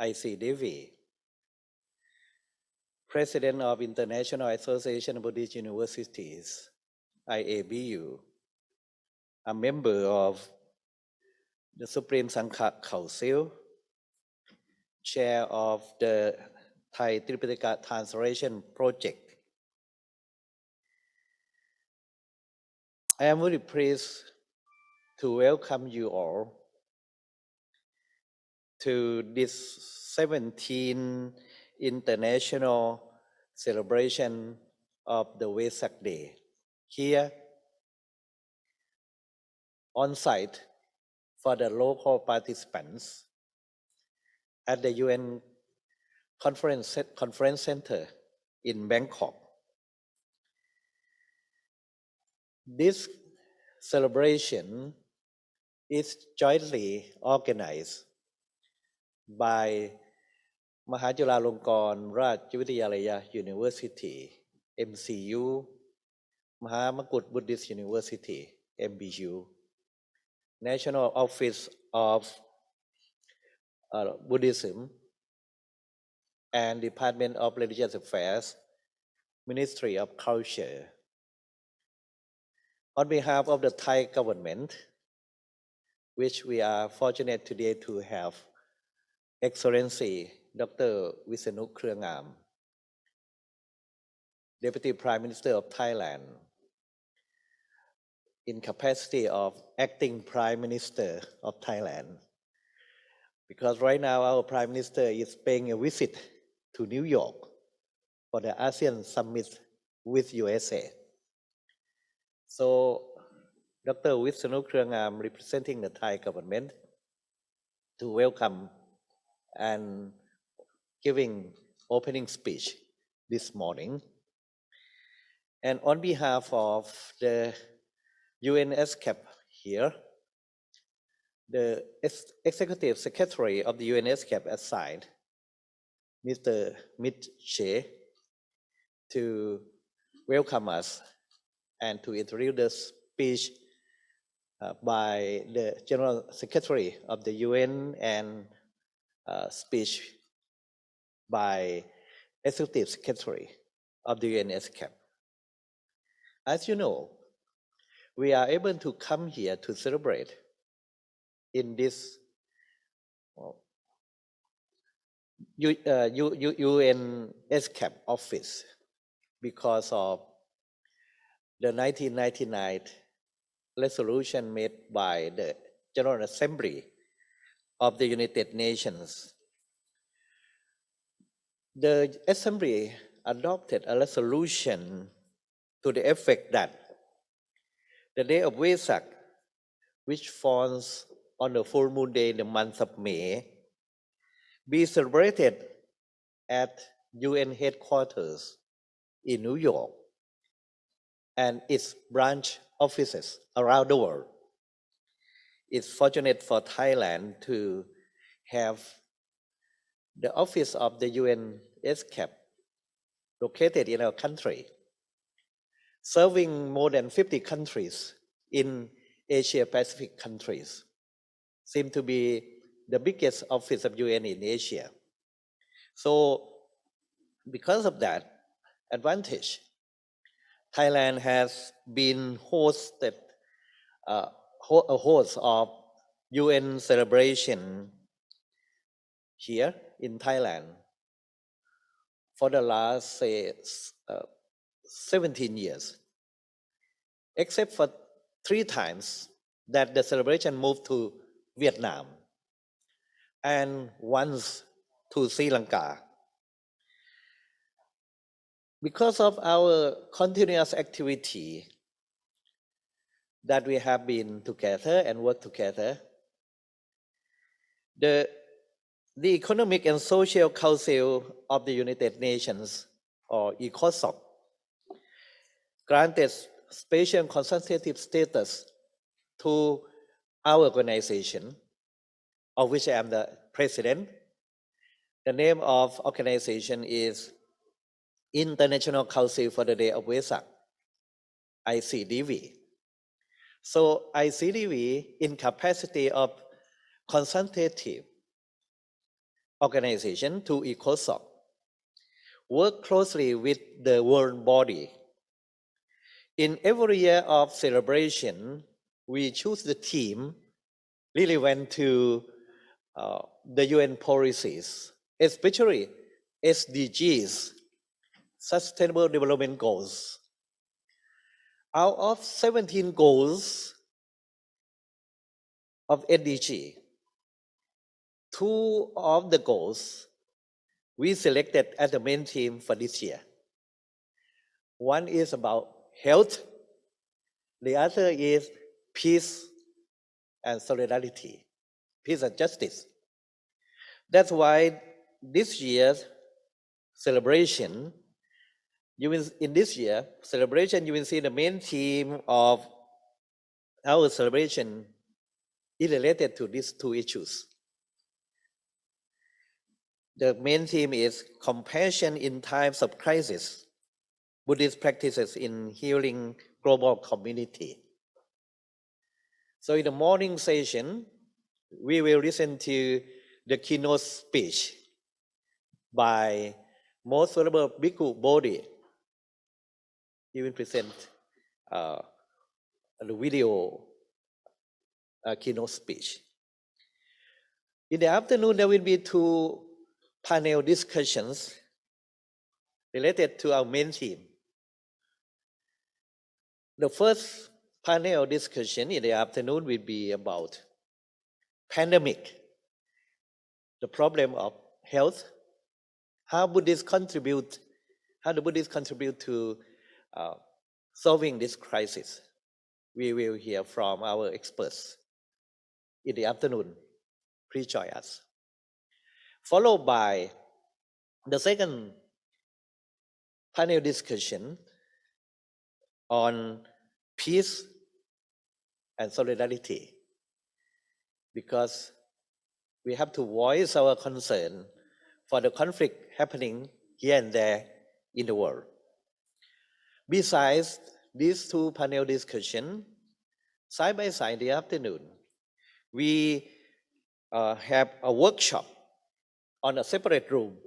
ICDV, President of International Association of Buddhist Universities, IABU, a member of the Supreme Sangha Council, Chair of the Thai Tripitaka Translation Project. I am very pleased to welcome you all to this 17th International Celebration of the Vesak Day here on site for the local participants at the UN Conference Center in Bangkok. This celebration is jointly organized by มหาจุฬาลงกรณราชวิทยาลัย University MCU มหามกุฏ Buddhist University MBU National Office of Buddhism and Department of Religious Affairs Ministry of Culture. On behalf of the Thai government, which we are fortunate today to have Excellency Dr. Visanu Krungam, Deputy Prime Minister of Thailand, in capacity of Acting Prime Minister of Thailand, because right now our Prime Minister is paying a visit to New York for the ASEAN Summit with USA. So, Dr. Visanu Krungam representing the Thai government to welcome and giving opening speech this morning. And on behalf of the UNSCAP here, the Executive Secretary of the UNSCAP assigned, Mr. Mit Che, to welcome us and to introduce the speech by the General Secretary of the UN and speech by Executive Secretary of the UNSCAP. As you know, we are able to come here to celebrate in this UNSCAP office because of the 1999 resolution made by the General Assembly of the United Nations. The Assembly adopted a resolution to the effect that the day of Vesak, which falls on the full moon day in the month of May, be celebrated at UN headquarters in New York and its branch offices around the world. It's fortunate for Thailand to have the office of the UNSCAP located in our country, serving more than 50 countries in Asia Pacific countries, seem to be the biggest office of UN in Asia. So because of that advantage, Thailand has been a host of UN celebration here in Thailand for the last, 17 years, except for 3 times that the celebration moved to Vietnam and once to Sri Lanka. Because of our continuous activity that we have been together and work together, the Economic and Social Council of the United Nations, or ECOSOC, granted special consultative status to our organization, of which I am the president. The name of organization is International Council for the Day of Vesak, ICDV. So ICDV, in capacity of consultative organization to ECOSOC, work closely with the world body. In every year of celebration, we choose the theme relevant to the UN policies, especially SDGs, Sustainable Development Goals. Out of 17 goals of SDG, 2 of the goals we selected as the main theme for this year. One is about health, the other is peace and solidarity, peace and justice. That's why this year's celebration, in this year celebration, you will see the main theme of our celebration is related to these 2 issues. The main theme is compassion in times of crisis, Buddhist practices in healing global community. So in the morning session, we will listen to the keynote speech by Most Venerable Bhikkhu Bodhi. He will present the video keynote speech. In the afternoon, there will be 2 panel discussions related to our main theme. The first panel discussion in the afternoon will be about pandemic, the problem of health, how the Buddhists contribute to solving this crisis. We will hear from our experts in the afternoon. Please join us. Followed by the second panel discussion on peace and solidarity, because we have to voice our concern for the conflict happening here and there in the world. Besides these 2 panel discussions, side by side in the afternoon, we have a workshop on a separate room.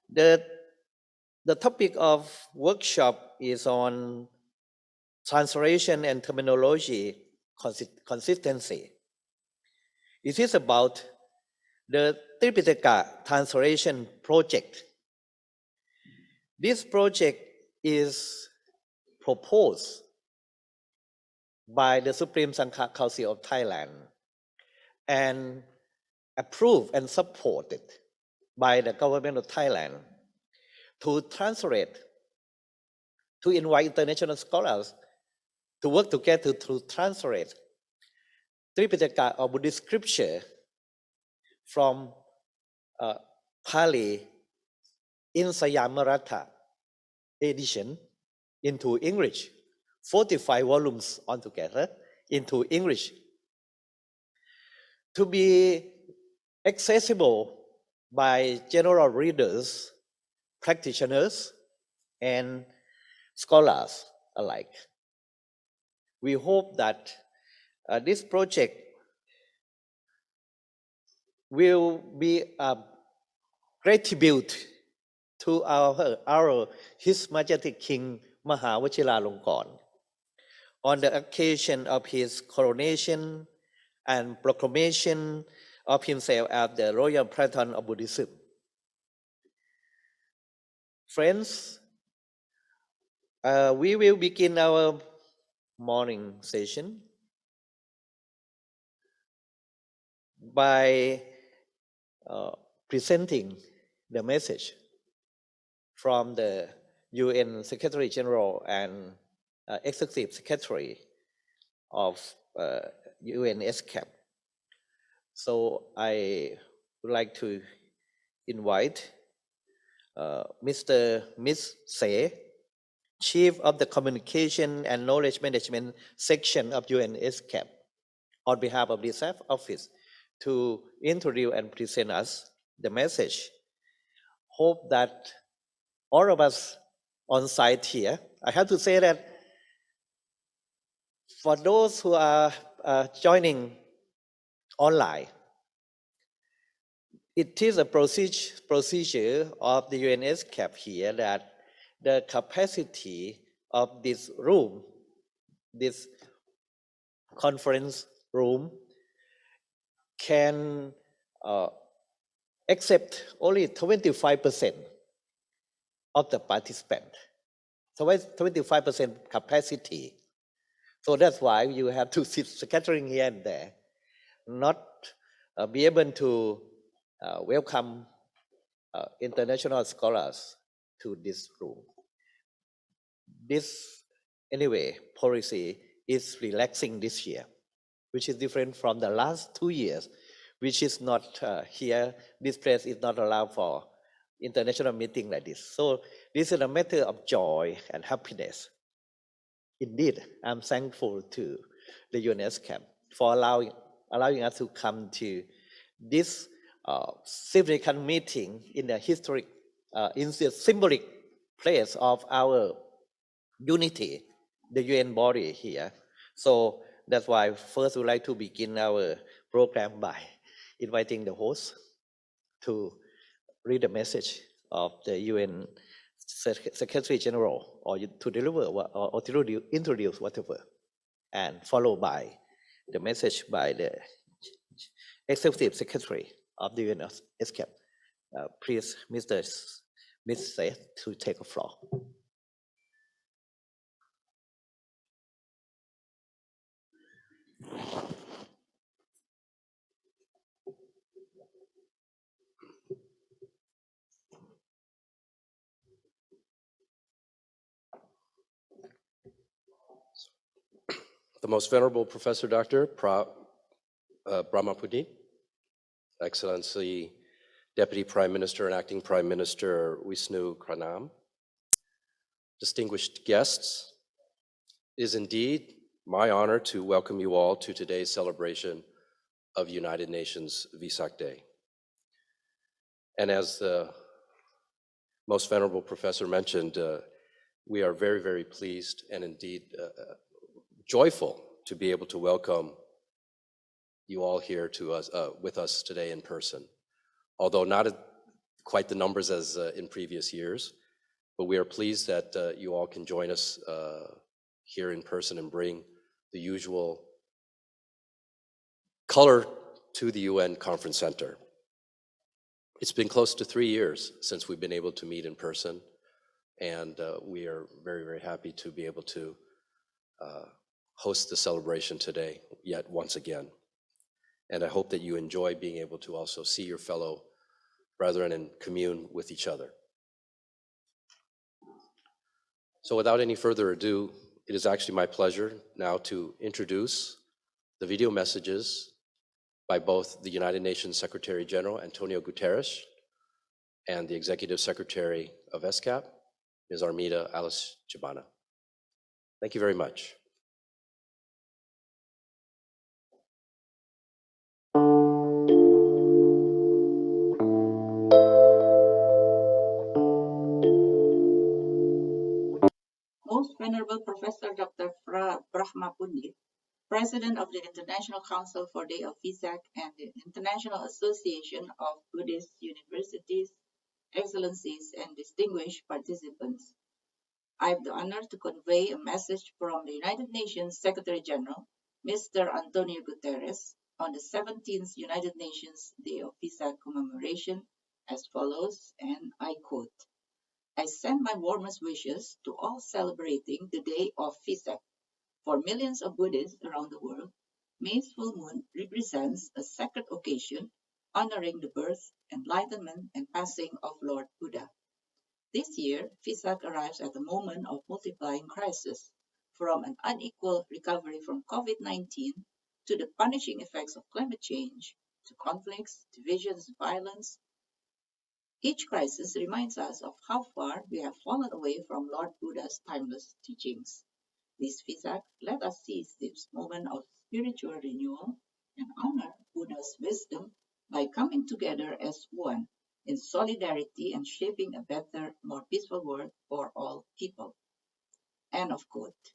The topic of workshop is on translation and terminology consistency. It is about the Tripitaka translation project. This project is proposed by the Supreme Sangha Council of Thailand and approved and supported by the government of Thailand to translate, to invite international scholars to work together to translate Tripitaka or Buddhist scripture from Pali in Sayamaratha edition into English, 45 volumes altogether into English, to be accessible by general readers, practitioners, and scholars alike. We hope that this project will be a great tribute to our His Majesty King Mahawachiralongkorn on the occasion of his coronation and proclamation of himself as the royal patron of Buddhism. Friends, we will begin our morning session by presenting the message from the UN Secretary General and Executive Secretary of UNSCAP. So I would like to invite Mr. Miss Se, Chief of the Communication and Knowledge Management Section of UNSCAP, on behalf of the staff office, to introduce and present us the message. Hope that all of us on site here, I have to say that for those who are joining online, It is a procedure of the UNSCAP here that the capacity of this room, this conference room, can accept only 25% of the participant. So 25% capacity. So that's why you have to sit scattering here and there, not be able to welcome international scholars to this room. This, anyway, policy is relaxing this year, which is different from the last 2 years, which is not here. This place is not allowed for international meeting like this. So this is a matter of joy and happiness. Indeed, I'm thankful to the UNSCAP for allowing us to come to this significant meeting in the historic, in the symbolic place of our unity, the UN body here. So that's why first we'd like to begin our program by inviting the host to read the message of the UN Secretary General, or to deliver or to introduce whatever, and followed by the message by the Executive Secretary of the UNSCAP. Please, Ms. Seth, to take the floor. The Most Venerable Professor Dr. Brahmapudi, Excellency Deputy Prime Minister and Acting Prime Minister Wisnu Kranam, distinguished guests, it is indeed my honor to welcome you all to today's celebration of United Nations Vesak Day. And as the Most Venerable Professor mentioned, we are very, very pleased and indeed joyful to be able to welcome you all here to us, with us today in person. Although not quite the numbers as in previous years, but we are pleased that you all can join us here in person and bring the usual color to the UN Conference Center. It's been close to 3 years since we've been able to meet in person, and we are very, very happy to be able to host the celebration today yet once again. And I hope that you enjoy being able to also see your fellow brethren and commune with each other. So without any further ado, it is actually my pleasure now to introduce the video messages by both the United Nations Secretary General Antonio Guterres and the Executive Secretary of ESCAP, Ms. Armida Alice Chibana. Thank you very much. Most Venerable Professor Dr. Brahmapudi, President of the International Council for Day of Vesak and the International Association of Buddhist Universities, Excellencies, and distinguished participants. I have the honor to convey a message from the United Nations Secretary General, Mr. Antonio Guterres, on the 17th United Nations Day of Vesak commemoration as follows, and I quote, "I send my warmest wishes to all celebrating the day of Vesak. For millions of Buddhists around the world, May's full moon represents a sacred occasion honoring the birth, enlightenment, and passing of Lord Buddha. This year, Vesak arrives at a moment of multiplying crises, from an unequal recovery from COVID-19 to the punishing effects of climate change, to conflicts, divisions, violence. Each crisis reminds us of how far we have fallen away from Lord Buddha's timeless teachings. This Vesak, let us seize this moment of spiritual renewal and honor Buddha's wisdom by coming together as one in solidarity and shaping a better, more peaceful world for all people." End of quote.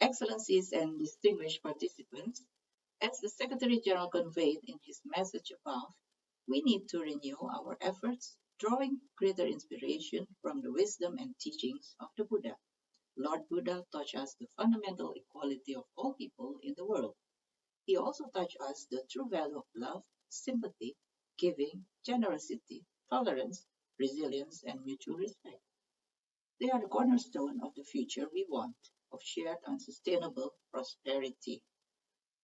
Excellencies and distinguished participants, as the Secretary General conveyed in his message above, We need to renew our efforts, drawing greater inspiration from the wisdom and teachings of the Buddha. Lord Buddha taught us the fundamental equality of all people in the world. He also taught us the true value of love, sympathy, giving, generosity, tolerance, resilience, and mutual respect. They are the cornerstone of the future we want, of shared and sustainable prosperity.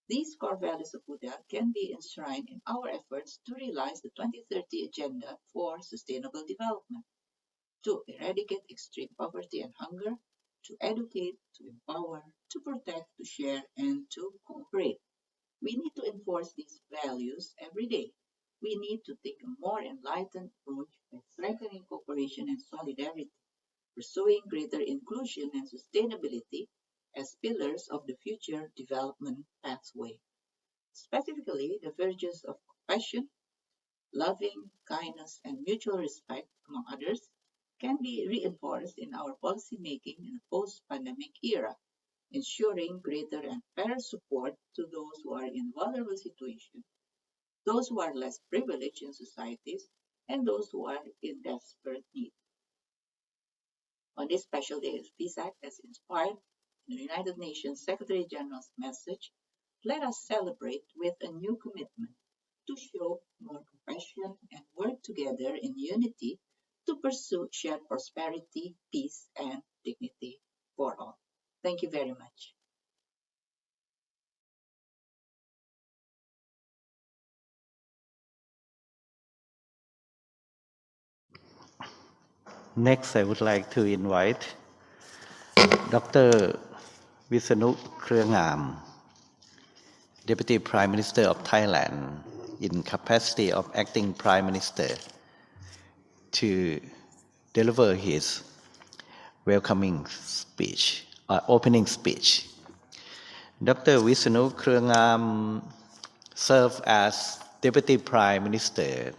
These core values of Buddha can be enshrined in our efforts to realize the 2030 Agenda for Sustainable Development, to eradicate extreme poverty and hunger, to educate, to empower, to protect, to share, and to cooperate. We need to enforce these values every day. We need to take a more enlightened approach by strengthening cooperation and solidarity, pursuing greater inclusion and sustainability as pillars of the future development pathway. Specifically, the virtues of compassion, loving, kindness, and mutual respect, among others, can be reinforced in our policy making in a post-pandemic era, ensuring greater and fairer support to those who are in vulnerable situations, those who are less privileged in societies, and those who are in desperate need. On this special day of Vesak, as inspired in the United Nations Secretary General's message, let us celebrate with a new commitment to show more compassion and work together in unity to pursue shared prosperity, peace, and dignity for all. Thank you very much. Next, I would like to invite Dr. Visanu Krungam, Deputy Prime Minister of Thailand, in capacity of Acting Prime Minister, to deliver his welcoming speech, opening speech. Dr. Visanu Krungam served as Deputy Prime Minister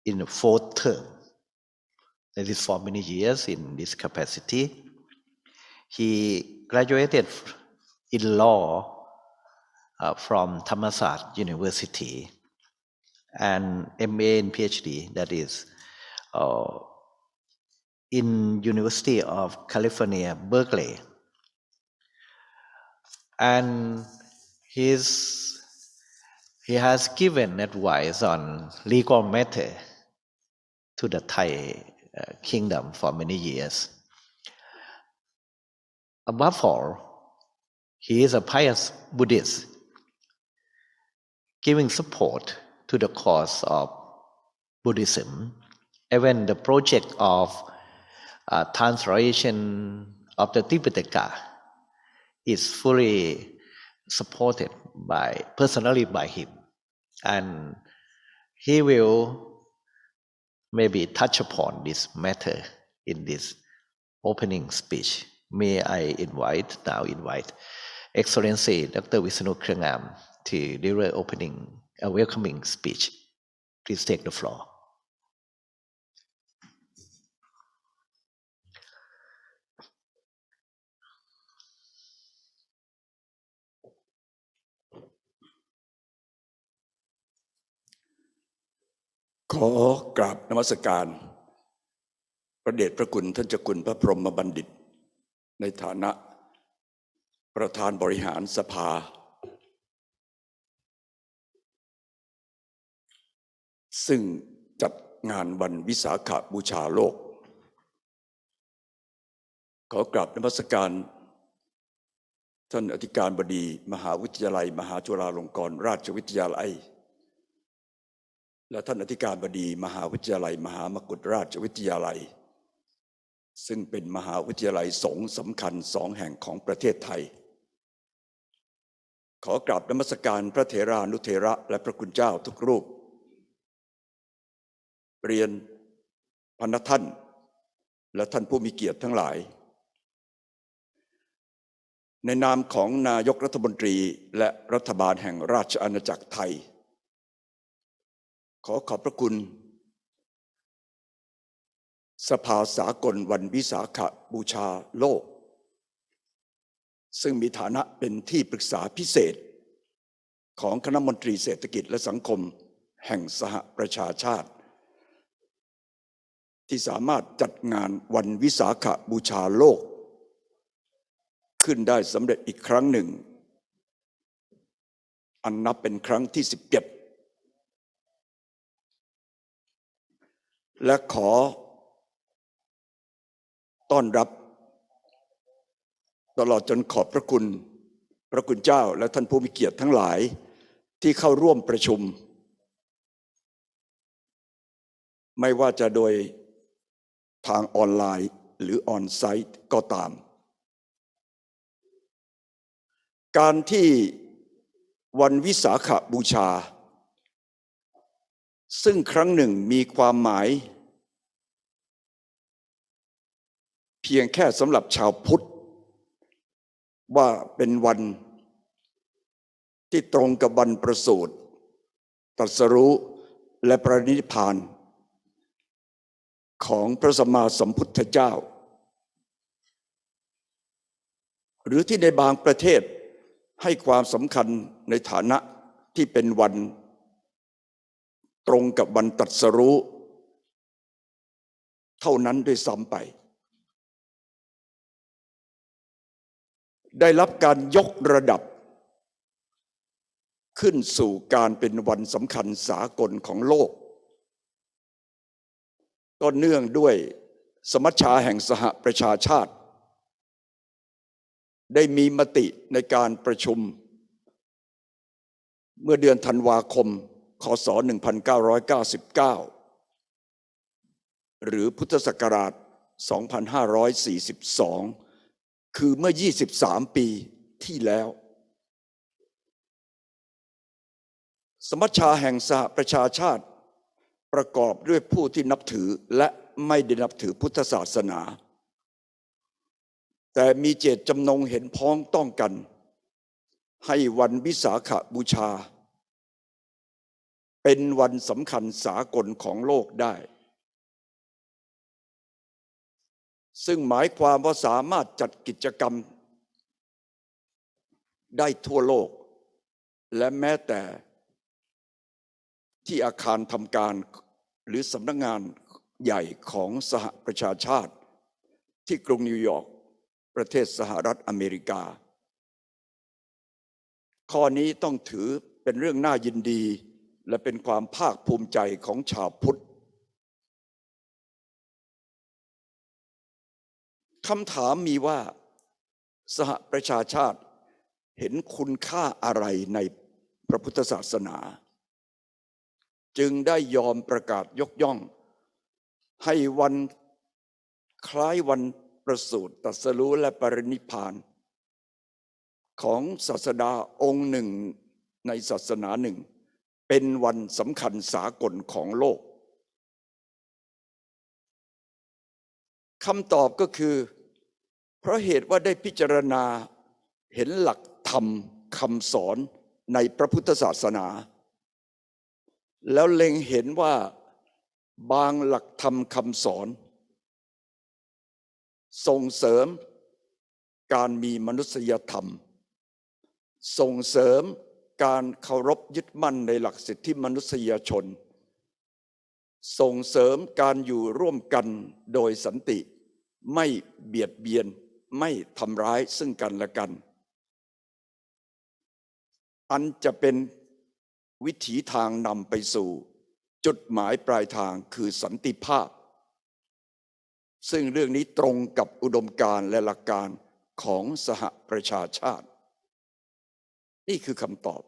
in the fourth term. That is for many years in this capacity. He graduated in law from Thammasat University and MA and PhD, that is in University of California, Berkeley. And he has given advice on legal matter to the Thai kingdom for many years. Above all, he is a pious Buddhist, giving support to the cause of Buddhism. Even the project of translation of the Tipitaka is fully supported personally by him. And he will maybe touch upon this matter in this opening speech. May I invite Excellency Dr. Visanu Krungam to deliver a welcoming speech. Please take the floor.ขอกราบนมัสการพระเดชพระคุณท่านเจ้าคุณพระพรหมบัณฑิตในฐานะประธานบริหารสภาซึ่งจัดงานวันวิสาขบูชาโลกขอกราบนมัสการท่านอธิการบดีมหาวิทยาลัยมหาจุฬาลงกรณราชวิทยาลัยและท่านอธิการบดีมหาวิทยาลัยมหามกุฏราชวิทยาลัยซึ่งเป็นมหาวิทยาลัยสงฆ์สำคัญ2 แห่งของประเทศไทยขอกราบนมัสการพระเถรานุเถระและพระคุณเจ้าทุกรูปเรียนพนักท่านและท่านผู้มีเกียรติทั้งหลายในนามของนายกรัฐมนตรีและรัฐบาลแห่งราชอาณาจักรไทยขอขอบพระคุณสภาสากลวันวิสาขบูชาโลกซึ่งมีฐานะเป็นที่ปรึกษาพิเศษของคณะมนตรีเศรษฐกิจและสังคม แห่งสหประชาชาติที่สามารถจัดงานวันวิสาขบูชาโลกขึ้นได้สำเร็จอีกครั้งหนึ่งอันนับเป็นครั้งที่17และขอต้อนรับตลอดจนขอบพระคุณพระคุณเจ้าและท่านผู้มีเกียรติทั้งหลายที่เข้าร่วมประชุมไม่ว่าจะโดยทางออนไลน์หรือออนไซต์ก็ตามการที่วันวิสาขบูชาซึ่งครั้งหนึ่งมีความหมายเพียงแค่สำหรับชาวพุทธว่าเป็นวันที่ตรงกับวันประสูติตรัสรู้และปรินิพพานของพระสัมมาสัมพุทธเจ้าหรือที่ในบางประเทศให้ความสำคัญในฐานะที่เป็นวันตรงกับวันตรัสรู้เท่านั้นด้วยซ้ำไปได้รับการยกระดับขึ้นสู่การเป็นวันสำคัญสากลของโลกก็เนื่องด้วยสมัชชาแห่งสหประชาชาติได้มีมติในการประชุมเมื่อเดือนธันวาคมคศ1999หรือพุทธศักราช2542คือเมื่อ23ปีที่แล้วสมัชชาแห่งสหประชาชาติประกอบด้วยผู้ที่นับถือและไม่ได้นับถือพุทธศาสนาแต่มีเจตจำนงเห็นพ้องต้องกันให้วันวิสาขบูชาเป็นวันสำคัญสากลของโลกได้ซึ่งหมายความว่าสามารถจัดกิจกรรมได้ทั่วโลกและแม้แต่ที่อาคารทำการหรือสำนักงานใหญ่ของสหประชาชาติที่กรุงนิวยอร์กประเทศสหรัฐอเมริกาข้อนี้ต้องถือเป็นเรื่องน่ายินดีและเป็นความภาคภูมิใจของชาวพุทธคำถามมีว่าสหประชาชาติเห็นคุณค่าอะไรในพระพุทธศาสนาจึงได้ยอมประกาศยกย่องให้วันคล้ายวันประสูติตรัสรู้และปรินิพพานของศาสดาองค์หนึ่งในศาสนาหนึ่งเป็นวันสำคัญสากลของโลกคำตอบก็คือเพราะเหตุว่าได้พิจารณาเห็นหลักธรรมคำสอนในพระพุทธศาสนาแล้วเล็งเห็นว่าบางหลักธรรมคำสอนส่งเสริมการมีมนุษยธรรมส่งเสริมการเคารพยึดมั่นในหลักสิทธิมนุษยชนส่งเสริมการอยู่ร่วมกันโดยสันติไม่เบียดเบียนไม่ทำร้ายซึ่งกันและกันอันจะเป็นวิถีทางนำไปสู่จุดหมายปลายทางคือสันติภาพซึ่งเรื่องนี้ตรงกับอุดมการณ์และหลักการของสหประชาชาตินี่คือคำตอบ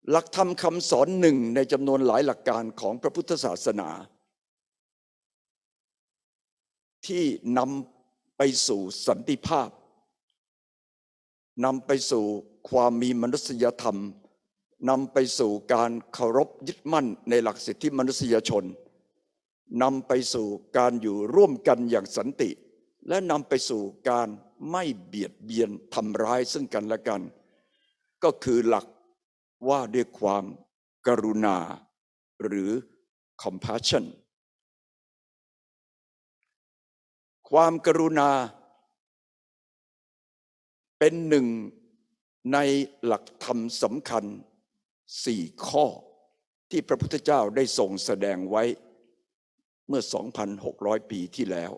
หลักธรรมคำสอนหนึ่งในจำนวนหลายหลักการของพระพุทธศาสนาที่นำไปสู่สันติภาพนำไปสู่ความมีมนุษยธรรมนำไปสู่การเคารพยึดมั่นในหลักสิทธิมนุษยชนนำไปสู่การอยู่ร่วมกันอย่างสันติและนำไปสู่การไม่เบียดเบียนทำร้ายซึ่งกันและกันก็คือหลักว่าด้วยความกรุณาหรือ compassion ความกรุณาเป็นหนึ่งในหลักธรรมสำคัญ 4 ข้อที่พระพุทธเจ้าได้ทรงแสดงไว้เมื่อ 2,600 ปีที่แล้ว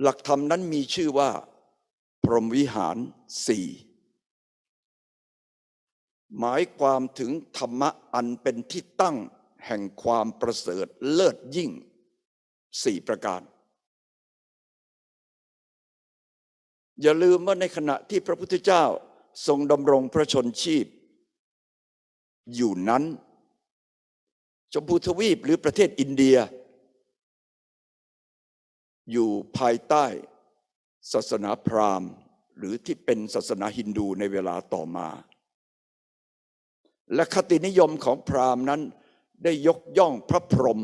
หลักธรรมนั้นมีชื่อว่าพรหมวิหาร 4หมายความถึงธรรมะอันเป็นที่ตั้งแห่งความประเสริฐเลิศยิ่ง4ประการอย่าลืมว่าในขณะที่พระพุทธเจ้าทรงดำรงพระชนชีพอยู่นั้นชมพูทวีปหรือประเทศอินเดียอยู่ภายใต้ศาสนาพราหมณ์หรือที่เป็นศาสนาฮินดูในเวลาต่อมาและคตินิยมของพราหมณ์นั้นได้ยกย่องพระพรหม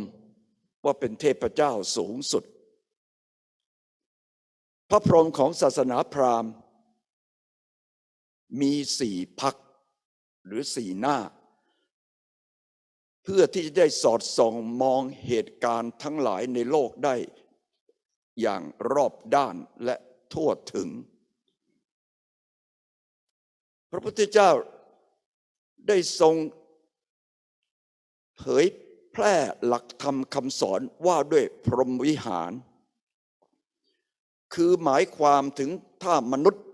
ว่าเป็นเทพเจ้าสูงสุดพระพรหมของศาสนาพราหมณ์มี4 พรรคหรือ4 หน้าเพื่อที่จะได้สอดส่องมองเหตุการณ์ทั้งหลายในโลกได้อย่างรอบด้านและทั่วถึงพระพุทธเจ้าได้ทรงเผยแพร่หลักธรรมคำสอนว่าด้วยพรหมวิหารคือหมายความถึงถ้ามนุษย์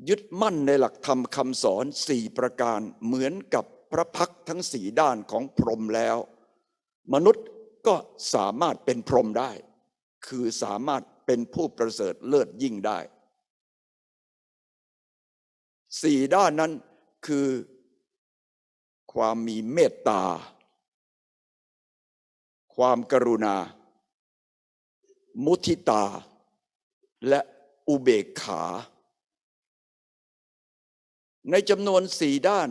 ยึดมั่นในหลักธรรมคำสอน4ประการเหมือนกับพระพักตร์ทั้ง4ด้านของพรหมแล้วมนุษย์ก็สามารถเป็นพรหมได้คือสามารถเป็นผู้ประเสริฐเลิศยิ่งได้4ด้านนั้นคือความมีเมตตาความกรุณามุทิตาและอุเบกขาในจำนวน4ด้าน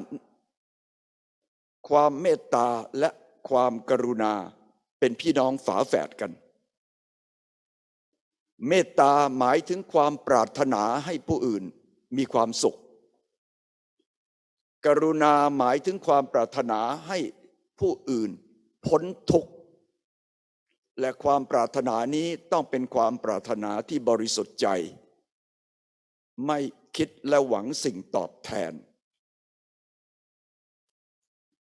ความเมตตาและความกรุณาเป็นพี่น้องฝาแฝดกันเมตตาหมายถึงความปรารถนาให้ผู้อื่นมีความสุขกรุณาหมายถึงความปรารถนาให้ผู้อื่นพ้นทุกข์และความปรารถนานี้ต้องเป็นความปรารถนาที่บริสุทธิ์ใจไม่คิดและหวังสิ่งตอบแทน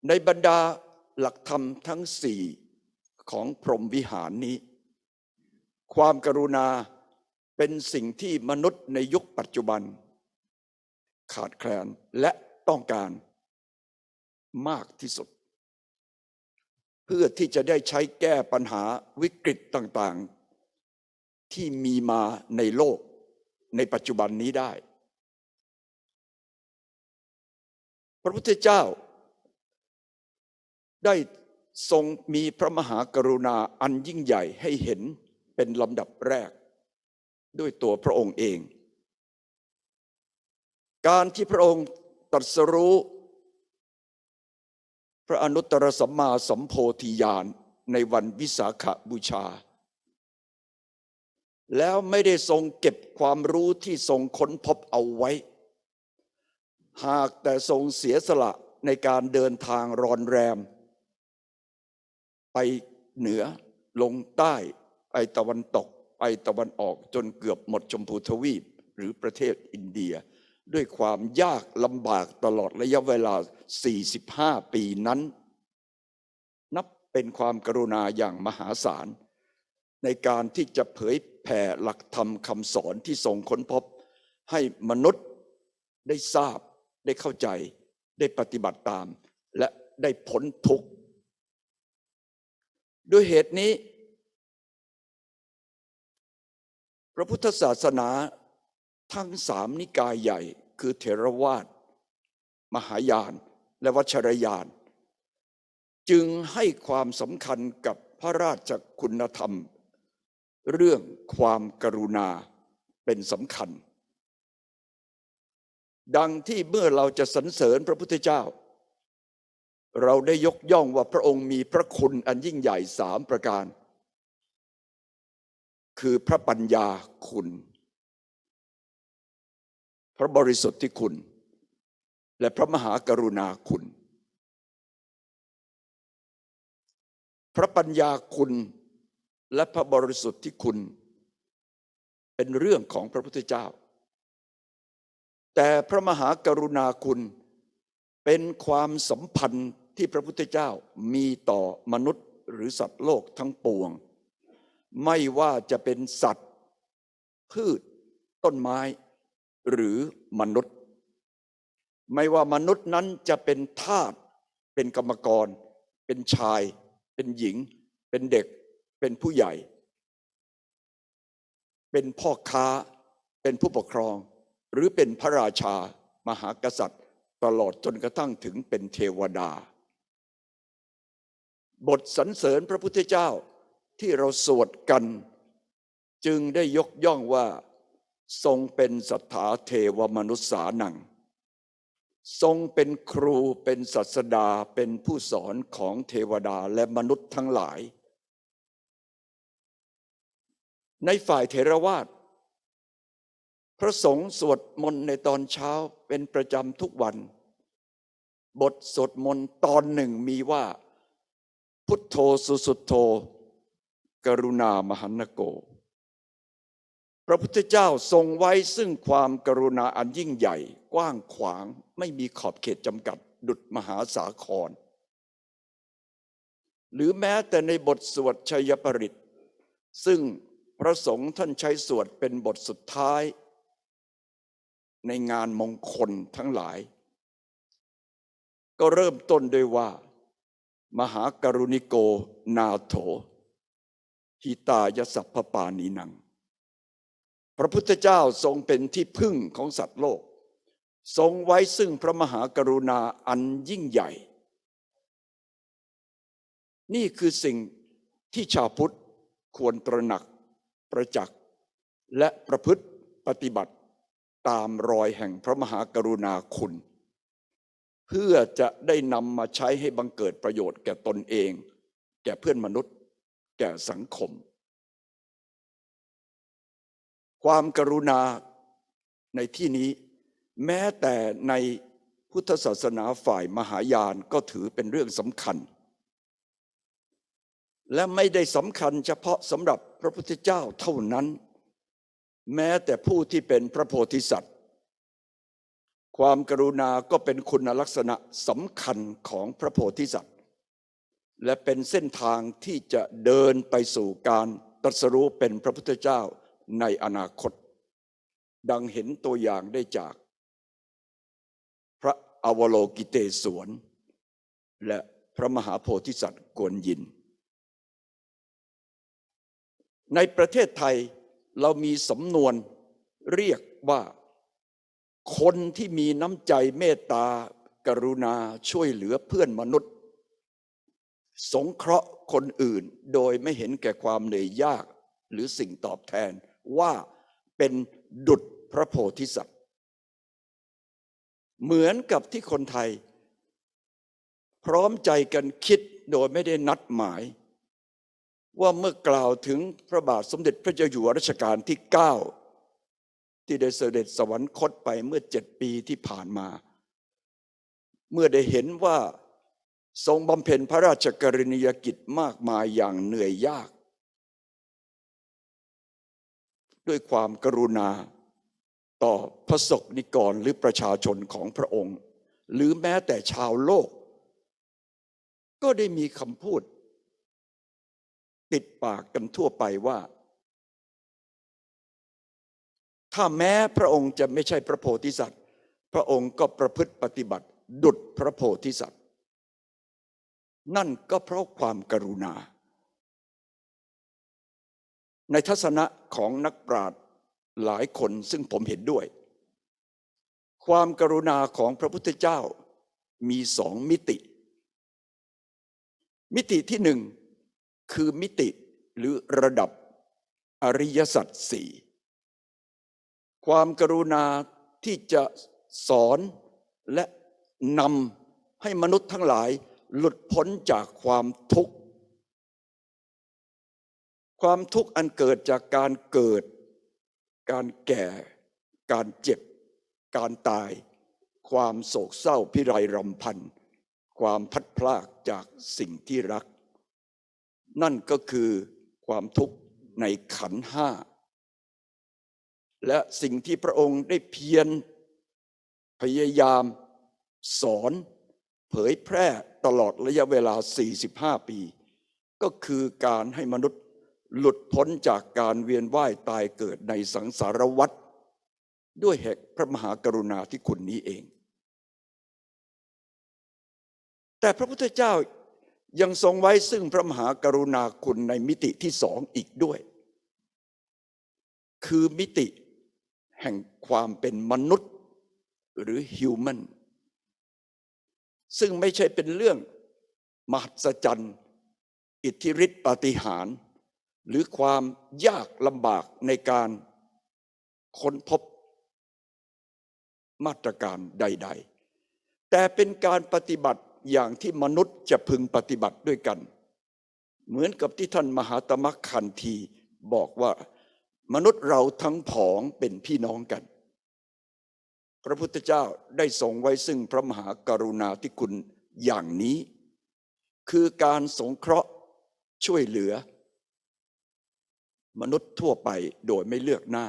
ในบรรดาหลักธรรมทั้ง4ของพรหมวิหารนี้ความกรุณาเป็นสิ่งที่มนุษย์ในยุคปัจจุบันขาดแคลนและต้องการมากที่สุดเพื่อที่จะได้ใช้แก้ปัญหาวิกฤตต่างๆที่มีมาในโลกในปัจจุบันนี้ได้พระพุทธเจ้าได้ทรงมีพระมหากรุณาอันยิ่งใหญ่ให้เห็นเป็นลำดับแรกด้วยตัวพระองค์เองการที่พระองค์ตรัสรู้พระอนุตตรสัมมาสัมโพธิญาณในวันวิสาขบูชาแล้วไม่ได้ทรงเก็บความรู้ที่ทรงค้นพบเอาไว้หากแต่ทรงเสียสละในการเดินทางรอนแรมไปเหนือลงใต้ไปตะวันตกไปตะวันออกจนเกือบหมดชมพูทวีปหรือประเทศอินเดียด้วยความยากลำบากตลอดระยะเวลา45 ปีนั้นนับเป็นความกรุณาอย่างมหาศาลในการที่จะเผยแผ่หลักธรรมคำสอนที่ทรงค้นพบให้มนุษย์ได้ทราบได้เข้าใจได้ปฏิบัติตามและได้พ้นทุกข์ด้วยเหตุนี้พระพุทธศาสนาทั้ง3นิกายใหญ่คือเถรวาทมหายานและวัชรยานจึงให้ความสำคัญกับพระราชคุณธรรมเรื่องความกรุณาเป็นสำคัญดังที่เมื่อเราจะสรรเสริญพระพุทธเจ้าเราได้ยกย่องว่าพระองค์มีพระคุณอันยิ่งใหญ่3ประการคือพระปัญญาคุณพระบริสุทธิคุณและพระมหากรุณาคุณพระปัญญาคุณและพระบริสุทธิคุณเป็นเรื่องของพระพุทธเจ้า แต่พระมหากรุณาคุณเป็นความสัมพันธ์ที่พระพุทธเจ้ามีต่อมนุษย์หรือสัตว์โลกทั้งปวงไม่ว่าจะเป็นสัตว์พืชต้นไม้หรือมนุษย์ไม่ว่ามนุษย์นั้นจะเป็นทาสเป็นกรรมกรเป็นชายเป็นหญิงเป็นเด็กเป็นผู้ใหญ่เป็นพ่อค้าเป็นผู้ปกครองหรือเป็นพระราชามหากษัตริย์ตลอดจนกระทั่งถึงเป็นเทวดาบทสรรเสริญพระพุทธเจ้าที่เราสวดกันจึงได้ยกย่องว่าทรงเป็นสัทธาเทวมนุษสานังทรงเป็นครูเป็นศาสดาเป็นผู้สอนของเทวดาและมนุษย์ทั้งหลายในฝ่ายเถรวาทพระสงฆ์สวดมนต์ในตอนเช้าเป็นประจำทุกวันบทสวดมนต์ตอนหนึ่งมีว่าพุทโธสุสุทโธกรุณามหันนโกพระพุทธเจ้าทรงไว้ซึ่งความกรุณาอันยิ่งใหญ่กว้างขวางไม่มีขอบเขตจำกัดดุจมหาสาครหรือแม้แต่ในบทสวดชัยปริตซึ่งพระสงฆ์ท่านใช้สวดเป็นบทสุดท้ายในงานมงคลทั้งหลายก็เริ่มต้นด้วยว่ามหากรุณิโกนาโถหิตายสัพพปานีนังพระพุทธเจ้าทรงเป็นที่พึ่งของสัตว์โลกทรงไว้ซึ่งพระมหากรุณาอันยิ่งใหญ่นี่คือสิ่งที่ชาวพุทธควรตระหนักประจักษ์และประพฤติปฏิบัติตามรอยแห่งพระมหากรุณาคุณเพื่อจะได้นำมาใช้ให้บังเกิดประโยชน์แก่ตนเองแก่เพื่อนมนุษย์แก่สังคมความกรุณาในที่นี้แม้แต่ในพุทธศาสนาฝ่ายมหายานก็ถือเป็นเรื่องสำคัญและไม่ได้สำคัญเฉพาะสำหรับพระพุทธเจ้าเท่านั้นแม้แต่ผู้ที่เป็นพระโพธิสัตว์ความกรุณาก็เป็นคุณลักษณะสำคัญของพระโพธิสัตว์และเป็นเส้นทางที่จะเดินไปสู่การตรัสรู้เป็นพระพุทธเจ้าในอนาคตดังเห็นตัวอย่างได้จากพระอวโลกิเตศวรและพระมหาโพธิสัตว์กวนยินในประเทศไทยเรามีสำนวนเรียกว่าคนที่มีน้ำใจเมตตากรุณาช่วยเหลือเพื่อนมนุษย์สงเคราะห์คนอื่นโดยไม่เห็นแก่ความเหนื่อยยากหรือสิ่งตอบแทนว่าเป็นดุจพระโพธิสัตว์เหมือนกับที่คนไทยพร้อมใจกันคิดโดยไม่ได้นัดหมายว่าเมื่อกล่าวถึงพระบาทสมเด็จพระเจ้าอยู่หัวรัชกาลที่ 9ที่ได้เสด็จสวรรคตไปเมื่อ7 ปีที่ผ่านมาเมื่อได้เห็นว่าทรงบำเพ็ญพระราชกรณียกิจมากมายอย่างเหนื่อยยากด้วยความกรุณาต่อพระสงฆ์นิกรหรือประชาชนของพระองค์หรือแม้แต่ชาวโลกก็ได้มีคำพูดติดปากกันทั่วไปว่าถ้าแม้พระองค์จะไม่ใช่พระโพธิสัตว์พระองค์ก็ประพฤติปฏิบัติดุจพระโพธิสัตว์นั่นก็เพราะความกรุณาในทัศนะของนักปราชญ์หลายคนซึ่งผมเห็นด้วยความกรุณาของพระพุทธเจ้ามี2 มิติมิติที่1คือมิติหรือระดับอริยสัจ4ความกรุณาที่จะสอนและนำให้มนุษย์ทั้งหลายหลุดพ้นจากความทุกข์ความทุกข์อันเกิดจากการเกิดการแก่การเจ็บการตายความโศกเศร้าพิไรรำพันความพลัดพรากจากสิ่งที่รักนั่นก็คือความทุกข์ในขันธ์ 5และสิ่งที่พระองค์ได้เพียร พยายามสอนเผยแพร่ตลอดระยะเวลา45 ปีก็คือการให้มนุษย์หลุดพ้นจากการเวียนว่ายตายเกิดในสังสารวัฏด้วยแห่งพระมหากรุณาธิคุณนี้เองแต่พระพุทธเจ้ายังทรงไว้ซึ่งพระมหากรุณาคุณในมิติที่สองอีกด้วยคือมิติแห่งความเป็นมนุษย์หรือ human ซึ่งไม่ใช่เป็นเรื่องมหัศจรรย์อิทธิฤทธิปาฏิหาริย์หรือความยากลำบากในการค้นพบมาตรการใดๆแต่เป็นการปฏิบัติอย่างที่มนุษย์จะพึงปฏิบัติด้วยกันเหมือนกับที่ท่านมหาตมะคันธีบอกว่ามนุษย์เราทั้งผองเป็นพี่น้องกันพระพุทธเจ้าได้ทรงไว้ซึ่งพระมหากรุณาธิคุณอย่างนี้คือการสงเคราะห์ช่วยเหลือมนุษย์ทั่วไปโดยไม่เลือกหน้า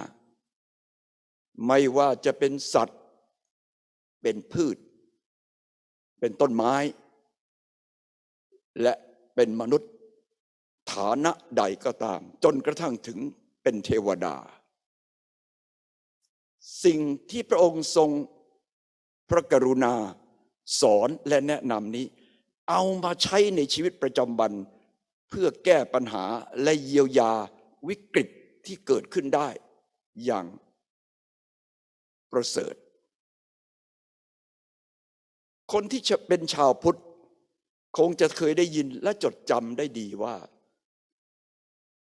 ไม่ว่าจะเป็นสัตว์เป็นพืชเป็นต้นไม้และเป็นมนุษย์ฐานะใดก็ตามจนกระทั่งถึงเป็นเทวดาสิ่งที่พระองค์ทรงพระกรุณาสอนและแนะนำนี้เอามาใช้ในชีวิตประจำวันเพื่อแก้ปัญหาและเยียวยาวิกฤตที่เกิดขึ้นได้อย่างประเสริฐคนที่จะเป็นชาวพุทธคงจะเคยได้ยินและจดจำได้ดีว่า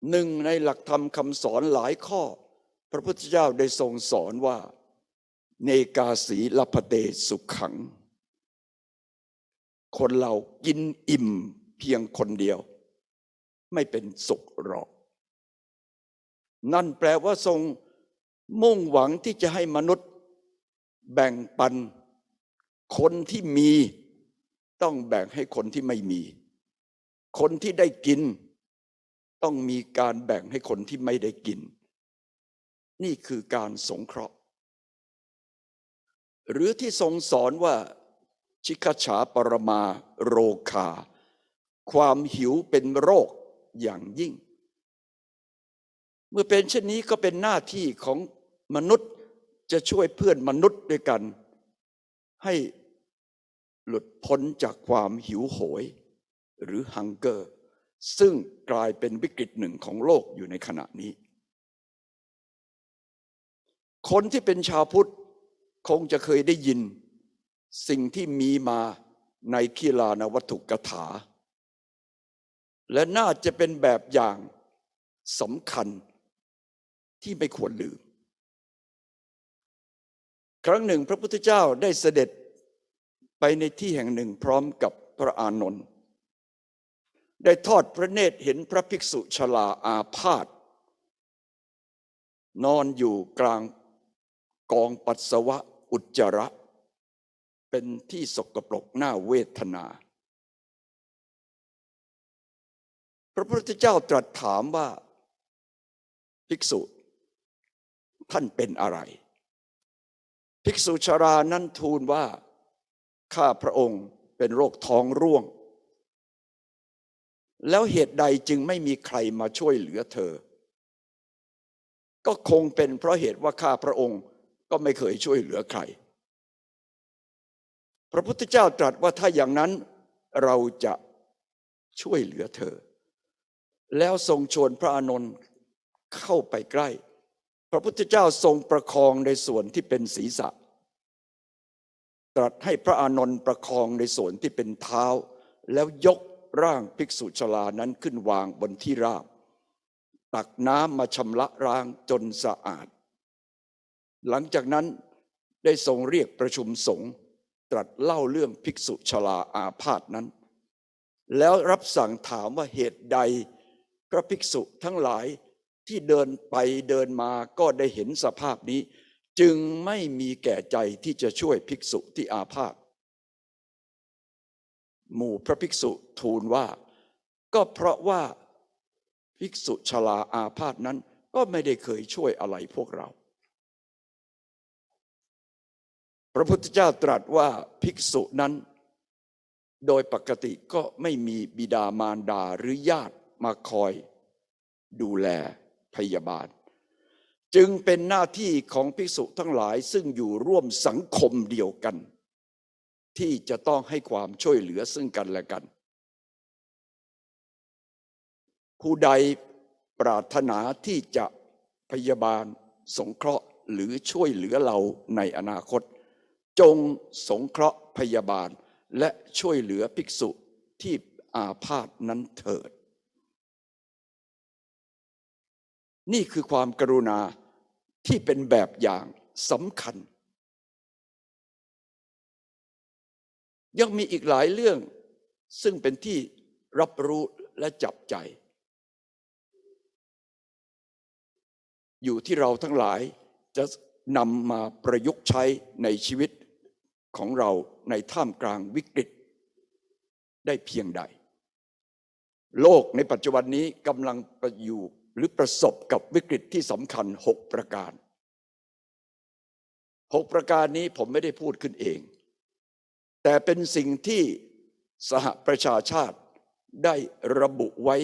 หนึ่งในหลักธรรมคำสอนหลายข้อพระพุทธเจ้าได้ทรงสอนว่าเนกาสีลพเตสุขขังคนเรากินอิ่มเพียงคนเดียวไม่เป็นสุขหรอกนั่นแปลว่าทรงมุ่งหวังที่จะให้มนุษย์แบ่งปันคนที่มีต้องแบ่งให้คนที่ไม่มีคนที่ได้กินต้องมีการแบ่งให้คนที่ไม่ได้กินนี่คือการสงเคราะห์หรือที่ทรงสอนว่าชิคฉาปรมาโรคาความหิวเป็นโรคอย่างยิ่งเมื่อเป็นเช่นนี้ก็เป็นหน้าที่ของมนุษย์จะช่วยเพื่อนมนุษย์ด้วยกันให้หลุดพ้นจากความหิวโหยหรือฮังเกอร์ซึ่งกลายเป็นวิกฤตหนึ่งของโลกอยู่ในขณะนี้คนที่เป็นชาวพุทธคงจะเคยได้ยินสิ่งที่มีมาในคีลานวัตถุกถาและน่าจะเป็นแบบอย่างสำคัญที่ไม่ควรลืมครั้งหนึ่งพระพุทธเจ้าได้เสด็จไปในที่แห่งหนึ่งพร้อมกับพระอานนท์ได้ทอดพระเนตรเห็นพระภิกษุชราอาพาธนอนอยู่กลางกองปัสสาวะอุจจาระเป็นที่สกปรกน่าเวทนาพระพุทธเจ้าตรัสถามว่าภิกษุท่านเป็นอะไรภิกษุชรานั้นทูลว่าข้าพระองค์เป็นโรคท้องร่วงแล้วเหตุใดจึงไม่มีใครมาช่วยเหลือเธอก็คงเป็นเพราะเหตุว่าข้าพระองค์ก็ไม่เคยช่วยเหลือใครพระพุทธเจ้าตรัสว่าถ้าอย่างนั้นเราจะช่วยเหลือเธอแล้วทรงชวนพระอานนท์เข้าไปใกล้พระพุทธเจ้าทรงประคองในส่วนที่เป็นศีรษะตรัสให้พระอานนท์ประคองในส่วนที่เป็นเท้าแล้วยกร่างภิกษุชรานั้นขึ้นวางบนที่ราบตักน้ำมาชำระล้างจนสะอาดหลังจากนั้นได้ทรงเรียกประชุมสงฆ์ตรัสเล่าเรื่องภิกษุชราอาพาธนั้นแล้วรับสั่งถามว่าเหตุใดพระภิกษุทั้งหลายที่เดินไปเดินมาก็ได้เห็นสภาพนี้จึงไม่มีแก่ใจที่จะช่วยภิกษุที่อาพาธหมู่พระภิกษุทูลว่าก็เพราะว่าภิกษุชราอาพาธนั้นก็ไม่ได้เคยช่วยอะไรพวกเราพ ระพุทธเจ้าตรัสว่าภิกษุนั้นโดยปกติก็ไม่มีบิดามารดาหรือญาติมาคอยดูแลพยาบาลจึงเป็นหน้าที่ของภิกษุทั้งหลายซึ่งอยู่ร่วมสังคมเดียวกันที่จะต้องให้ความช่วยเหลือซึ่งกันและกันผู้ใดปรารถนาที่จะพยาบาลสงเคราะห์หรือช่วยเหลือเราในอนาคตจงสงเคราะห์พยาบาลและช่วยเหลือภิกษุที่อาพาธนั้นเถิดนี่คือความกรุณาที่เป็นแบบอย่างสำคัญยังมีอีกหลายเรื่องซึ่งเป็นที่รับรู้และจับใจอยู่ที่เราทั้งหลายจะนำมาประยุกต์ใช้ในชีวิตของเราในท่ามกลางวิกฤตได้เพียงใดโลกในปัจจุบันนี้กำลังอยู่หรือประสบกับวิกฤตที่สำคัญ6ประการ6ประการนี้ผมไม่ได้พูดขึ้นเองแต่เป็นสิ่งที่สหประชาชาติได้ระบุไว้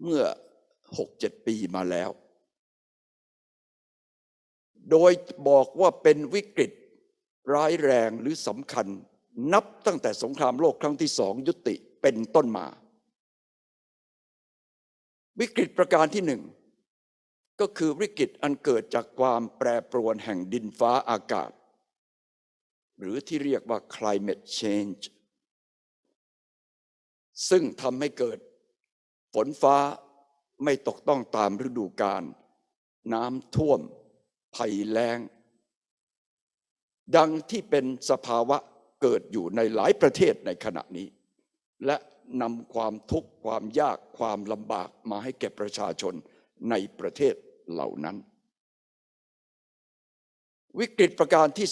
เมื่อ 6-7 ปีมาแล้วโดยบอกว่าเป็นวิกฤตร้ายแรงหรือสำคัญนับตั้งแต่สงครามโลกครั้งที่2ยุติเป็นต้นมาวิกฤตประการที่1ก็คือวิกฤตอันเกิดจากความแปรปรวนแห่งดินฟ้าอากาศหรือที่เรียกว่า climate change ซึ่งทำให้เกิดฝนฟ้าไม่ตกต้องตามฤดูกาลน้ำท่วมภัยแล้งดังที่เป็นสภาวะเกิดอยู่ในหลายประเทศในขณะนี้และนำความทุกข์ความยากความลำบากมาให้แก่ประชาชนในประเทศเหล่านั้นวิกฤตประการที่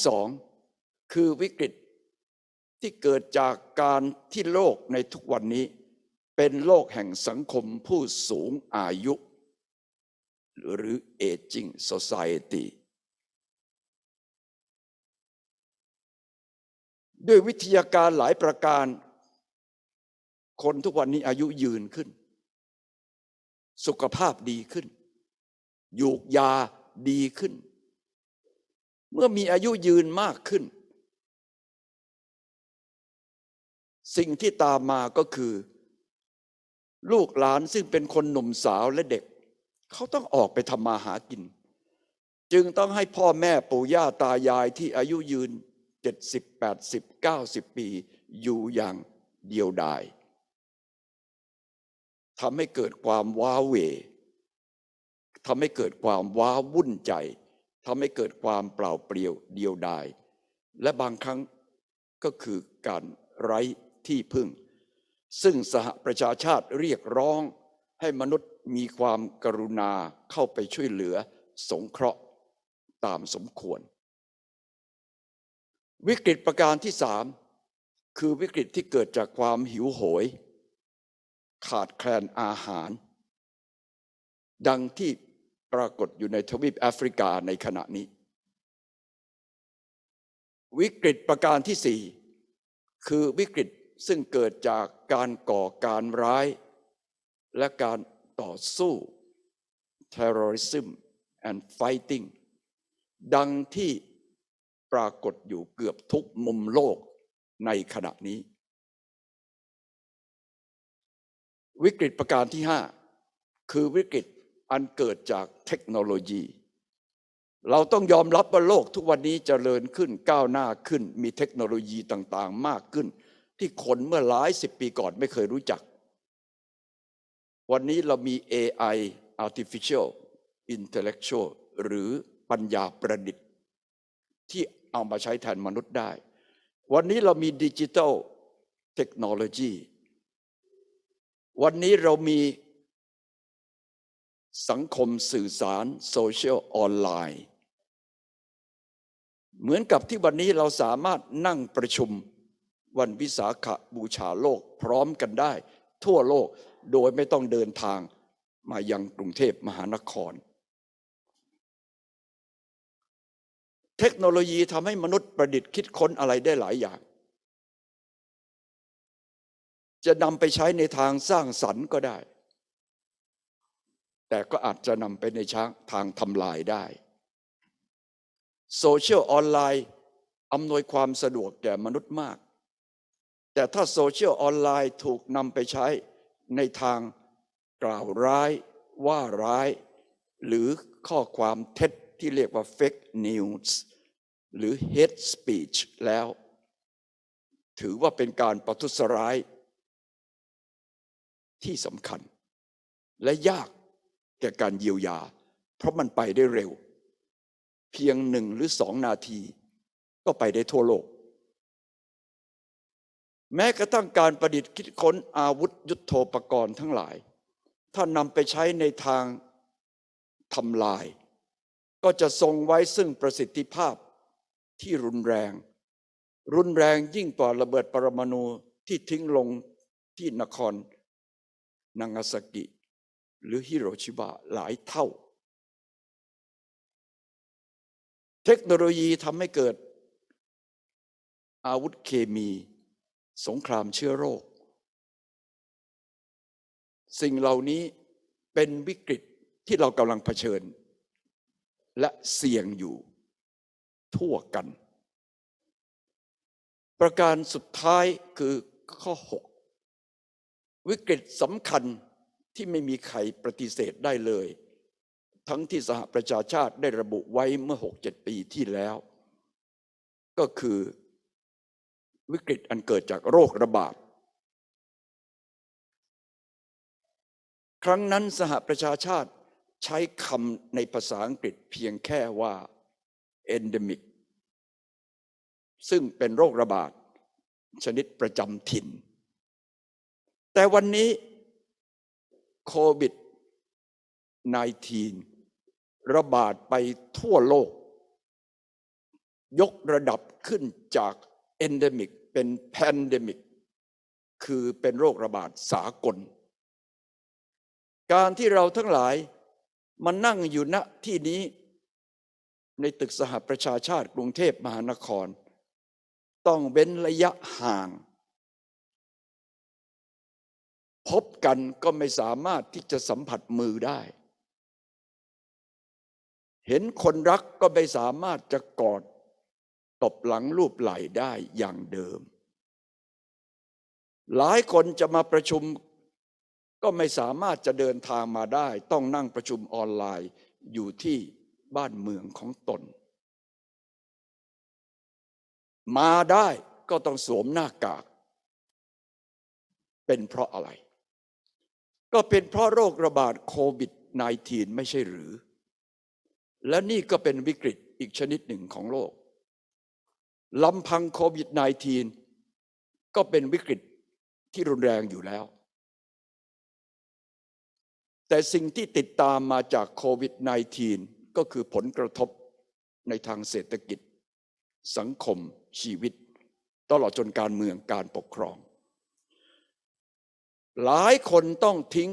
2คือวิกฤตที่เกิดจากการที่โลกในทุกวันนี้เป็นโลกแห่งสังคมผู้สูงอายุหรือ Aging Society ด้วยวิทยาการหลายประการคนทุกวันนี้อายุยืนขึ้นสุขภาพดีขึ้นยูกยาดีขึ้นเมื่อมีอายุยืนมากขึ้นสิ่งที่ตามมาก็คือลูกหลานซึ่งเป็นคนหนุ่มสาวและเด็กเขาต้องออกไปทำมาหากินจึงต้องให้พ่อแม่ปู่ย่าตายายที่อายุยืน70 80 90 ปีอยู่อย่างเดียวดายทำให้เกิดความว้าเหวทำให้เกิดความว้าวุ่นใจทำให้เกิดความเปล่าเปลี่ยวเดียวดายและบางครั้งก็คือการไร้ที่พึ่งซึ่งสหประชาชาติเรียกร้องให้มนุษย์มีความกรุณาเข้าไปช่วยเหลือสงเคราะห์ตามสมควรวิกฤตประการที่3คือวิกฤตที่เกิดจากความหิวโหยขาดแคลนอาหารดังที่ปรากฏอยู่ในทวีปแอฟริกาในขณะนี้วิกฤตประการที่4คือวิกฤตซึ่งเกิดจากการก่อการร้ายและการต่อสู้ terrorism and fighting ดังที่ปรากฏอยู่เกือบทุกมุมโลกในขณะนี้วิกฤตประการที่5คือวิกฤตอันเกิดจากเทคโนโลยีเราต้องยอมรับว่าโลกทุกวันนี้เจริญขึ้นก้าวหน้าขึ้นมีเทคโนโลยีต่างๆมากขึ้นที่คนเมื่อหลาย10 ปีก่อนไม่เคยรู้จักวันนี้เรามี AI Artificial Intellectual หรือปัญญาประดิษฐ์ที่เอามาใช้แทนมนุษย์ได้วันนี้เรามีดิจิทัลเทคโนโลยีวันนี้เรามีสังคมสื่อสารโซเชียลออนไลน์เหมือนกับที่วันนี้เราสามารถนั่งประชุมวันวิสาขบูชาโลกพร้อมกันได้ทั่วโลกโดยไม่ต้องเดินทางมายังกรุงเทพมหานคร เทคโนโลยีทำให้มนุษย์ประดิษฐ์คิดค้นอะไรได้หลายอย่างจะนำไปใช้ในทางสร้างสรรค์ก็ได้แต่ก็อาจจะนำไปในทางทำลายได้โซเชียลออนไลน์อำนวยความสะดวกแก่มนุษย์มากแต่ถ้าโซเชียลออนไลน์ถูกนำไปใช้ในทางกล่าวร้ายว่าร้ายหรือข้อความเท็จที่เรียกว่า fake news หรือ hate speech แล้วถือว่าเป็นการประทุษร้ายที่สำคัญและยากแก่การเยียวยาเพราะมันไปได้เร็วเพียง1 หรือ 2 นาทีก็ไปได้ทั่วโลกแม้กระทั่งการประดิษฐ์คิดค้นอาวุธยุทโธปกรณ์ทั้งหลายถ้านำไปใช้ในทางทำลายก็จะทรงไว้ซึ่งประสิทธิภาพที่รุนแรงยิ่งกว่าระเบิดปรมาณูที่ทิ้งลงที่นครนางาซากิหรือฮิโรชิมาหลายเท่าเทคโนโลยีทำให้เกิดอาวุธเคมีสงครามเชื้อโรคสิ่งเหล่านี้เป็นวิกฤตที่เรากำลังเผชิญและเสี่ยงอยู่ทั่วกันประการสุดท้ายคือข้อ 6วิกฤตสำคัญที่ไม่มีใครปฏิเสธได้เลยทั้งที่สหประชาชาติได้ระบุไว้เมื่อ 6-7 ปีที่แล้วก็คือวิกฤตอันเกิดจากโรคระบาดครั้งนั้นสหประชาชาติใช้คำในภาษาอังกฤษเพียงแค่ว่า endemic ซึ่งเป็นโรคระบาดชนิดประจำถิ่นแต่วันนี้โควิด -19 ระบาดไปทั่วโลกยกระดับขึ้นจาก endemic เป็น pandemic คือเป็นโรคระบาดสากลการที่เราทั้งหลายมานั่งอยู่ณที่นี้ในตึกสหประชาชาติกรุงเทพมหานครต้องเว้นระยะห่างพบกันก็ไม่สามารถที่จะสัมผัสมือได้เห็นคนรักก็ไม่สามารถจะกอดตบหลังลูบไหล่ได้อย่างเดิมหลายคนจะมาประชุมก็ไม่สามารถจะเดินทางมาได้ต้องนั่งประชุมออนไลน์อยู่ที่บ้านเมืองของตนมาได้ก็ต้องสวมหน้ากากเป็นเพราะอะไรก็เป็นเพราะโรคระบาดโควิด -19 ไม่ใช่หรือและนี่ก็เป็นวิกฤตอีกชนิดหนึ่งของโลกลำพังโควิด -19 ก็เป็นวิกฤตที่รุนแรงอยู่แล้วแต่สิ่งที่ติดตามมาจากโควิด -19 ก็คือผลกระทบในทางเศรษฐกิจสังคมชีวิตตลอดจนการเมืองการปกครองหลายคนต้องทิ้ง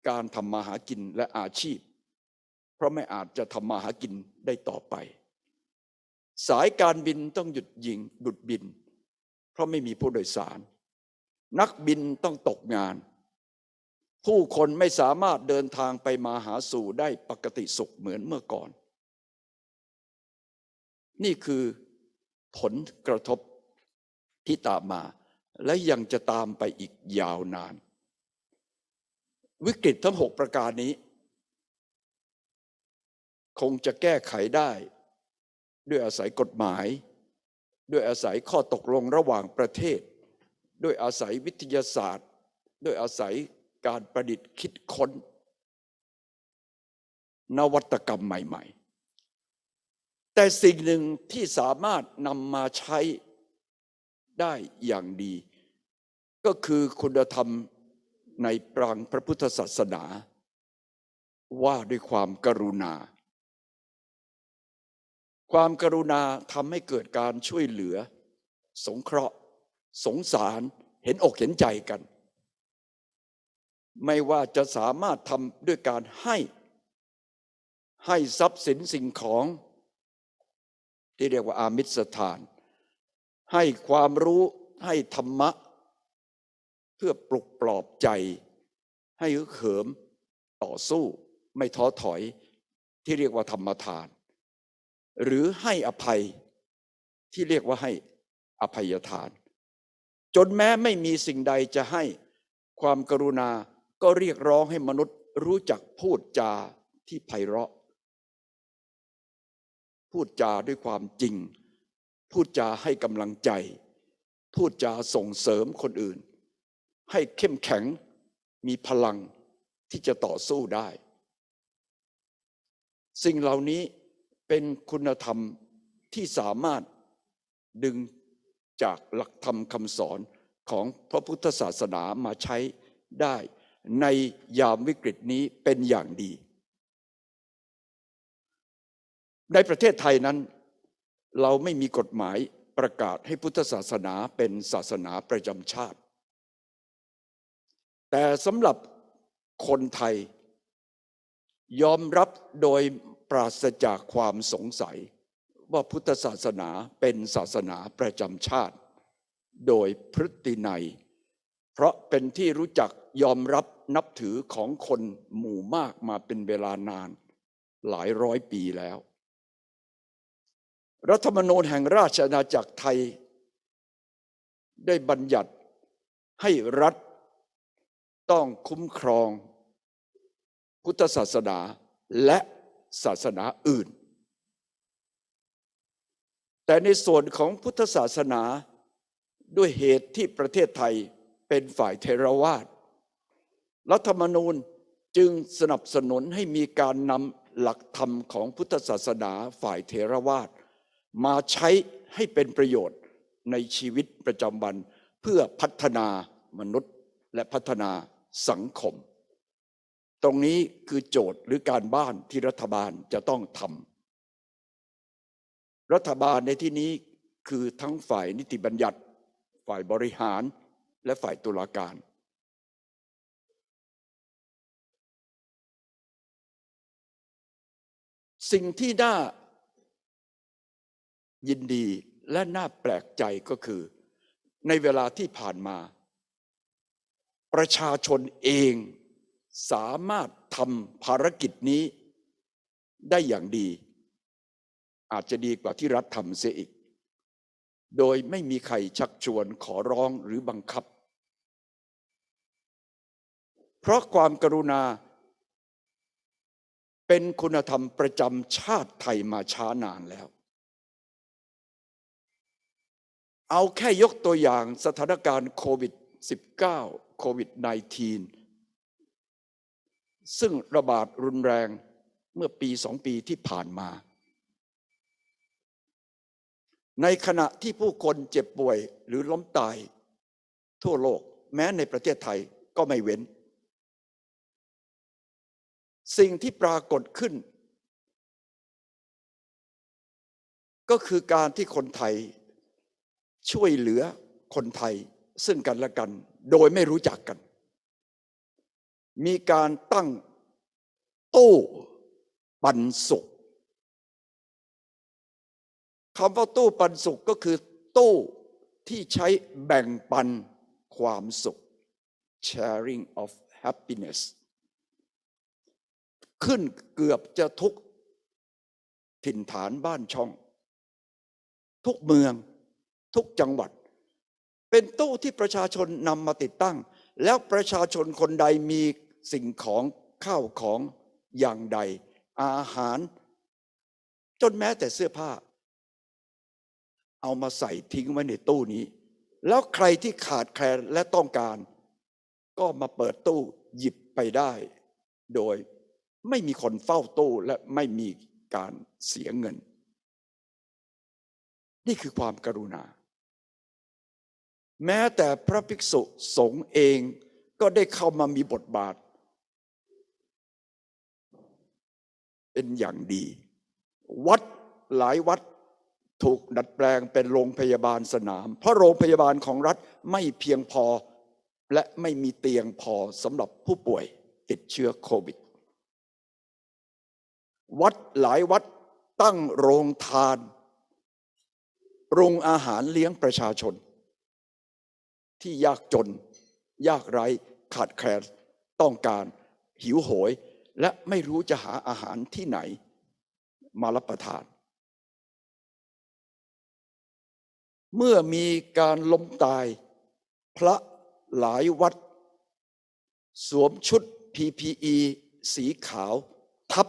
การทำมาหากินและอาชีพเพราะไม่อาจจะทำมาหากินได้ต่อไปสายการบินต้องหยุดบินเพราะไม่มีผู้โดยสารนักบินต้องตกงานผู้คนไม่สามารถเดินทางไปมาหาสู่ได้ปกติสุขเหมือนเมื่อก่อนนี่คือผลกระทบที่ตามมาและยังจะตามไปอีกยาวนานวิกฤตทั้ง6ประการนี้คงจะแก้ไขได้ด้วยอาศัยกฎหมายด้วยอาศัยข้อตกลงระหว่างประเทศด้วยอาศัยวิทยาศาสตร์ด้วยอาศัยการประดิษฐ์คิดค้นนวัตกรรมใหม่ๆแต่สิ่งหนึ่งที่สามารถนำมาใช้ได้อย่างดีก็คือคุณธรรมในปรางพระพุทธศาสนาว่าด้วยความกรุณาความกรุณาทำให้เกิดการช่วยเหลือสงเคราะห์สงสารเห็นอกเห็นใจกันไม่ว่าจะสามารถทำด้วยการให้ทรัพย์สินสิ่งของ ที่เรียกว่าอามิสสถานให้ความรู้ให้ธรรมะเพื่อปลุกปลอบใจให้ฮึกเหิมต่อสู้ไม่ท้อถอยที่เรียกว่าธรรมทานหรือให้อภัยที่เรียกว่าให้อภัยทานจนแม้ไม่มีสิ่งใดจะให้ความกรุณาก็เรียกร้องให้มนุษย์รู้จักพูดจาที่ไพเราะพูดจาด้วยความจริงพูดจาให้กำลังใจพูดจาส่งเสริมคนอื่นให้เข้มแข็งมีพลังที่จะต่อสู้ได้สิ่งเหล่านี้เป็นคุณธรรมที่สามารถดึงจากหลักธรรมคำสอนของพระพุทธศาสนามาใช้ได้ในยามวิกฤตนี้เป็นอย่างดีในประเทศไทยนั้นเราไม่มีกฎหมายประกาศให้พุทธศาสนาเป็นศาสนาประจำชาติแต่สำหรับคนไทยยอมรับโดยปราศจากความสงสัยว่าพุทธศาสนาเป็นศาสนาประจำชาติโดยพฤตินัยเพราะเป็นที่รู้จักยอมรับนับถือของคนหมู่มากมาเป็นเวลานานหลายร้อยปีแล้วรัฐธรรมนูญแห่งราชอาณาจักรไทยได้บัญญัติให้รัฐต้องคุ้มครองพุทธศาสนาและศาสนาอื่นแต่ในส่วนของพุทธศาสนาด้วยเหตุที่ประเทศไทยเป็นฝ่ายเทรวาทรัฐธรรมนูญจึงสนับสนุนให้มีการนำหลักธรรมของพุทธศาสนาฝ่ายเทรวาทมาใช้ให้เป็นประโยชน์ในชีวิตประจำวันเพื่อพัฒนามนุษย์และพัฒนาสังคมตรงนี้คือโจทย์หรือการบ้านที่รัฐบาลจะต้องทำรัฐบาลในที่นี้คือทั้งฝ่ายนิติบัญญัติฝ่ายบริหารและฝ่ายตุลาการสิ่งที่น่ายินดีและน่าแปลกใจก็คือในเวลาที่ผ่านมาประชาชนเองสามารถทำภารกิจนี้ได้อย่างดีอาจจะดีกว่าที่รัฐทำเสียอีกโดยไม่มีใครชักชวนขอร้องหรือบังคับเพราะความกรุณาเป็นคุณธรรมประจำชาติไทยมาช้านานแล้วเอาแค่ยกตัวอย่างสถานการณ์โควิด -19 โควิด -19 ซึ่งระบาดรุนแรงเมื่อปี2 ปีที่ผ่านมาในขณะที่ผู้คนเจ็บป่วยหรือล้มตายทั่วโลกแม้ในประเทศไทยก็ไม่เว้นสิ่งที่ปรากฏขึ้นก็คือการที่คนไทยช่วยเหลือคนไทยซึ่งกันและกันโดยไม่รู้จักกันมีการตั้งตู้ปันสุขคำว่าตู้ปันสุขก็คือตู้ที่ใช้แบ่งปันความสุข sharing of happiness ขึ้นเกือบจะทุกถิ่นฐานบ้านช่องทุกเมืองทุกจังหวัดเป็นตู้ที่ประชาชนนำมาติดตั้งแล้วประชาชนคนใดมีสิ่งของข้าวของอย่างใดอาหารจนแม้แต่เสื้อผ้าเอามาใส่ทิ้งไว้ในตู้นี้แล้วใครที่ขาดแคลนและต้องการก็มาเปิดตู้หยิบไปได้โดยไม่มีคนเฝ้าตู้และไม่มีการเสียเงินนี่คือความกรุณาแม้แต่พระภิกษุสงฆ์เองก็ได้เข้ามามีบทบาทเป็นอย่างดีวัดหลายวัดถูกดัดแปลงเป็นโรงพยาบาลสนามเพราะโรงพยาบาลของรัฐไม่เพียงพอและไม่มีเตียงพอสำหรับผู้ป่วยติดเชื้อโควิดวัดหลายวัดตั้งโรงทาน ปรุงอาหารเลี้ยงประชาชนที่ยากจนยากไร้ขาดแคลนต้องการหิวโหยและไม่รู้จะหาอาหารที่ไหนมารับประทานเมื่อมีการล้มตายพระหลายวัดสวมชุด PPE สีขาวทับ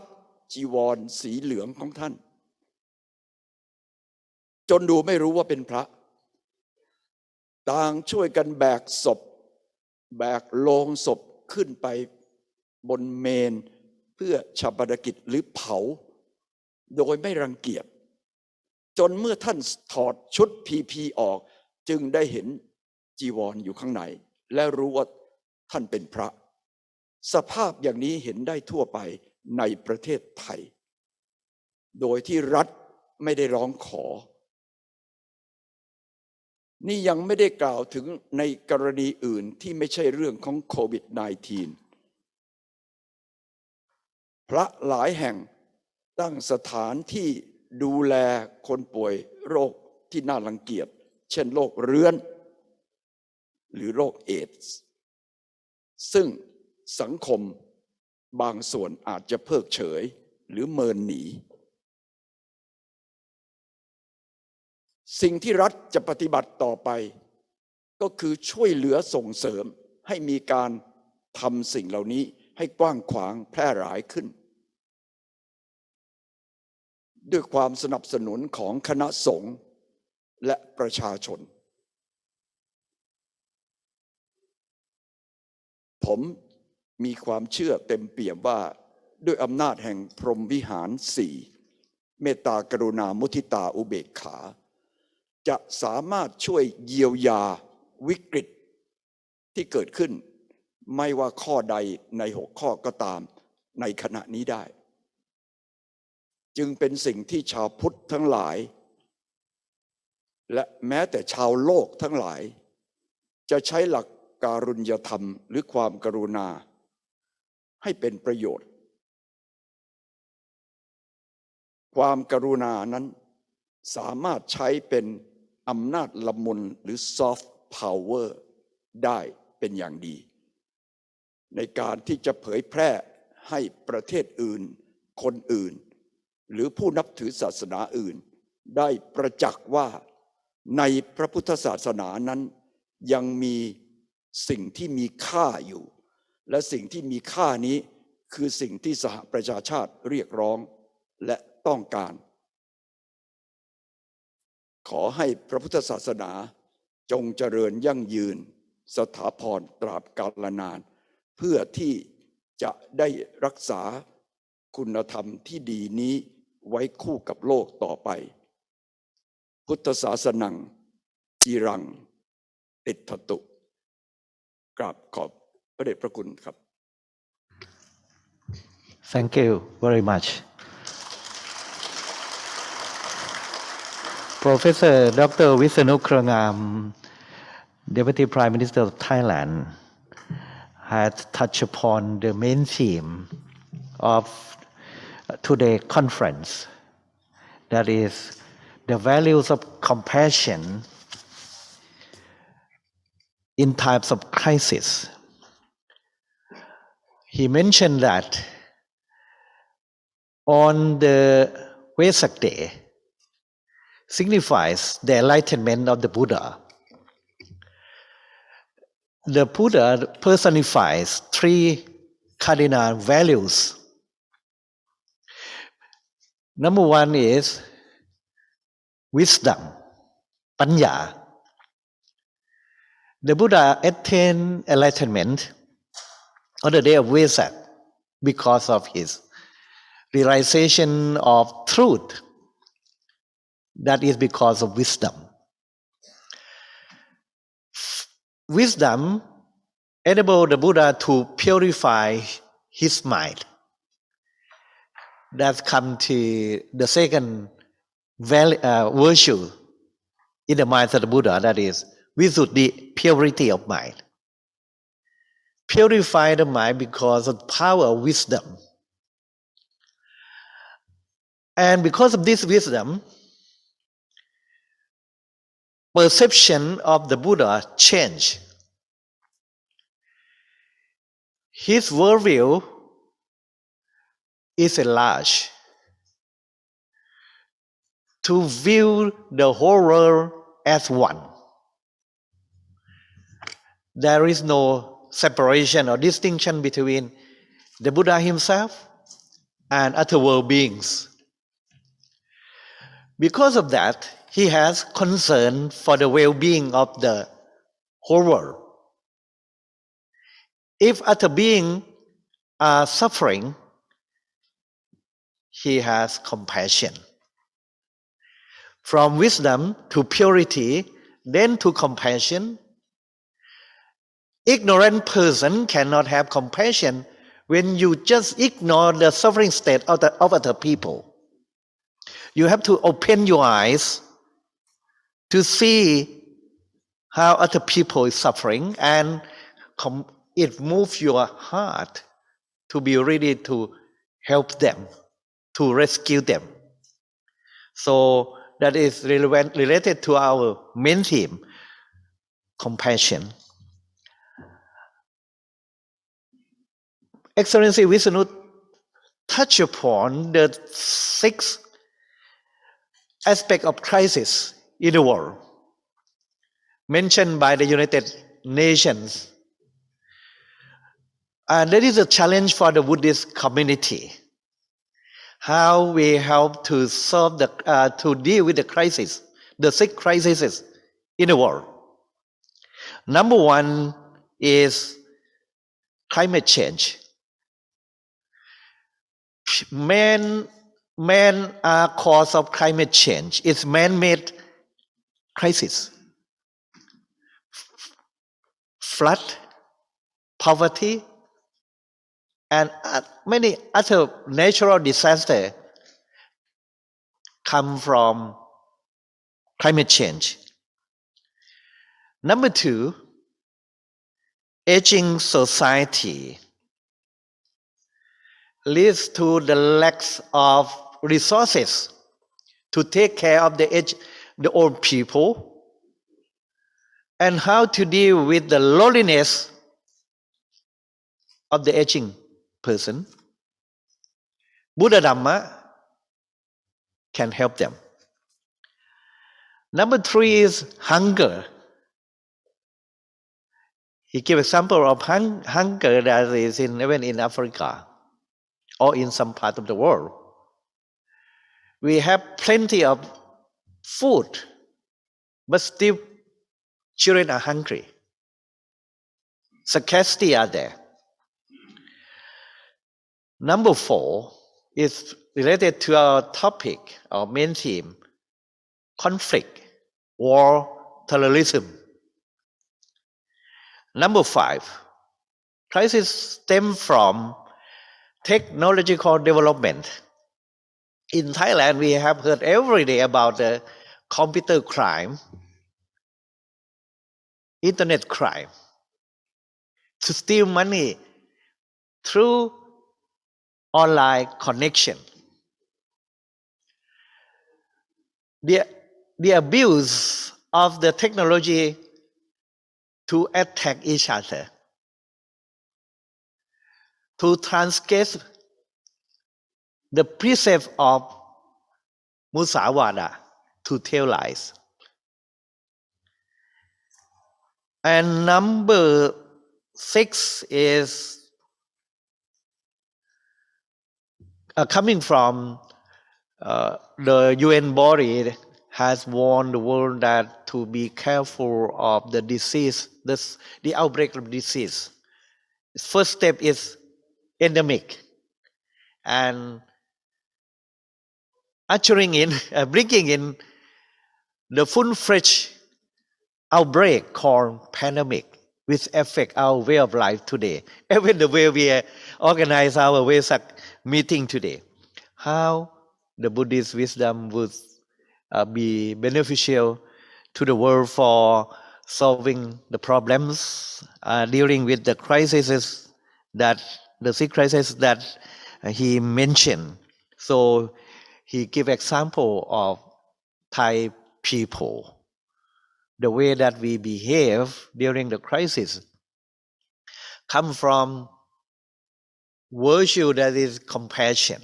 จีวรสีเหลืองของท่านจนดูไม่รู้ว่าเป็นพระต่างช่วยกันแบกศพแบกโลงศพขึ้นไปบนเมนเพื่อฌาปนกิจหรือเผาโดยไม่รังเกียจจนเมื่อท่านถอดชุด PP ออกจึงได้เห็นจีวรอยู่ข้างในและรู้ว่าท่านเป็นพระสภาพอย่างนี้เห็นได้ทั่วไปในประเทศไทยโดยที่รัฐไม่ได้ร้องขอนี่ยังไม่ได้กล่าวถึงในกรณีอื่นที่ไม่ใช่เรื่องของโควิด -19 พระหลายแห่งตั้งสถานที่ดูแลคนป่วยโรคที่น่ารังเกียจเช่นโรคเรื้อนหรือโรคเอดส์ซึ่งสังคมบางส่วนอาจจะเพิกเฉยหรือเมินหนีสิ่งที่รัฐจะปฏิบัติต่อไปก็คือช่วยเหลือส่งเสริมให้มีการทำสิ่งเหล่านี้ให้กว้างขวางแพร่หลายขึ้นด้วยความสนับสนุนของคณะสงฆ์และประชาชนผมมีความเชื่อเต็มเปี่ยมว่าด้วยอำนาจแห่งพรหมวิหาร4เมตตากรุณามุทิตาอุเบกขาจะสามารถช่วยเยียวยาวิกฤตที่เกิดขึ้นไม่ว่าข้อใดใน6ข้อก็ตามในขณะนี้ได้จึงเป็นสิ่งที่ชาวพุทธทั้งหลายและแม้แต่ชาวโลกทั้งหลายจะใช้หลักการุญยธรรมหรือความกรุณาให้เป็นประโยชน์ความกรุณานั้นสามารถใช้เป็นอำนาจละมุนหรือซอฟต์พาวเวอร์ได้เป็นอย่างดีในการที่จะเผยแพร่ให้ประเทศอื่นคนอื่นหรือผู้นับถือศาสนาอื่นได้ประจักษ์ว่าในพระพุทธศาสนานั้นยังมีสิ่งที่มีค่าอยู่และสิ่งที่มีค่านี้คือสิ่งที่สหประชาชาติเรียกร้องและต้องการขอให้พระพุทธศาสนาจงเจริญยั่งยืนสถาพรตราบกาลนานเพื่อที่จะได้รักษาคุณธรรมที่ดีนี้ไว้คู่กับโลกต่อไปพุทธศาสนังจีรังติฏฐตุกราบขอบพระเดชพระคุณครับ Thank you very much Professor Dr. Wisanu Krangam Deputy Prime Minister of Thailand had touched upon the main theme of today's conference, that is the values of compassion in times of crisis. He mentioned that on the Vesak day signifies the enlightenment of the Buddha. The Buddha personifies 3 cardinal values. Number 1 is wisdom, panya. The Buddha attained enlightenment on the day of Vesak because of his realization of truth. That is because of wisdom. Wisdom enabled the Buddha to purify his mind. That comes to the second virtue in the mind of the Buddha, that is visuddhi, purity of mind. Purify the mind because of the power of wisdom. And because of this wisdom, perception of the Buddha changed. His worldview is enlarged to view the whole world as one. There is no separation or distinction between the Buddha himself and other world beings. Because of that, he has concern for the well-being of the whole world. If other beings are suffering, he has compassion. From wisdom to purity, then to compassion. Ignorant person cannot have compassion when you just ignore the suffering state of other people. You have to open your eyes to see how other people is suffering, and it moves your heart to be ready to help them, to rescue them. So that is related to our main theme, compassion. Excellency Vishnu touched upon the 6 aspects of crisis in the world mentioned by the United Nations. And that is a challenge for the Buddhist community. How we help to solve to deal with the crisis, the 6 crises in the world. Number 1 is climate change. Man are cause of climate change. It's man-made crisis. Flood, poverty, and many other natural disasters come from climate change. Number 2, aging society leads to the lack of resources to take care of the old people, and how to deal with the loneliness of the aging person. Buddha Dhamma can help them. Number 3 is hunger. He gave example of hunger that is even in Africa or in some part of the world. We have plenty of food, but still children are hungry. Scarcity are there. Number 4 is related to our topic, our main theme, conflict, war, terrorism. Number 5, crisis stem from technological development. In Thailand, we have heard every day about the computer crime, internet crime, to steal money through online connection. The abuse of the technology to attack each other, to transgress the precept of Musawada, to tell lies. And number 6 is coming from the UN body has warned the world that to be careful of the disease, the outbreak of disease. First step is endemic, and ushering in, bringing in the full-fledged outbreak called pandemic, which affect our way of life today. Even the way we organize our Vesak meeting today. How the Buddhist wisdom would be beneficial to the world for solving the problems, dealing with the crises that, the 6 crises that he mentioned. So he gave example of Thai people the way that we behave during the crisis come from virtue that is compassion.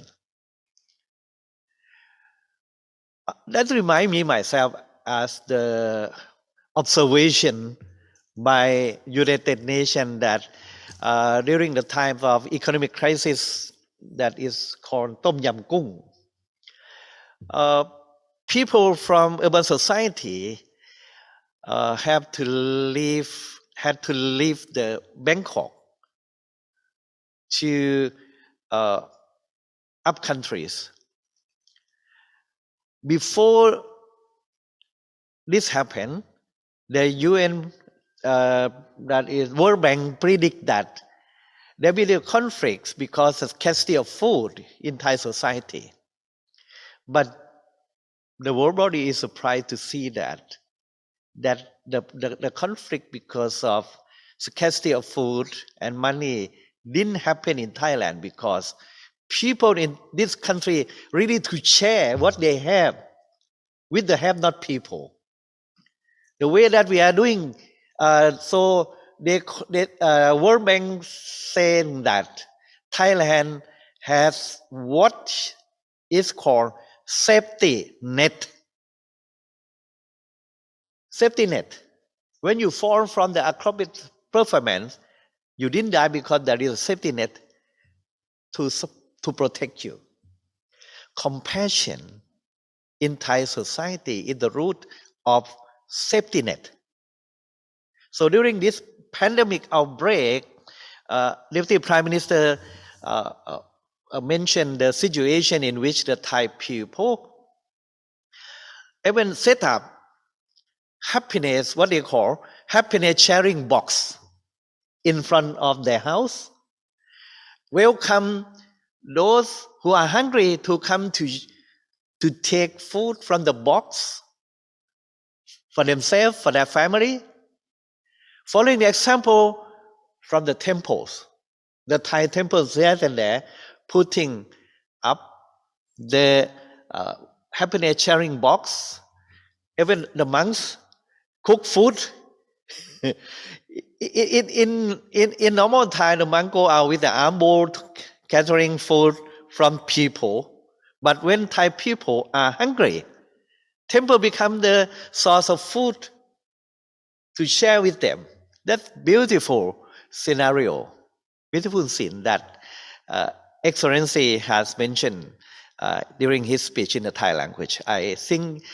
That reminds me myself as the observation by United Nations that during the time of economic crisis that is called Tom Yam Kung, people from urban society had to leave the Bangkok to up countries. Before this happened, the UN, that is World Bank, predict that there will be conflicts because of scarcity of food in Thai society. But the world body is surprised to see that the conflict because of scarcity of food and money didn't happen in Thailand because people in this country really to share what they have with the have-not people. The way that we are doing, so World Bank saying that Thailand has what is called safety net. Safety net. When you fall from the acrobatic performance, you didn't die because there is a safety net to protect you. Compassion in Thai society is the root of safety net. So during this pandemic outbreak, Deputy Prime Minister mentioned the situation in which the Thai people even set up happiness, what they call happiness sharing box in front of their house. Welcome those who are hungry to come to take food from the box for themselves, for their family. Following the example from the temples, the Thai temples here and there, putting up the happiness sharing box. Even the monks cook food. in normal time, the monk go out with the arm bowl gathering food from people. But when Thai people are hungry, temple become the source of food to share with them. That's beautiful scenario, beautiful scene that Excellency has mentioned during his speech in the Thai language. I think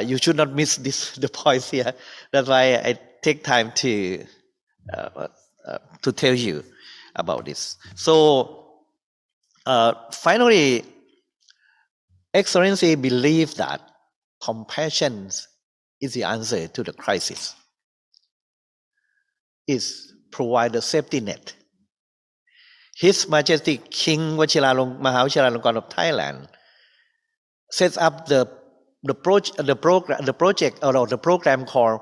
you should not miss the points here. That's why I take time to tell you about this. So finally, Excellency believes that compassion is the answer to the crisis. Is provide a safety net. His Majesty King Mahawachiralongkorn of Thailand sets up the project or the program called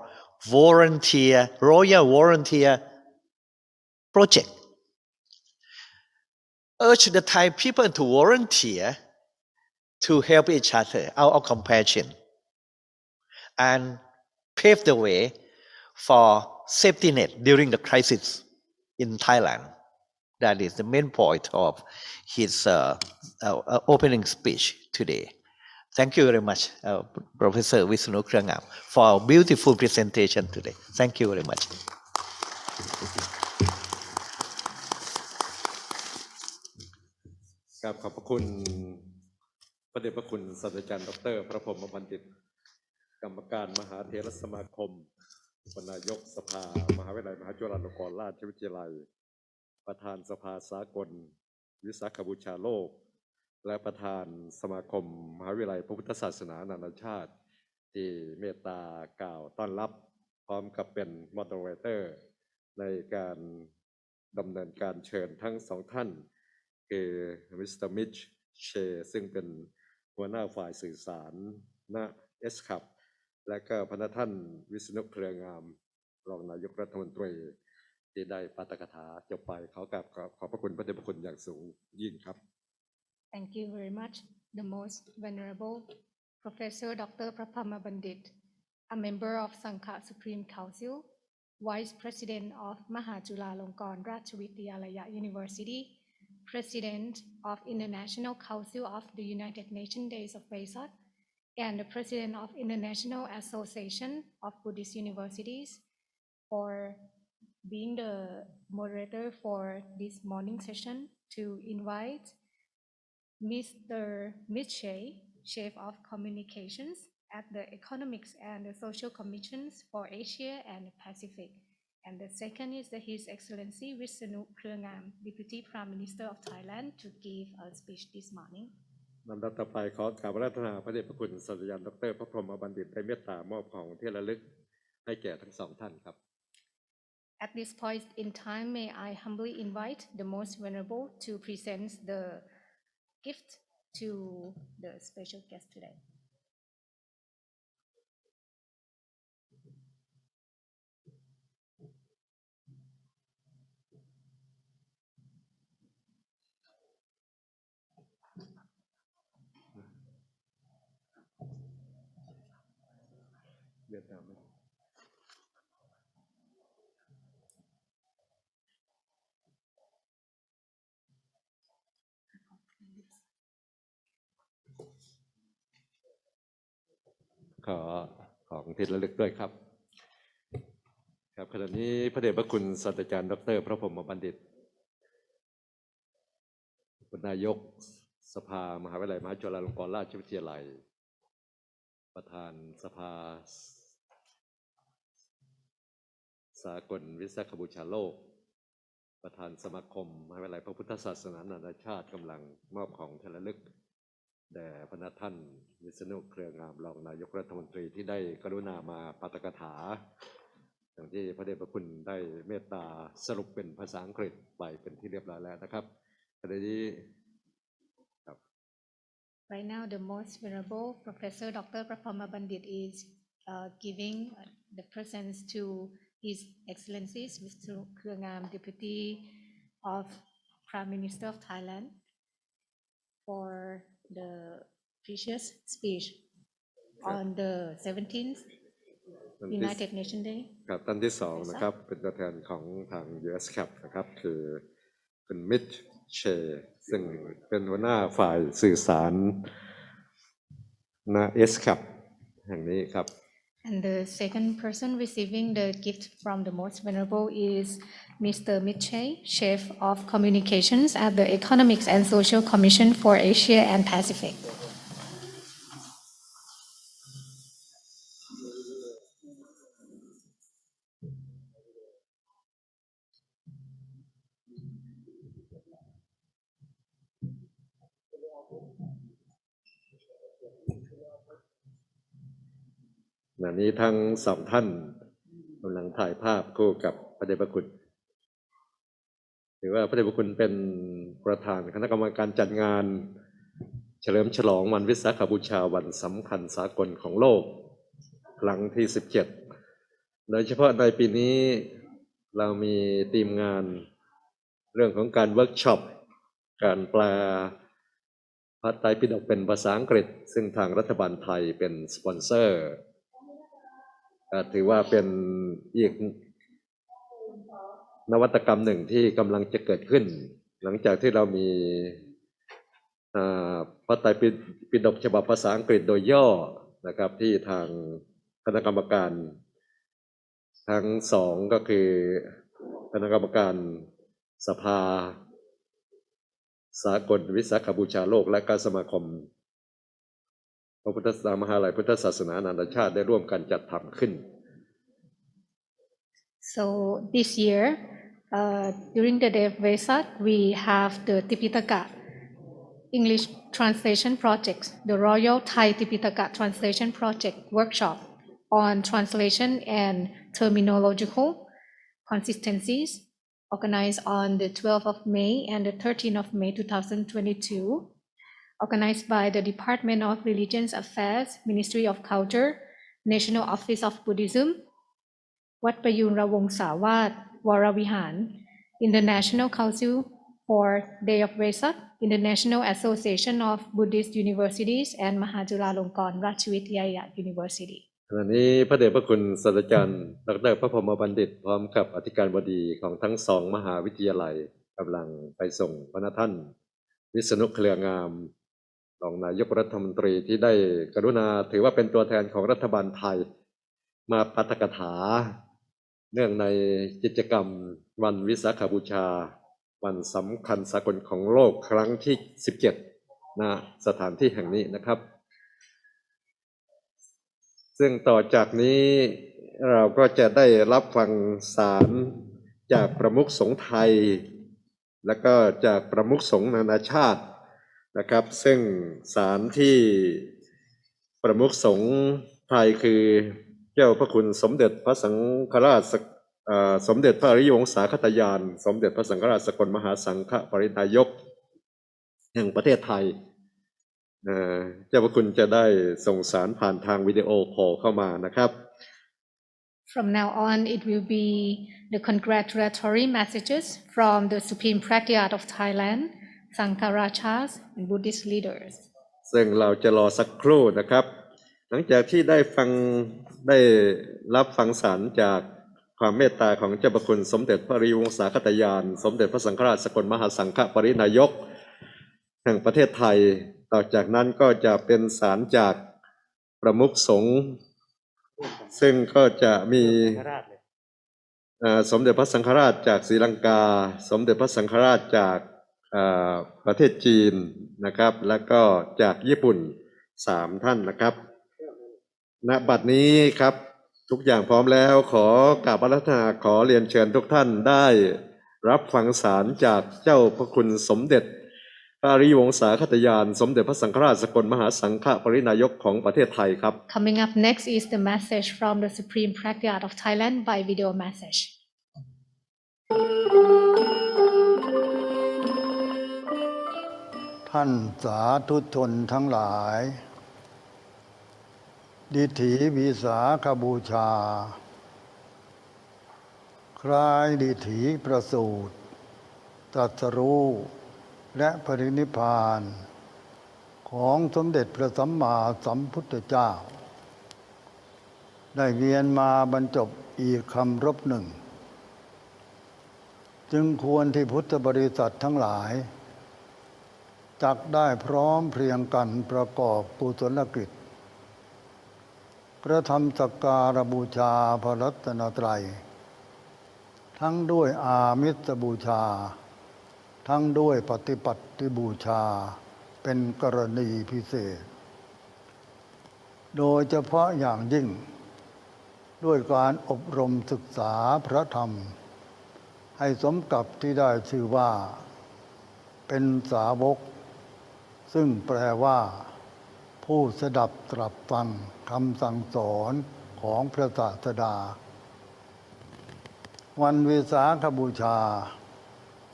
Royal Volunteer Project. Urge the Thai people to volunteer to help each other out of compassion and pave the way for safety net during the crisis in Thailand. That is the main point of his opening speech today. Thank you very much, Professor Wisnu Krangam, for a beautiful presentation today. Thank you very much. ขอบพระคุณพระเดชพระคุณศาสตราจารย์ดร.พระพรหมบัณฑิตกรรมการมหาเถรสมาคมอุปนายกสภามหาวิทยาลัยมหาจุฬาลงกรณราชวิทยาลัยประธานสภาสากลวิสาขบูชาโลกและประธานสมาคมมหาวิทยาลัยพระพุทธศาสนานานาชาติที่เมตตากล่าวต้อนรับพร้อมกับเป็นมอดเรเตอร์ในการดำเนินการเชิญทั้งสองท่านคือมิสเตอร์มิชเชซึ่งเป็นหัวหน้าฝ่ายสื่อสารณเอสคับและก็พระท่านวิษณุเครืองามรองนายกรัฐมนตรีที่ได้ปาฐกถาจบไปเขากราบขอบพระคุณพระเดชพระคุณอย่างสูงยิ่งครับ Thank you very much, the most venerable Professor Dr. Praphama Bandit, a member of Sangha Supreme Council, Vice President of Mahachulalongkorn Ratchavidyalaya University, President of International Council of the United Nations Days of Vesak, and the President of International Association of Buddhist Universities, for being the moderator for this morning session to invite Mr. Mitchell, Chief of Communications at the Economics and the Social Commissions for Asia and the Pacific. And the second is His Excellency Visanu Krungam, Deputy Prime Minister of Thailand, to give a speech this morning. ลำดับต่อไปขอกราบอาราธนาพระเดชพระคุณศาสตราจารย์ดร.พระพรหมบัณฑิตได้เมตตามอบของที่ระลึกให้แก่ทั้งสองท่านครับ At this point in time, may I humbly invite the most venerable to present the gift to the special guest today. เวียดนามขอของที่ระลึกด้วยครับครับขณะนี้พระเดชพระคุณศาสตราจารย์ดร.พระพรหมบัณฑิตนายกสภามหาวิทยาลัยมหาจุฬาลงกรณราชวิทยาลัยประธานสภาสากลวิสาขบูชาโลกประธานสมาคมมหาวิทยาลัยพระพุทธศาสนานานาชาติกำลังมอบของที่ระลึกแด่พระท่านวิษณุเครืองามรองนายกรัฐมนตรีที่ได้กรุณามาปาฐกถาอย่างที่พระเดชพระคุณได้เมตตาสรุปเป็นภาษาอังกฤษไปเป็นที่เรียบร้อยแล้วนะครับขณะนี้ครับ Right now, the most venerable Professor Dr. Prapama Bandit is giving the presents to His Excellencies Mr. Krungam, Deputy of Prime Minister of Thailand, for the precious speech on the 17th United Nations Day. ครับท่านที่สองนะครับเป็นตัวแทนของทาง US Cap นะครับคือคุณมิตเชซึ่งเป็นหัวหน้าฝ่ายสื่อสารณ US Cap แห่งนี้ครับ And the second person receiving the gift from the most venerable is Mr. Mitchell, Chief of Communications at the Economics and Social Commission for Asia and Pacific. ขณะนี้ทั้งสองท่านกำลังถ่ายภาพคู่กับพระเดชพระคุณถือว่าพระเดชพระคุณเป็นประธานคณะกรรมการจัดงานเฉลิมฉลองวันวิสาขบูชาวันสำคัญสากลของโลกครั้งที่17โดยเฉพาะในปีนี้เรามีทีมงานเรื่องของการเวิร์กช็อปการแปลพระไตรปิฎกเป็นภาษาอังกฤษซึ่งทางรัฐบาลไทยเป็นสปอนเซอร์ถือว่าเป็นอีกนวัตกรรมหนึ่งที่กำลังจะเกิดขึ้นหลังจากที่เรามีพระไตรปิฎกฉบับภาษาอังกฤษโดยย่อนะครับที่ทางคณะกรรมการทั้งสองก็คือคณะกรรมการสภาสากลวิสาขบูชาโลกและก็สมาคมพระพุทธศาสนามหาวิทยาลัยพุทธศาสนานานาชาติได้ร่วมกันจัดทำขึ้น So this year, during the day of Vesak, we have the Tipitaka English translation project, the Royal Thai Tipitaka Translation Project workshop on translation and terminological consistencies, organized on the 12th of May and the 13th of May 2022. Organized by the Department of Religious Affairs, Ministry of Culture, National Office of Buddhism, Wat Payun Rawong Sawat, Waravihan, International Council for Day of Vesak, International Association of Buddhist Universities, and Mahachulalongkorn Ratchavidyalaya University. ขณะนี้พระเดชพระคุณศาสตราจารย์ดร.พระพรหมบัณฑิตพร้อมกับอธิการบดีของทั้งสองมหาวิทยาลัยกำลังไปส่งพระท่านวิษณุเครืองามรองนายกรัฐมนตรีที่ได้กรุณาถือว่าเป็นตัวแทนของรัฐบาลไทยมาปาฐกถาเนื่องในกิจกรรมวันวิสาขบูชาวันสำคัญสากลของโลกครั้งที่17ณสถานที่แห่งนี้นะครับซึ่งต่อจากนี้เราก็จะได้รับฟังสารจากประมุขสงฆ์ไทยและก็จากประมุขสงฆ์นานาชาตินะครับซึ่งสารที่ประมุขสงฆ์ไทยคือเจ้าพระคุณสมเด็จพระสังฆราชสมเด็จพระอริยวงศาคตญาณสมเด็จพระสังฆราชสกลมหาสังฆปรินายกแห่งประเทศไทยเจ้าพระคุณจะได้ส่งสารผ่านทางวิดีโอคอลเข้ามานะครับ From now on, it will be the congratulatory messages from the Supreme Patriarch of Thailand, Sankarachas, and Buddhist leaders. ซึ่งเราจะรอสักครู่นะครับหลังจากที่ได้รับฟังสารจากความเมตตาของเจ้าพระคุณสมเด็จพระอริยวงศาคตญาณสมเด็จพระสังฆราชสกลมหาสังฆปรินายกแห่งประเทศไทยต่อจากนั้นก็จะเป็นสารจากประมุขสงฆ์ซึ่งก็จะมีสมเด็จพระสังฆราชจากศรีลังกาสมเด็จพระสังฆราชจากประเทศจีนนะครับแล้วก็จากญี่ปุ่น3ท่านนะครับณบัดนี้ครับทุกอย่างพร้อมแล้วขอกราบอาราธนาขอเรียนเชิญทุกท่านได้รับฟังสารจากเจ้าพระคุณสมเด็จพระอริยวงศาคตญาณสมเด็จพระสังฆราชสกลมหาสังฆปรินายกของประเทศไทยครับ Coming up next is the message from the Supreme Patriarch of Thailand by video message. ท่านสาธุชนทั้งหลายดิถีวิสาขบูชาคล้ายดิถีประสูติตรัสรู้และปรินิพพานของสมเด็จพระสัมมาสัมพุทธเจ้าได้เวียนมาบรรจบอีกคำรบหนึ่งจึงควรที่พุทธบริษัททั้งหลายจักได้พร้อมเพรียงกันประกอบกุศลกิจกระทำสักการบูชาพระรัตนตรัยทั้งด้วยอามิสบูชาทั้งด้วยปฏิปัติบูชาเป็นกรณีพิเศษโดยเฉพาะอย่างยิ่งด้วยการอบรมศึกษาพระธรรมให้สมกับที่ได้ชื่อว่าเป็นสาวกซึ่งแปลว่าผู้สดับตรับฟังคำสั่งสอนของพระศาสดาวันวิสาขบูชา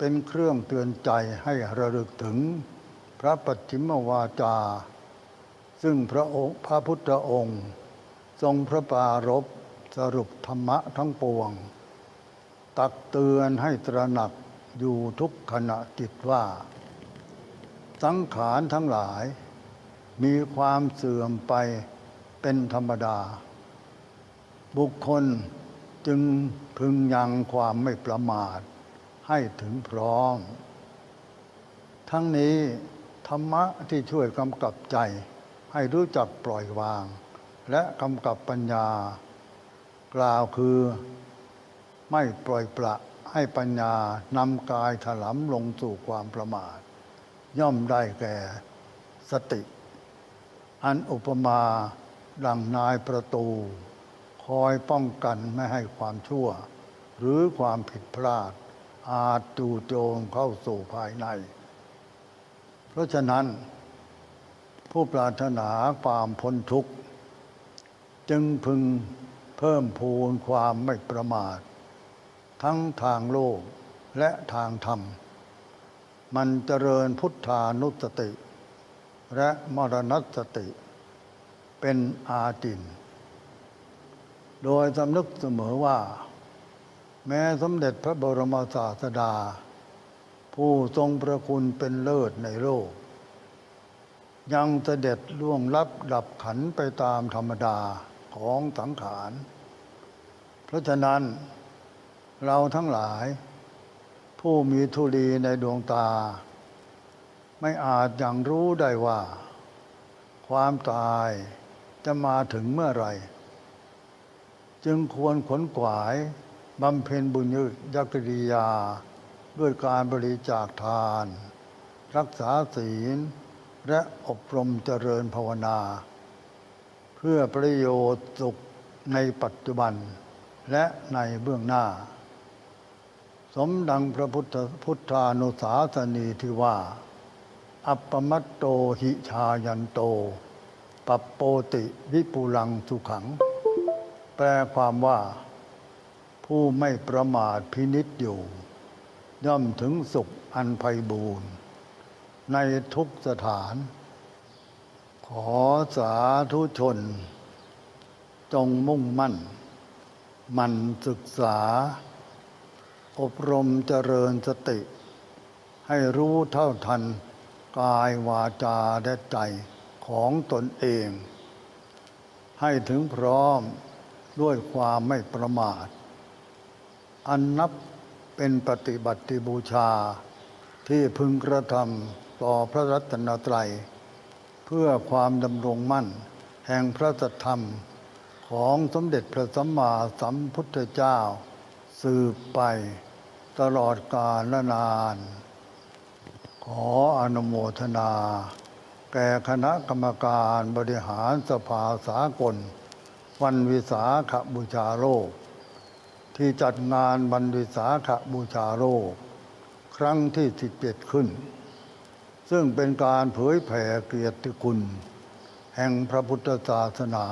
เป็นเครื่องเตือนใจให้ระลึกถึงพระปัจฉิมวาจาซึ่งพระพุทธองค์ทรงพระปรารภสรุปธรรมะทั้งปวงตักเตือนให้ตระหนักอยู่ทุกขณะจิตว่าสังขารทั้งหลายมีความเสื่อมไปเป็นธรรมดาบุคคลจึงพึงยังความไม่ประมาทให้ถึงพร้อมทั้งนี้ธรรมะที่ช่วยกำกับใจให้รู้จักปล่อยวางและกำกับปัญญากล่าวคือไม่ปล่อยปละให้ปัญญานำกายถลำลงสู่ความประมาทย่อมได้แก่สติอันอุปมาดังนายประตูคอยป้องกันไม่ให้ความชั่วหรือความผิดพลาดอาจจู่โจมเข้าสู่ภายในเพราะฉะนั้นผู้ปรารถนาความพ้นทุกข์จึงพึงเพิ่มพูนความไม่ประมาททั้งทางโลกและทางธรรมมันเจริญพุทธานุสติและมรณสติเป็นอาจินโดยสำนึกเสมอว่าแม้สมเด็จพระบรมศาสดาผู้ทรงพระคุณเป็นเลิศในโลกยังเสด็จล่วงลับดับขันไปตามธรรมดา ของสังขารเพราะฉะนั้นเราทั้งหลายผู้มีธุลีในดวงตาไม่อาจยังรู้ได้ว่าความตายจะมาถึงเมื่อไหร่จึงควรขวนขวายบำเพ็ญบุญญกิริยาด้วยการบริจาคทานรักษาศีลและอบรมเจริญภาวนาเพื่อประโยชน์สุขในปัจจุบันและในเบื้องหน้าสมดังพระพุทธานุสาสนีที่ว่าอัปปมัตโตหิชายันโตปัปโปติวิปุลังสุขังแปลความว่าผู้ไม่ประมาทพินิจอยู่ย่อมถึงสุขอันไพบูรณ์ในทุกสถานขอสาธุชนจงมุ่งมั่นหมั่นศึกษาอบรมเจริญสติให้รู้เท่าทันกายวาจาและใจของตนเองให้ถึงพร้อมด้วยความไม่ประมาทอันนับเป็นปฏิบัติบูชาที่พึงกระทำต่อพระรัตนตรัยเพื่อความดำรงมั่นแห่งพระสัทธรรมของสมเด็จพระสัมมาสัมพุทธเจ้าสืบไปตลอดกาลนานขออนุโมทนาแก่คณะกรรมการบริหารสภาสากลวันวิสาขบูชาโลกที่จัดงานวันวิสาขบูชาโลกครั้งที่17ขึ้นซึ่งเป็นการเผยแผ่เกียรติคุณแห่งพระพุทธศาสนา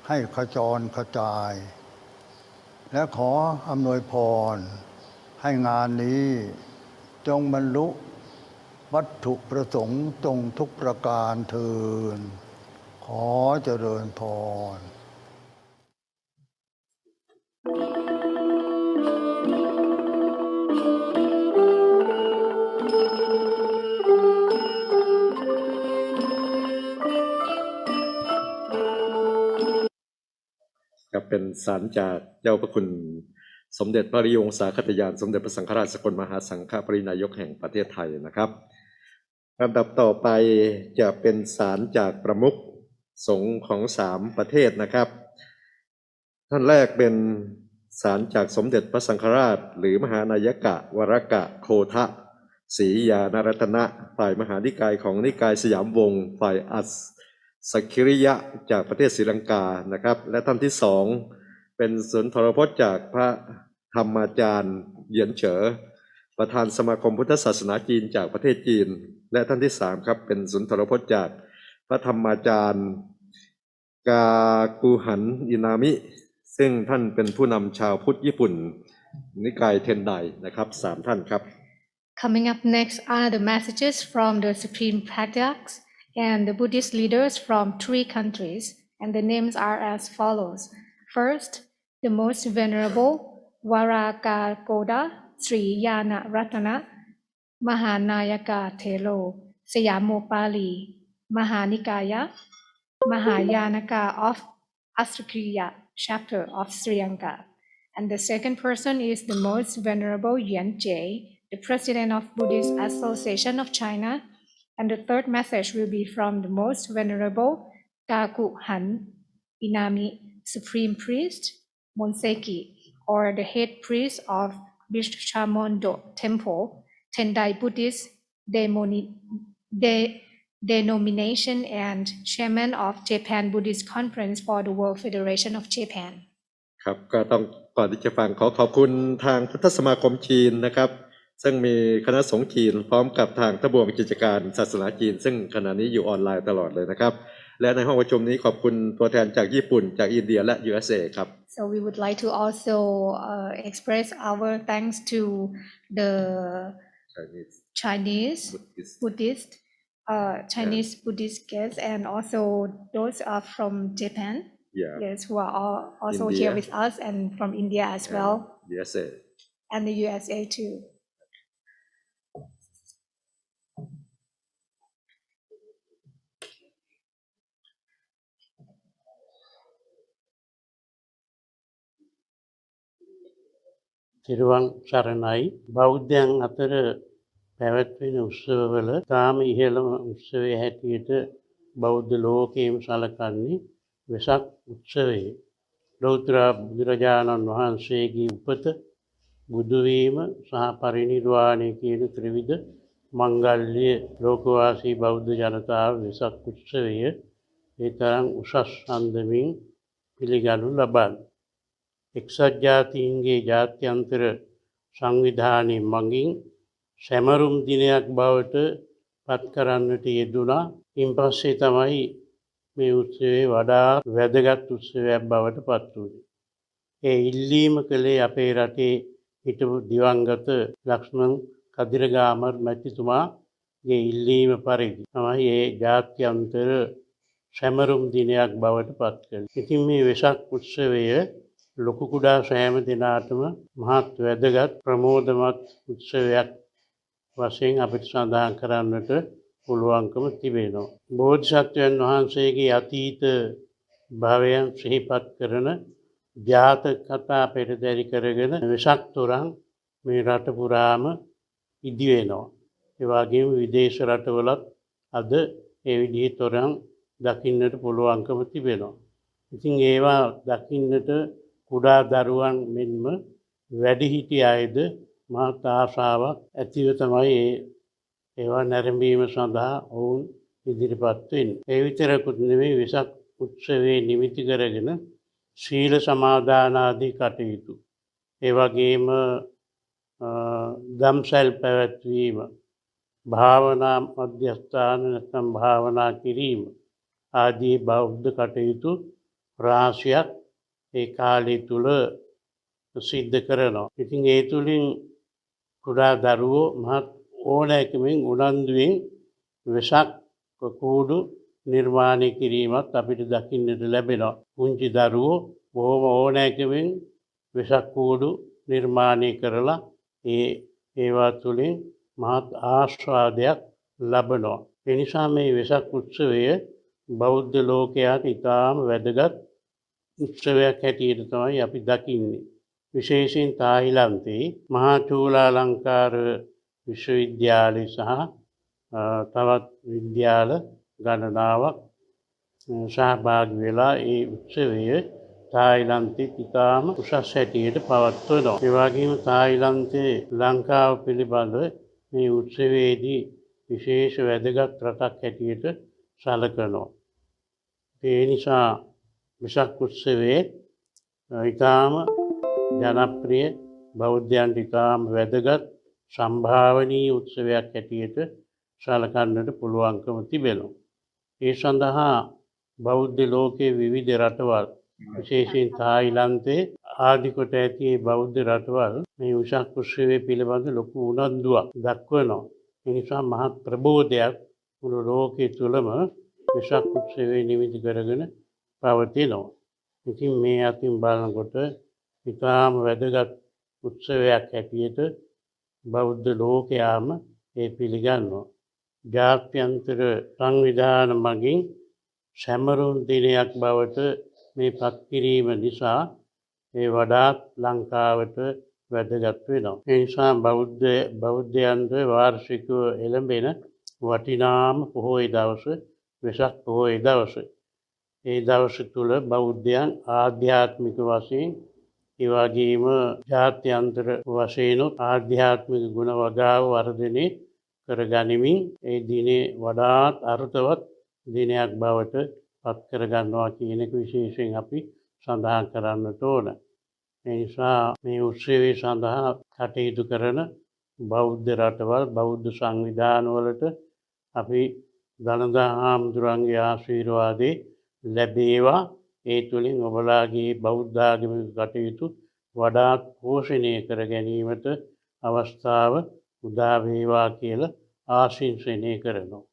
ให้ขจรกระจายและขออำนวยพรให้งานนี้จงบรรลุวัตถุประสงค์จงทุกประการเทอญขอเจริญพรครับเป็นสารจากเจ้าพระคุณสมเด็จพระริยงศาคตยานสมเด็จพระสังฆราชสกลมหาสังฆปรินายกแห่งประเทศไทยนะครับลำดับต่อไปจะเป็นสารจากประมุขสงฆ์ของ3ประเทศนะครับท่านแรกเป็นสารจากสมเด็จพระสังฆราชหรือมหานายกะวรกะโคทะศรียานรัตนะฝ่ายมหานิกายของนิกายสยามวงศ์ฝ่ายอัสสคิริยะจากประเทศศรีลังกานะครับและท่านที่2เป็นสุนทรพจน์จากพระธรรมาจารย์เหยียนเฉอประธานสมาคมพุทธศาสนาจีนจากประเทศจีนและท่านที่3ครับเป็นสุนทรพจน์จากพระธรรมาจารย์กากูหันอินามิซึ่งท่านเป็นผู้นำชาวพุทธญี่ปุ่นนิกายเทนไดนะครับ3ท่านครับ Coming up next are the messages from the Supreme Patriarchs and the Buddhist leaders from 3 countries, and the names are as follows. First, the most venerable Varagagoda Sri Yana Ratana Mahanayaka Thelo Sayamopali Mahanikaya Mahayanaka of Astakriya chapter of Sri Lanka. And the second person is the most venerable Yan Jie, the president of Buddhist Association of China. And the third message will be from the most venerable Gaku Han Inami, Supreme Priest Monseki, or the head priest of Bishamondo Temple, Tendai Buddhist denomination and chairman of Japan Buddhist Conference for the World Federation of Japan. ครับก็ต้องก่อนที่จะฟังขอบคุณทางพุทธสมาคมจีนนะครับซึ่งมีคณะสงฆ์จีนพร้อมกับทางทบวงกิจการศาสนาจีนซึ่งขณะนี้อยู่ออนไลน์ตลอดเลยนะครับและในห้องประชุมนี้ขอบคุณตัวแทนจากญี่ปุ่นจากอินเดียและ USA ครับ So we would like to also express our thanks to the Chinese Buddhist guests and also those are from Japan. Yes, who are also India. Here with us and from India as well. USA. And the USA too. තිරුවන් සරණයි බෞද්ධයන් අතර පැවැත්වෙන උත්සවවල තාම ඉහළම උත්සවය හැටියට බෞද්ධ ලෝකයේම සැලකන්නේ වෙසක් උත්සවය. ලෞතර බුදුරජාණන් වහන්සේගේ උපත බුදු වීම සහ පරිනිර්වාණය කියන ත්‍රිවිධ මංගල්‍ය ලෝකවාසී බෞද්ධ ජනතාව වෙසක් උත්සවය ඒ තරම් උසස් අන්දමින් පිළිගනු ලබන. එක්සත් ජාතීන්ගේ ජාත්‍යන්තර සංවිධානයේ මගින් සැමරුම් දිනයක් බවට පත් කරන්නට යෙදුණා. ඉන්පස්සේ තමයි මේ උත්සවය වඩා වැදගත් උත්සවයක් බවට පත් වුණේ. ඒ ඉල්ලීම කළේ අපේ රටේ හිටපු දිවංගත ලක්ෂ්මන් කදිරගාමර් මැතිතුමාගේ ඉල්ලීම පරිදි තමයි ඒ ජාත්‍යන්තර සැමරුම් දිනයක් බවට පත් කළේ. ඉතින් මේ වෙසක් උත්සවය ලොකු කුඩා සෑම දිනාටම මහත් වැදගත් ප්‍රමෝදමත් උත්සවයක් වශයෙන් අපිට සඳහන් කරන්නට පුළුවන්කම තිබෙනවා. බෝධිසත්වයන් වහන්සේගේ අතීත භවයන් සිහිපත් කරන ජාතක කතා පෙරදැරි කරගෙන වෙසක් තොරන් මේ රට පුරාම ඉදි වෙනවා. ඒ වගේම විදේශ රටවලත් අද ඒ විදිහේ තොරන් දකින්නට පුළුවන්කම තිබෙනවා. ඉතින් ඒවා දකින්නට කුඩා දරුවන් මෙන්ම වැඩිහිටි අයද මහත් ආශාවක් ඇතිව තමයි ඒවා නැරඹීම සඳහා ඔවුන් ඉදිරිපත් වෙන්නේ. ඒ විතරකුත් නෙවෙයි වෙසක් උත්සවයේ නිමිති කරගෙන ශීල සමාදාන ආදී කටයුතු. ඒ වගේම දම්සැල් පැවැත්වීම, භාවනා මධ්‍යස්ථාන නැත්නම් භාවනා කිරීම ආදී බෞද්ධ කටයුතු රාශියක් ඒ කාලය තුල සිද්ධ කරනවා. ඉතින් ඒ තුලින් කුඩා දරුවෝ මහත් ඕනෑකමින් උනන්දුවෙන් වෙසක් කූඩු නිර්මාණය කිරීමත් අපිට දකින්නට ලැබෙනවා. පුංචි දරුවෝ බොහොම ඕනෑකමින් වෙසක් කූඩු නිර්මාණය කරලා ඒවා තුළින් මහත් ආස්වාදයක් ලබනවා. ඒ නිසා මේ වෙසක් උත්සවය බෞද්ධ ලෝකයාට ඉතාම වැදගත් උත්සවයක් හැටියට තමයි අපි දකින්නේ. විශේෂයෙන් තායිලන්තයේ මහා චූලාලංකාර විශ්වවිද්‍යාලය සහ තවත් විද්‍යාල ගණනාවක් සහභාගී වෙලා ඒ උත්සවය තායිලන්තයේ ඉතාම උසස් හැටියට පවත්වනවා. ඒ වගේම තායිලන්තයේ ලංකාව පිළිබඳ මේ උත්සවයේදී විශේෂ වැදගත් රටක් හැටියට සැලකනවා. ඒ නිසා වෙසක් උත්සවයේ ඉතාම ජනප්‍රිය බෞද්ධයන්ට ඉතාම වැදගත් සම්භාවනීය උත්සවයක් හැටියට සැලකන්නට පුළුවන්කම තිබෙනවා. ඒ සඳහා බෞද්ධ ලෝකයේ විවිධ රටවල් විශේෂයෙන් තායිලන්තයේ ආදි කොට ඇති බෞද්ධ රටවල් මේ වෙසක් උත්සවය පිළිබඳ ලොකු උනන්දුවක් දක්වනවා. ඒ නිසා මහත් ප්‍රබෝධයක් මුළු ලෝකයේ තුලම වෙසක් උත්සවය නිමිති කරගෙන පවතිනවා. ඉතින් මේ අතින් බලනකොට ඉතාම වැදගත් උත්සවයක් හැටියට බෞද්ධ ලෝකයාම ඒ පිළිගන්නවා. ජාත්‍යන්තර සංවිධාන මගින් සැමරුම් දිනයක් බවට මේ පත් කිරීම නිසා ඒ වඩාත් ලංකාවට වැදගත් වෙනවා. ඒ නිසා බෞද්ධයන්ට වාර්ෂිකව එළඹෙන වටිනාම පොහොය දවස වෙසක් පොහොය දවස. ඒ දවස තුල බෞද්ධයන් ආධ්‍යාත්මික වශයෙන් ඒ වගේම ජාත්‍යන්තර වශයෙන් ආධ්‍යාත්මික ගුණ වගාව වර්ධනය කරගනිමින් ඒ දිනේ වඩාත් අර්ථවත් දිනයක් බවට පත් කරගන්නවා කියන එක විශේෂයෙන් අපි සඳහන් කරන්නට ඕන. ඒ නිසා මේ උත්සවය සඳහා කටයුතු කරන බෞද්ධ රටවල් බෞද්ධ සංවිධානවලට අපි දනදා හාමුදුරන්ගේ ආශිර්වාදේ ලැබේවා. ඒ තුළින් ඔබලාගේ බෞද්ධ ආගමික කටයුතු වඩාත් පෝෂණය කර ගැනීමට අවස්ථාව උදා වේවා කියලා ආශිංසනය කරනවා.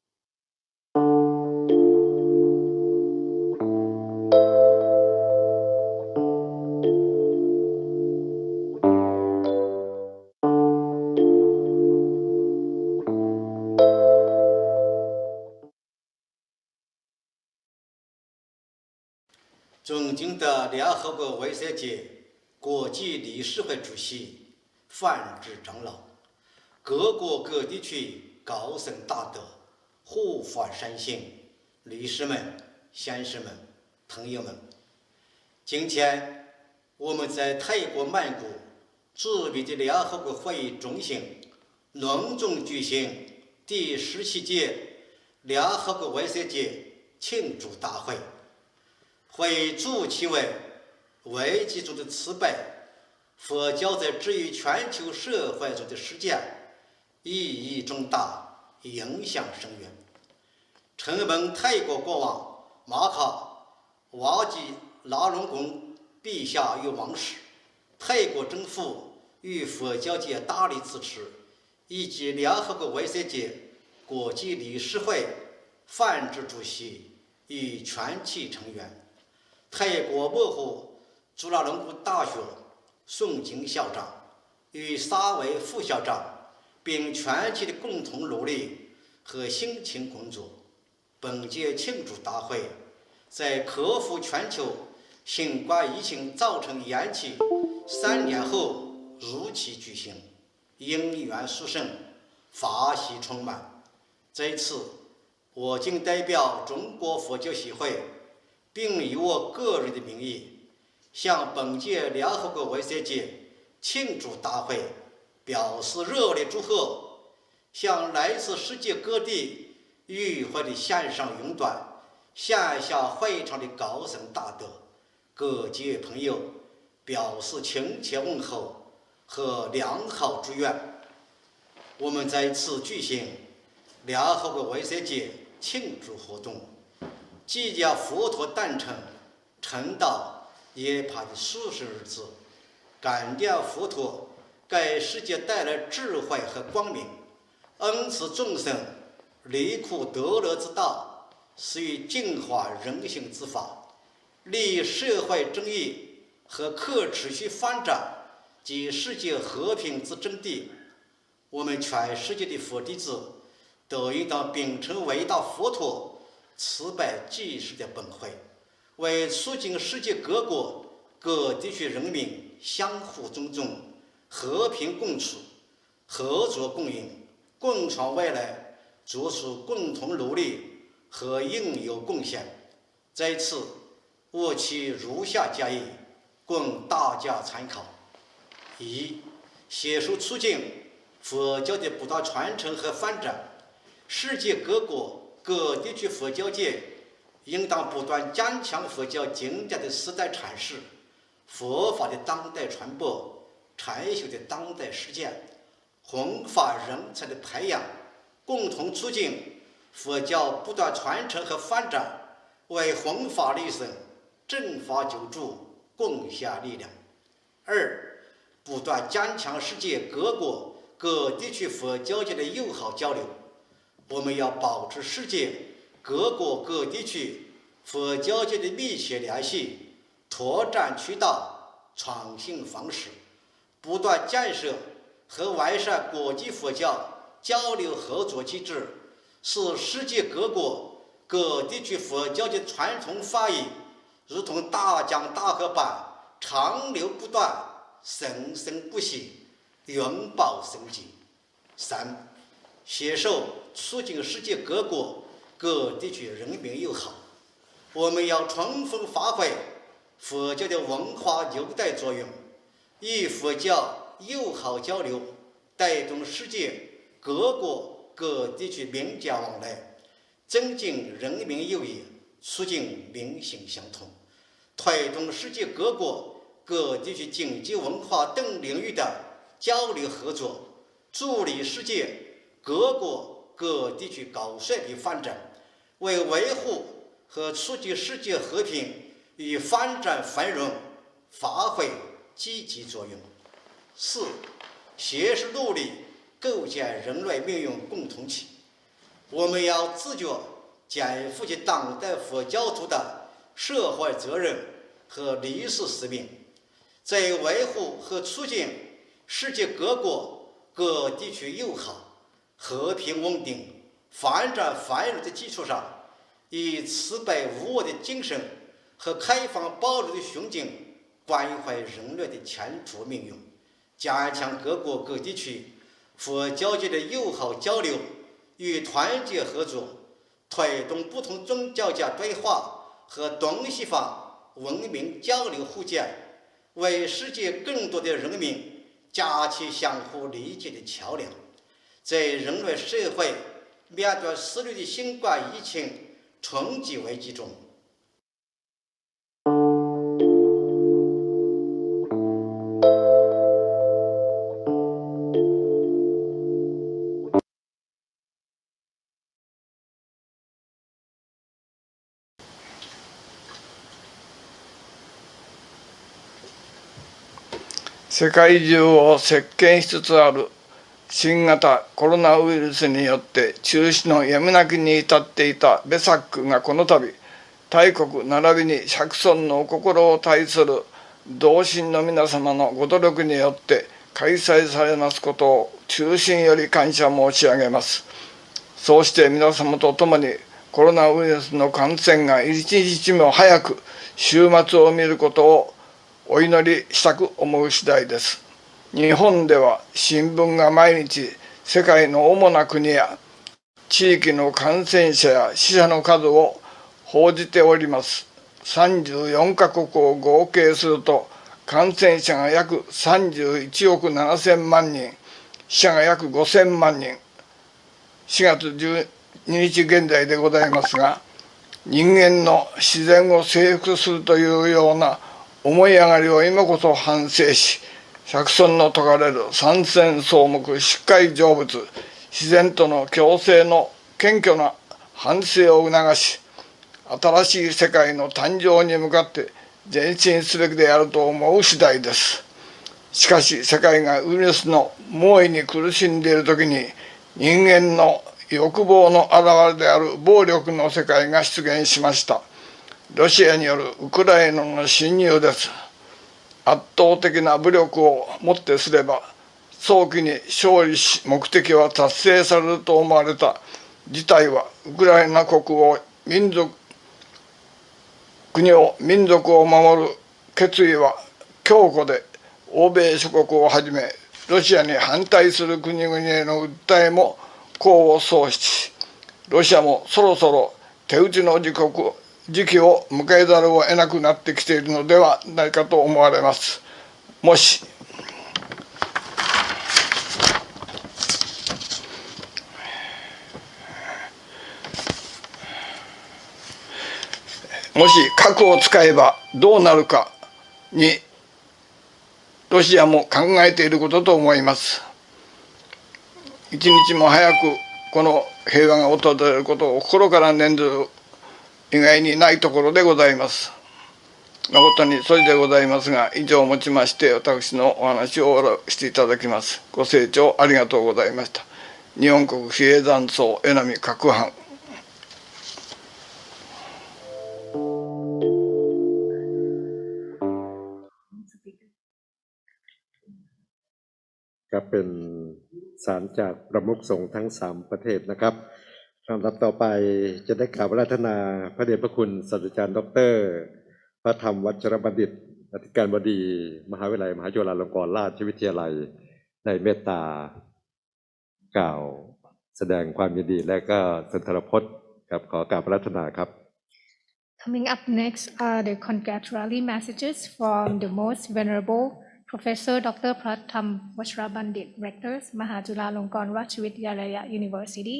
尊敬的联合国卫生节国际理事会主席泛智长老，各国各地区高僧大德、护法善信、律师们、先生们、朋友们，今天我们在泰国曼谷著名的联合国会议中心隆重举行第17届联合国卫生节庆祝大会。会议主题为危机中的慈悲，佛教在治愈全球社会中的实践，意义重大，影响深远。承蒙泰国国王马卡瓦吉拉隆功陛下与王室，泰国政府与佛教界大力支持，以及联合国卫生节国际理事会泛智主席与全体成员，泰国幕后朱拉隆功大学宋金校长与3位副校长，并全体的共同努力和辛勤工作，本届庆祝大会在克服全球新冠疫情造成延期3年后如期举行，因缘殊胜，法喜充满。这次我谨代表中国佛教协会，并以我个人的名义，向本届联合国卫生节庆祝大会表示热烈祝贺，向来自世界各地与会的线上云端、线下会场的高僧大德、各界朋友表示亲切问候和良好祝愿。我们在此举行联合国卫生节庆祝活动，纪念佛陀诞辰、成道、涅槃的40日子，感念佛陀给世界带来智慧和光明，恩赐众生离苦得乐之道，是以净化人性之法，立社会正义和可持续发展及世界和平之真谛。我们全世界的佛弟子都应当秉承伟大佛陀慈悲济世的本慧，为促进世界各国各地区人民相互尊重、和平共处、合作共赢、共创未来做出共同努力和应有贡献。在此，我提如下建议，供大家参考：一、携手促进佛教的不断传承和发展。世界各国各地区佛教界应当不断加强佛教经典的世代阐释、佛法的当代传播、禅修的当代实践、弘法人才的培养，共同促进佛教不断传承和发展，为弘法利生、正法救助贡献力量。二、不断加强世界各国各地区佛教界的友好交流。我们要保持世界各国各地区佛教界的密切联系，拓展渠道，创新方式，不断建设和完善国际佛教交流合作机制，使世界各国各地区佛教界传统法义如同大江大河般长流不断，生生不息，永保生机。三、携手促进世界各国各地区人民友好。我们要充分发挥佛教的文化纽带作用，以佛教友好交流带动世界各国各地区民间往来，增进人民友谊，促进民心相通，推动世界各国各地区经济文化等领域的交流合作，助力世界各国各地区高水平发展，为维护和促进世界和平与发展繁荣发挥积极作用。四、携手努力构建人类命运共同体。我们要自觉肩负起当代佛教徒的社会责任和历史使命，在维护和促进世界各国各地区友好、和平稳定、发展繁荣的基础上，以慈悲无我的精神和开放包容的胸襟，关怀人类的前途命运，加强各国各地区和交界的友好交流与团结合作，推动不同宗教间对话和东西方文明交流互鉴，为世界更多的人民架起相互理解的桥梁，在人类社会面对肆虐的新冠疫情冲击危机中。世界中を席巻しつつある新型コロナウイルスによって中止のやむなきに至っていたベサックがこの度、大国並びに釈尊のお心を対する同心の皆様のご努力によって開催されますことを衷心より感謝申し上げます。そうして皆様と共にコロナウイルスの感染が一日も早く終末を見ることをお祈りしたく思う次第です。日本では新聞が毎日世界の主な国や地域の感染者や死者の数を報じております。34カ国を合計すると感染者が約31億7000万人、死者が約5000万人。4月12日現在でございますが、人間の自然を征服するというような思い上がりを今こそ反省し、釈尊の説かれる三千草木疾快成仏、自然との共生の謙虚な反省を促し、新しい世界の誕生に向かって前進すべきであると思う次第です。しかし世界がウイルスの猛威に苦しんでいるときに、人間の欲望の表れである暴力の世界が出現しました。ロシアによるウクライナの侵入です。圧倒的な武力をもってすれば、早期に勝利し、目的は達成されると思われた事態は、ウクライナ国を民族を守る決意は強固で、欧米諸国をはじめ、ロシアに反対する国々への訴えも功を奏し、ロシアもそろそろ手打ちの時期を迎えざるを得なくなってきているのではないかと思われます。もし核を使えばどうなるかにロシアも考えていることと思います。一日も早くこの平和が訪れることを心から念ずる以外にないところでございます。誠にそれでございますが、以上をもちまして私のお話を終わらせていただきます。ご清聴ありがとうございました。日本国比叡山荘江波各班。ครับเป็นสารจากประมุขสงฆ์ทั้ง3ประเทศนะครับลำดับต่อไปจะได้กราบอาราธนาพระเดชพระคุณศาสตราจารย์ดร.พระธรรมวัชรบัณฑิตอธิการบดีมหาวิทยาลัยมหาจุฬาลงกรณราชวิทยาลัยได้เมตตากล่าวแสดงความยินดีและก็สุนทรพจน์ครับขอกราบอาราธนาครับ Coming up next are the congratulatory messages from the most venerable Professor Dr. พระธรรมวชรบัณฑิต Rectors มหาจุฬาลงกรณราชวิทยาลัย University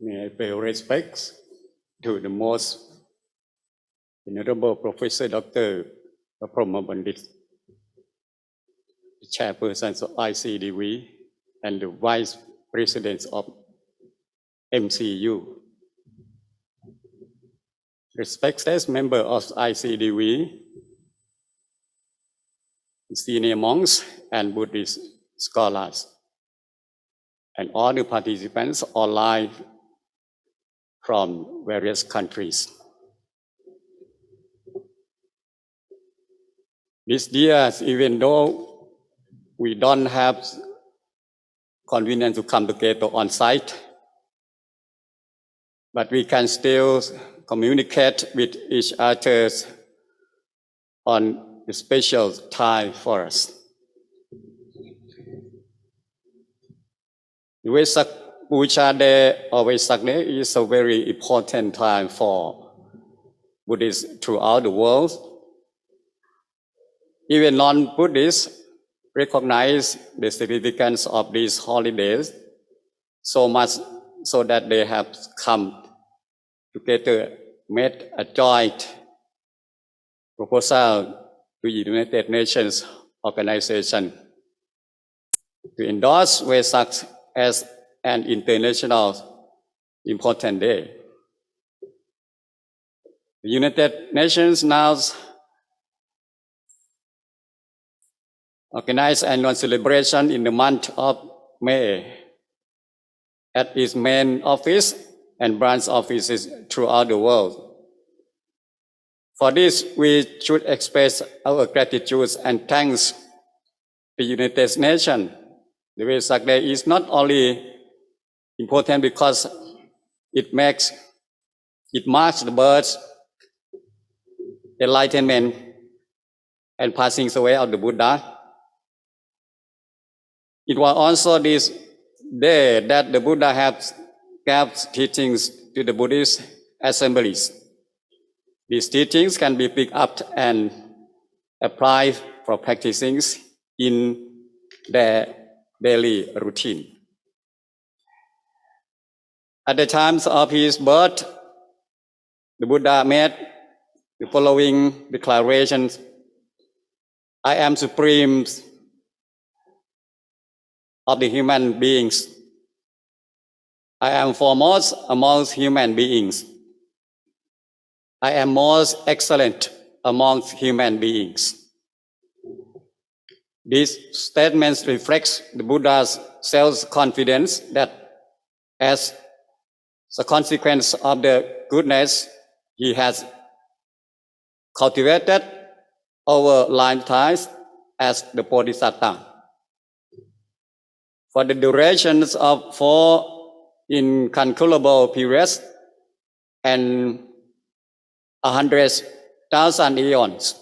May I pay respects to the most venerable Professor Dr. Prabhu Pandit, the chairperson of ICDV and the vice president of MCU. Respected member of ICDV, senior monks and Buddhist scholars, and all the participants online from various countries. This year, even though we don't have convenience to come together on site, but we can still communicate with each other on a special time for us. The Vesak Puja Day or Vesak Day is a very important time for Buddhists throughout the world. Even non-Buddhists recognize the significance of these holidays so much so that they have come together, made a joint proposal to the United Nations Organization to endorse Vesak as an international important day. The United Nations now organize annual celebration in the month of May at its main office and branch offices throughout the world. For this, we should express our gratitude and thanks to the United Nations. The Vesak Day is not only important because it marks the birth, enlightenment, and passing away of the Buddha. It was also this day that the Buddha gave teachings to the Buddhist assemblies. These teachings can be picked up and applied for practicing in their daily routine. At the time of his birth, the Buddha made the following declarations: I am supreme of the human beings. I am foremost amongst human beings. I am most excellent amongst human beings. These statements reflect the Buddha's self-confidence that as a consequence of the goodness he has cultivated over lifetimes as the Bodhisattva. For the durations of 4 incalculable periods and 100,000 eons,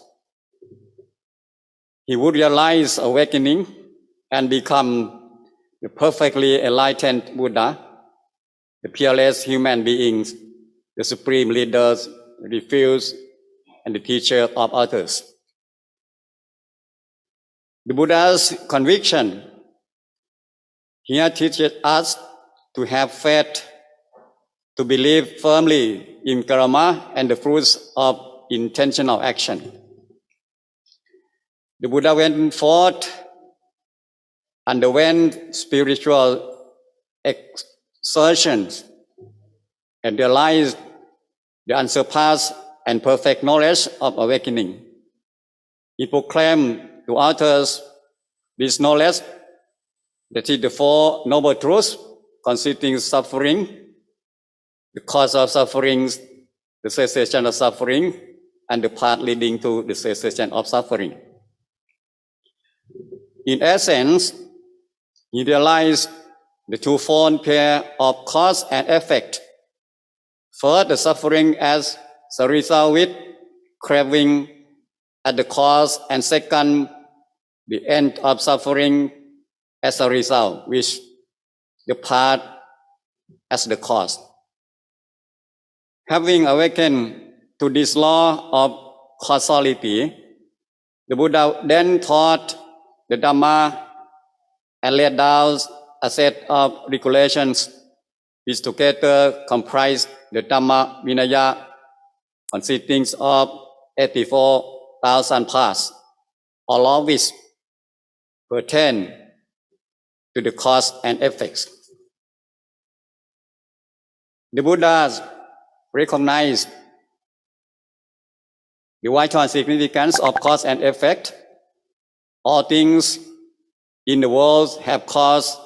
he would realize awakening and become the perfectly enlightened Buddha, the peerless human beings, the supreme leaders, the refuge, and the teacher of others. The Buddha's conviction here teaches us to have faith, to believe firmly in karma and the fruits of intentional action. The Buddha went forth, underwent spiritual exertions, and realized the unsurpassed and perfect knowledge of awakening. He proclaimed to others this knowledge, that is the 4 noble truths constituting suffering, the cause of suffering, the cessation of suffering, and the path leading to the cessation of suffering. In essence, he realized the twofold pair of cause and effect. First, the suffering as a result with craving at the cause, and second, the end of suffering as a result, which the path as the cause. Having awakened to this law of causality, the Buddha then taught the Dhamma and laid down a set of regulations which together comprise the Dhamma Vinaya, consisting of 84,000 parts, all of which pertain to the cause and effects. The Buddha recognized the vital significance of cause and effect all things in the world have cause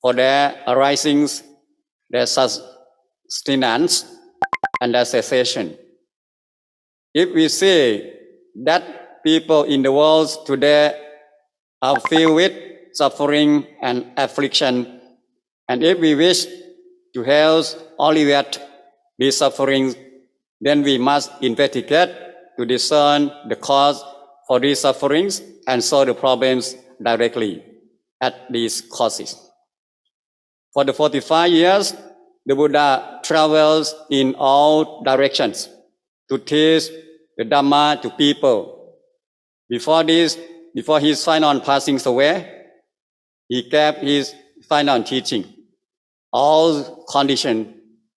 for their arisings, their sustenance, and their cessation. If we say that people in the world today are filled with suffering and affliction, and if we wish to help alleviate these sufferings, then we must investigate to discern the cause for these sufferings and solve the problems directly at these causes. For the 45 years, the Buddha travels in all directions to teach the Dhamma to people. Before his final passing away, he kept his final teaching. All conditions,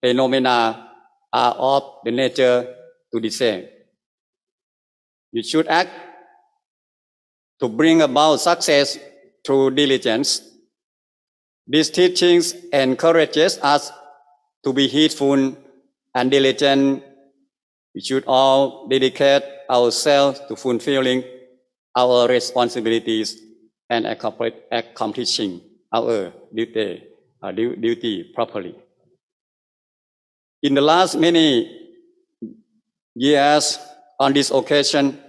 phenomena are of the nature to the same. We should act to bring about success through diligence. These teachings encourages us to be heedful and diligent. We should all dedicate ourselves to fulfilling our responsibilities and accomplishing our duty properly. In the last many years, on this occasion,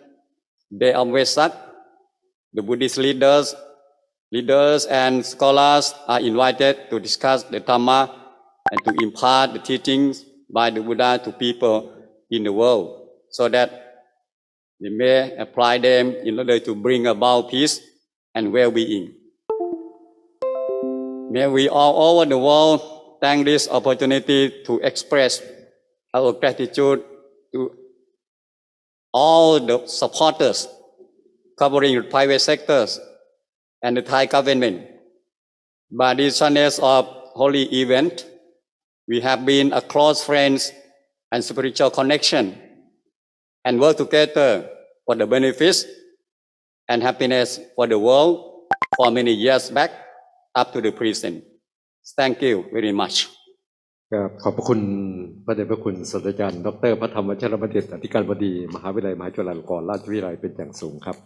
Day of Vesak, the Buddhist leaders and scholars are invited to discuss the Dhamma and to impart the teachings by the Buddha to people in the world so that they may apply them in order to bring about peace and well-being. May we all over the world thank this opportunity to express our gratitude to all the supporters covering the private sectors and the Thai government. By this channels of holy event, we have been a close friends and spiritual connection and work together for the benefits and happiness for the world for many years back up to the present. Thank you very much. ขอบพระคุณพระเดชพระคุณศาสตราจารย์ดร.พระธรรมวชรบัณฑิตอธิการบดีมหาวิทยาลัยมหาจุฬาลงกรณราชวิทยาลัยเป็นอย่างสูงครับ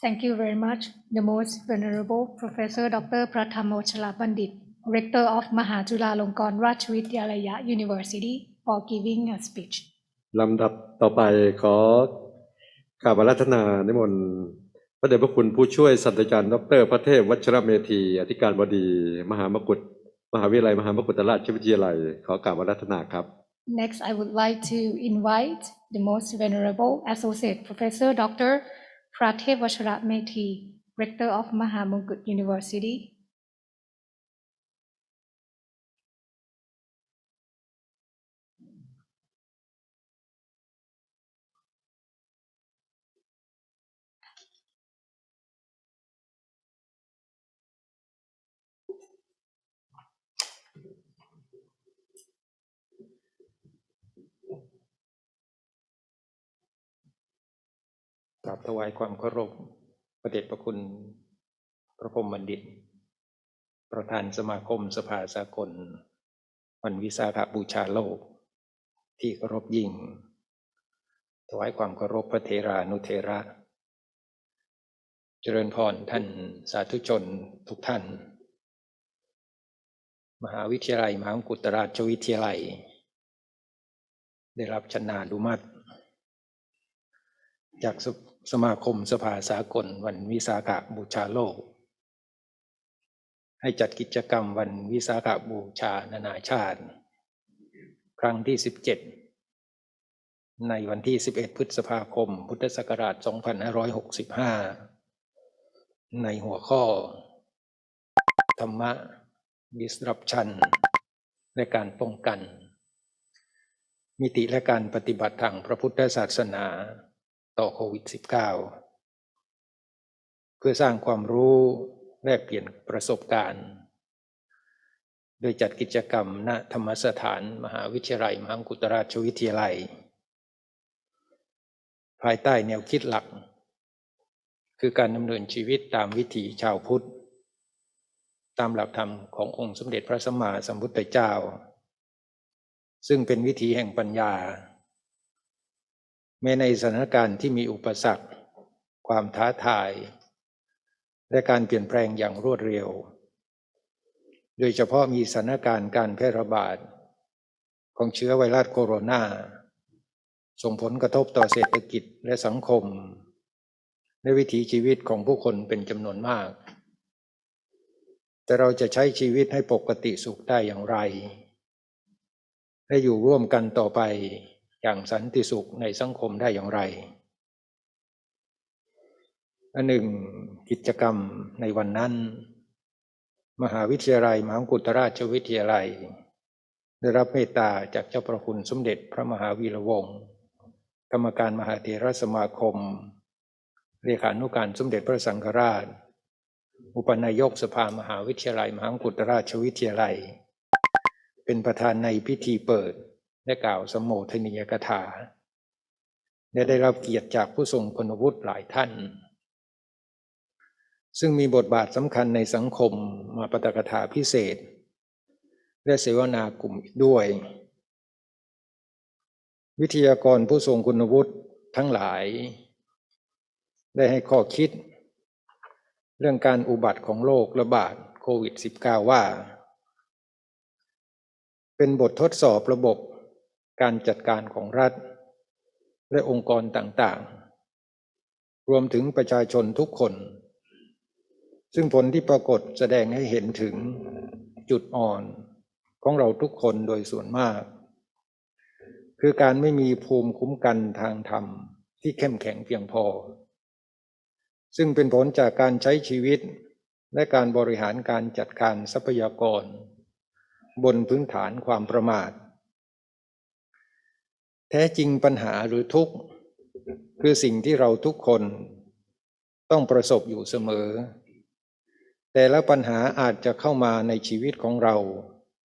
Thank you very much, the most venerable Professor Dr. Prathama Vachara Pandit, Rector of Mahachulalongkorn Rajvidyalaya University, for giving a speech. ลำดับต่อไปขอกราบอาราธนานิมนต์พระเดชพระคุณผู้ช่วยศาสตราจารย์ดร.พระเทพวชรเมธีอธิการบดีมหาวิทยาลัยมหามกุฏราชวิทยาลัยขอกราบอาราธนาครับ Next, I would like to invite the most venerable Associate Professor Dr. Prathep Vachara Methi, Rector of Mahamongkut University. กราบถวายความเคารพพระเดชพระคุณพระพรหมบัณฑิตประธานสมาคมสภาสากลวันวิสาขบูชาโลกที่เคารพยิ่งถวายความเคารพพระเถรานุเถระเจริญพรท่านสาธุชนทุกท่านมหาวิทยาลัยมหามกุฏราชวิทยาลัยได้รับชนานุมัติจากสมาคมสภาสากลวันวิสาขบูชาโลกให้จัดกิจกรรมวันวิสาขบูชานานาชาติครั้งที่17ในวันที่11พฤษภาคมพุทธศักราช2565ในหัวข้อธรรมะ disruption และการป้องกันมิติและการปฏิบัติทางพระพุทธศาสนาต่อโควิด -19 เพื่อสร้างความรู้แลกเปลี่ยนประสบการณ์โดยจัดกิจกรรมณธรรมสถานมหาวิทยาลัยมหามกุฏราชวิทยาลัยภายใต้แนวคิดหลักคือการดำเนินชีวิตตามวิถีชาวพุทธตามหลักธรรมขององค์สมเด็จพระสัมมาสัมพุทธเจ้าซึ่งเป็นวิถีแห่งปัญญาแม้ในสถานการณ์ที่มีอุปสรรคความท้าทาย และการเปลี่ยนแปลงอย่างรวดเร็วโดยเฉพาะมีสถานการณ์การแพร่ระบาดของเชื้อไวรัสโคโรนาส่งผลกระทบต่อเศรษฐกิจและสังคมและวิถีชีวิตของผู้คนเป็นจำนวนมากแต่เราจะใช้ชีวิตให้ปกติสุขได้อย่างไรและอยู่ร่วมกันต่อไปอย่างสันติสุขในสังคมได้อย่างไรอันหนึ่งกิจกรรมในวันนั้นมหาวิทยาลัยมหามกุฏราชวิทยาลัยได้รับเมตตาจากเจ้าประคุณสมเด็จพระมหาวีระวงศ์กรรมการมหาเถรสมาคมเลขานุการสมเด็จพระสังฆราชอุปนายกสภามหาวิทยาลัยมหามกุฏราชวิทยาลัยเป็นประธานในพิธีเปิดและกล่าวสมโภชนียกถาและได้รับเกียรติจากผู้ทรงคุณวุฒิหลายท่านซึ่งมีบทบาทสำคัญในสังคมมาปาฐกถาพิเศษและเสวนากลุ่มอีกด้วยวิทยากรผู้ทรงคุณวุฒิทั้งหลายได้ให้ข้อคิดเรื่องการอุบัติของโรคระบาดโควิด -19 ว่าเป็นบททดสอบระบบการจัดการของรัฐและองค์กรต่างๆรวมถึงประชาชนทุกคนซึ่งผลที่ปรากฏแสดงให้เห็นถึงจุดอ่อนของเราทุกคนโดยส่วนมากคือการไม่มีภูมิคุ้มกันทางธรรมที่เข้มแข็งเพียงพอซึ่งเป็นผลจากการใช้ชีวิตและการบริหารการจัดการทรัพยากรบนพื้นฐานความประมาทแท้จริงปัญหาหรือทุกข์คือสิ่งที่เราทุกคนต้องประสบอยู่เสมอแต่ละปัญหาอาจจะเข้ามาในชีวิตของเรา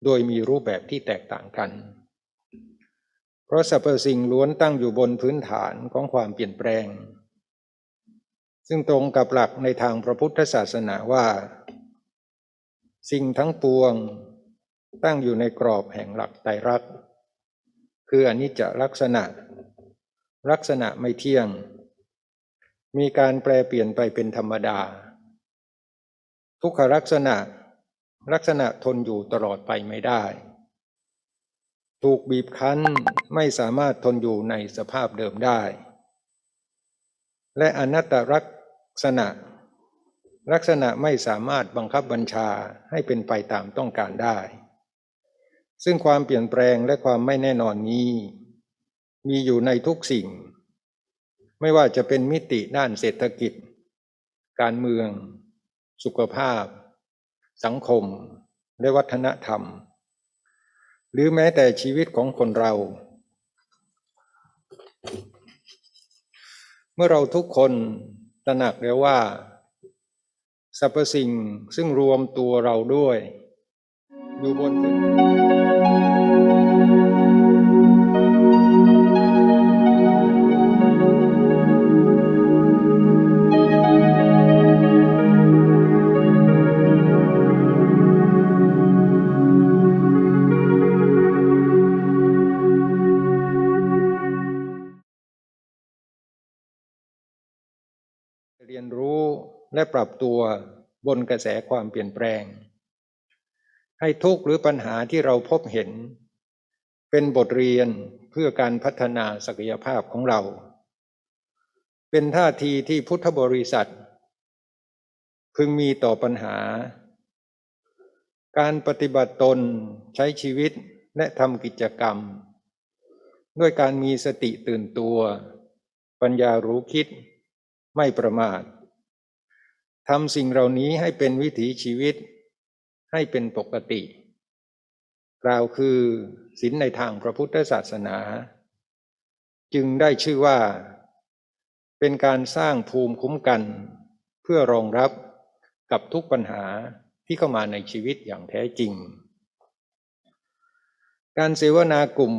โดยมีรูปแบบที่แตกต่างกันเพราะสรรพสิ่งล้วนตั้งอยู่บนพื้นฐานของความเปลี่ยนแปลงซึ่งตรงกับหลักในทางพระพุทธศาสนาว่าสิ่งทั้งปวงตั้งอยู่ในกรอบแห่งหลักไตรลักษณ์คืออนิจจลักษณะลักษณะไม่เที่ยงมีการแปรเปลี่ยนไปเป็นธรรมดาทุกขลักษณะลักษณะทนอยู่ตลอดไปไม่ได้ถูกบีบคั้นไม่สามารถทนอยู่ในสภาพเดิมได้และอนัตตลักษณะลักษณะไม่สามารถบังคับบัญชาให้เป็นไปตามต้องการได้ซึ่งความเปลี่ยนแปลงและความไม่แน่นอนนี้มีอยู่ในทุกสิ่งไม่ว่าจะเป็นมิติด้านเศรษฐกิจการเมืองสุขภาพสังคมและวัฒนธรรมหรือแม้แต่ชีวิตของคนเราเมื่อเราทุกคนตระหนักแล้วว่าสรรพสิ่งซึ่งรวมตัวเราด้วยอยู่บนพื้นเรียนรู้และปรับตัวบนกระแสความเปลี่ยนแปลงให้ทุกข์หรือปัญหาที่เราพบเห็นเป็นบทเรียนเพื่อการพัฒนาศักยภาพของเราเป็นท่าทีที่พุทธบริษัทพึงมีต่อปัญหาการปฏิบัติตนใช้ชีวิตและทำกิจกรรมด้วยการมีสติตื่นตัวปัญญารู้คิดไม่ประมาททำสิ่งเหล่านี้ให้เป็นวิถีชีวิตให้เป็นปกติกล่าวคือศีลในทางพระพุทธศาสนาจึงได้ชื่อว่าเป็นการสร้างภูมิคุ้มกันเพื่อรองรับกับทุกปัญหาที่เข้ามาในชีวิตอย่างแท้จริงการเสวนากลุ่ม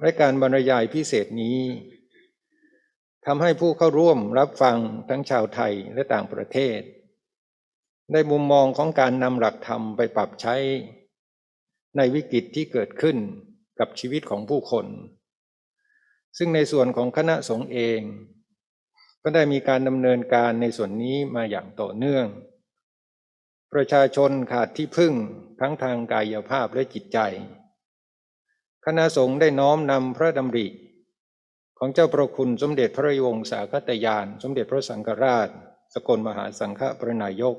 และการบรรยายพิเศษนี้ทำให้ผู้เข้าร่วมรับฟังทั้งชาวไทยและต่างประเทศได้มุมมองของการนำหลักธรรมไปปรับใช้ในวิกฤตที่เกิดขึ้นกับชีวิตของผู้คนซึ่งในส่วนของคณะสงฆ์เองก็ได้มีการดำเนินการในส่วนนี้มาอย่างต่อเนื่อง ประชาชนขาดที่พึ่งทั้งทางกายภาพและจิตใจคณะสงฆ์ได้น้อมนำพระดำริของเจ้าประคุณสมเด็จพระวงศาคตยานสมเด็จพระสังฆราชสกลมหาสังฆปรินายก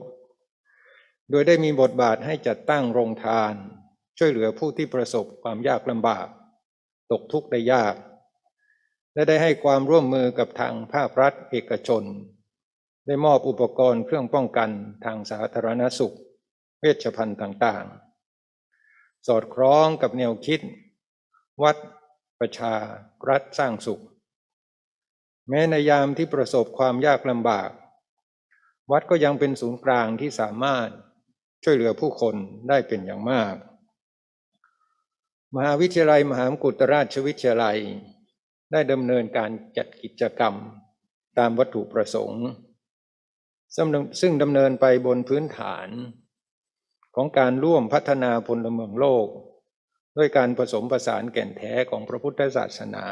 โดยได้มีบทบาทให้จัดตั้งโรงทานช่วยเหลือผู้ที่ประสบความยากลำบากตกทุกข์ได้ยากและได้ให้ความร่วมมือกับทางภาครัฐเอกชนได้มอบอุปกรณ์เครื่องป้องกันทางสาธารณสุขเวชภัณฑ์ต่างๆสอดคล้องกับแนวคิดวัดประชารัฐสร้างสุขแม้ในยามที่ประสบความยากลำบากวัดก็ยังเป็นศูนย์กลางที่สามารถช่วยเหลือผู้คนได้เป็นอย่างมากมหาวิทยาลัยมหามกุฏราชวิทยาลัยได้ดำเนินการจัดกิจกรรมตามวัตถุประสงค์ซึ่งดำเนินไปบนพื้นฐานของการร่วมพัฒนาพลเมืองโลกด้วยการผสมผสานแก่นแท้ของพระพุทธศาสนา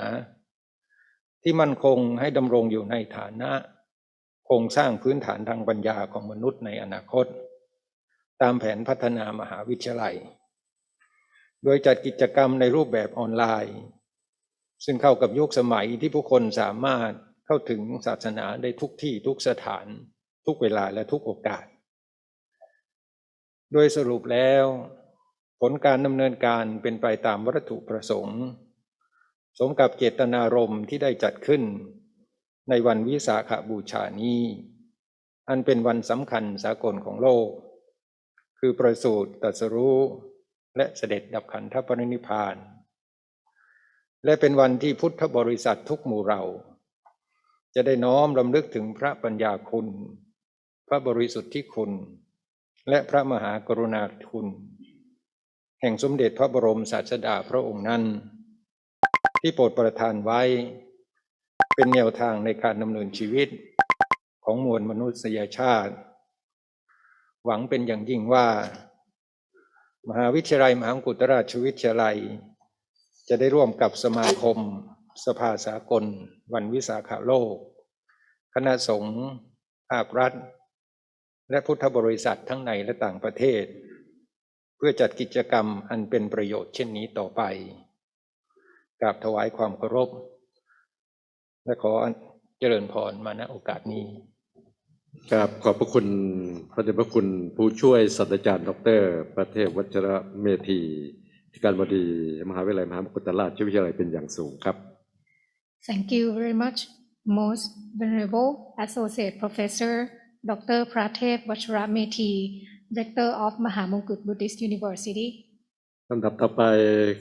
ที่มั่นคงให้ดำรงอยู่ในฐานะโครงสร้างพื้นฐานทางปัญญาของมนุษย์ในอนาคตตามแผนพัฒนามหาวิทยาลัยโดยจัดกิจกรรมในรูปแบบออนไลน์ซึ่งเข้ากับยุคสมัยที่ผู้คนสามารถเข้าถึงศาสนาได้ทุกที่ทุกสถานทุกเวลาและทุกโอกาสโดยสรุปแล้วผลการดำเนินการเป็นไปตามวัตถุประสงค์สมกับเจตนารมณ์ที่ได้จัดขึ้นในวันวิสาขบูชานี้อันเป็นวันสำคัญสากลของโลกคือประสูติตรัสรู้และเสด็จดับขันธปรินิพพานและเป็นวันที่พุทธบริษัททุกหมู่เราจะได้น้อมรำลึกถึงพระปัญญาคุณพระบริสุทธิคุณและพระมหากรุณาธิคุณแห่งสมเด็จพระบรมศาสดาพระองค์นั้นที่โปรดประทานไว้เป็นแนวทางในการดำเนินชีวิตของมวลมนุษยชาติหวังเป็นอย่างยิ่งว่ามหาวิทยาลัยมหามกุฏราชวิทยาลัยจะได้ร่วมกับสมาคมสภาสากลวันวิสาขโลกคณะสงฆ์ภาครัฐและพุทธบริษัททั้งในและต่างประเทศเพื่อจัดกิจกรรมอันเป็นประโยชน์เช่นนี้ต่อไปกราบถวายความเคารพและขอเจริญพรมาณโอกาสนี้กราบขอบพระคุณพระเดชพระคุณผู้ช่วยศาสตราจารย์ดร.ประเทศวัชรเมธีที่การบดีมหาวิทยาลัยมหามกุฏราชวิทยาลัยเป็นอย่างสูงครับ Thank you very much most venerable associate professor Dr. Prateep Vajramethi Rector of Mahamongkut Buddhist University ลำดับต่อไป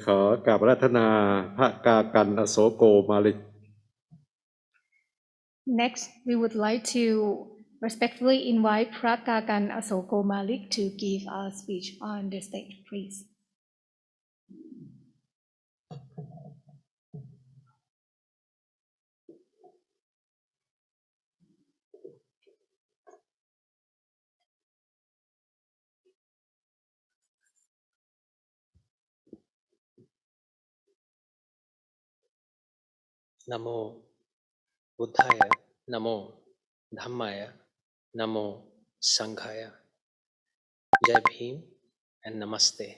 ขอกราบอาราธนาพระกากันอโศโกมาลิก Next we would like to respectfully invite Prakakan Asoko Malik to give a speech on the stage please Namo Buddhaya, Namo Dhammaya, Namo Sanghaya. Jai Bhim and Namaste.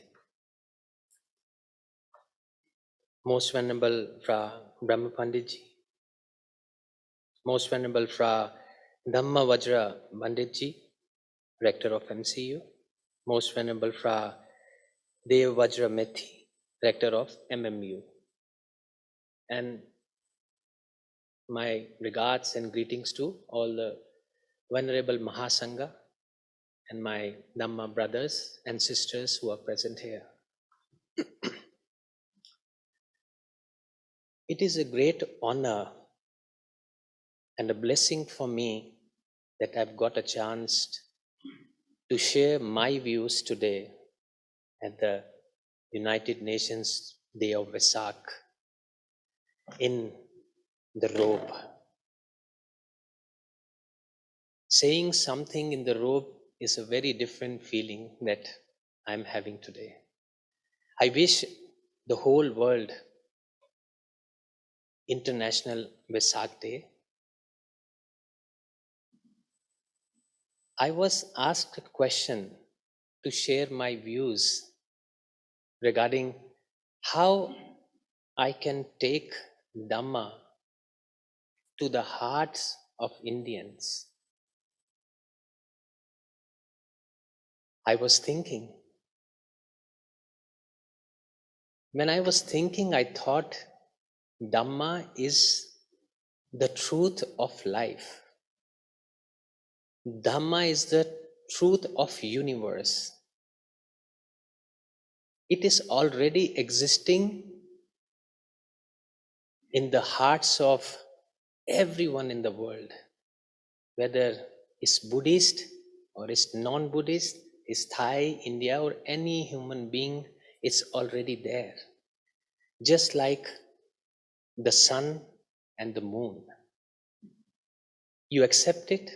Most Venerable Fra Brahma Panditji, Most Venerable Fra Dhamma Vajra Panditji, Rector of MCU, Most Venerable Fra Dev Vajra Methi, Rector of MMU, and my regards and greetings to all the Venerable Mahasangha and my Dhamma brothers and sisters who are present here. It is a great honor and a blessing for me that I've got a chance to share my views today at the United Nations Day of Vesak in the robe. Saying something in the robe is a very different feeling that I'm having today. I wish the whole world International Vesak Day. I was asked a question to share my views regarding how I can take Dhamma to the hearts of Indians. I was thinking. When I was thinking, I thought Dhamma is the truth of life. Dhamma is the truth of universe. It is already existing in the hearts of everyone in the world, whether it's Buddhist or it's non-Buddhist, it's Thai, India, or any human being, it's already there. Just like the sun and the moon. You accept it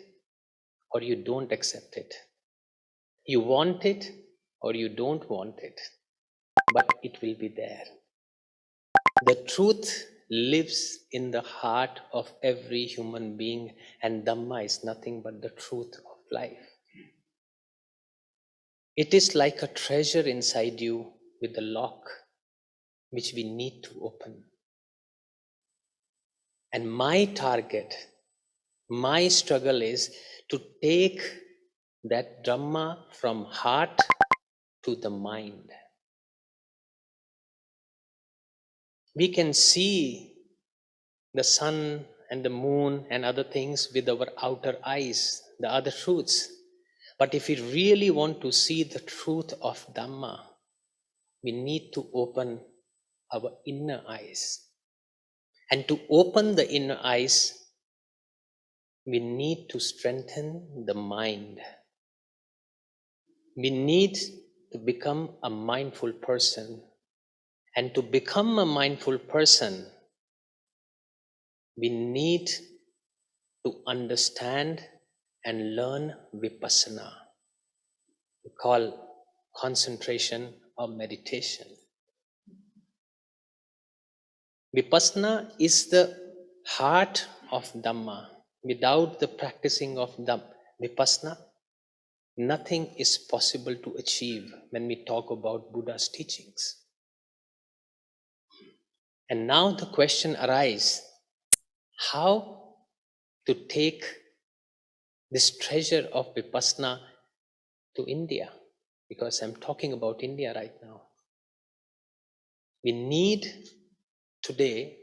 or you don't accept it. You want it or you don't want it, but it will be there. The truth lives in the heart of every human being, and Dhamma is nothing but the truth of life. It is like a treasure inside you with a lock, which we need to open. And my target, my struggle is to take that Dhamma from heart to the mind. We can see the sun and the moon and other things with our outer eyes, the other truths. But if we really want to see the truth of Dhamma, we need to open our inner eyes. And to open the inner eyes, we need to strengthen the mind. We need to become a mindful person. And to become a mindful person, we need to understand and learn vipassana. We call concentration or meditation. Vipassana is the heart of Dhamma. Without the practicing of Vipassana, nothing is possible to achieve when we talk about Buddha's teachings. And now the question arises, how to take this treasure of Vipassana to India? Because I'm talking about India right now. We need today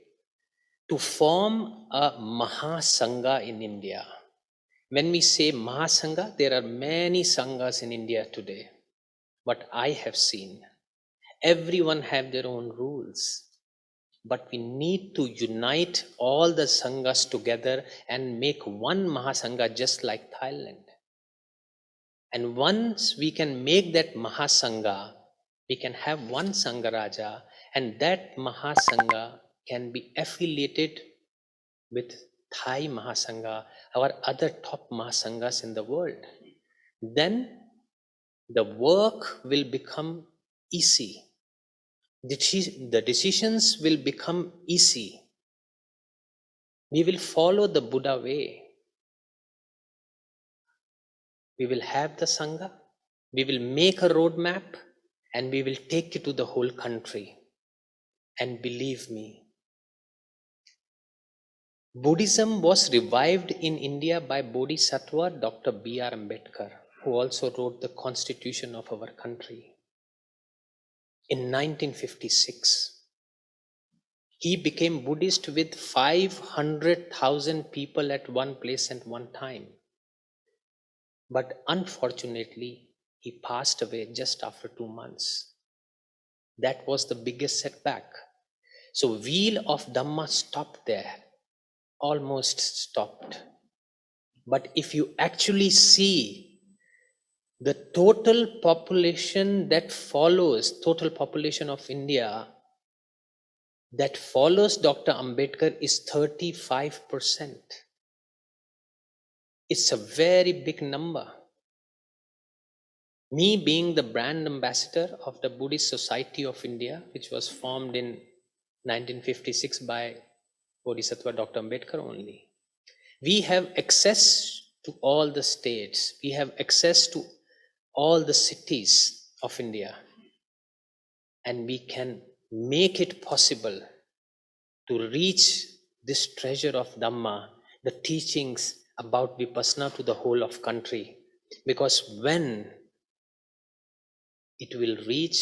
to form a Mahasangha in India. When we say Mahasangha, there are many Sanghas in India today. But I have seen, everyone have their own rules. But we need to unite all the Sanghas together and make one Mahasangha just like Thailand. And once we can make that Mahasangha, we can have one Sangharaja, and that Mahasangha can be affiliated with Thai Mahasangha, or other top Mahasanghas in the world. Then the work will become easy. The decisions will become easy. We will follow the Buddha way. We will have the Sangha, we will make a roadmap, and we will take it to the whole country. And believe me, Buddhism was revived in India by Bodhisattva Dr. B.R. Ambedkar, who also wrote the constitution of our country. In 1956, he became Buddhist with 500,000 people at one place at one time. But unfortunately, he passed away just after 2 months. That was the biggest setback. So wheel of Dhamma stopped there, almost stopped. But if you actually see the total population that follows, total population of India, that follows Dr. Ambedkar is 35%. It's a very big number. Me being the brand ambassador of the Buddhist Society of India, which was formed in 1956 by Bodhisattva Dr. Ambedkar only. We have access to all the states. We have access to all the cities of India, and we can make it possible to reach this treasure of Dhamma, the teachings about Vipassana, to the whole of country. Because when it will reach,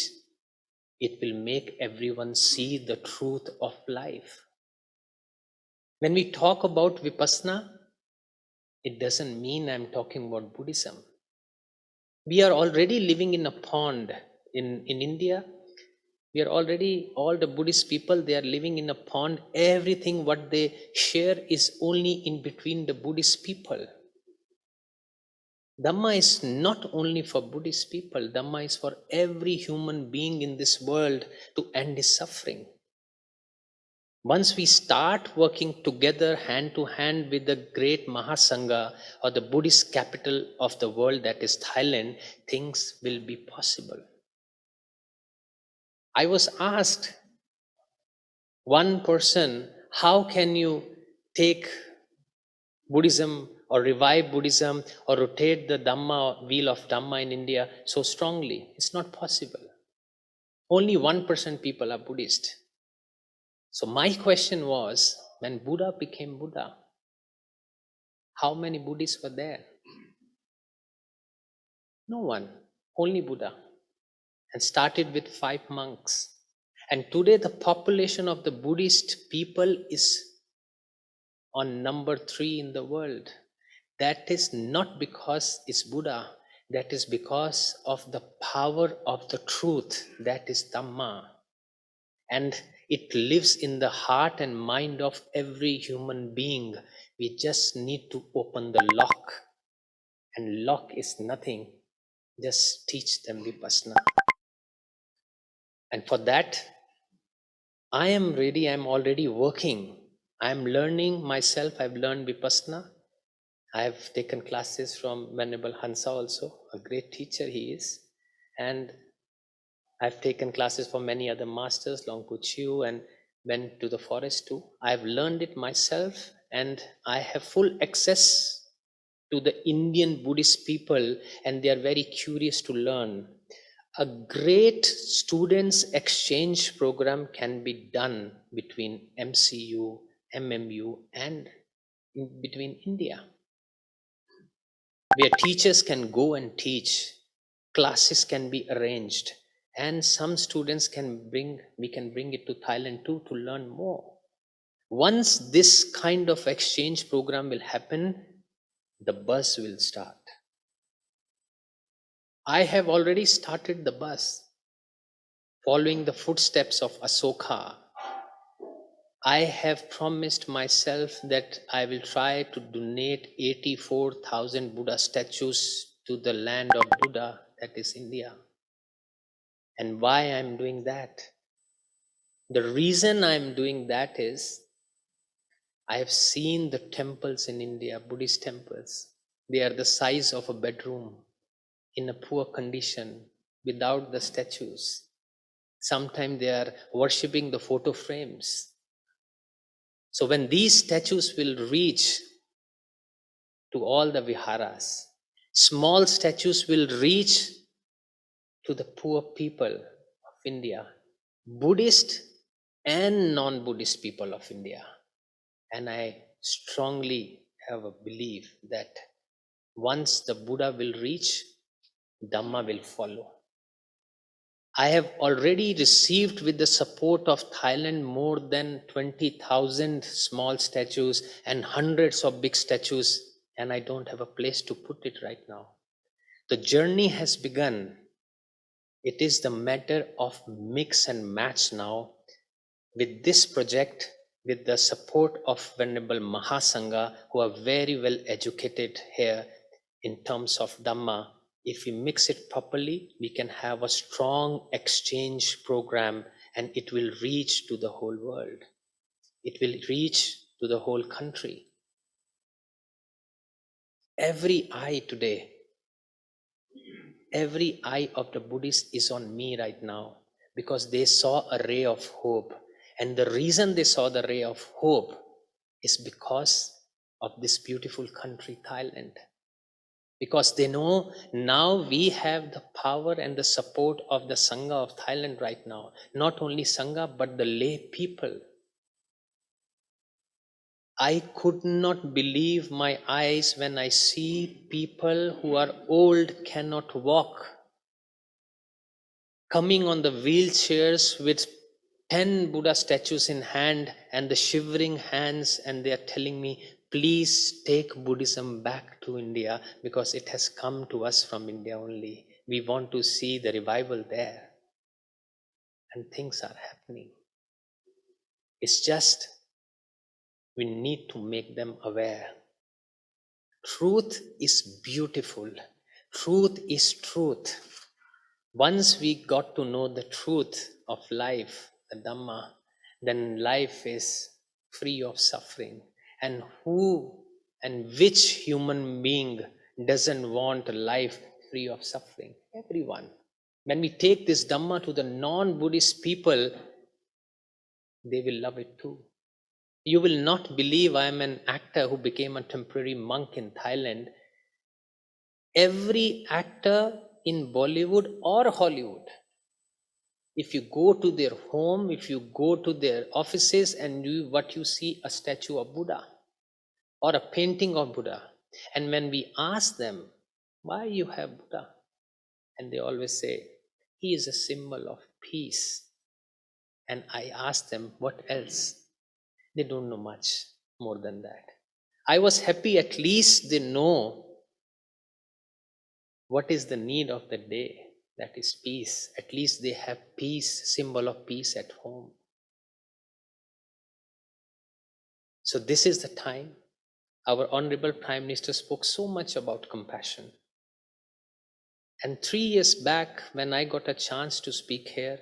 it will make everyone see the truth of life. When we talk about Vipassana, it doesn't mean I'm talking about Buddhism. We are already living in a pond in India. We are already, all the Buddhist people, they are living in a pond. Everything what they share is only in between the Buddhist people. Dhamma is not only for Buddhist people. Dhamma is for every human being in this world to end his suffering. Once we start working together hand to hand with the great Mahasangha or the Buddhist capital of the world, that is Thailand, things will be possible. I was asked, one person, how can you take Buddhism or revive Buddhism or rotate the Dhamma, wheel of Dhamma in India so strongly? It's not possible. Only 1% people are Buddhist. So my question was, when Buddha became Buddha, how many Buddhists were there? No one, only Buddha. And started with 5 monks. And today the population of the Buddhist people is on number 3 in the world. That is not because it's Buddha. That is because of the power of the truth. That is Dhamma. And it lives in the heart and mind of every human being. We just need to open the lock. And lock is nothing. Just teach them Vipassana. And for that, I am ready. I'm already working. I'm learning myself. I've learned Vipassana. I have taken classes from Venerable Hansa also, a great teacher he is. And I've taken classes from many other masters, Longpo Chiu, and went to the forest too. I've learned it myself, and I have full access to the Indian Buddhist people, and they are very curious to learn. A great students exchange program can be done between MCU, MMU, and between India, where teachers can go and teach, classes can be arranged, and some students we can bring it to Thailand too to learn more. Once this kind of exchange program will happen, the bus will start. I have already started the bus, following the footsteps of Asoka. I have promised myself that I will try to donate 84,000 Buddha statues to the land of Buddha, that is India. And why I'm doing that? The reason I'm doing that is, I have seen the temples in India, Buddhist temples. They are the size of a bedroom, in a poor condition, without the statues. Sometimes they are worshipping the photo frames. So when these statues will reach to all the viharas, small statues will reach to the poor people of India, Buddhist and non-Buddhist people of India. And I strongly have a belief that once the Buddha will reach, Dhamma will follow. I have already received, with the support of Thailand, more than 20,000 small statues and hundreds of big statues, and I don't have a place to put it right now. The journey has begun. It is the matter of mix and match now. With this project, with the support of Venerable Mahasangha, who are very well educated here in terms of Dhamma, if we mix it properly, we can have a strong exchange program, and it will reach to the whole world. It will reach to the whole country. Every eye today, every eye of the Buddhist is on me right now, because they saw a ray of hope. And the reason they saw the ray of hope is because of this beautiful country, Thailand. because they know now we have the power and the support of the Sangha of Thailand right now. Not only Sangha, but the lay people. I could not believe my eyes when I see people who are old, cannot walk, coming on the wheelchairs with 10 Buddha statues in hand and the shivering hands, and they are telling me, please take Buddhism back to India because it has come to us from India only. We want to see the revival there. And things are happening. It's just we need to make them aware. Truth is beautiful. Truth is truth. Once we got to know the truth of life, the Dhamma, then life is free of suffering. And who and which human being doesn't want a life free of suffering? Everyone. When we take this Dhamma to the non-Buddhist people, they will love it too. You will not believe I am an actor who became a temporary monk in Thailand. Every actor in Bollywood or Hollywood, if you go to their home, if you go to their offices and what you see, a statue of Buddha or a painting of Buddha. And when we ask them, why you have Buddha? And they always say, he is a symbol of peace. And I ask them, what else? They don't know much more than that. I was happy at least they know what is the need of the day. That is peace. At least they have peace, symbol of peace at home. So this is the time. Our Honorable Prime Minister spoke so much about compassion. And 3 years back, when I got a chance to speak here,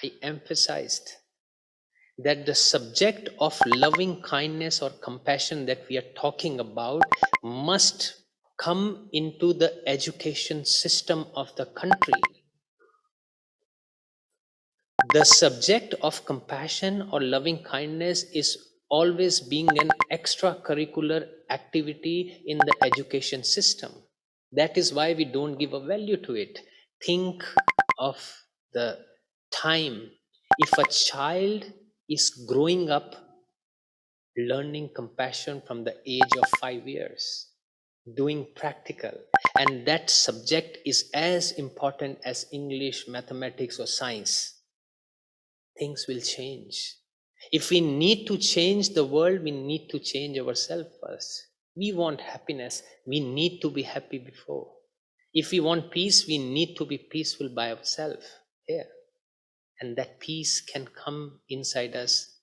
I emphasized that the subject of loving kindness or compassion that we are talking about must come into the education system of the country. The subject of compassion or loving kindness is always being an extracurricular activity in the education system. That is why we don't give a value to it. Think of the time. If a child is growing up learning compassion from the age of 5 years, doing practical, and that subject is as important as English, mathematics, or science, things will change. If we need to change the world, we need to change ourselves first. We want happiness, we need to be happy before. If we want peace, we need to be peaceful by ourselves here. And that peace can come inside us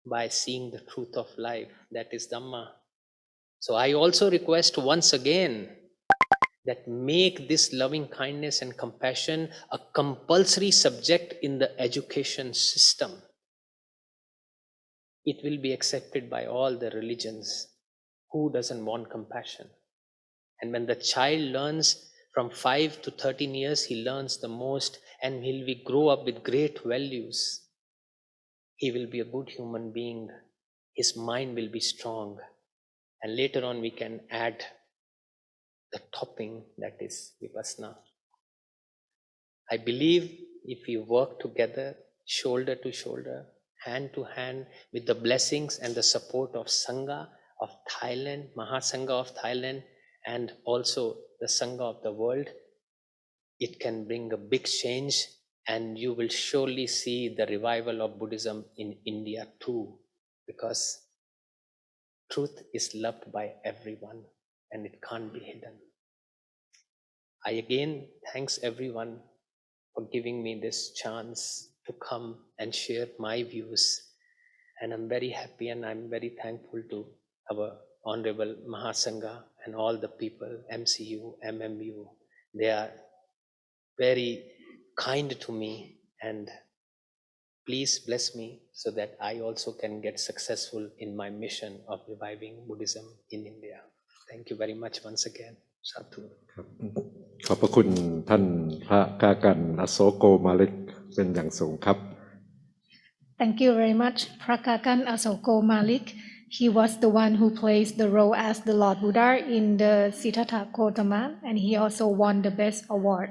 by seeing the truth of life, that is Dhamma. So I also request once again that make this loving kindness and compassion a compulsory subject in the education system. It will be accepted by all the religions. Who doesn't want compassion? And when the child learns from 5 to 13 years, he learns the most, and he will grow up with great values. He will be a good human being. His mind will be strong. And later on, we can add the topping, that is Vipassana. I believe if we work together, shoulder to shoulder, hand to hand, with the blessings and the support of Sangha of Thailand, Mahasangha of Thailand, and also the Sangha of the world, it can bring a big change, and you will surely see the revival of Buddhism in India too, because truth is loved by everyone and it can't be hidden. I again thanks everyone for giving me this chance to come and share my views. And I'm very happy and I'm very thankful to our Honorable Mahasangha and all the people, MCU, MMU. They are very kind to me, and please bless me so that I also can get successful in my mission of reviving Buddhism in India. Thank you very much once again. Sadhu. ขอบพระคุณท่านพระกากันอโศโกมาลิกเป็นอย่างสูงครับ Thank you very much, Prakakan Asoko Malik. He was the one who plays the role as the Lord Buddha in the Siddhartha Gautama, and he also won the Best Award,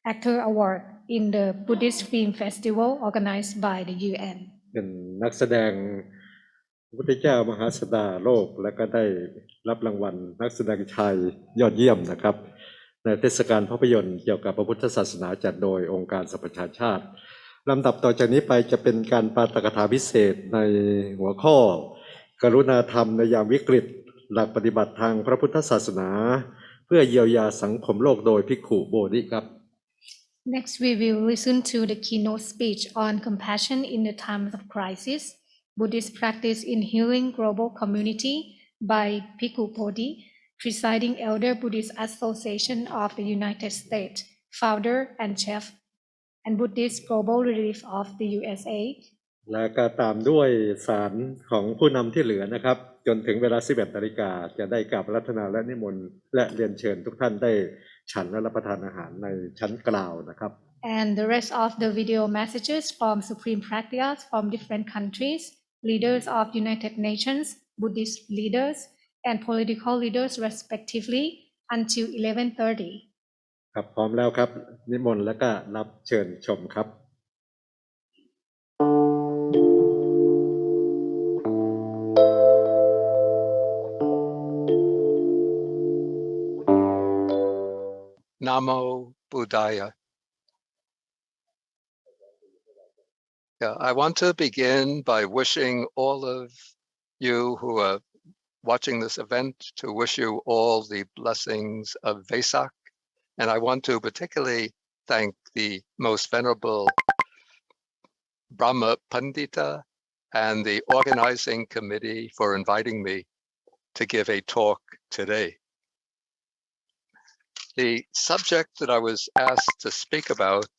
Actor Award in the Buddhist Film Festival organized by the UN. เป็นนักแสดงพระพุทธเจ้ามหาสดาโลกและก็ได้รับรางวัลนักแสดงชายยอดเยี่ยมนะครับในเทศกาลภาพยนตร์เกี่ยวกับพระพุทธศาสนาจัดโดยองค์การสหประชาชาติลำดับต่อจากนี้ไปจะเป็นการปาฐกถาพิเศษในหัวข้อกรุณาธรรมในยามวิกฤตหลักปฏิบัติทางพระพุทธศาสนาเพื่อเยียวยาสังคมโลกโดยภิกขุโบธิครับ Next, we will listen to the keynote speech on compassion in the times of crisis, Buddhist practice in healing global community by Bhikkhu Bodhi, presiding elder Buddhist Association of the United States, founder and chef, and Buddhist Global Relief of the USA. และก็ตามด้วยสารของผู้นำที่เหลือนะครับจนถึงเวลา 11 นาฬิกาจะได้กราบอาราธนาและนิมนต์และเรียนเชิญทุกท่านได้ฉันและรับประทานอาหารในชั้นกล่าวนะครับ And the rest of the video messages from Supreme Practitioners from different countries, leaders of United Nations, Buddhist leaders, and political leaders respectively until 11:30. ครับพร้อมแล้วครับนิมนต์และก็รับเชิญชมครับ Namo Buddhaya. Yeah, I want to begin by wishing all of you who are watching this event to wish you all the blessings of Vesak. And I want to particularly thank the most venerable Brahma Pandita and the organizing committee for inviting me to give a talk today. The subject that I was asked to speak about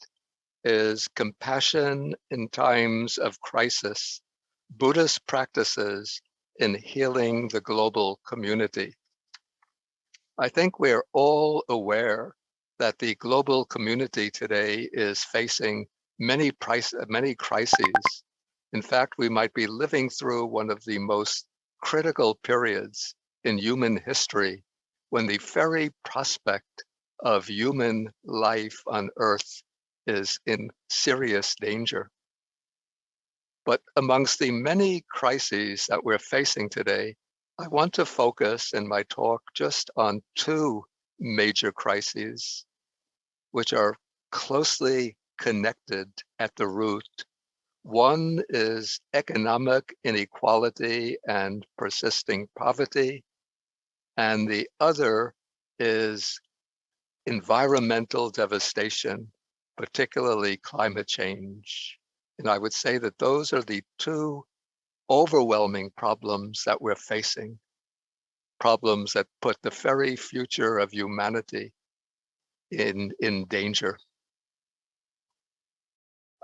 is compassion in times of crisis, Buddhist practices in healing the global community. I think we're all aware that the global community today is facing many crises. In fact, we might be living through one of the most critical periods in human history when the very prospect of human life on earth is in serious danger. But amongst the many crises that we're facing today, I want to focus in my talk just on two major crises, which are closely connected at the root. One is economic inequality and persisting poverty, and the other is environmental devastation, particularly climate change. And I would say that those are the two overwhelming problems that we're facing, problems that put the very future of humanity in danger.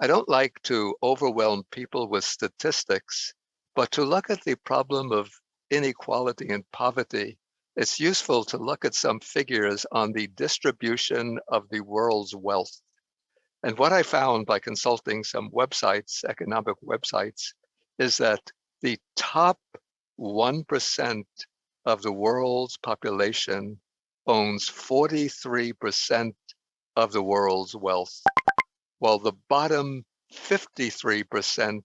I don't like to overwhelm people with statistics, but to look at the problem of inequality and poverty, it's useful to look at some figures on the distribution of the world's wealth. And what I found by consulting some websites, economic websites, is that the top 1% of the world's population owns 43% of the world's wealth, while the bottom 53%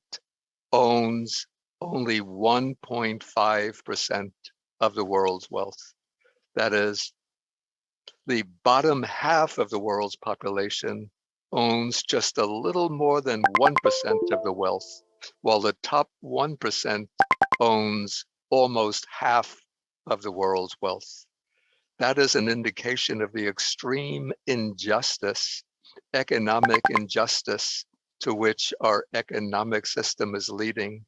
owns only 1.5% of the world's wealth. That is, the bottom half of the world's population owns just a little more than 1% of the wealth, while the top 1% owns almost half of the world's wealth. That is an indication of the extreme injustice, economic injustice, to which our economic system is leading.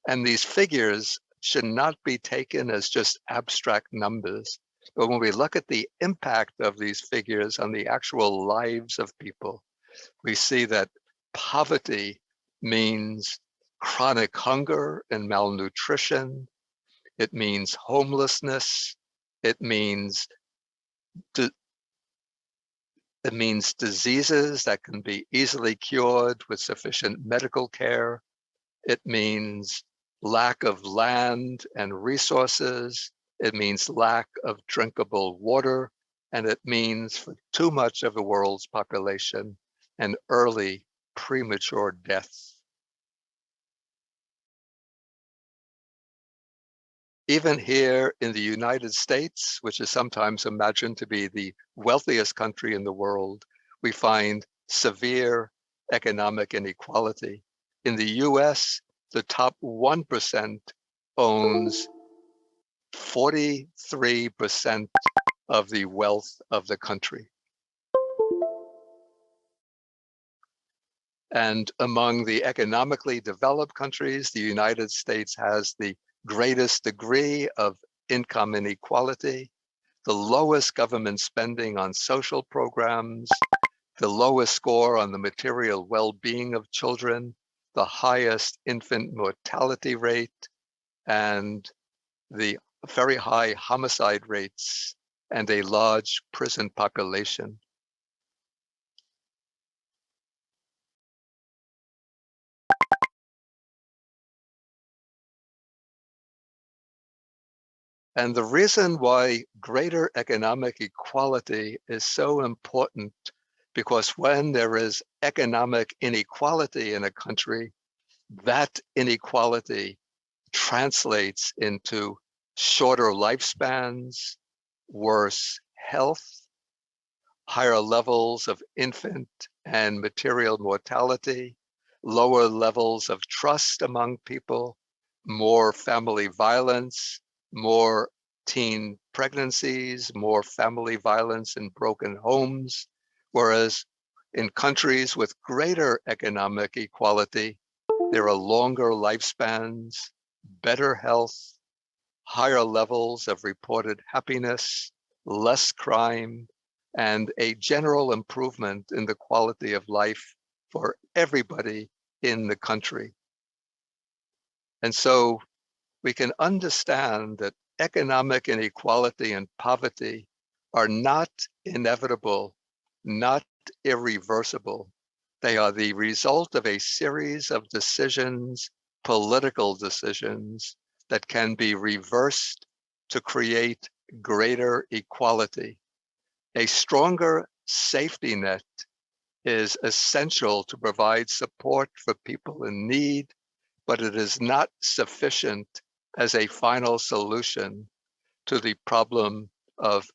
And these figures should not be taken as just abstract numbers, but when we look at the impact of these figures on the actual lives of people, we see that poverty means chronic hunger and malnutrition. It means homelessness. It means diseases that can be easily cured with sufficient medical care. It means lack of land and resources. It means lack of drinkable water, and it means for too much of the world's population an early premature death. Even here in the United States, which is sometimes imagined to be the wealthiest country in the world, we find severe economic inequality. In the US, the top 1% owns 43% of the wealth of the country. And among the economically developed countries, the United States has the greatest degree of income inequality, the lowest government spending on social programs, the lowest score on the material well-being of children, the highest infant mortality rate, and the very high homicide rates, and a large prison population. And the reason why greater economic equality is so important, because when there is economic inequality in a country, that inequality translates into shorter lifespans, worse health, higher levels of infant and material mortality, lower levels of trust among people, more family violence, more teen pregnancies, more family violence in broken homes, whereas in countries with greater economic equality, there are longer lifespans, better health, higher levels of reported happiness, less crime, and a general improvement in the quality of life for everybody in the country. And so we can understand that economic inequality and poverty are not inevitable, not irreversible. They are the result of a series of decisions, political decisions, that can be reversed to create greater equality. A stronger safety net is essential to provide support for people in need, but it is not sufficient as a final solution to the problem of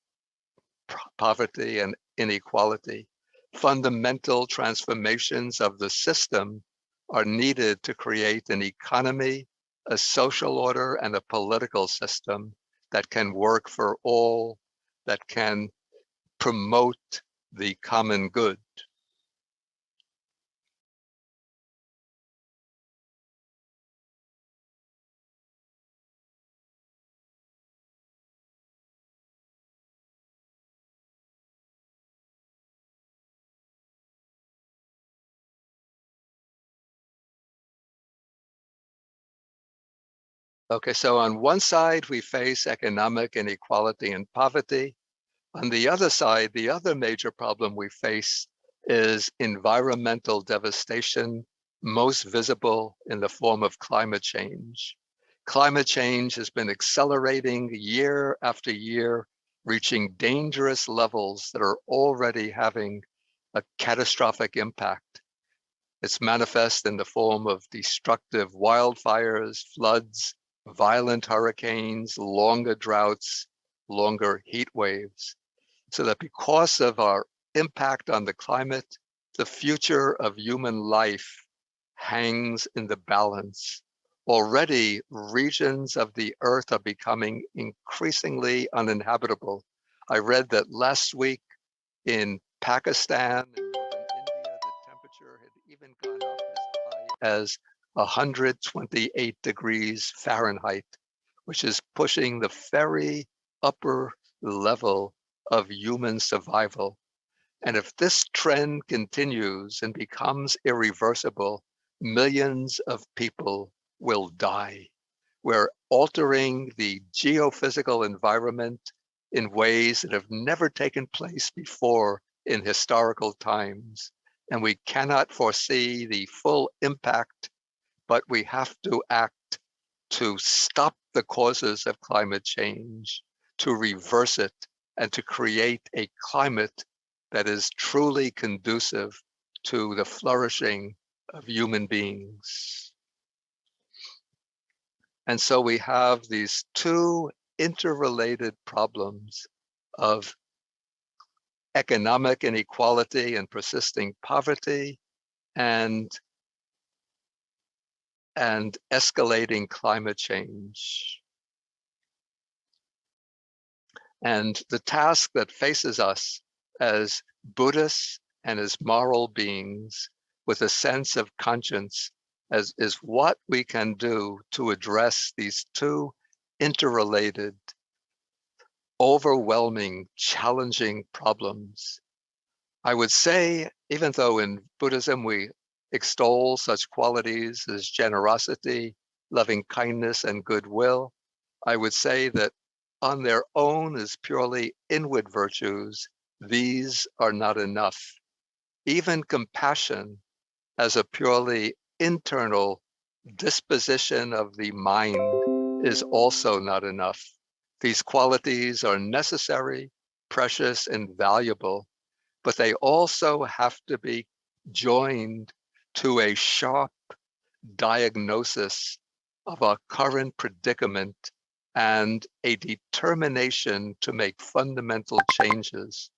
poverty and inequality. Fundamental transformations of the system are needed to create an economy, a social order, and a political system that can work for all, that can promote the common good. Okay, so on one side, we face economic inequality and poverty. On the other side, the other major problem we face is environmental devastation, most visible in the form of climate change. Climate change has been accelerating year after year, reaching dangerous levels that are already having a catastrophic impact. It's manifest in the form of destructive wildfires, floods, violent hurricanes, longer droughts, longer heat waves. So that because of our impact on the climate, the future of human life hangs in the balance. Already, regions of the earth are becoming increasingly uninhabitable. I read that last week in Pakistan and northern India, the temperature had even gone up as high as 128 degrees Fahrenheit, which is pushing the very upper level of human survival. And if this trend continues and becomes irreversible, millions of people will die. We're altering the geophysical environment in ways that have never taken place before in historical times. And we cannot foresee the full impact, but we have to act to stop the causes of climate change, to reverse it, and to create a climate that is truly conducive to the flourishing of human beings. And so we have these two interrelated problems of economic inequality and persisting poverty and escalating climate change. And the task that faces us as Buddhists and as moral beings with a sense of conscience is what we can do to address these two interrelated, overwhelming, challenging problems. I would say, even though in Buddhism we extol such qualities as generosity, loving kindness, and goodwill, I would say that on their own as purely inward virtues, these are not enough. Even compassion as a purely internal disposition of the mind is also not enough. These qualities are necessary, precious, and valuable, but they also have to be joined to a sharp diagnosis of our current predicament and a determination to make fundamental changes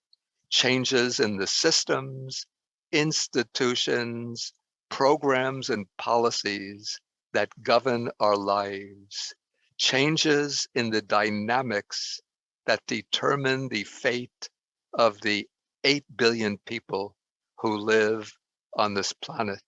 in the systems, institutions, programs, and policies that govern our lives, changes in the dynamics that determine the fate of the 8 billion people who live on this planet.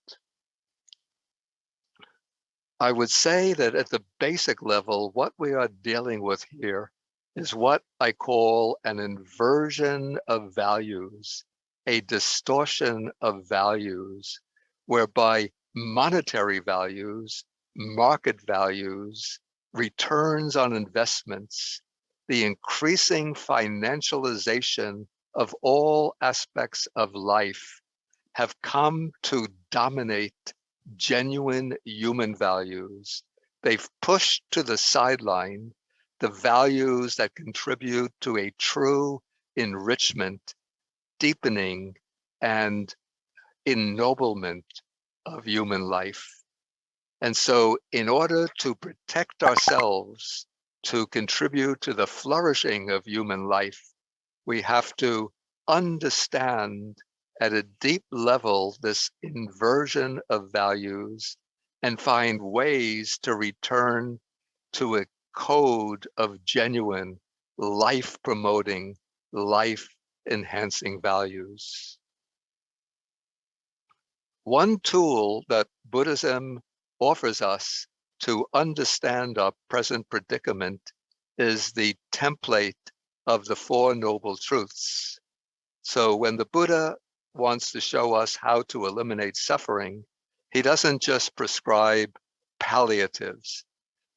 I would say that at the basic level, what we are dealing with here is what I call an inversion of values, a distortion of values, whereby monetary values, market values, returns on investments, the increasing financialization of all aspects of life have come to dominate genuine human values. They've pushed to the sideline the values that contribute to a true enrichment, deepening, and ennoblement of human life. And so in order to protect ourselves, to contribute to the flourishing of human life, we have to understand at a deep level this inversion of values and find ways to return to a code of genuine life-promoting, life-enhancing values. One tool that Buddhism offers us to understand our present predicament is the template of the Four Noble Truths. So when the Buddha wants to show us how to eliminate suffering, he doesn't just prescribe palliatives,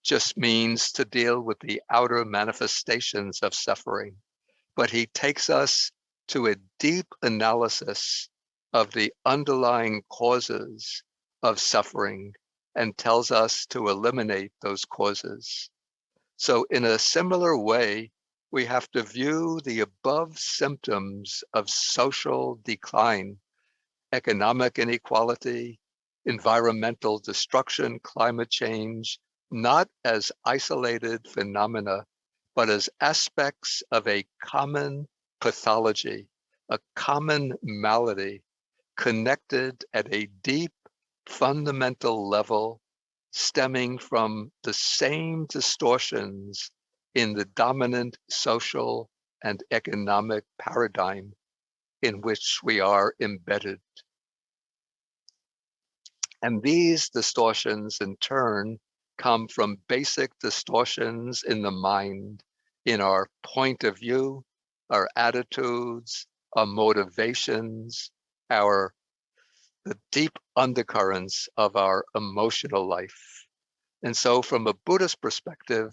just means to deal with the outer manifestations of suffering, but he takes us to a deep analysis of the underlying causes of suffering and tells us to eliminate those causes. So in a similar way, we have to view the above symptoms of social decline, economic inequality, environmental destruction, climate change, not as isolated phenomena, but as aspects of a common pathology, a common malady, connected at a deep, fundamental level, stemming from the same distortions in the dominant social and economic paradigm in which we are embedded. And these distortions, in turn, come from basic distortions in the mind, in our point of view, our attitudes, our motivations, the deep undercurrents of our emotional life. And so from a Buddhist perspective,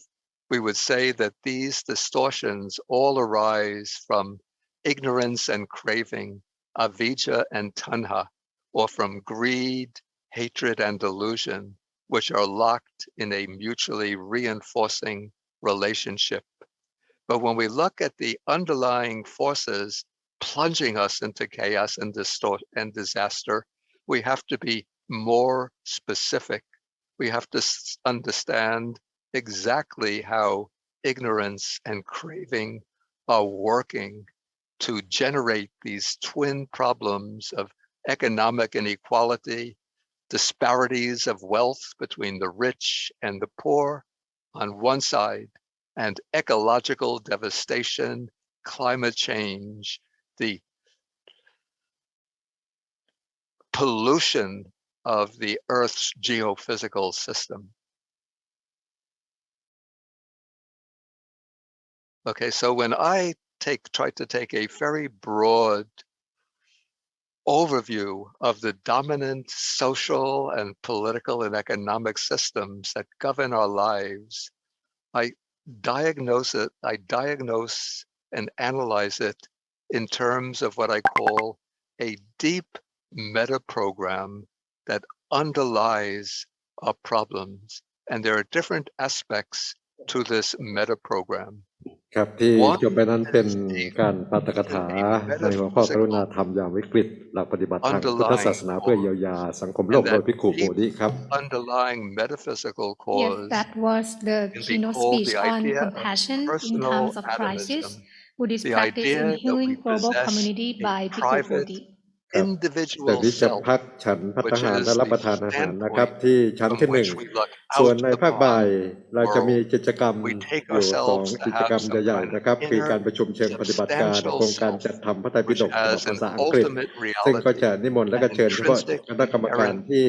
we would say that these distortions all arise from ignorance and craving, avijja and tanha, or from greed, hatred, and delusion, which are locked in a mutually reinforcing relationship. But when we look at the underlying forces plunging us into chaos and disaster, we have to be more specific. We have to understand exactly how ignorance and craving are working to generate these twin problems of economic inequality, disparities of wealth between the rich and the poor on one side, and ecological devastation, climate change, the pollution of the Earth's geophysical system. Okay, so when I try to take a very broad overview of the dominant social and political and economic systems that govern our lives, I diagnose and analyze it in terms of what I call a deep meta program that underlies our problems. And there are different aspects to this meta program. ครับที่จบไปนั้นเป็นการปาฐกถาในหัวข้อกรุณาธรรมยามวิกฤตหลักปฏิบัติทางพุทธศาสนาเพื่อเยียวยาสังคมโลกโดยภิกขุโพธิครับ Underlying metaphysical Yes, cause that was the can be keynote called speech the on idea of compassion in personal times of atomism, crisis, Buddhist the practice idea in that healing we global possess community a by Bhikkhu private Bodhi. จาก individual นี้จะ self, พักฉันภัตตา which หาร is และรับ the ประทานอาหารนะครับ standpoint ที่ชั้น from ที่หนึ่ง which we look ส่วน out ในภาคบ่าย upon เราจะมี world. กิจกรรม We take อยู่สอง ourselves to กิจ have กรรม some ใหญ่ kind ๆ of นะครับคือ inner การประชุมเชิงปฏิบัติการโค substantial รงการ self, จัดทำพระไตรปิ which ฎกฉบับ has ภา an ษาอังกฤษ ultimate ซึ่งก็จะ reality, นิมนต์และ an ก็เชิญเฉพาะ intrinsic คณะกรรมการ inherent ที่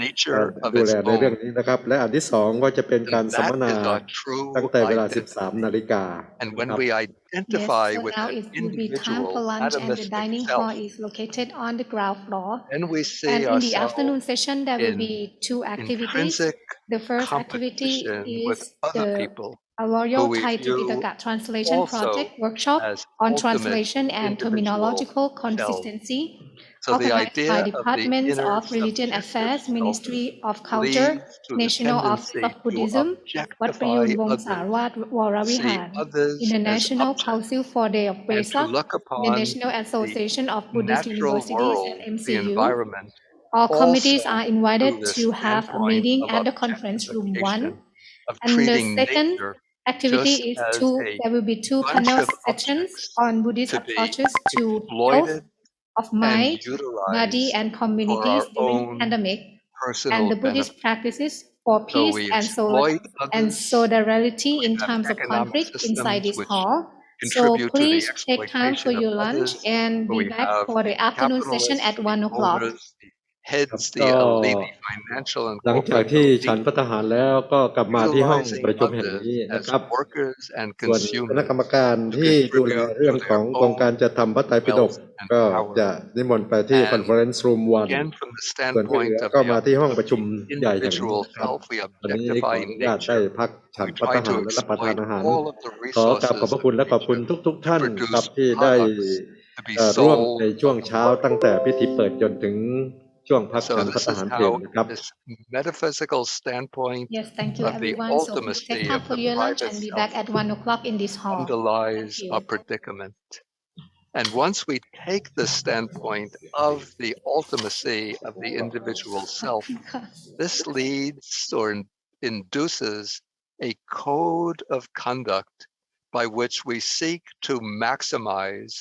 nature of ดูแล its ในเรื่อง own. นี้นะครับ และอันที่สองก็จะเป็นการ And สัมม that นา is our true ตั้งแต่เวลา identity. 13 นาฬิกา And นะ when ครับ we Yes, identify so with now that it will be time for individual lunch and the atomistic dining hall self, is located on the ground floor. then we see And in the ourselves afternoon session, there will in be two activities. intrinsic The first activity competition is with other the people Royal who we Thai view Tripitaka Translation also Project workshop as on ultimate translation and individual terminological selves. consistency, So the organized idea by of the Departments inner of Religion subjective Affairs, self Ministry of Culture, leads to the National Office tendency of to Buddhism, Wat objectify Prayun Wong others, Sarwat see Waravihan, others as International objects, Council for Day of and to Vesak, look the upon National the Association of Buddhist natural Universities and world, the MCU. environment, All also committees are invited through the to have a standpoint meeting of at the conference room 1. objectification, of And the treating second nature activity just is as a there will be two bunch panel of sessions objects on Buddhist to be approaches to health exploited of and mind, body, utilized and for communities our during own pandemic, and personal the Buddhist benefit. practices for So peace we and exploit and others. solidarity We in have times of economic conflict inside systems this which hall. So contribute to the please take time for exploitation of your lunch others. and Where be we back have for the the afternoon session at capitalists, the 1 o'clock. owners, the ครับ heads, the ก็ elite, the financial and หลังจาก corporate ที่ฉัน elite ภัตตาหารแล้วก็กลับมาที่ห้อง utilizing ประชุมแห่ง others นี้นะ as ครับ workers and ส่วนคณะ consumers กรรมการ to ที่ดูแล contribute เรื่อง to ของ their โครงการ own จัดทำพระไตรปิฎก wealth and ก็ power. จะนิมนต์ไปที่ And Conference Room 1 again, from the ส่วนที่เหลื standpoint อ of ก็ the มาที่ห้องประชุมใหญ่แห่งนี้ individual นะครับ self, we วันนี้ขอ objectify อนุญาตได้ nature. พักฉัน We ภัต try ตาหาร to และรับประทาน exploit อาหาร all of the ขอกราบขอบ resources พระ of คุณและขอบคุณ nature ทุก ๆ ท่าน to ครับ produce ที่ได้ products to be ร่วม sold ในช่วง on the เช้า market. ตั้งแต่พิธีเปิดจนถึงช่วงพัก So ฉันภัต this ตา is หารเพล how นะครับ this metaphysical standpoint Yes, thank you of the everyone. So please take ultimacy time of for the your lunch private and be self back at 1 o'clock in this hall. Thank underlies our you. predicament. And once we take the standpoint of the ultimacy of the individual self, this leads or induces a code of conduct by which we seek to maximize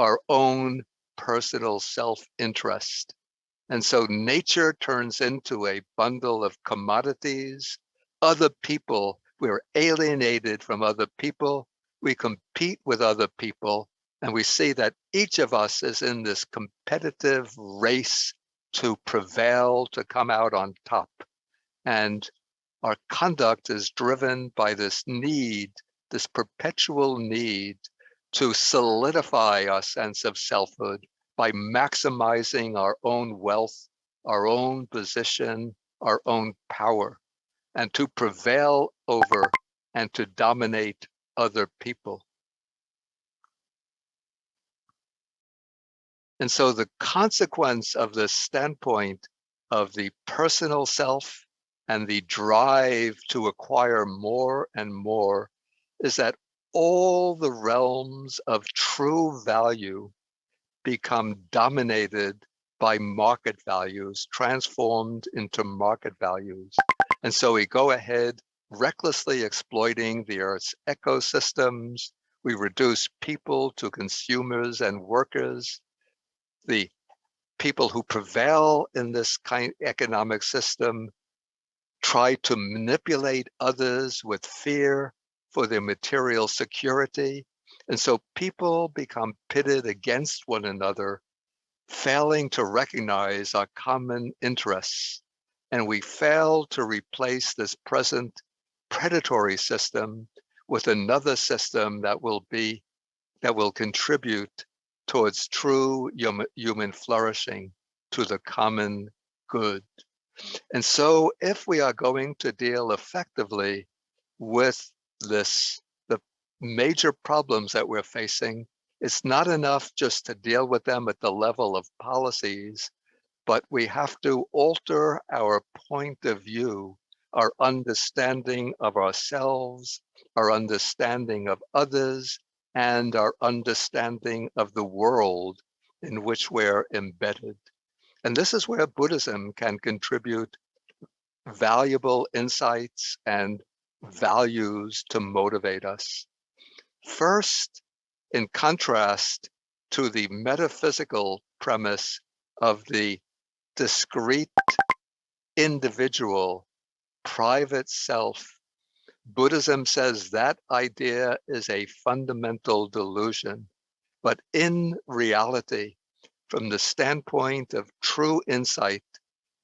our own personal self-interest. And so nature turns into a bundle of commodities. Other people, we're alienated from other people. We compete with other people. And we see that each of us is in this competitive race to prevail, to come out on top. And our conduct is driven by this need, this perpetual need to solidify our sense of selfhood by maximizing our own wealth, our own position, our own power, and to prevail over and to dominate other people. And so the consequence of this standpoint of the personal self and the drive to acquire more and more is that all the realms of true value become dominated by market values, transformed into market values. And so we go ahead recklessly exploiting the Earth's ecosystems. We reduce people to consumers and workers. The people who prevail in this kind of economic system try to manipulate others with fear for their material security. And so people become pitted against one another, failing to recognize our common interests. And we fail to replace this present predatory system with another system that will contribute towards true human flourishing, to the common good. And so if we are going to deal effectively with the major problems that we're facing, it's not enough just to deal with them at the level of policies, but we have to alter our point of view, our understanding of ourselves, our understanding of others, and our understanding of the world in which we're embedded. And this is where Buddhism can contribute valuable insights and values to motivate us. First, in contrast to the metaphysical premise of the discrete, individual, private self, Buddhism says that idea is a fundamental delusion. But in reality, from the standpoint of true insight,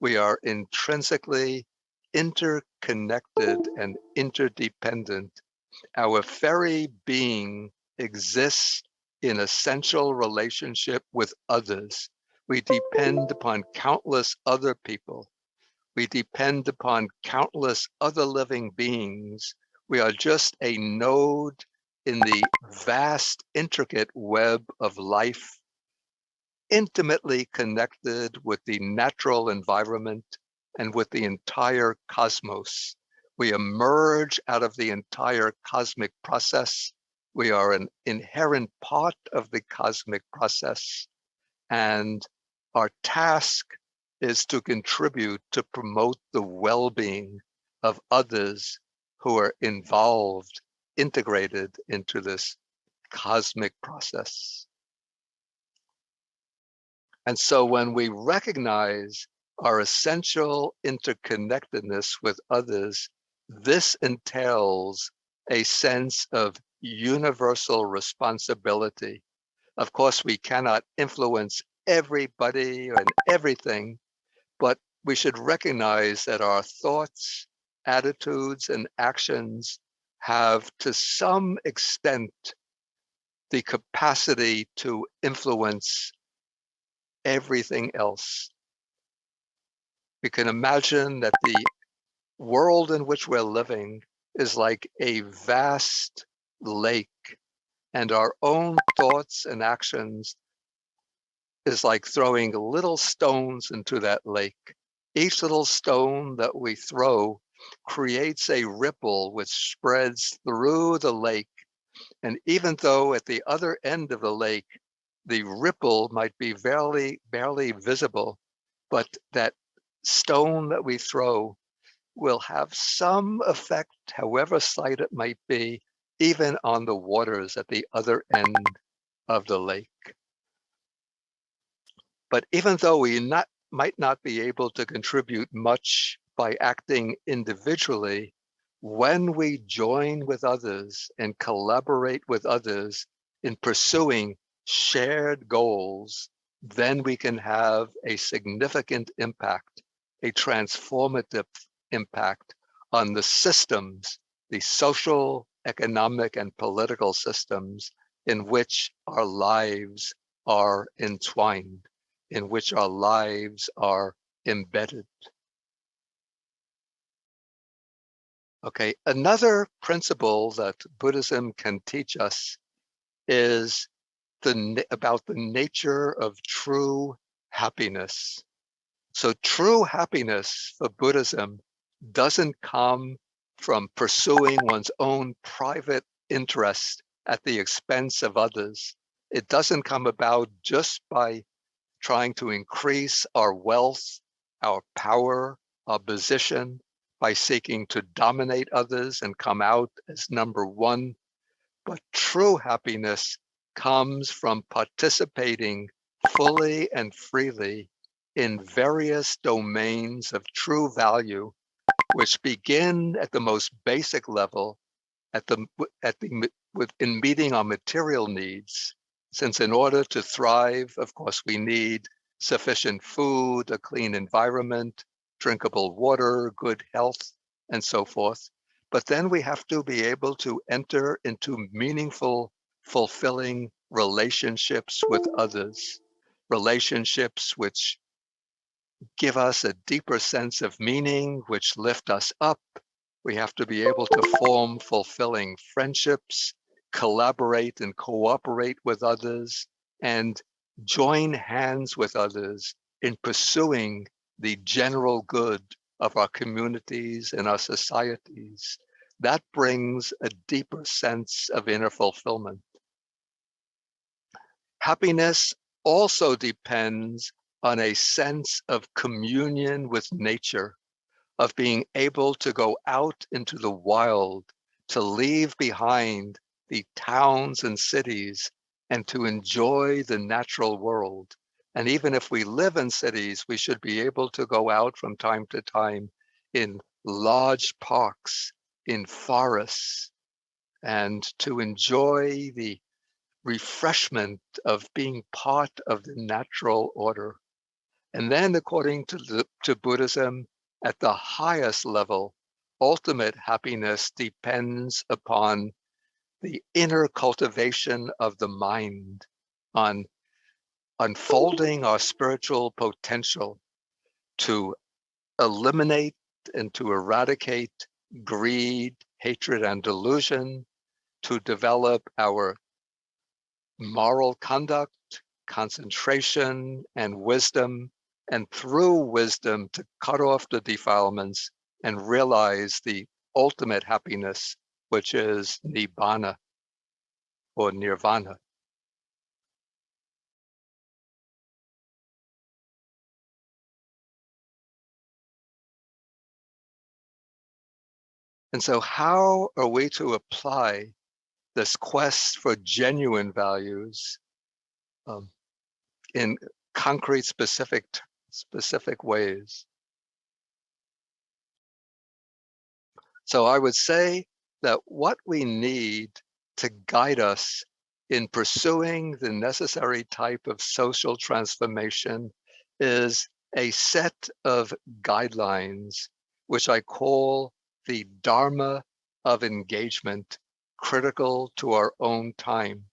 we are intrinsically interconnected and interdependent. Our very being exists in essential relationship with others. We depend upon countless other people. We depend upon countless other living beings. We are just a node in the vast, intricate web of life, intimately connected with the natural environment and with the entire cosmos. We emerge out of the entire cosmic process. We are an inherent part of the cosmic process. And our task is to contribute to promote the well-being of others who are involved, integrated into this cosmic process. And so when we recognize our essential interconnectedness with others, this entails a sense of universal responsibility. Of course, we cannot influence everybody and everything, but we should recognize that our thoughts, attitudes, and actions have, to some extent, the capacity to influence everything else. We can imagine that the world in which we're living is like a vast lake, and our own thoughts and actions is like throwing little stones into that lake. Each little stone that we throw creates a ripple which spreads through the lake. And even though at the other end of the lake, the ripple might be barely visible, but that stone that we throw will have some effect, however slight it might be, even on the waters at the other end of the lake. But even though we might not be able to contribute much by acting individually, when we join with others and collaborate with others in pursuing shared goals, then we can have a significant impact, a transformative impact on the systems, the social, economic, and political systems in which our lives are entwined, in which our lives are embedded. Okay, another principle that Buddhism can teach us is about the nature of true happiness. So true happiness for Buddhism doesn't come from pursuing one's own private interest at the expense of others. It doesn't come about just by trying to increase our wealth, our power, our position, by seeking to dominate others and come out as number one. But true happiness comes from participating fully and freely in various domains of true value, which begin at the most basic level, in meeting our material needs. Since in order to thrive, of course, we need sufficient food, a clean environment, drinkable water, good health, and so forth. But then we have to be able to enter into meaningful, fulfilling relationships with others, relationships which give us a deeper sense of meaning, which lift us up. We have to be able to form fulfilling friendships, collaborate and cooperate with others, and join hands with others in pursuing the general good of our communities and our societies. That brings a deeper sense of inner fulfillment. Happiness also depends on a sense of communion with nature, of being able to go out into the wild, to leave behind the towns and cities, and to enjoy the natural world. And even if we live in cities, we should be able to go out from time to time in large parks, in forests, and to enjoy the refreshment of being part of the natural order. And then, according to Buddhism, at the highest level, ultimate happiness depends upon the inner cultivation of the mind, on unfolding our spiritual potential to eliminate and to eradicate greed, hatred, and delusion, to develop our moral conduct, concentration, and wisdom, and through wisdom to cut off the defilements and realize the ultimate happiness, which is nibbana or nirvana. And so how are we to apply this quest for genuine values in concrete, specific ways? So I would say that what we need to guide us in pursuing the necessary type of social transformation is a set of guidelines, which I call the Dharma of engagement, critical to our own time.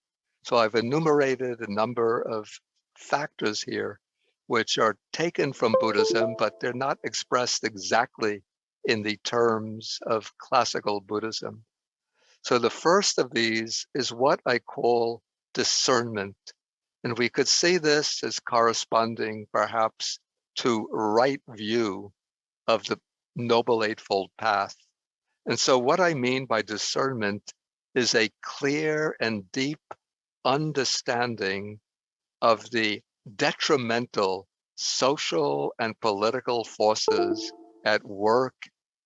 So I've enumerated a number of factors here, which are taken from Buddhism, but they're not expressed exactly in the terms of classical Buddhism. So the first of these is what I call discernment. And we could see this as corresponding perhaps to right view of the Noble Eightfold Path. And so what I mean by discernment is a clear and deep understanding of the detrimental social and political forces at work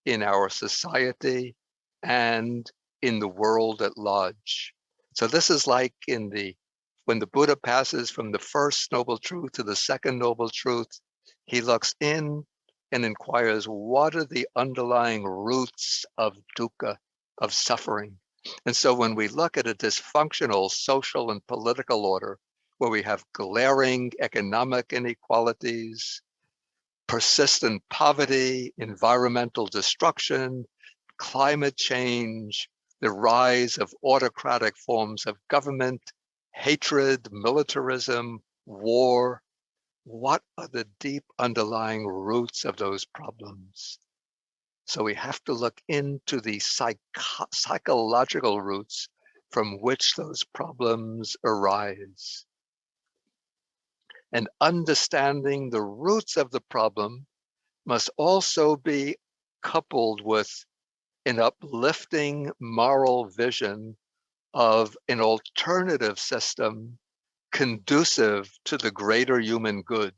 in our society and in the world at large. So this is like when the Buddha passes from the first noble truth to the second noble truth, he looks in and inquires, what are the underlying roots of dukkha, of suffering? And so when we look at a dysfunctional social and political order, where we have glaring economic inequalities, persistent poverty, environmental destruction, climate change, the rise of autocratic forms of government, hatred, militarism, war, what are the deep underlying roots of those problems? So we have to look into the psychological roots from which those problems arise. And understanding the roots of the problem must also be coupled with an uplifting moral vision of an alternative system conducive to the greater human good.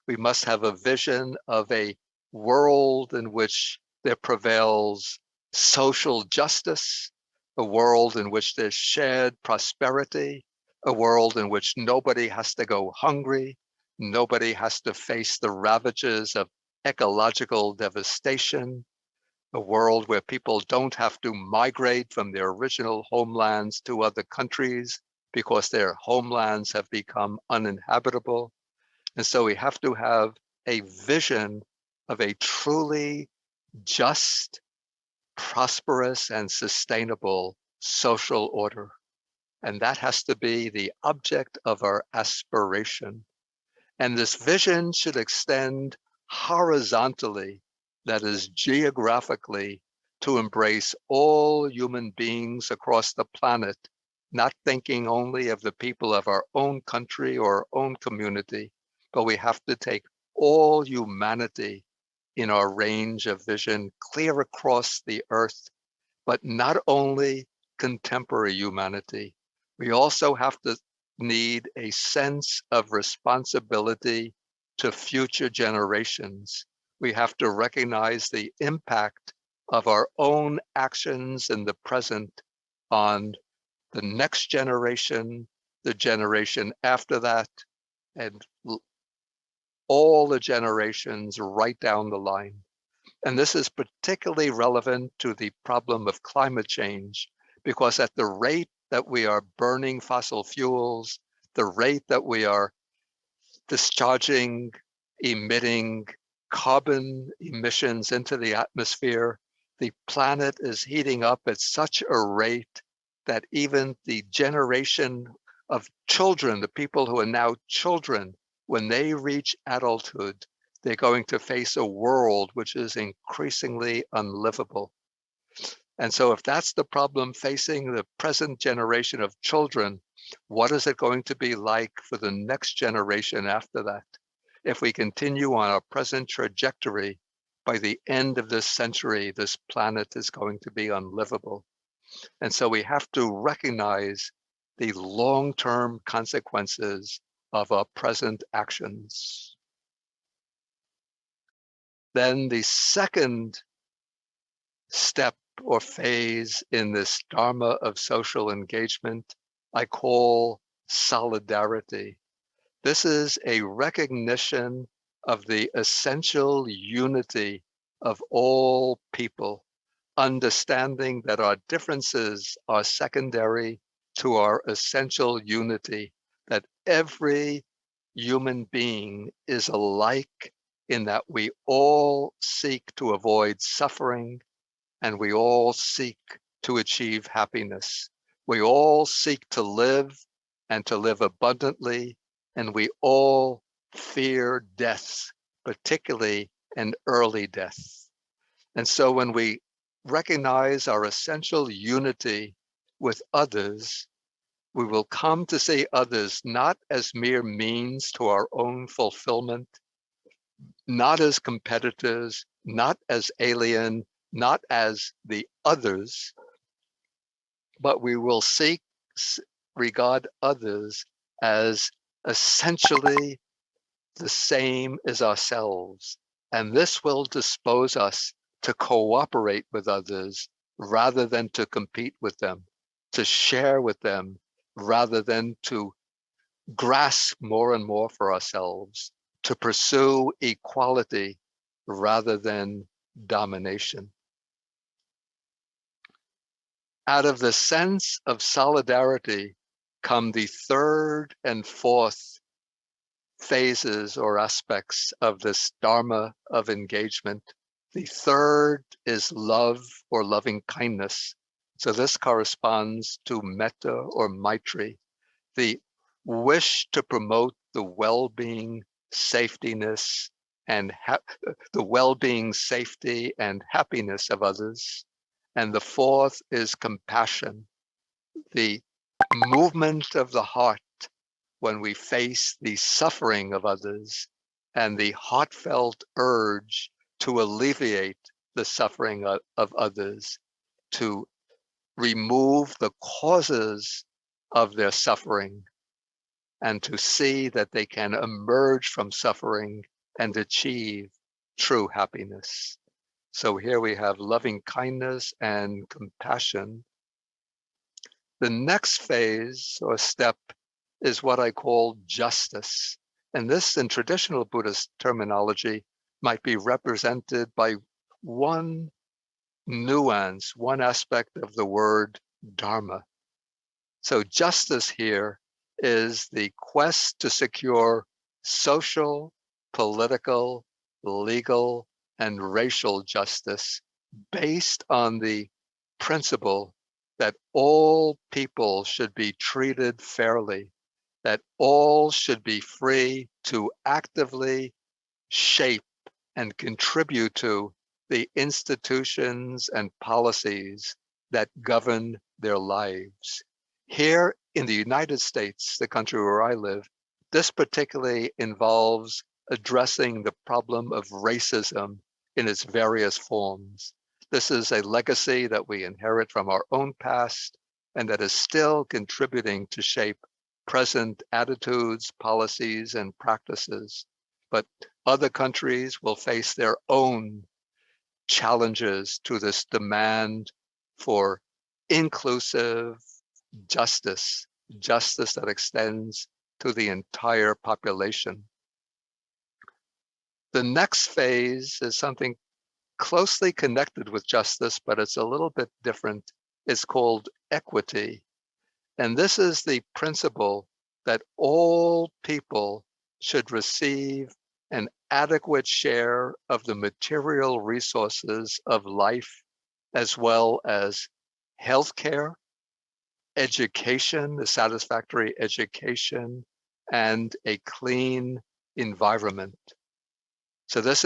We must have a vision of a world in which there prevails social justice, a world in which there's shared prosperity, a world in which nobody has to go hungry, nobody has to face the ravages of ecological devastation, a world where people don't have to migrate from their original homelands to other countries because their homelands have become uninhabitable. And so we have to have a vision of a truly just, prosperous, and sustainable social order. And that has to be the object of our aspiration. And this vision should extend horizontally, that is geographically, to embrace all human beings across the planet, not thinking only of the people of our own country or our own community, but we have to take all humanity in our range of vision clear across the earth, but not only contemporary humanity. We also have to need a sense of responsibility to future generations. We have to recognize the impact of our own actions in the present on the next generation, the generation after that, and all the generations right down the line. And this is particularly relevant to the problem of climate change, because at the rate that we are burning fossil fuels, the rate that we are discharging, emitting carbon emissions into the atmosphere, the planet is heating up at such a rate that even the generation of children, the people who are now children, when they reach adulthood, they're going to face a world which is increasingly unlivable. And so if that's the problem facing the present generation of children, what is it going to be like for the next generation after that? If we continue on our present trajectory, by the end of this century, this planet is going to be unlivable. And so we have to recognize the long-term consequences of our present actions. Then the second step or phase in this dharma of social engagement, I call solidarity. This is a recognition of the essential unity of all people, understanding that our differences are secondary to our essential unity, that every human being is alike in that we all seek to avoid suffering and we all seek to achieve happiness. We all seek to live and to live abundantly, and we all fear death, particularly an early death. And so when we recognize our essential unity with others, we will come to see others not as mere means to our own fulfillment, not as competitors, not as alien, not as the others, but we will regard others as essentially the same as ourselves. And this will dispose us to cooperate with others rather than to compete with them, to share with them rather than to grasp more and more for ourselves, to pursue equality rather than domination. Out of the sense of solidarity come the third and fourth phases or aspects of this dharma of engagement. The third is love or loving kindness. So this corresponds to metta or maitri, the wish to promote the well-being, safetyness, and the well-being, safety, and happiness of others. And the fourth is compassion, the movement of the heart when we face the suffering of others and the heartfelt urge to alleviate the suffering of others, to remove the causes of their suffering, and to see that they can emerge from suffering and achieve true happiness. So here we have loving kindness and compassion. The next phase or step is what I call justice. And this, in traditional Buddhist terminology, might be represented by one nuance, one aspect of the word dharma. So justice here is the quest to secure social, political, legal, and racial justice based on the principle that all people should be treated fairly, that all should be free to actively shape and contribute to the institutions and policies that govern their lives. Here in the United States, the country where I live, this particularly involves addressing the problem of racism in its various forms. This is a legacy that we inherit from our own past and that is still contributing to shape present attitudes, policies, and practices. But other countries will face their own challenges to this demand for inclusive justice, justice that extends to the entire population. The next phase is something closely connected with justice, but it's a little bit different. It's called equity. And this is the principle that all people should receive an adequate share of the material resources of life, as well as healthcare, education, a satisfactory education, and a clean environment. So this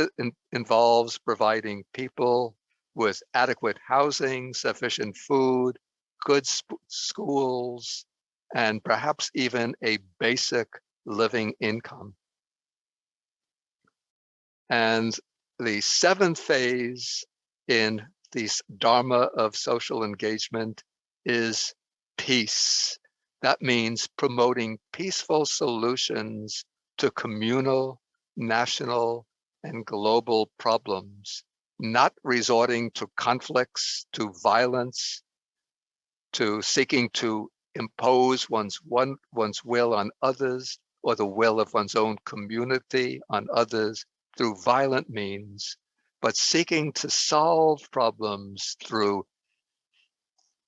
involves providing people with adequate housing, sufficient food, good schools, and perhaps even a basic living income. And the seventh phase in this Dharma of social engagement is peace. That means promoting peaceful solutions to communal, national, and global problems, not resorting to conflicts, to violence, to seeking to impose one's will on others or the will of one's own community on others through violent means, but seeking to solve problems through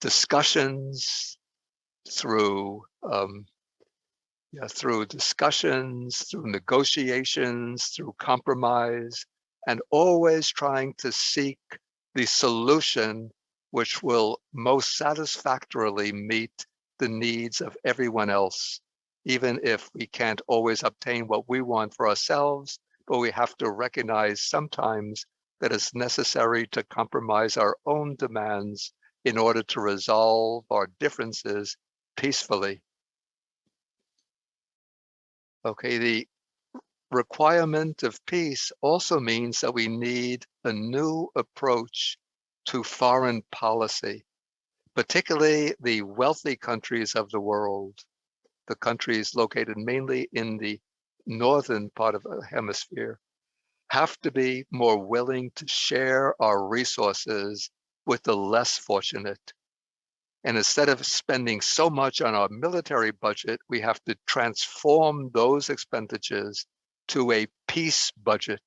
discussions, through negotiations, through compromise, and always trying to seek the solution which will most satisfactorily meet the needs of everyone else, even if we can't always obtain what we want for ourselves, but we have to recognize sometimes that it's necessary to compromise our own demands in order to resolve our differences peacefully. Okay, the requirement of peace also means that we need a new approach to foreign policy, particularly the wealthy countries of the world, the countries located mainly in the northern part of the hemisphere, have to be more willing to share our resources with the less fortunate. And instead of spending so much on our military budget, we have to transform those expenditures to a peace budget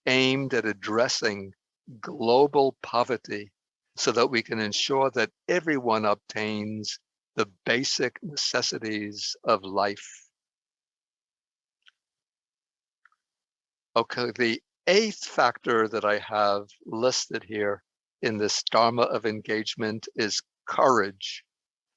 aimed at addressing global poverty so that we can ensure that everyone obtains the basic necessities of life. Okay, the eighth factor that I have listed here in this Dharma of engagement is courage.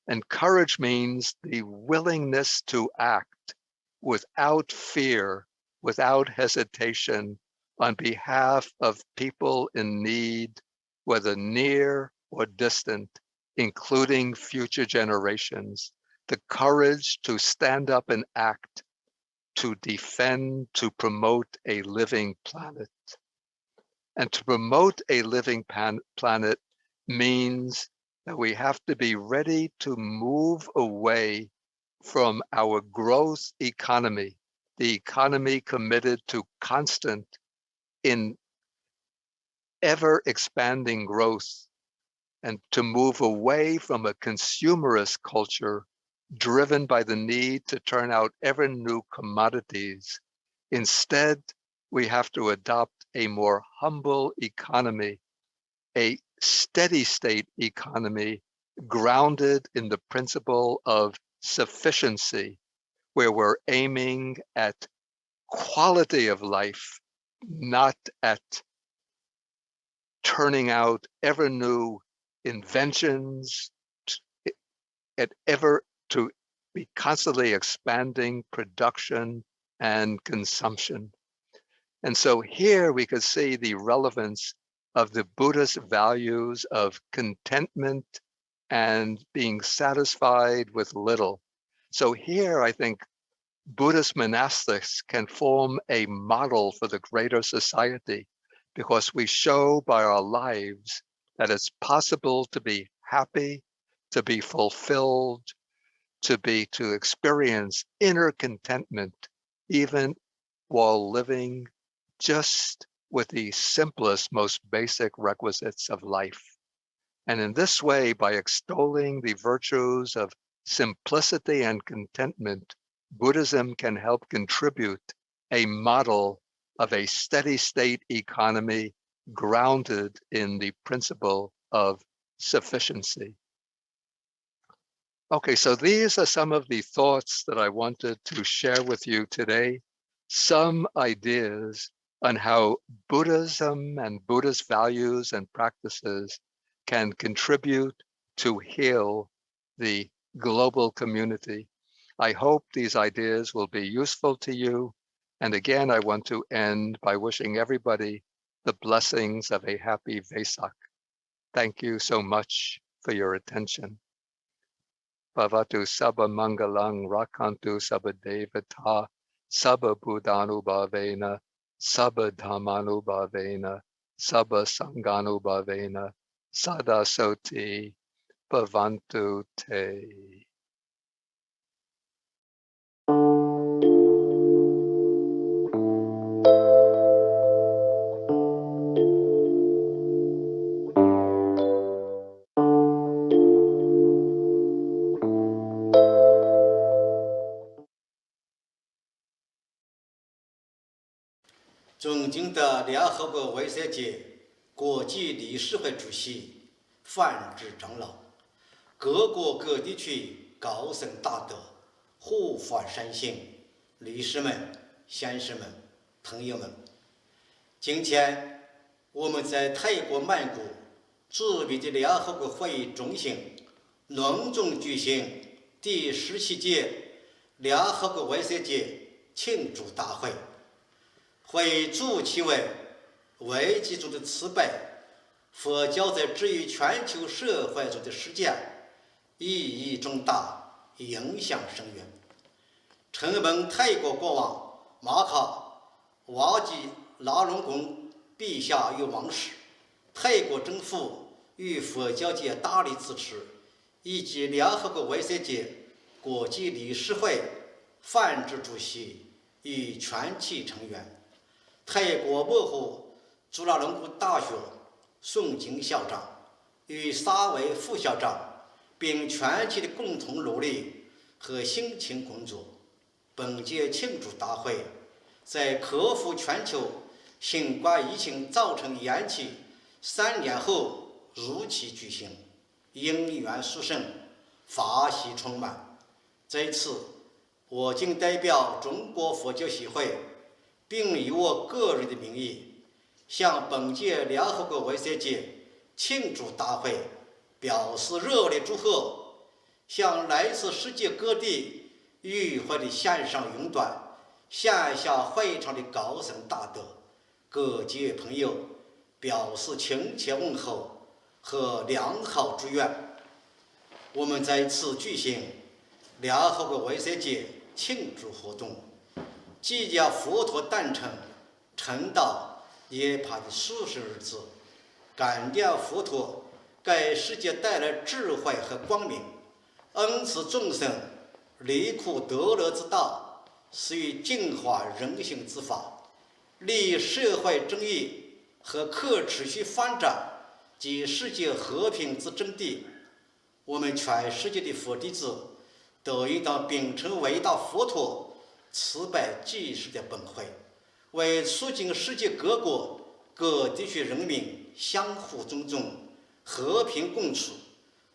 And courage means the willingness to act without fear, without hesitation, on behalf of people in need, whether near or distant, including future generations. The courage to stand up and act, to defend, to promote a living planet. And to promote a living planet means that we have to be ready to move away from our growth economy, the economy committed to constant in ever expanding growth, and to move away from a consumerist culture driven by the need to turn out ever new commodities. Instead, we have to adopt a more humble economy, a steady state economy grounded in the principle of sufficiency, where we're aiming at quality of life, not at turning out ever new inventions, to be constantly expanding production and consumption. And so here we could see the relevance of the Buddhist values of contentment and being satisfied with little. So here I think Buddhist monastics can form a model for the greater society, because we show by our lives that it's possible to be happy, to be fulfilled, to experience inner contentment, even while living just with the simplest, most basic requisites of life. And in this way, by extolling the virtues of simplicity and contentment, Buddhism can help contribute a model of a steady state economy grounded in the principle of sufficiency. Okay, so these are some of the thoughts that I wanted to share with you today, some ideas on how Buddhism and Buddhist values and practices can contribute to heal the global community. I hope these ideas will be useful to you. And again, I want to end by wishing everybody the blessings of a happy Vesak. Thank you so much for your attention. Bhavatu sabba mangalang rakantu sabba devata sabba buddhanubhavena sabba dhammanubhavena sabba sanganubhavena sada soti bhavantu te. 尊敬的联合国卫生界国际理事会主席范志长老，各国各地区高僧大德、护法善信、律师们、先生们、朋友们，今天我们在泰国曼谷著名的联合国会议中心隆重举行第17届联合国卫生界庆祝大会。会主题为危机中的慈悲，佛教在治愈全球社会中的实践意义重大，影响深远。承蒙泰国国王马卡瓦吉拉隆功陛下与王室，泰国政府与佛教界大力支持，以及联合国卫生界国际理事会范志主席与全体成员，泰国幕后朱拉隆功大学宋金校长与3位副校长，并全体的共同努力和辛勤工作，本届庆祝大会在克服全球新冠疫情造成延期3年后如期举行，因缘殊胜，法喜充满。这次我谨代表中国佛教协会，并以我个人的名义，向本届联合国卫生界庆祝大会表示热烈祝贺，向来自世界各地与会的线上云端、线下会场的高僧大德、各界朋友表示亲切问候和良好祝愿。我们在此举行联合国卫生界庆祝活动，纪念佛陀诞辰成道涅槃的殊胜日子，感念佛陀给世界带来智慧和光明，恩赐众生离苦得乐之道，是以净化人性之法，立社会正义和可持续发展及世界和平之真谛。我们全世界的佛弟子都应当秉承伟大佛陀慈悲济世的本慧，为促进世界各国各地区人民相互尊重、和平共处、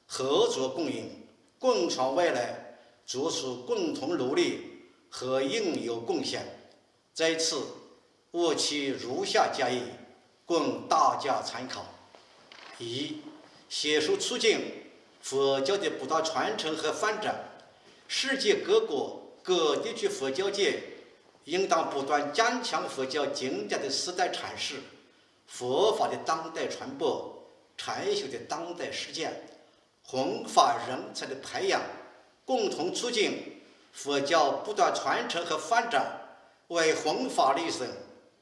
合作共赢、共创未来做出共同努力和应有贡献。在此，我其如下建议，供大家参考：一、携手促进佛教的不断传承和发展，世界各国各地区佛教界应当不断加强佛教经典的时代阐释、佛法的当代传播、禅修的当代实践、弘法人才的培养，共同促进佛教不断传承和发展，为弘法利生、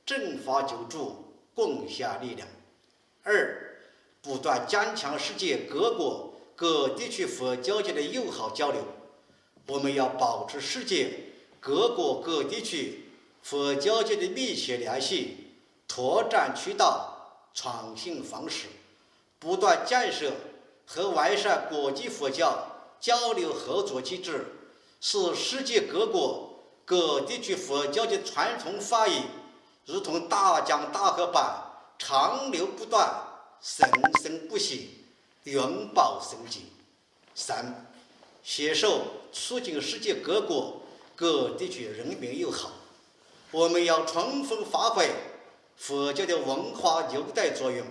正法救助贡献力量。二、不断加强世界各国各地区佛教界的友好交流。我们要保持世界各国各地区佛教界的密切联系，拓展渠道，创新方式，不断建设和完善国际佛教交流合作机制，使世界各国各地区佛教的传统法义如同大江大河般长流不断、生生不息，永保生机。三、携手促进世界各国各地区人民友好。我们要充分发挥佛教的文化纽带作用，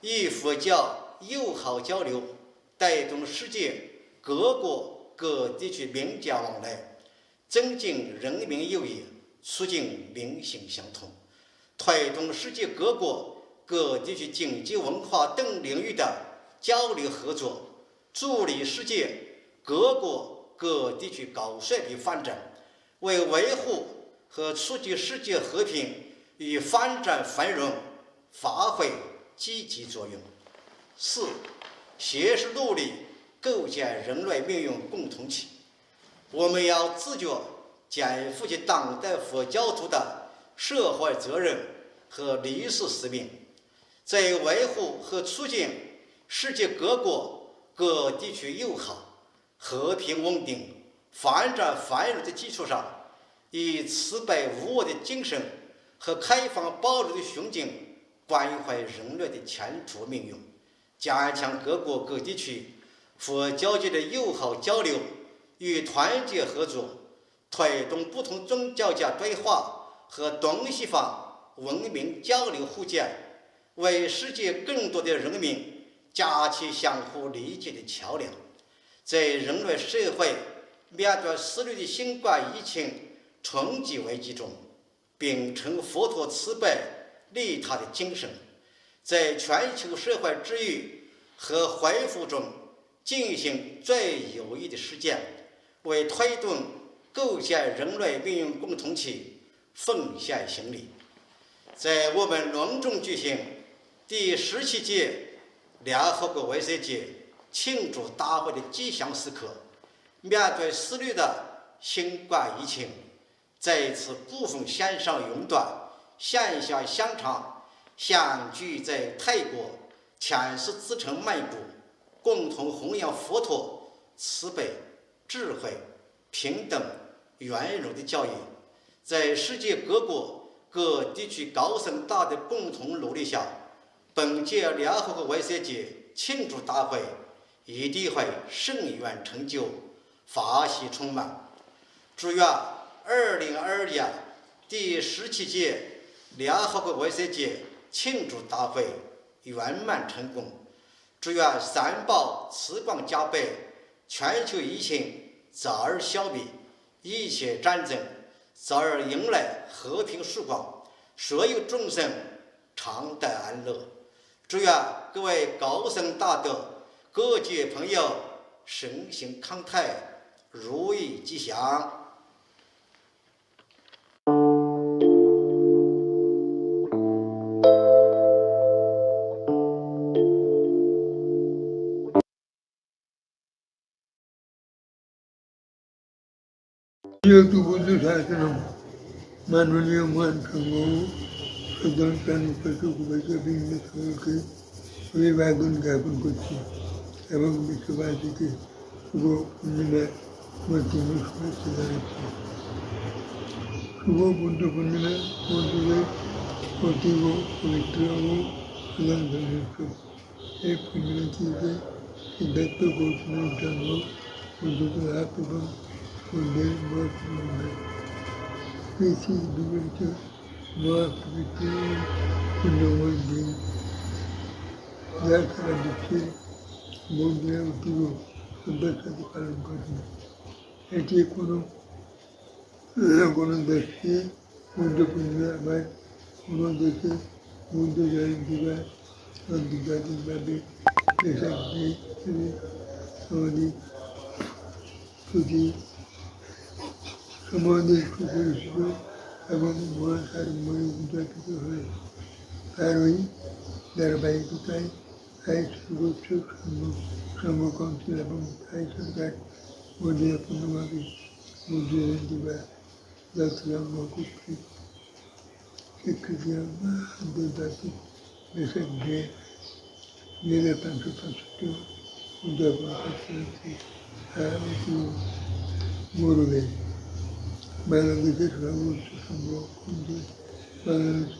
以佛教友好交流带动世界各国各地区民间往来，增进人民友谊，促进民心相通，推动世界各国各地区经济文化等领域的交流合作，助力世界各国各地区高水平发展，为维护和促进世界和平与发展繁荣发挥积极作用。四、携手努力构建人类命运共同体。我们要自觉肩负起当代佛教徒的社会责任和历史使命，在维护和促进世界各国各地区友好、和平稳定、发展繁荣的基础上，以慈悲无我的精神和开放包容的胸襟关怀人类的前途命运，加强各国各地区佛教界的友好交流与团结合作，推动不同宗教间对话和东西方文明交流互鉴，为世界更多的人民架起相互理解的桥梁。在人类社会面对肆虐的新冠疫情冲击危机中，秉承佛陀慈悲利他的精神，在全球社会治愈和恢复中进行最有益的实践，为推动构建人类命运共同体奉献心力。在我们隆重举行第17届联合国卫生节庆祝大会的吉祥时刻，面对肆虐的新冠疫情，再次部分线上云端、线下香场相聚在泰国前世之城曼谷，共同弘扬佛陀慈悲、智慧、平等、圆融的教义。在世界各国各地区高僧大德共同努力下，本届联合国卫生节庆祝大会一定会深远成就，法喜充满。祝愿2022年第17届联合国卫生节庆祝大会圆满成功。祝愿三宝慈光加倍，全球疫情早日消灭，一切战争早日迎来和平曙光，所有众生常得安乐。祝愿各位高僧大德、各界朋友身心康泰，如意吉祥。Yaitu Buddhist Ashram, Manulia Mankango, sedangkan pasuk baca bingkai ke, wibagun kapun kuci, abang bisa baca ke, subuh punya macam macam lagi. Subuh punca punya punca kotigo, kotigo, alam dalamku. Punya kita, kita tu kotigo jango, punca apa bang. Monday, March, Monday. This is the winter, March, between the one day. That's what the kid, Monday, to go, the best of the Kalam Garden. I take one of the sea, Monday, Monday, Monday, Monday, Monday, and the garden baby, Vesak day, somebody, today. Somebody could do among one had money to her. Harry, thereby to tie, I should took some more considerable price of that would be upon the body, would be in the back. That's young more quickly. She could young and do that. They said, Gay, near the country to the opportunity. I have to motivate. Bangladesh Raul Bangladesh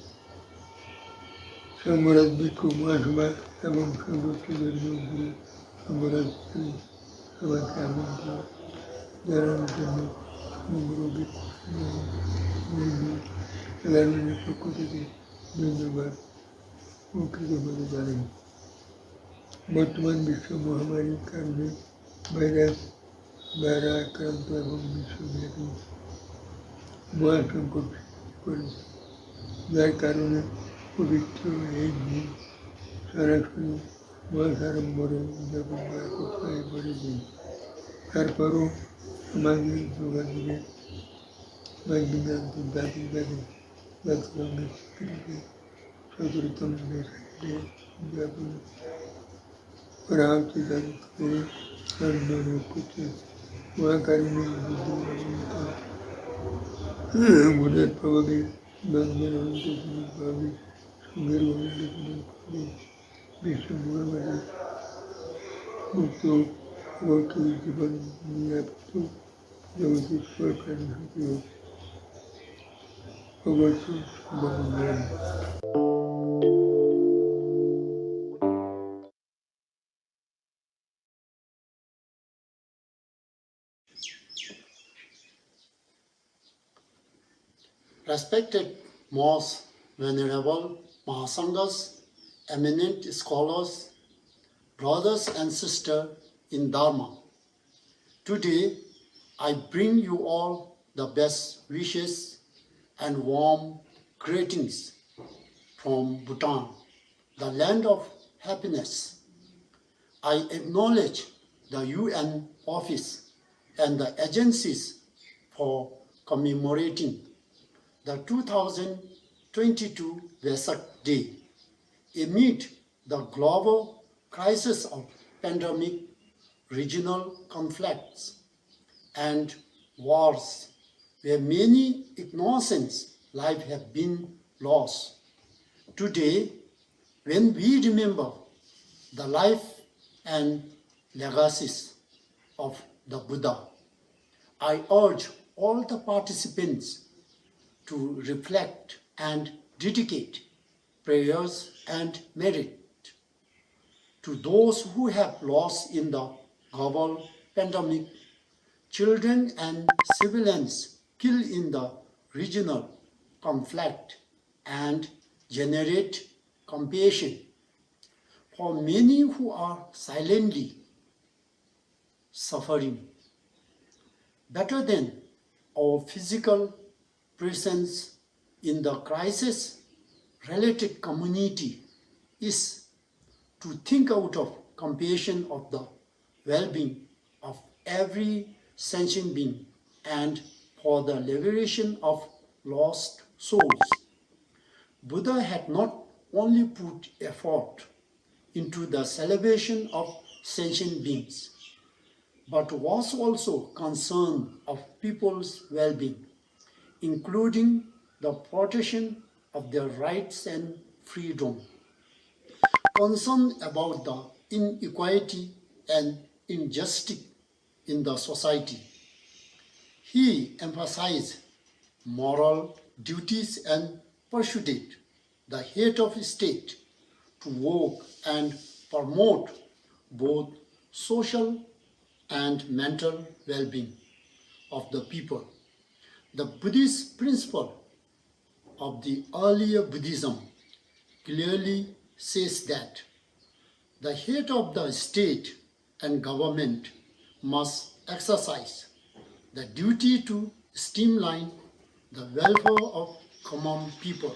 Samarat Biku Masma Amam Sabu Children Samarat Samat Amam Daran Jamu Mugru Biku Lalu Pukudi Dundubar Mukidabari Darim Batuman Bisu Muhammadi Karni Bayrat Bara Karamtabam Bisu Biku Welcome, good. That Karuna, Victor, Amy, Saraswati, Wasaram Moro, the Baba, Body, Harparo, Magi, Sugadi, Magina, to that, that's long as so to return the Japan. Perhaps it has very unknown pictures. Wakaruni, would it probably Bangalore probably Sugar be somewhere to work with given me up to there was this work and you over to Bangalore. Respected most venerable Mahasanghas, eminent scholars, brothers and sisters in Dharma. Today, I bring you all the best wishes and warm greetings from Bhutan, the land of happiness. I acknowledge the UN office and the agencies for commemorating the 2022 Vesak Day amid the global crisis of pandemic, regional conflicts, and wars, where many innocent lives have been lost. Today, when we remember the life and legacies of the Buddha, I urge all the participants to reflect and dedicate prayers and merit to those who have lost in the global pandemic, children and civilians killed in the regional conflict, and generate compassion for many who are silently suffering. Better than our physical presence in the crisis-related community is to think out of compassion of the well-being of every sentient being and for the liberation of lost souls. Buddha had not only put effort into the salvation of sentient beings, but was also concern of people's well-being, including the protection of their rights and freedom. Concern about the inequality and injustice in the society. He emphasized moral duties and pursued the head of state to work and promote both social and mental well-being of the people. The Buddhist principle of the earlier Buddhism clearly says that the head of the state and government must exercise the duty to streamline the welfare of common people.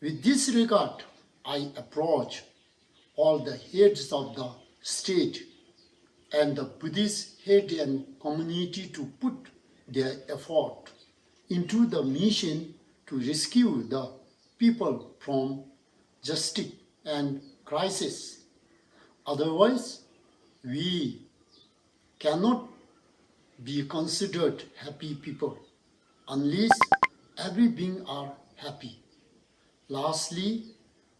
With this regard, I approach all the heads of the state and the Buddhist head and community to put their effort into the mission to rescue the people from justice and crisis. Otherwise, we cannot be considered happy people unless every being are happy. Lastly,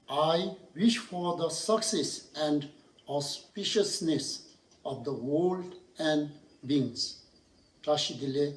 I wish for the success and auspiciousness of the world and beings. Rashidile.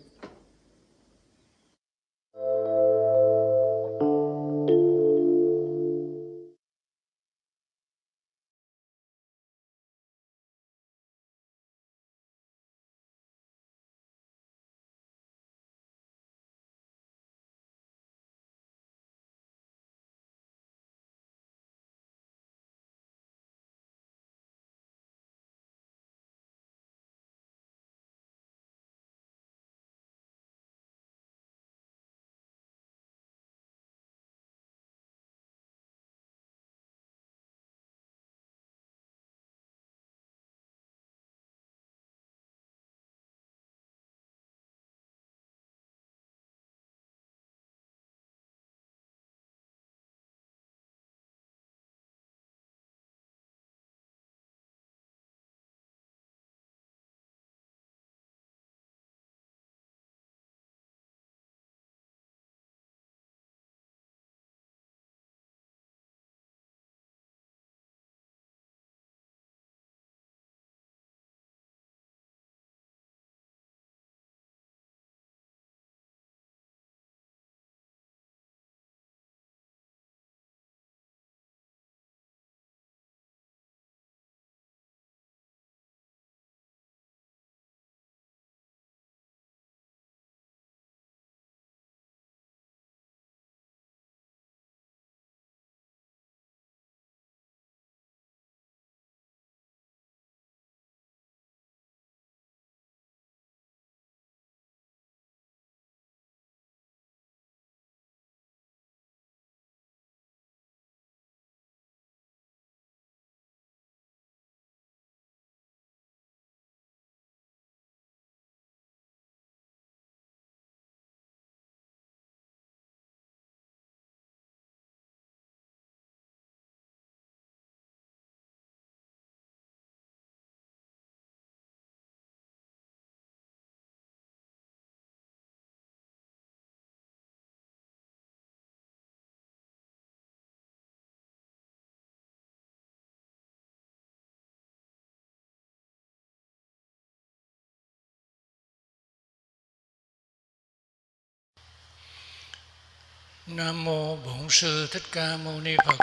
Nam mô Bổn Sư Thích Ca Mâu Ni Phật.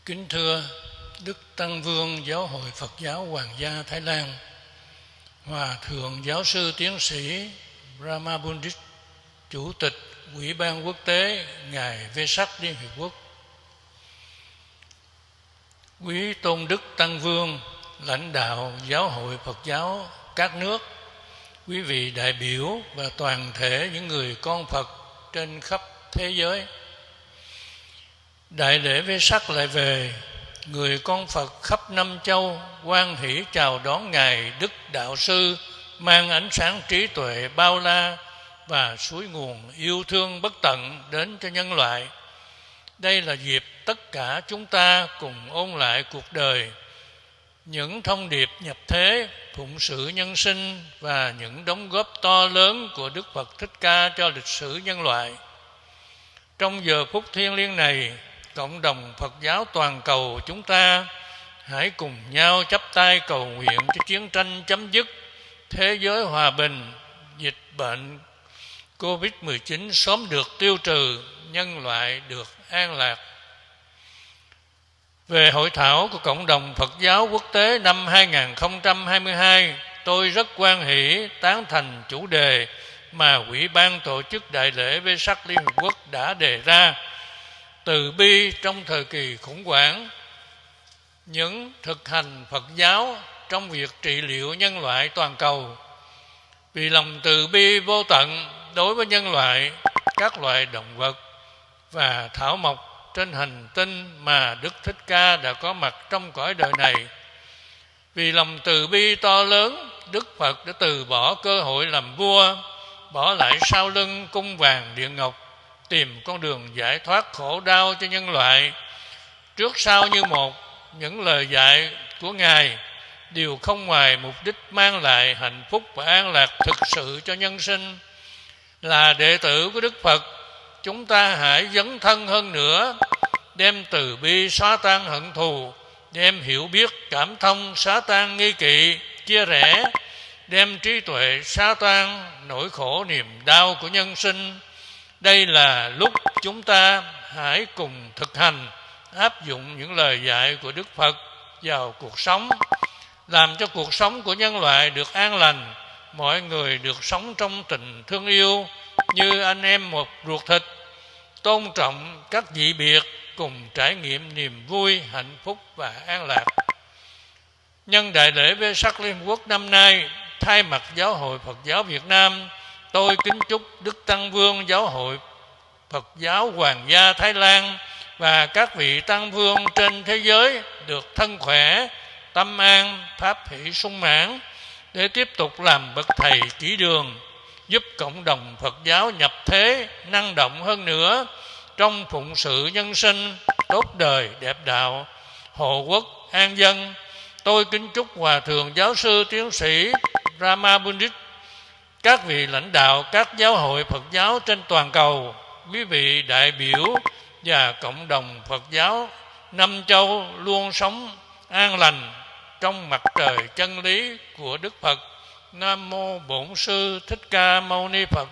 Kính thưa Đức Tăng Vương Giáo hội Phật giáo Hoàng gia Thái Lan, Hòa thượng Giáo sư Tiến sĩ Brahma Buddhist, Chủ tịch Ủy ban Quốc tế Ngài Vesak Liên Hiệp Quốc, Quý Tôn Đức Tăng Vương, lãnh đạo Giáo hội Phật giáo các nước, quý vị đại biểu và toàn thể những người con Phật trên khắp thế giới. Đại lễ Vesak lại về, người con Phật khắp năm châu hoan hỷ chào đón Ngài Đức Đạo Sư mang ánh sáng trí tuệ bao la và suối nguồn yêu thương bất tận đến cho nhân loại. Đây là dịp tất cả chúng ta cùng ôn lại cuộc đời, những thông điệp nhập thế, phụng sự nhân sinh và những đóng góp to lớn của Đức Phật Thích Ca cho lịch sử nhân loại. Trong giờ phút thiêng liêng này, cộng đồng Phật giáo toàn cầu chúng ta hãy cùng nhau chắp tay cầu nguyện cho chiến tranh chấm dứt, thế giới hòa bình, dịch bệnh Covid-19 sớm được tiêu trừ, nhân loại được an lạc. Về hội thảo của Cộng đồng Phật giáo quốc tế năm 2022, tôi rất hoan hỷ tán thành chủ đề mà Ủy ban tổ chức Đại lễ Vesak Liên Hợp Quốc đã đề ra: từ bi trong thời kỳ khủng hoảng, những thực hành Phật giáo trong việc trị liệu nhân loại toàn cầu. Vì lòng từ bi vô tận đối với nhân loại, các loài động vật và thảo mộc trên hành tinh mà Đức Thích Ca đã có mặt trong cõi đời này. Vì lòng từ bi to lớn, Đức Phật đã từ bỏ cơ hội làm vua, bỏ lại sau lưng cung vàng điện ngọc, tìm con đường giải thoát khổ đau cho nhân loại. Trước sau như một, những lời dạy của Ngài đều không ngoài mục đích mang lại hạnh phúc và an lạc thực sự cho nhân sinh. Là đệ tử của Đức Phật, chúng ta hãy dấn thân hơn nữa, đem từ bi xóa tan hận thù, đem hiểu biết cảm thông xóa tan nghi kỵ chia rẽ, đem trí tuệ xóa tan nỗi khổ niềm đau của nhân sinh. Đây là lúc chúng ta hãy cùng thực hành, áp dụng những lời dạy của Đức Phật vào cuộc sống, làm cho cuộc sống của nhân loại được an lành, mọi người được sống trong tình thương yêu như anh em một ruột thịt, tôn trọng các dị biệt, cùng trải nghiệm niềm vui, hạnh phúc và an lạc. Nhân đại lễ Vesak Liên Hợp Quốc năm nay, thay mặt Giáo hội Phật giáo Việt Nam, tôi kính chúc Đức Tăng Vương Giáo hội Phật giáo Hoàng gia Thái Lan và các vị Tăng Vương trên thế giới được thân khỏe, tâm an, pháp hỷ sung mãn để tiếp tục làm bậc thầy chỉ đường, giúp cộng đồng Phật giáo nhập thế năng động hơn nữa trong phụng sự nhân sinh, tốt đời đẹp đạo, hộ quốc an dân. Tôi kính chúc Hòa thượng giáo sư tiến sĩ Rama Buddhist, các vị lãnh đạo các giáo hội Phật giáo trên toàn cầu, quý vị đại biểu và cộng đồng Phật giáo năm châu luôn sống an lành trong mặt trời chân lý của Đức Phật. Nam mô Bổn Sư Thích Ca Mâu Ni Phật.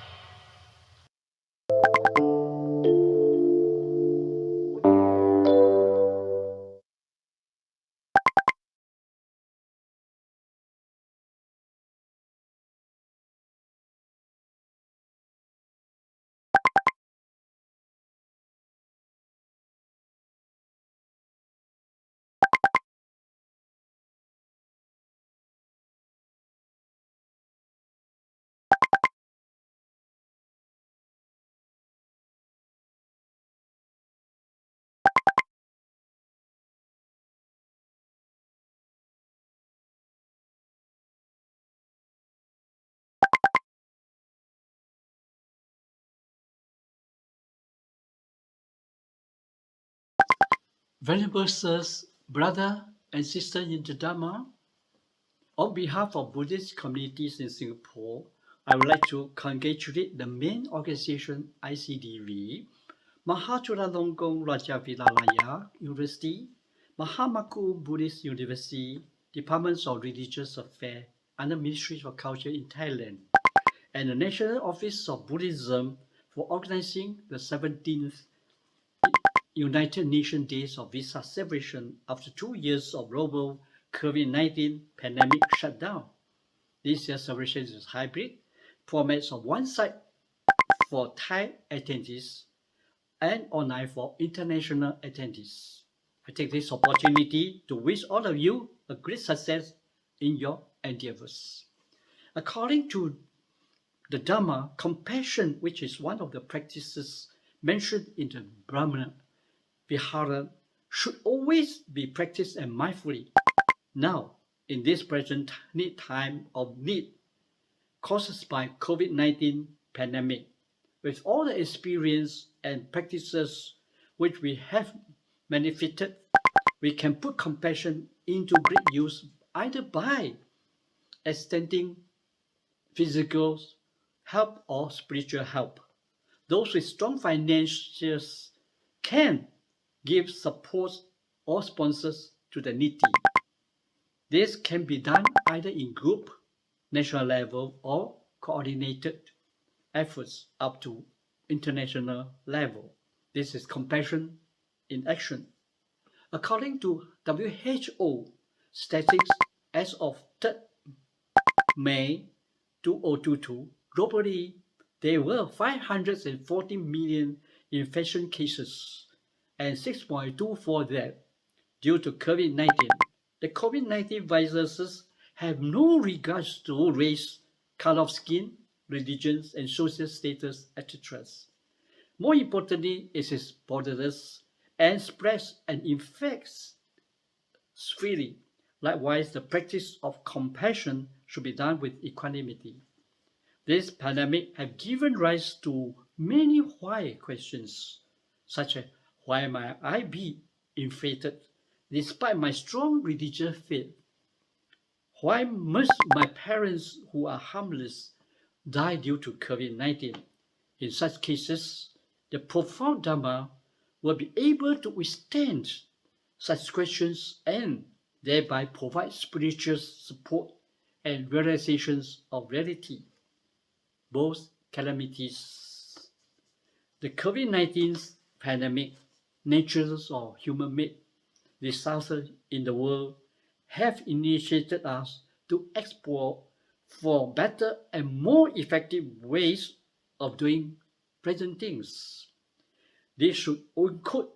Venerable sirs, brother and sister in the Dharma, on behalf of Buddhist communities in Singapore, I would like to congratulate the main organization ICDV, Mahachulalongkorn Rajavilalaya University, Mahamaku Buddhist University, Departments of Religious Affairs under Ministry of Culture in Thailand, and the National Office of Buddhism for organizing the 17th United Nations Days of Vesak celebration after 2 years of global COVID-19 pandemic shutdown. This year's celebration is hybrid, formats on one side for Thai attendees and online for international attendees. I take this opportunity to wish all of you a great success in your endeavors. According to the Dhamma, compassion, which is one of the practices mentioned in the Brahmana Vihara, should always be practiced and mindfully. Now, in this present time of need caused by COVID-19 pandemic, with all the experience and practices which we have manifested, we can put compassion into great use either by extending physical help or spiritual help. Those with strong financials can give support or sponsors to the needy. This can be done either in group, national level, or coordinated efforts up to international level. This is compassion in action. According to WHO statistics as of 3rd May 2022, globally there were 540 million infection cases and 6.24 deaths due to COVID-19. The COVID-19 viruses have no regards to race, color of skin, religions, and social status, etc. More importantly, it is borderless and spreads and infects freely. Likewise, the practice of compassion should be done with equanimity. This pandemic has given rise to many why questions, such as why might I be infected despite my strong religious faith? Why must my parents who are harmless die due to COVID-19? In such cases, the profound Dharma will be able to withstand such questions and thereby provide spiritual support and realizations of reality. Both calamities, the COVID-19 pandemic, natural or human-made disasters in the world, have initiated us to explore for better and more effective ways of doing present things. This should include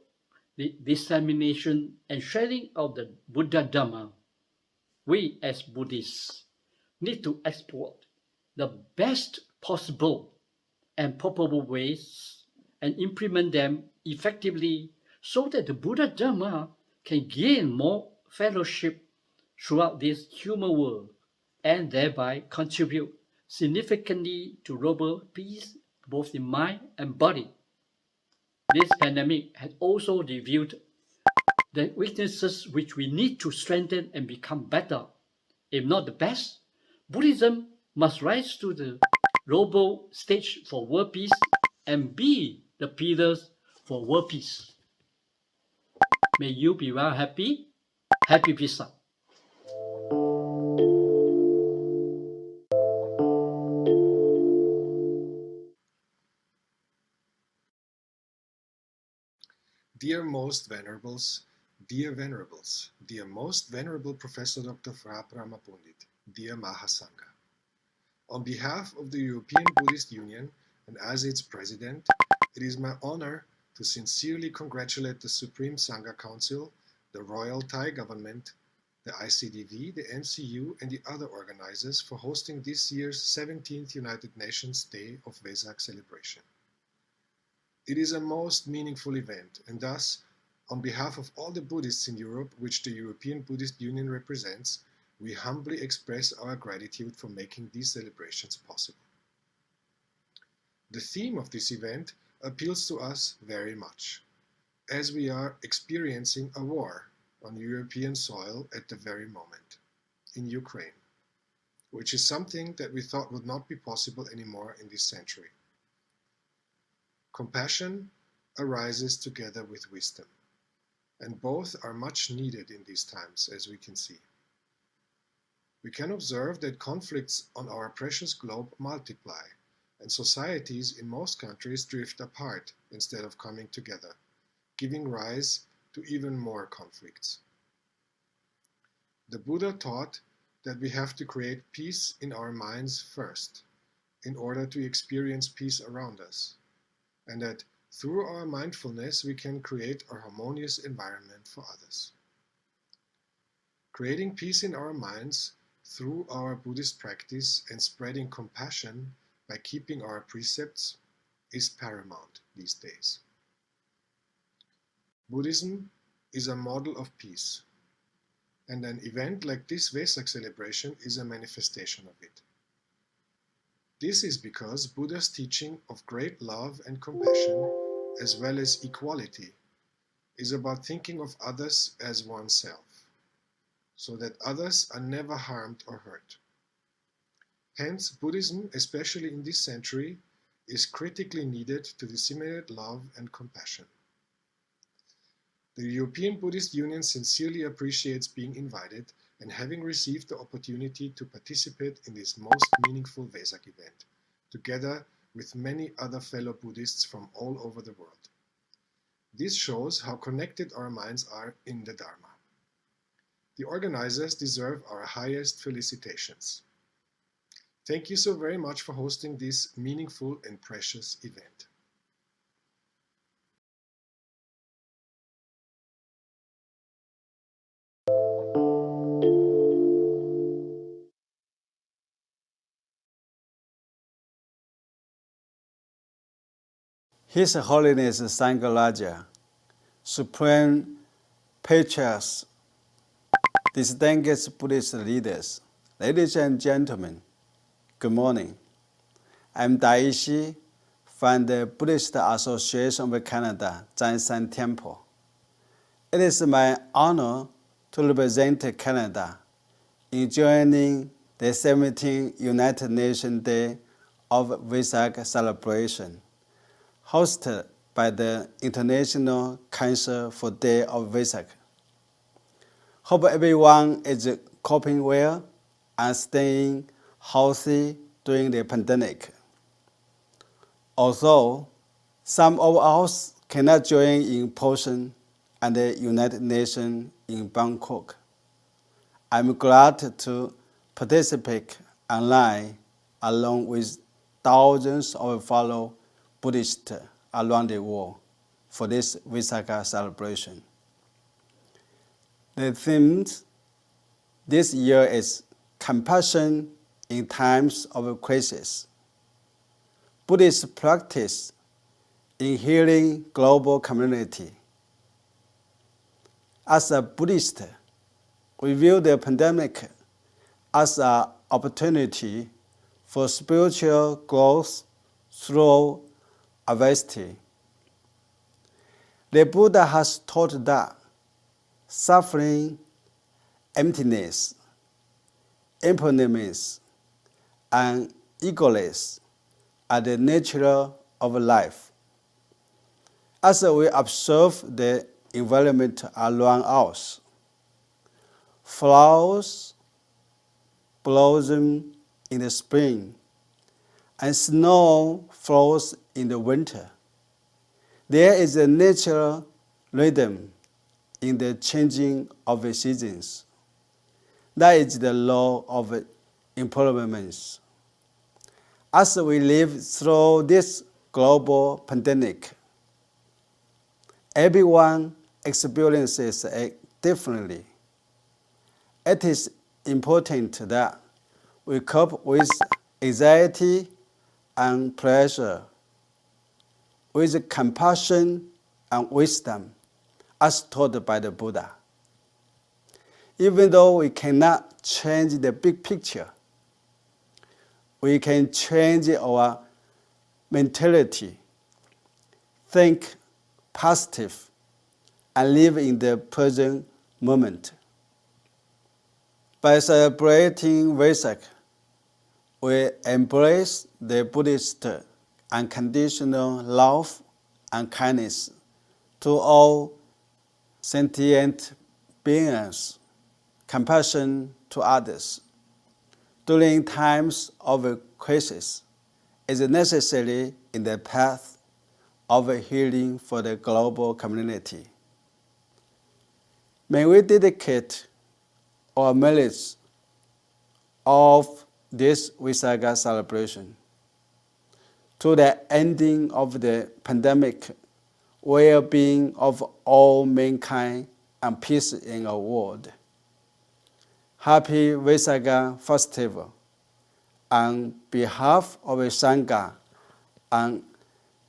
the dissemination and sharing of the Buddha Dhamma. We as Buddhists need to explore the best possible and probable ways and implement them effectively so that the Buddha Dhamma can gain more fellowship throughout this human world and thereby contribute significantly to global peace both in mind and body. This pandemic has also revealed the weaknesses which we need to strengthen and become better. If not the best, Buddhism must rise to the global stage for world peace and be the pillars for world peace. May you be well happy. Happy Vesak. Dear most venerables, dear most venerable Professor Dr. Fra Pundit, dear Mahasangha. On behalf of the European Buddhist Union and as its president, it is my honor to sincerely congratulate the Supreme Sangha Council, the Royal Thai Government, the ICDV, the MCU, and the other organizers for hosting this year's 17th United Nations Day of Vesak celebration. It is a most meaningful event, and thus, on behalf of all the Buddhists in Europe, which the European Buddhist Union represents, we humbly express our gratitude for making these celebrations possible. The theme of this event appeals to us very much, as we are experiencing a war on European soil at the very moment, in Ukraine, which is something that we thought would not be possible anymore in this century. Compassion arises together with wisdom, and both are much needed in these times, as we can see. We can observe that conflicts on our precious globe multiply, and societies in most countries drift apart instead of coming together, giving rise to even more conflicts. The Buddha taught that we have to create peace in our minds first, in order to experience peace around us, and that through our mindfulness we can create a harmonious environment for others. Creating peace in our minds through our Buddhist practice and spreading compassion by keeping our precepts is paramount these days. Buddhism is a model of peace, and an event like this Vesak celebration is a manifestation of it. This is because Buddha's teaching of great love and compassion, as well as equality, is about thinking of others as oneself. so that others are never harmed or hurt. Hence, Buddhism, especially in this century, is critically needed to disseminate love and compassion. The European Buddhist Union sincerely appreciates being invited and having received the opportunity to participate in this most meaningful Vesak event, together with many other fellow Buddhists from all over the world. This shows how connected our minds are in the Dharma. The organizers deserve our highest felicitations. Thank you so very much for hosting this meaningful and precious event. His Holiness Sangha Supreme Patriarchs, distinguished Buddhist leaders, ladies and gentlemen, good morning. I'm Daishi from the Buddhist Association of Canada, Zhanshan Temple. It is my honor to represent Canada in joining the 17th United Nations Day of Vesak celebration, hosted by the International Council for Day of Vesak. Hope everyone is coping well and staying healthy during the pandemic. Although some of us cannot join in person at the United Nations in Bangkok, I'm glad to participate online along with thousands of fellow Buddhists around the world for this Vesak celebration. The theme this year is Compassion in Times of Crisis, Buddhist practice in healing global community. As a Buddhist, we view the pandemic as an opportunity for spiritual growth through adversity. The Buddha has taught that suffering, emptiness, impermanence, and egoless are the nature of life. As we observe the environment around us, flowers blossom in the spring and snow falls in the winter. There is a natural rhythm in the changing of the seasons. That is the law of impermanence. As we live through this global pandemic, everyone experiences it differently. It is important that we cope with anxiety and pressure with compassion and wisdom, as taught by the Buddha. Even though we cannot change the big picture, we can change our mentality, think positive, and live in the present moment. By celebrating Vesak, we embrace the Buddhist unconditional love and kindness to all sentient beings, compassion to others. During times of crisis, is necessary in the path of healing for the global community. May we dedicate our merits of this Vesak celebration to the ending of the pandemic, well-being of all mankind, and peace in our world. Happy Vesak Festival on behalf of Sangha and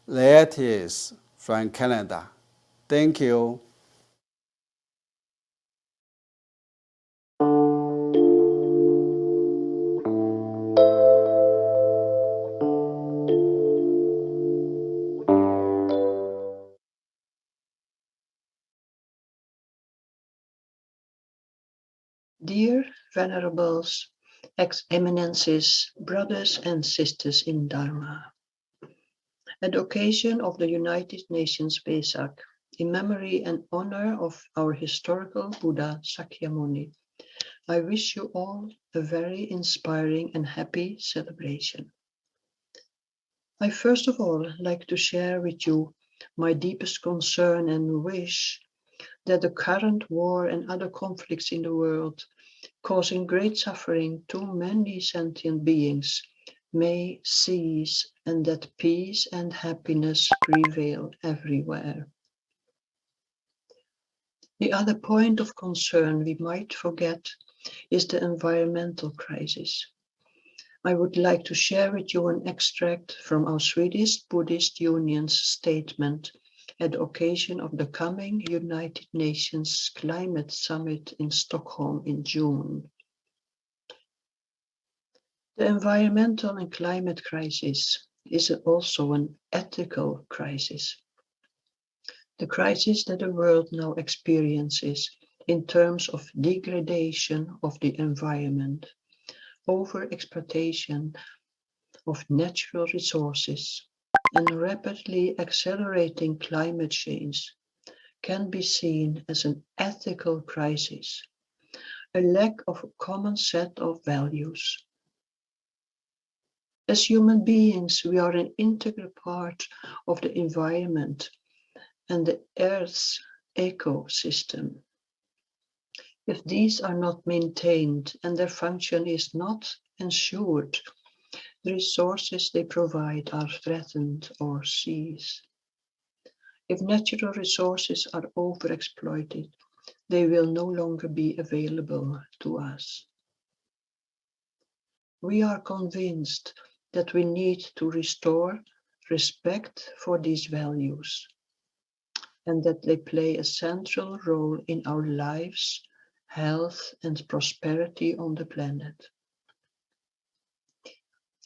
relatives from Canada. Thank you. venerables, eminences, brothers and sisters in Dharma. At the occasion of the United Nations Vesak, in memory and honor of our historical Buddha Sakyamuni, I wish you all a very inspiring and happy celebration. I first of all like to share with you my deepest concern and wish that the current war and other conflicts in the world, causing great suffering to many sentient beings, may cease and that peace and happiness prevail everywhere. The other point of concern we might forget is the environmental crisis. I would like to share with you an extract from our Swedish Buddhist Union's statement at the occasion of the coming United Nations Climate Summit in Stockholm in June. The environmental and climate crisis is also an ethical crisis. The crisis that the world now experiences in terms of degradation of the environment, overexploitation of natural resources, and rapidly accelerating climate change can be seen as an ethical crisis, a lack of a common set of values. As human beings, we are an integral part of the environment and the Earth's ecosystem. If these are not maintained and their function is not ensured, the resources they provide are threatened or cease. If natural resources are overexploited, they will no longer be available to us. We are convinced that we need to restore respect for these values and that they play a central role in our lives, health, and prosperity on the planet.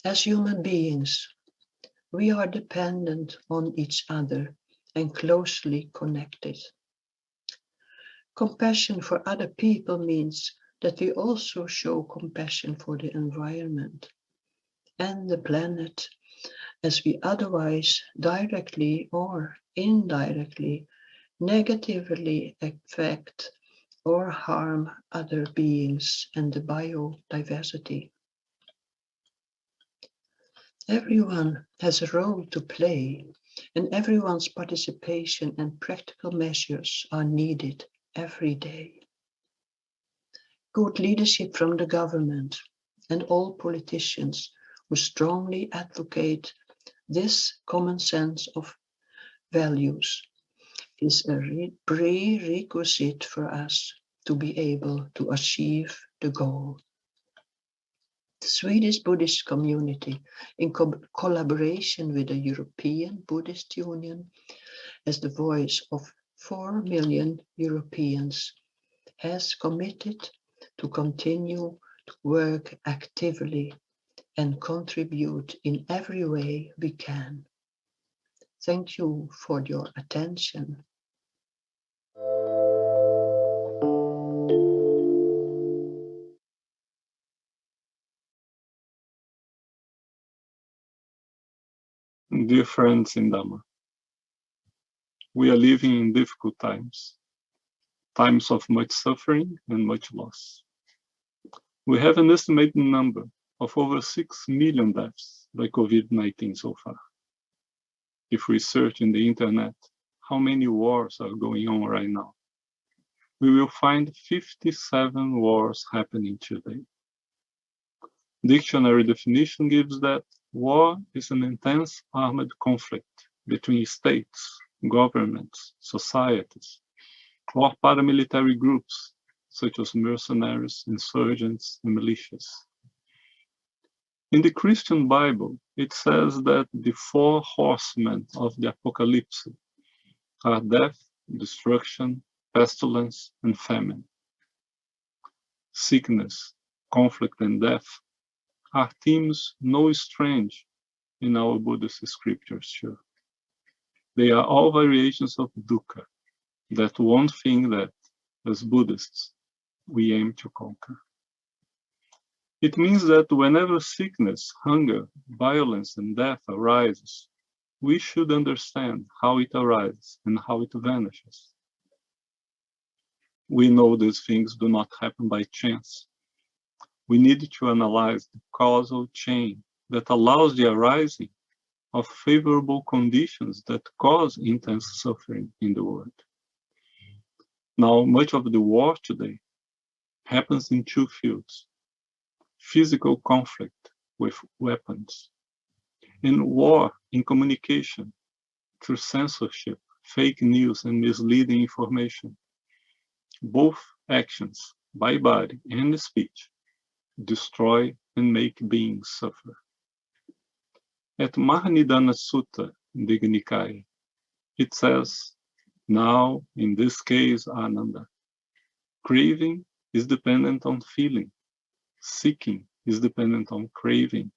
As human beings, we are dependent on each other and closely connected. Compassion for other people means that we also show compassion for the environment and the planet, as we otherwise directly or indirectly negatively affect or harm other beings and the biodiversity. Everyone has a role to play, and everyone's participation and practical measures are needed every day. Good leadership from the government and all politicians who strongly advocate this common sense of values is a prerequisite for us to be able to achieve the goal. The Swedish Buddhist community, in collaboration with the European Buddhist Union, as the voice of 4 million Europeans, has committed to continue to work actively and contribute in every way we can. Thank you for your attention. Dear friends in Dhamma, we are living in difficult times, times of much suffering and much loss. We have an estimated number of over 6 million deaths by COVID-19 so far. If we search in the internet how many wars are going on right now, we will find 57 wars happening today. Dictionary definition gives that war is an intense armed conflict between states, governments, societies, or paramilitary groups such as mercenaries, insurgents, and militias. In the Christian Bible, it says that the 4 horsemen of the apocalypse are death, destruction, pestilence, and famine. Sickness, conflict, and death are themes no strange in our Buddhist scriptures too. They are all variations of dukkha, that one thing that, as Buddhists, we aim to conquer. It means that whenever sickness, hunger, violence, and death arises, we should understand how it arises and how it vanishes. We know these things do not happen by chance. We need to analyze the causal chain that allows the arising of favorable conditions that cause intense suffering in the world. Now, much of the war today happens in two fields: physical conflict with weapons, and war in communication through censorship, fake news, and misleading information. Both actions, by body and speech, destroy and make beings suffer. At Mahanidana Sutta, Digha Nikaya, it says, now, in this case, Ananda, craving is dependent on feeling, seeking is dependent on craving,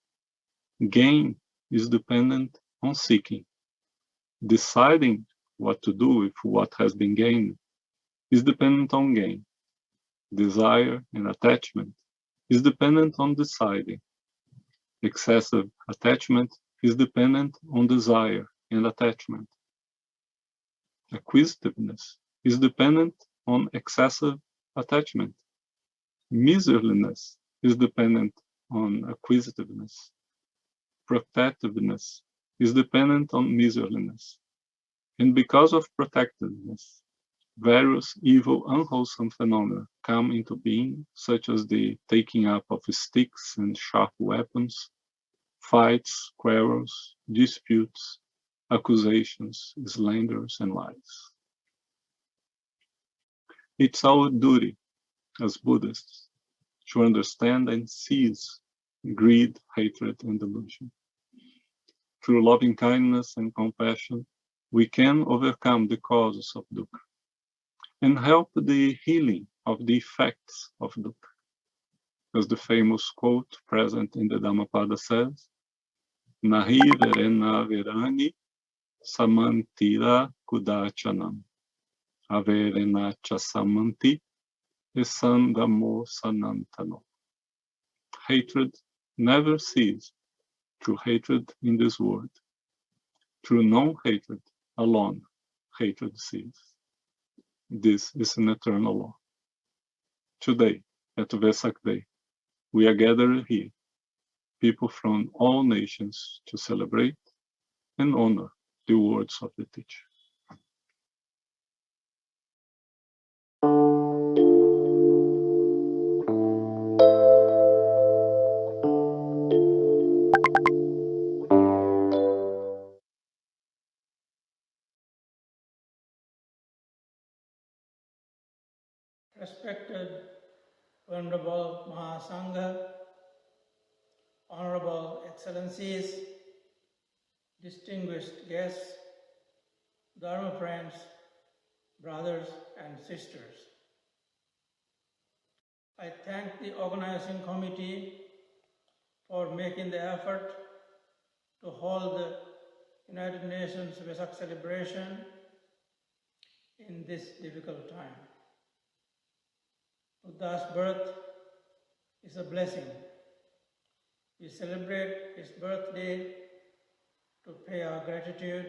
gain is dependent on seeking, deciding what to do with what has been gained is dependent on gain, desire and attachment is dependent on deciding, excessive attachment is dependent on desire and attachment. Acquisitiveness is dependent on excessive attachment. Miserliness is dependent on acquisitiveness. Protectiveness is dependent on miserliness. And because of protectiveness, various evil, unwholesome phenomena come into being, such as the taking up of sticks and sharp weapons, fights, quarrels, disputes, accusations, slanders, and lies. It's our duty as Buddhists to understand and seize greed, hatred, and delusion. Through loving kindness and compassion, we can overcome the causes of dukkha and help the healing of the effects of dukkha. As the famous quote present in the Dhammapada says, Nahi verena verani samantira kudachanam averena cha samanti esandamo sanantano. Hatred never ceases through hatred in this world. Through non-hatred alone, hatred ceases. This is an eternal law. Today, at Vesak Day, we are gathered here, people from all nations, to celebrate and honor the words of the teacher. Respected Venerable Mahasangha, Honorable Excellencies, distinguished guests, Dharma friends, brothers and sisters. I thank the organizing committee for making the effort to hold the United Nations Vesak celebration in this difficult time. Buddha's birth is a blessing. We celebrate his birthday to pay our gratitude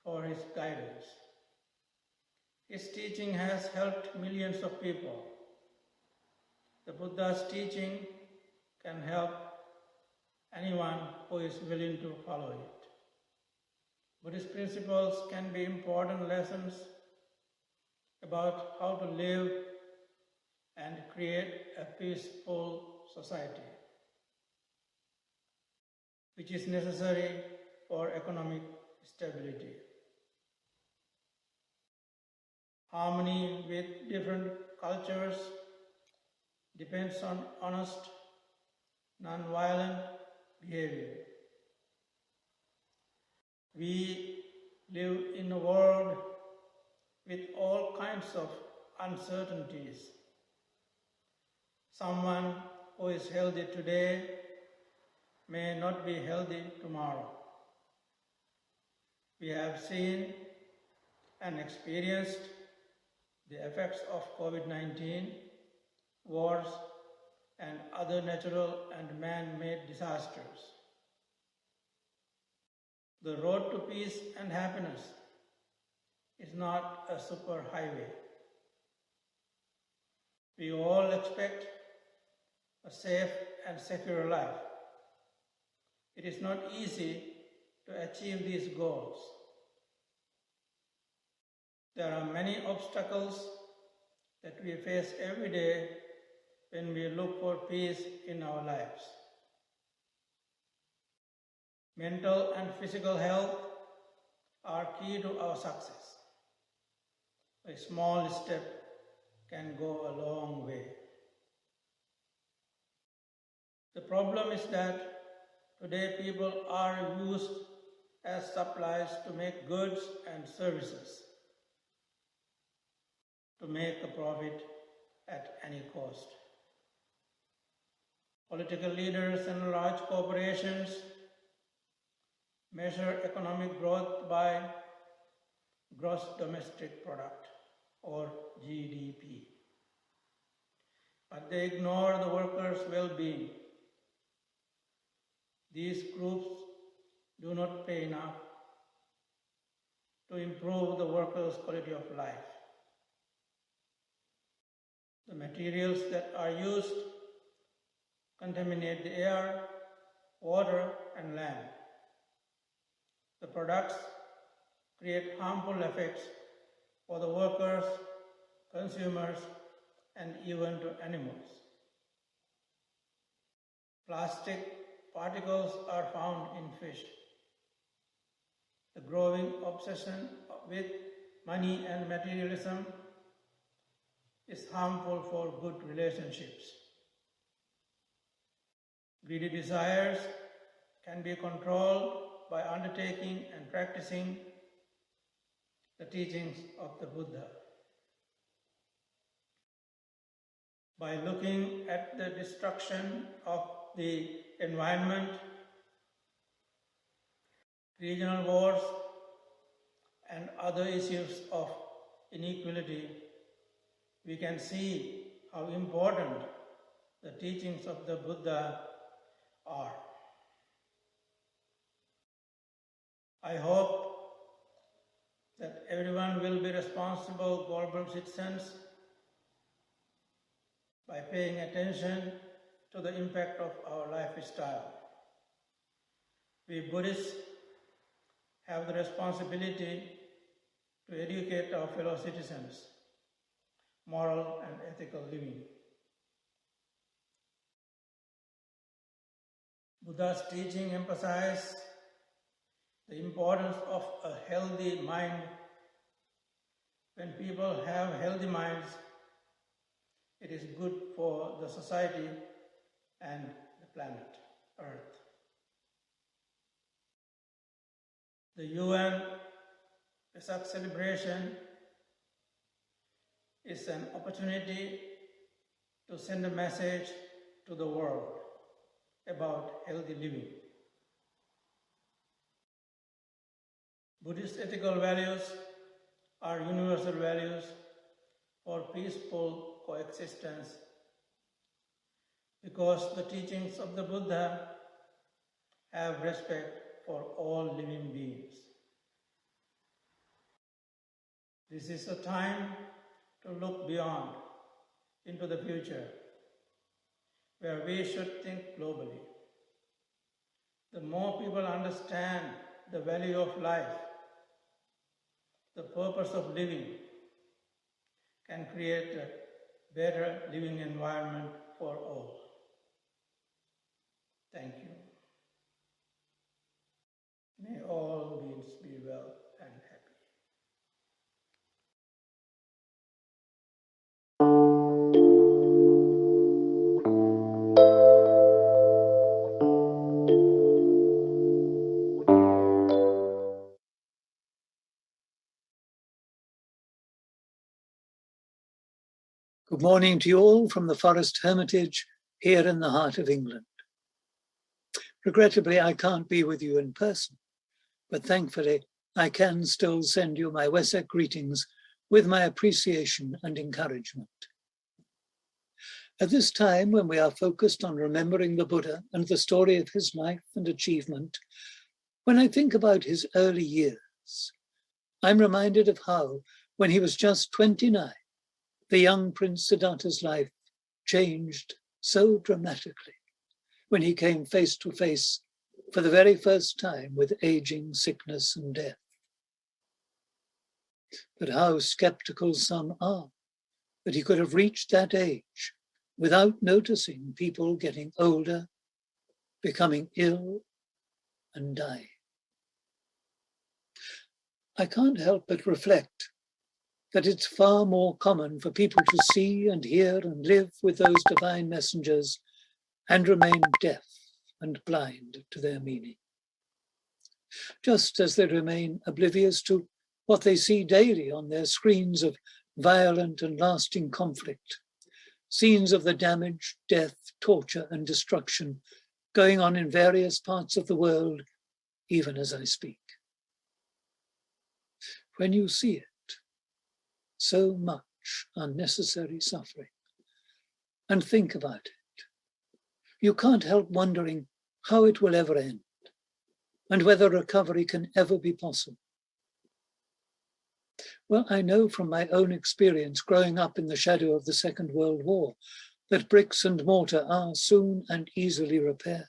for his guidance. His teaching has helped millions of people. The Buddha's teaching can help anyone who is willing to follow it. Buddhist principles can be important lessons about how to live and create a peaceful society, which is necessary for economic stability. Harmony with different cultures depends on honest, non-violent behavior. We live in a world with all kinds of uncertainties. Someone who is healthy today may not be healthy tomorrow. We have seen and experienced the effects of COVID-19, wars, and other natural and man-made disasters. The road to peace and happiness is not a superhighway. We all expect a safe and secure life. It is not easy to achieve these goals. There are many obstacles that we face every day when we look for peace in our lives. Mental and physical health are key to our success. A small step can go a long way. The problem is that today people are used as supplies to make goods and services, to make a profit at any cost. Political leaders and large corporations measure economic growth by gross domestic product or GDP. But they ignore the workers' well-being. These groups do not pay enough to improve the workers' quality of life. The materials that are used contaminate the air, water, and land. The products create harmful effects for the workers, consumers, and even to animals. Plastic particles are found in fish. The growing obsession with money and materialism is harmful for good relationships. Greedy desires can be controlled by undertaking and practicing the teachings of the Buddha. By looking at the destruction of the environment, regional wars, and other issues of inequality, we can see how important the teachings of the Buddha are. I hope that everyone will be responsible global citizens by paying attention to the impact of our lifestyle. We Buddhists have the responsibility to educate our fellow citizens, moral and ethical living. Buddha's teaching emphasizes the importance of a healthy mind. When people have healthy minds, it is good for the society and the planet Earth. The UN Vesak celebration is an opportunity to send a message to the world about healthy living. Buddhist ethical values are universal values for peaceful coexistence because the teachings of the Buddha have respect for all living beings. This is a time to look beyond into the future, where we should think globally. The more people understand the value of life, the purpose of living, can create a better living environment for all. Thank you. May all beings be well and happy. Good morning to you all from the Forest Hermitage here in the heart of England. Regrettably, I can't be with you in person, but thankfully I can still send you my Vesak greetings with my appreciation and encouragement. At this time, when we are focused on remembering the Buddha and the story of his life and achievement, when I think about his early years, I'm reminded of how, when he was just 29, the young Prince Siddhartha's life changed so dramatically when he came face to face for the very first time with aging, sickness, and death. But how skeptical some are that he could have reached that age without noticing people getting older, becoming ill, and dying. I can't help but reflect that it's far more common for people to see and hear and live with those divine messengers and remain deaf and blind to their meaning, just as they remain oblivious to what they see daily on their screens of violent and lasting conflict, scenes of the damage, death, torture, and destruction going on in various parts of the world, even as I speak. When you see it, so much unnecessary suffering, and think about it, you can't help wondering how it will ever end, and whether recovery can ever be possible. Well, I know from my own experience growing up in the shadow of the Second World War that bricks and mortar are soon and easily repaired.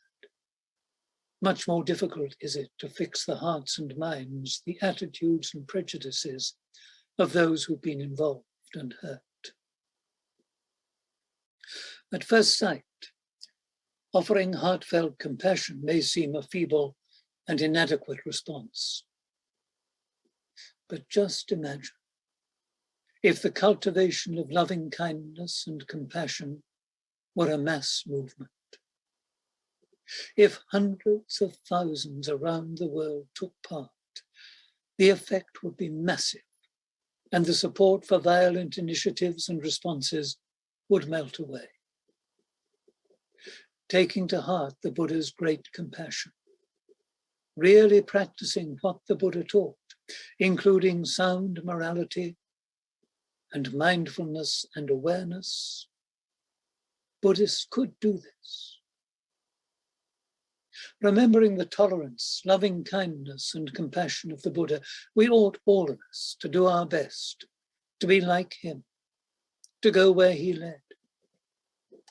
Much more difficult is it to fix the hearts and minds, the attitudes and prejudices of those who've been involved and hurt. At first sight, offering heartfelt compassion may seem a feeble and inadequate response. But just imagine if the cultivation of loving kindness and compassion were a mass movement. If hundreds of thousands around the world took part, the effect would be massive, and the support for violent initiatives and responses would melt away. Taking to heart the Buddha's great compassion, really practicing what the Buddha taught, including sound morality and mindfulness and awareness, Buddhists could do this. Remembering the tolerance, loving kindness, and compassion of the Buddha, we ought all of us to do our best to be like him, to go where he led.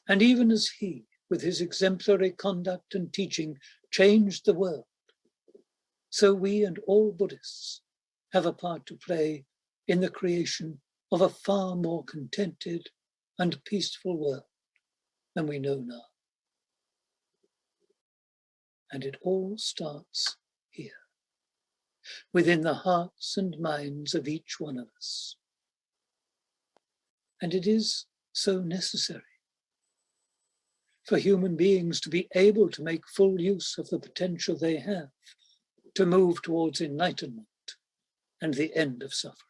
And even as he, with his exemplary conduct and teaching, changed the world, so we and all Buddhists have a part to play in the creation of a far more contented and peaceful world than we know now. And it all starts here, within the hearts and minds of each one of us. And it is so necessary for human beings to be able to make full use of the potential they have to move towards enlightenment and the end of suffering.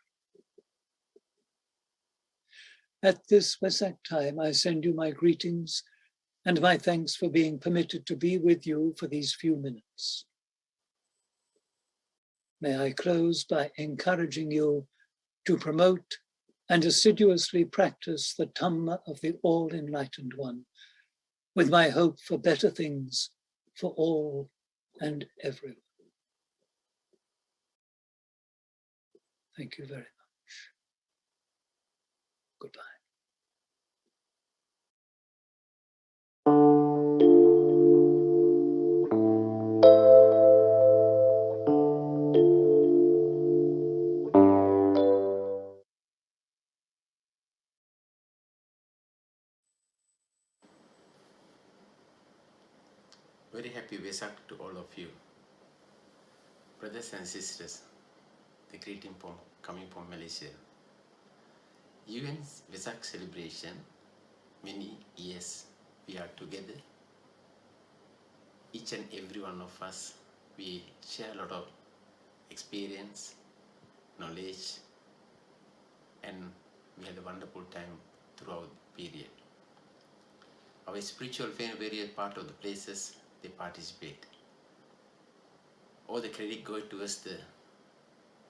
At this Vesak time, I send you my greetings and my thanks for being permitted to be with you for these few minutes. May I close by encouraging you to promote and assiduously practice the Dhamma of the All-Enlightened One, with my hope for better things for all and everyone. Thank you very much. Goodbye. Very happy Vesak to all of you. Brothers and sisters, the greeting coming from Malaysia. UN's Vesak celebration, many years we are together. Each and every one of us, we share a lot of experience, knowledge, and we had a wonderful time throughout the period. Our spiritual various part of the places they participate. All the credit goes towards the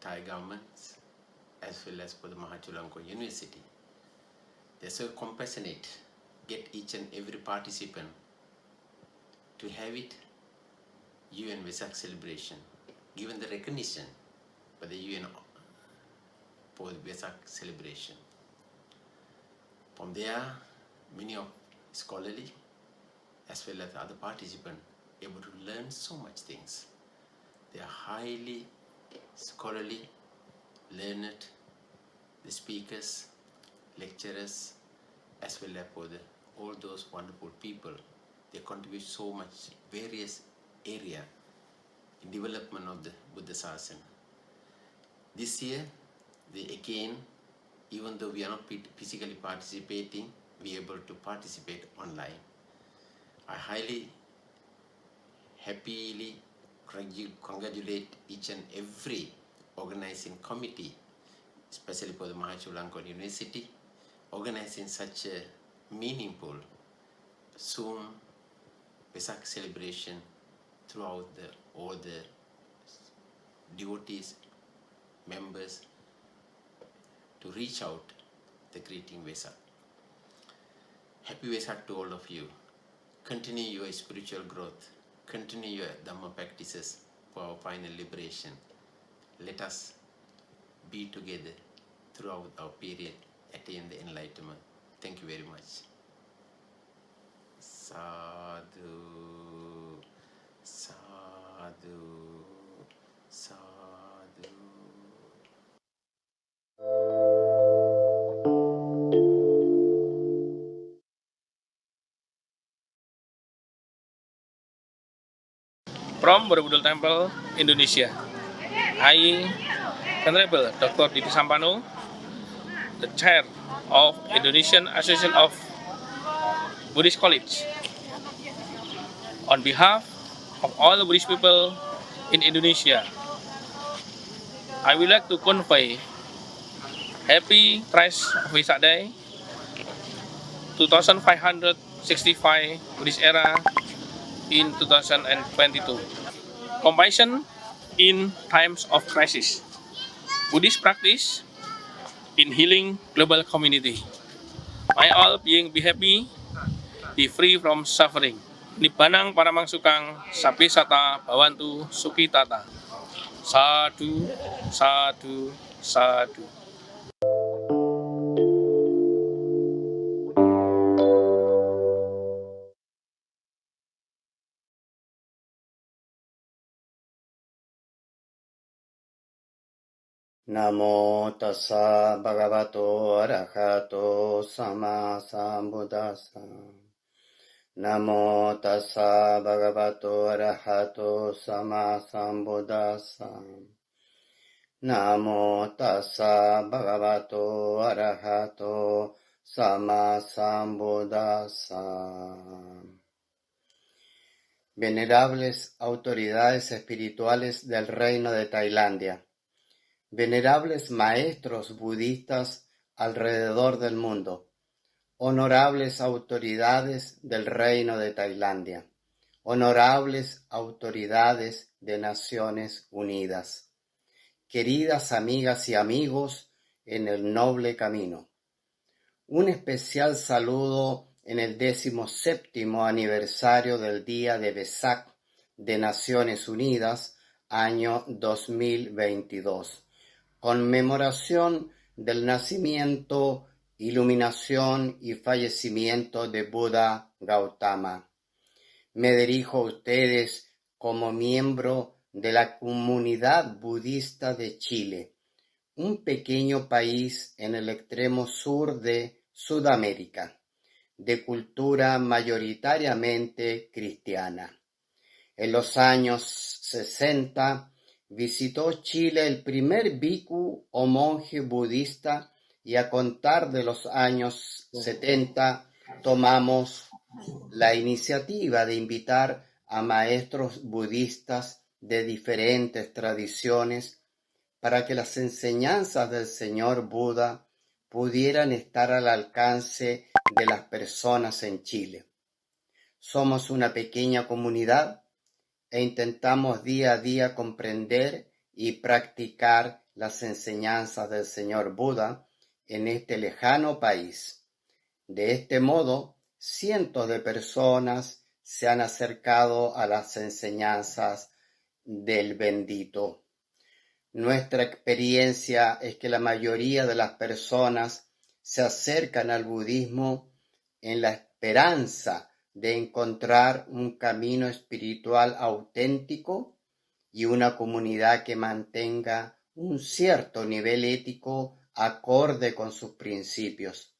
Thai governments as well as for the Mahachulalongkorn University. They're so compassionate get each and every participant to have it UN Vesak celebration, given the recognition by the UN for the Vesak celebration. From there, many of scholarly as well as other participants able to learn so much things. They are highly scholarly, learned, the speakers, lecturers, as well as for all those wonderful people. They contribute so much various area in development of the Buddha Sasana. This year, they again, even though we are not physically participating, we are able to participate online. I highly, happily congratulate each and every organizing committee, especially for the Mahachulangon University, organizing such a meaningful Zoom Vesak celebration throughout all the devotees, members, to reach out the greeting Vesak. Happy Vesak to all of you. Continue your spiritual growth. Continue your Dhamma practices for our final liberation. Let us be together throughout our period, attain the enlightenment. Thank you very much. Sadhu, sadhu, sadhu. From Borobudur Temple, Indonesia, I, Venerable Dr. Didi Sampano, the Chair of Indonesian Association of Buddhist College, on behalf of all the Buddhist people in Indonesia, I would like to convey Happy Thrice Vesak Day 2565 Buddhist era in 2022. Compassion in times of crisis. Buddhist practice in healing global community. May all beings be happy, be free from suffering. Nibbanang paramangsukang sapi sata bawantu sukitata. Sadhu, sadhu, sadhu. Namo tassa bhagavato arahato sama sambuddhassa. Namo tassa bhagavato arahato sama sambuddhassa. Namo tassa bhagavato arahato sama sambuddhassa. Venerables autoridades espirituales del Reino de Tailandia. Venerables maestros budistas alrededor del mundo, honorables autoridades del Reino de Tailandia, honorables autoridades de Naciones Unidas, queridas amigas y amigos en el noble camino. Un especial saludo en el 17º aniversario del Día de Vesak de Naciones Unidas, año 2022. Conmemoración del nacimiento, iluminación y fallecimiento de Buda Gautama. Me dirijo a ustedes como miembro de la comunidad budista de Chile, un pequeño país en el extremo sur de Sudamérica, de cultura mayoritariamente cristiana. En los años 60, visitó Chile el primer bhikkhu o monje budista y a contar de los años 70 tomamos la iniciativa de invitar a maestros budistas de diferentes tradiciones para que las enseñanzas del señor Buda pudieran estar al alcance de las personas en Chile. Somos una pequeña comunidad e intentamos día a día comprender y practicar las enseñanzas del señor Buda en este lejano país. De este modo, cientos de personas se han acercado a las enseñanzas del bendito. Nuestra experiencia es que la mayoría de las personas se acercan al budismo en la esperanza de encontrar un camino espiritual auténtico y una comunidad que mantenga un cierto nivel ético acorde con sus principios.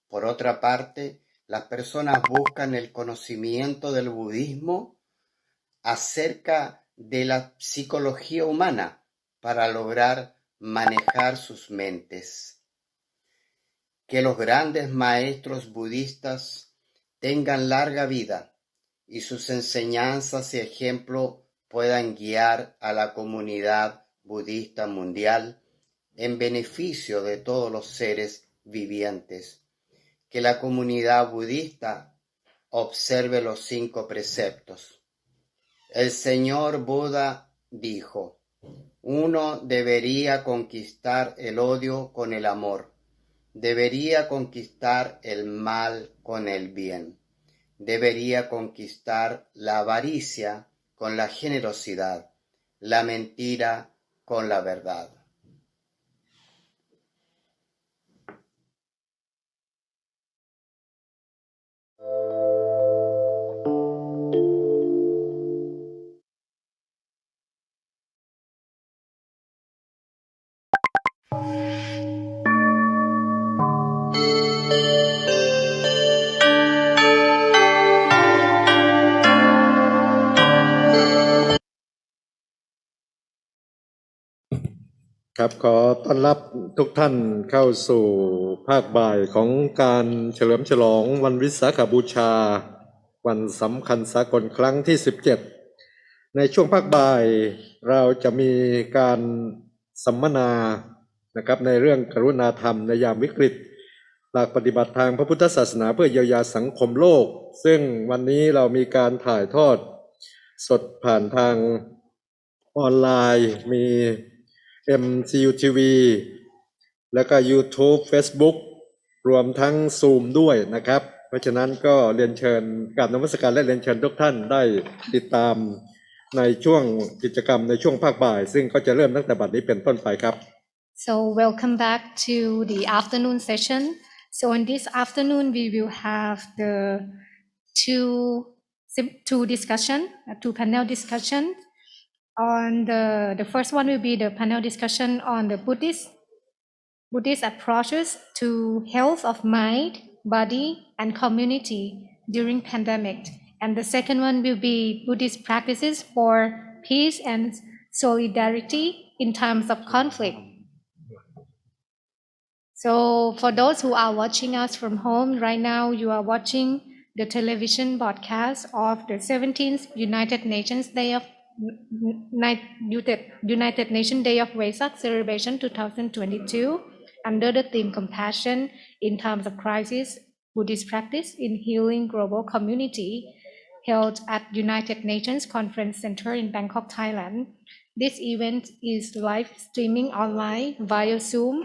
Por otra parte, las personas buscan el conocimiento del budismo acerca de la psicología humana para lograr manejar sus mentes. Que los grandes maestros budistas tengan larga vida y sus enseñanzas y ejemplo puedan guiar a la comunidad budista mundial en beneficio de todos los seres vivientes. Que la comunidad budista observe los 5 preceptos. El señor Buda dijo: uno debería conquistar el odio con el amor, debería conquistar el mal con el bien, debería conquistar la avaricia con la generosidad, la mentira con la verdad. ครับขอต้อนรับทุกท่านเข้าสู่ภาคบ่ายของการเฉลิมฉลองวันวิสาขบูชาวันสำคัญสากลครั้งที่17ในช่วงภาคบ่ายเราจะมีการสัมมนานะครับในเรื่องกรุณาธรรมในยามวิกฤตหลักปฏิบัติทางพระพุทธศาสนาเพื่อเยียวยาสังคมโลกซึ่งวันนี้เรามีการถ่ายทอดสดผ่านทางออนไลน์มี MCU TV แล้วก็ YouTube Facebook รวมทั้ง Zoom ด้วยนะครับเพราะฉะนั้นก็เรียนเชิญกราบนมัสการและเรียนเชิญทุกท่านได้ติดตามในช่วงกิจกรรมในช่วงภาคบ่ายซึ่งก็จะเริ่มตั้งแต่บัดนี้เป็นต้นไปครับ So welcome back to the afternoon session. So in this afternoon we will have the two panel discussion. On the first one will be the panel discussion on the Buddhist approaches to health of mind, body, and community during pandemic. And the second one will be Buddhist practices for peace and solidarity in times of conflict. So for those who are watching us from home right now, you are watching the television broadcast of the 17th United Nations Day of Vesak celebration 2022 under the theme Compassion in Times of Crisis, Buddhist Practice in Healing Global Community, held at United Nations Conference Center in Bangkok, Thailand. This event is live streaming online via Zoom,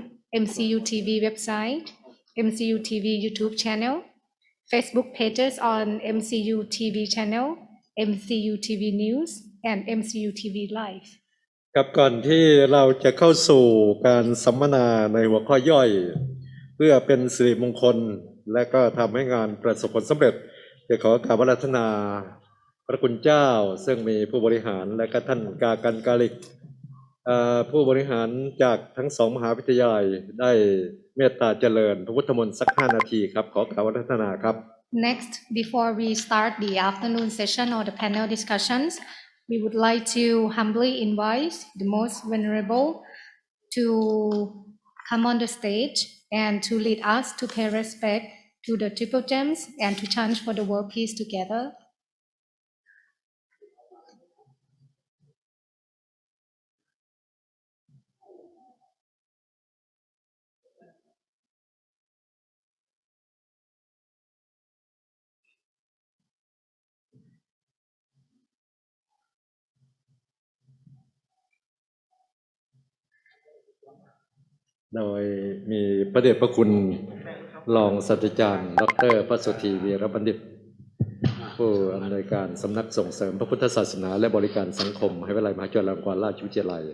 MCU TV website, MCU TV YouTube channel, Facebook pages on MCU TV channel, MCU TV News, and MCU TV Live. ครับก่อนที่เราจะเข้าสู่การสัมมนาในหัวข้อย่อยเพื่อเป็นสิริมงคลและก็ทำให้งานประสบผลสำเร็จจะขอกราบอาราธนาพระคุณเจ้าซึ่งมีผู้บริหารและก็ท่านกากันกาลิกผู้บริหารจากทั้งสองมหาวิทยาลัยได้เมตตาเจริญพระพุทธมนต์สัก5 นาทีครับขอกราบอาราธนาครับ Next, before we start the afternoon session or the panel discussions, we would like to humbly invite the most venerable to come on the stage and to lead us to pay respect to the triple gems and to chant for the world peace together. โดยมีพระเดชพระคุณ รองศาสตราจารย์ดร.พระสุธีวีรบัณฑิตผู้อำนวยการสำนักส่งเสริมพระพุทธศาสนาและบริการสังคมมหาวิทยาลัยมหาจุฬาลงกรณราชวิทยาลัย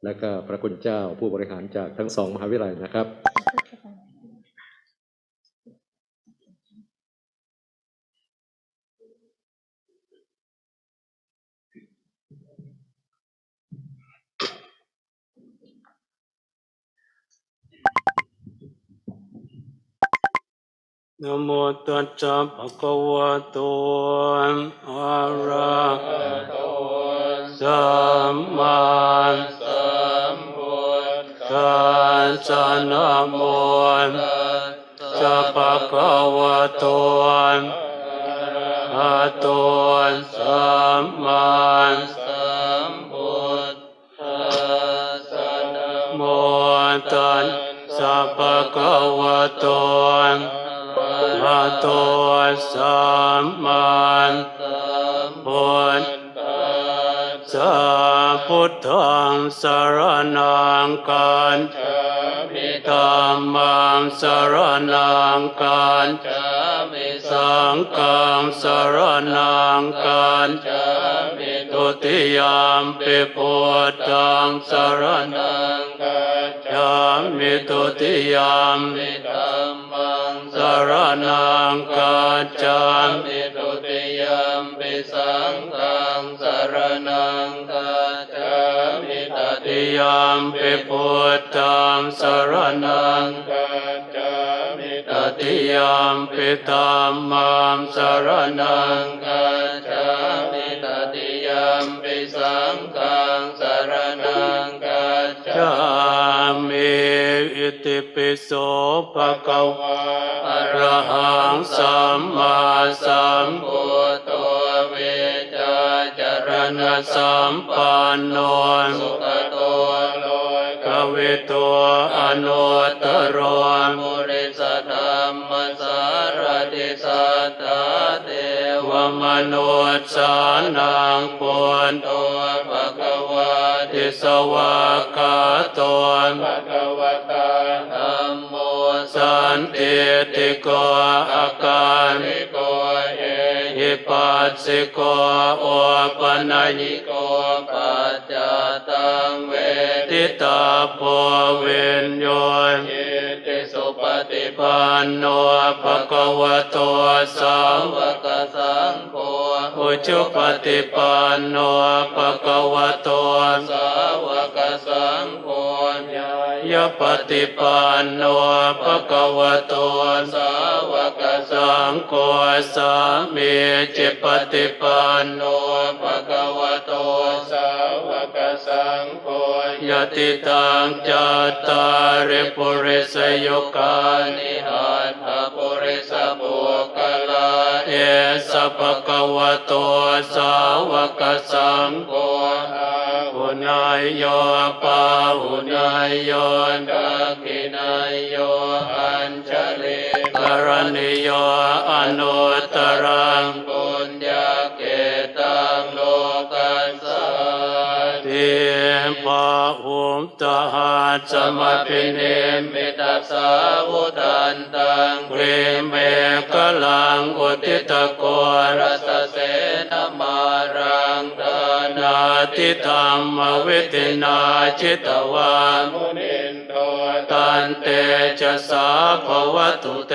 และก็พระคุณเจ้าผู้บริหารจากทั้งสองมหาวิทยาลัยนะครับนะโมตัสสะภะคะวะโตอะระหะโตสัมมาสัมพุทธัสสะนะโมตัสสะภะคะวะโตอะระหะโตสัมมาสัมพุทธัสสะนะโมตัสสะภะคะวะโตอะระหะโตสัมมาสัมพุทธัสสะพุทธังสรณังคัจฉามิธัมมังสรณังคัจฉามิสังฆังสรณังคัจฉามิทุติยมปิพุทธังสรณังคัจฉามิทุติยมปิธัมมังสรณังคัจฉามิทุติยมปิสังฆังสรณังคัจฉามิตติยมปิพุทธังสรณังคัจฉามิตติยมปิธัมมังสรณังคัจฉามิตติยมปิสังฆังสรณังคัจฉามิอิติปิโสภะคะวะอะระหังสัมมาสัมพุทโธเวชาจรณะสัมปันโนสุขโตโลกวิโตอนุตตรมุริสธรรมสารติสัทธาเทวมนุษย์สานังปุณโตภะคะวะติสวากขาโตภะคะวะตาธัมโมสันติติโกอาการิโกเอหิปัสสิโกโอปัญญิโกปัจจตังเวทิตาโพวิญโยอิติสุปฏิปันโนภะคะวะโตสาวกสังโฆอุชุปฏิปันโนภะคะวะโตสาวกสังโฆยะปฏิปันโนภะคะวะโตสาวกสังโฆสามีจิปฏิปันโนภะคะวะโตสาวกสังโฆยะติตังจัตตาริปุริสยุคานิหัตถปุริสบุคคลาเอสะภะคะวะโตสาวกสังโฆหุนายโยปาหุนายโยดักขินายโยอัญชลิกรณิโยอนุตตรังปุญญเกตังโลกัสสะติภะหุมตหัสสมภิเนมิตัสสะวุทันตังเวเมกลังอุทิตโกรัสเสนมารังธนาทิธรรมวิตินาจิตวามุนินโทตันเตชะสาภวตุเต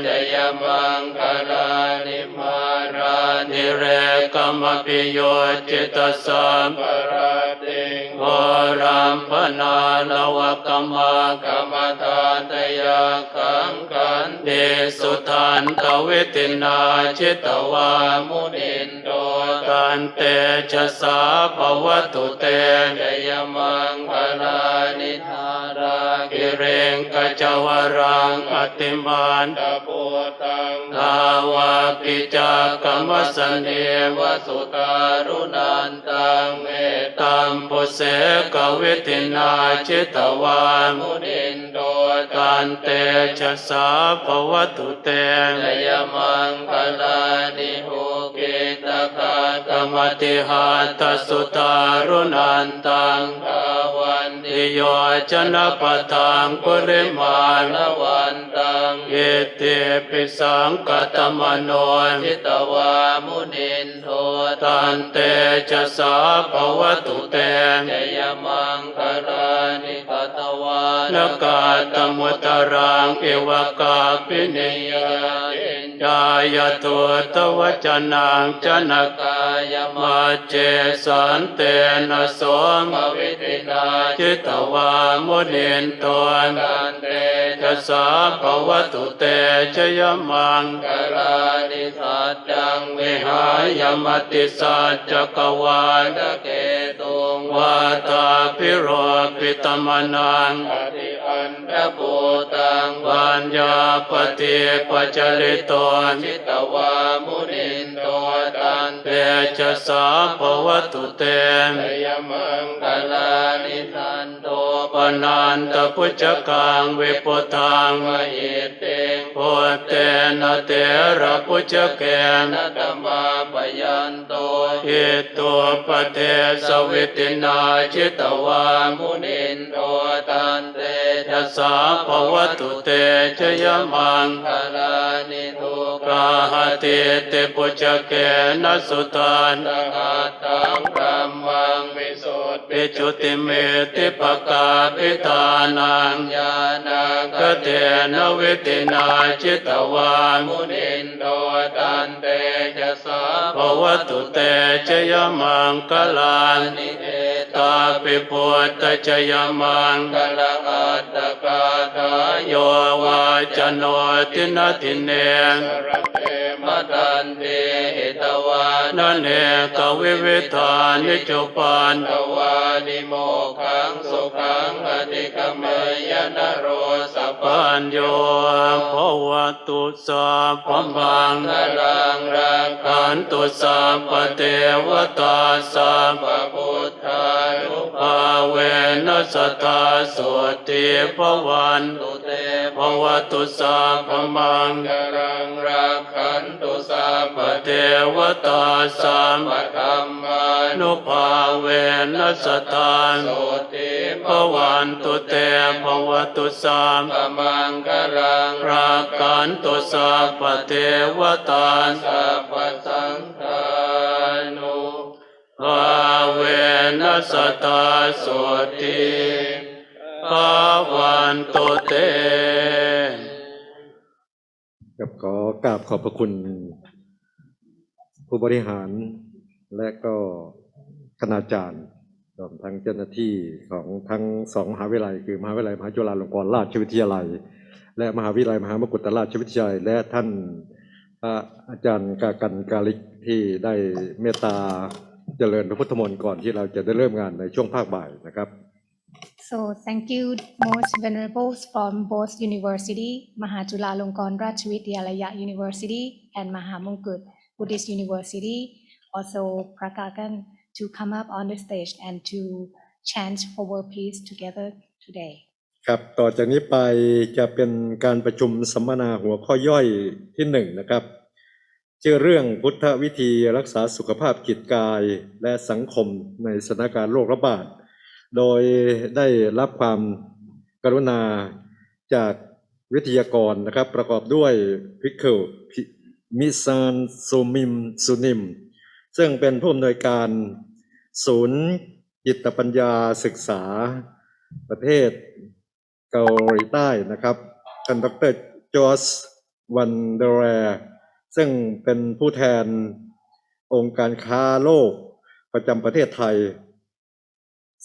จยมังคลานิมารานิเรกมปิโยจิตสัมปราติงโหรัมปนาลวะกมากรรมฐานตยาขังขันเดสุทันตวิตินาจิตวามุนินโทตันเตชะสาภวตุเตจยมังคลานิธารากิเรงกจวรังอติมันตปุตังทาวาปิจากรรมสเนวสุตารุนันตังเมตัมปุเสกวิตินาจิตวามุนินโทตันเตชะสาภวตุเตจยมังคลานิโหกิตกากรรมติหาตสุตารุนันตังภาวัน นติโยชนะปะทังปุริมาณวันตังเอติปิสังกตมโนจิตวามุนินโทตันเตจะสาภวตุเตจยมังคารานิกตวานกาตมุตรังเอวกาปิเนยจายตุตวจนังจนกายมาเจสันเตนะโสมวิตินาจิตวามุนินโตตันเตจะสาภวตุเตชยมังคารานิสัจจังวิหายมติสัจจกวาลเกตุงวาตาพิโรปิตมนังอธิอันตปูตังปัญญาปฏิปัจจลิโตจิตวามุนินโตตันเตจะสาภวตุเตชยมังคลานิสันโตปนันตพุจกังวิปุตังวะหิเตงโพเตนะเตระพุจเกนะธรรมาปยันโตอิตุปเทสวิตินาจิตวามุนินโตตันเตจะสาภวตุเตชยมังคลานิทุกาหติเตปุจเกนะสุตันตังอัตตังธรรมังวิสุทธิจุติเมติปกาปิตานังญาณังกเตนะวิตินาจิตวามุนินโตตันเตจะสาภวตุเตชยมังคลานิเอตาปิพุทธชยมังคลอัตตกาทายโยวาจโนตินติเนสรเตมตันเตหิตวานเนกวิวิธานิจุปันตวานิโมขังสุขังอติกเมยนโรสปัญโยภวตุสัพพมังคลังรักขันตุสัพพเทวตาสัพพพุทธานุภาเวนัสตาสุติภวันตุเตภวตุสัพพมังคลังรักขันตุสัพพเทวตาสัพพธัมมานุภาเวนัสตาสุติภวันตุเตภวตุสัพพมังคลังรักขันตุสัพพเทวตาสัพพสังฆานุภาเวนัสตาสุติภวันตุเตกับขอกราบขอบพระคุณผู้บริหารและก็คณาจารย์รวมทั้งเจ้าหน้าที่ของทั้งสองมหาวิทยาลัยคือมหาวิทยาลัยมหาจุฬาลงกรณราชวิทยาลัยและมหาวิทยาลัยมหามกุฏราชวิทยาลัยและท่านอาจารย์กากันกาลิกที่ได้เมตตาเจริญพระพุทธมนต์ก่อนที่เราจะได้เริ่มงานในช่วงภาคบ่ายนะครับ So thank you most venerables from both university, Mahachulalongkorn Rajvidyalaya University and Mahamongkut Buddhist University, also Prakakan to come up on the stage and to chant for world peace together today. ครับต่อจากนี้ไปจะเป็นการประชุมสัมมนาหัวข้อย่อยที่1นะครับชื่อเรื่องพุทธวิธีรักษาสุขภาพจิตกายและสังคมในสถานการณ์โรคระบาดโดยได้รับความกรุณาจากวิทยากรนะครับประกอบด้วยภิกษุมิซานซูมิมซุนิมซึ่งเป็นผู้อำนวยการศูนย์จิตปัญญาศึกษาประเทศเกาหลีใต้นะครับท่านดร.จอร์จวันเดเรซึ่งเป็นผู้แทนองค์การค้าโลกประจำประเทศไทย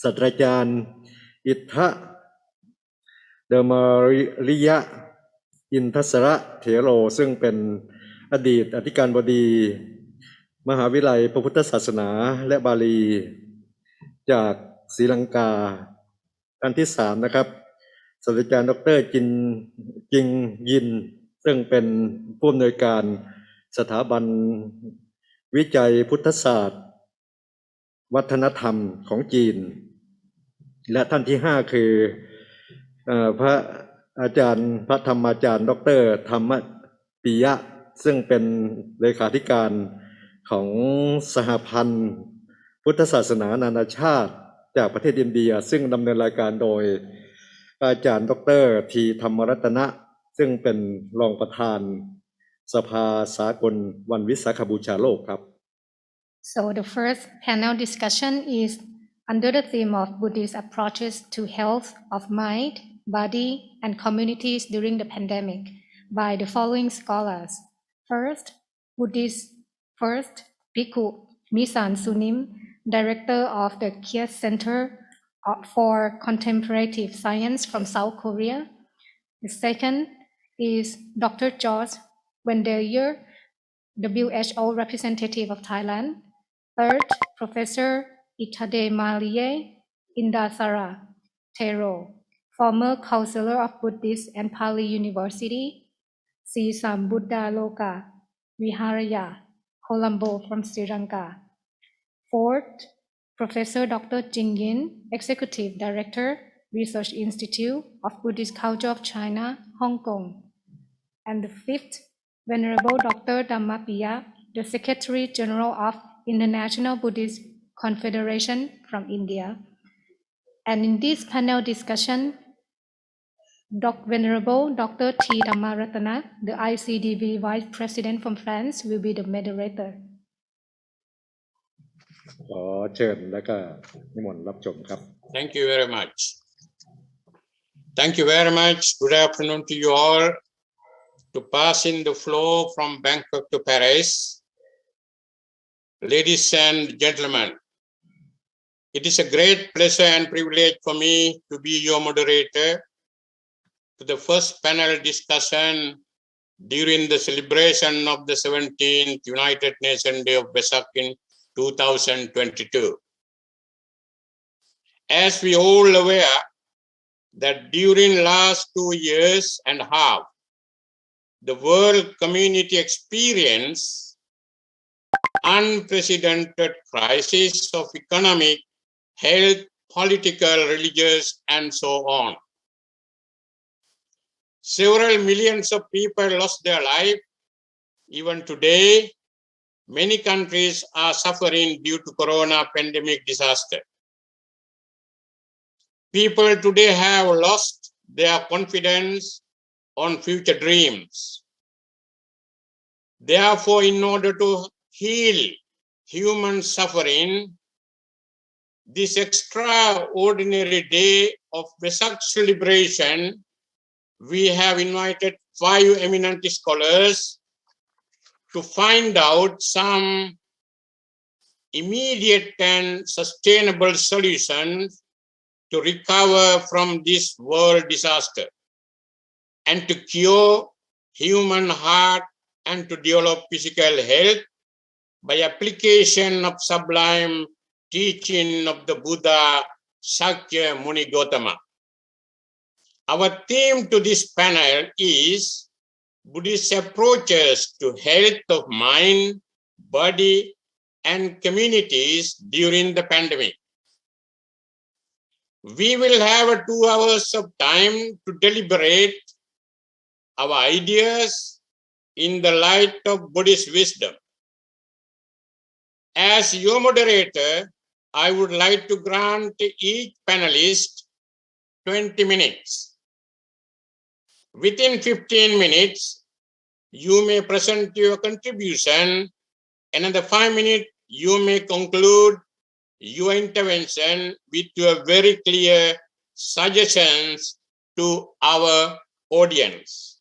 ศาสตราจารย์อิทธะเดมาริยะอินทศระเถโรซึ่งเป็นอดีตอธิการบดีมหาวิทยาลัยพระพุทธศาสนาและบาลีจากศรีลังกาท่านที่3นะครับศาสตราจารย์ดร.จิงยินซึ่งเป็นผู้อำนวยการสถาบันวิจัยพุทธศาสตร์วัฒนธรรมของจีนและท่านที่5คือพระอาจารย์พระธรรมาจารย์ดร.ธรรมปิยะซึ่งเป็นเลขาธิการของสหพันธ์พุทธศาสนานานาชาติ จากประเทศอินเดียซึ่งดำเนินรายการโดยอาจารย์ดร.ทีธรรมรัตนะซึ่งเป็นรองประธานสภาสากลวันวิสาขบูชาโลกครับ So the first panel discussion is under the theme of Buddhist approaches to health of mind, body, and communities during the pandemic by the following scholars. First, Bhikkhu Misan Sunim, Director of the Kies Center for Contemplative Science from South Korea. The second is Dr. George Wendeyer, WHO representative of Thailand. Third, Professor Itademalie Indasara Thero, former counselor of Buddhist and Pali University. C. Sambuddhaloka Viharaya, Colombo from Sri Lanka. Fourth, Professor Dr. Jing Yin, Executive Director, Research Institute of Buddhist Culture of China, Hong Kong. And the fifth, Venerable Dr. Dhammapiya, the Secretary General of International Buddhist Confederation from India. And in this panel discussion, Venerable Dr. T. Dhammaratana, the ICDV Vice President from France, will be the moderator. ขอเชิญและก็นิมนต์รับชมครับ Thank you very much. Thank you very much. Good afternoon to you all. To pass in the flow from Bangkok to Paris. Ladies and gentlemen, it is a great pleasure and privilege for me to be your moderator to the first panel discussion during the celebration of the 17th United Nations Day of Vesak in 2022. As we all aware that during last 2 years and a half, the world community experienced unprecedented crisis of economic, health, political, religious, and so on. Several millions of people lost their life. Even today, many countries are suffering due to corona pandemic disaster. People today have lost their confidence on future dreams. Therefore, in order to heal human suffering, this extraordinary day of Vesak celebration, we have invited 5 eminent scholars to find out some immediate and sustainable solutions to recover from this world disaster and to cure human heart and to develop physical health by application of sublime teaching of the Buddha Sakya Muni Gautama. Our theme to this panel is Buddhist approaches to health of mind, body, and communities during the pandemic. We will have 2 hours of time to deliberate our ideas in the light of Buddhist wisdom. As your moderator, I would like to grant each panelist 20 minutes. Within 15 minutes, you may present your contribution. Another 5 minutes, you may conclude your intervention with your very clear suggestions to our audience.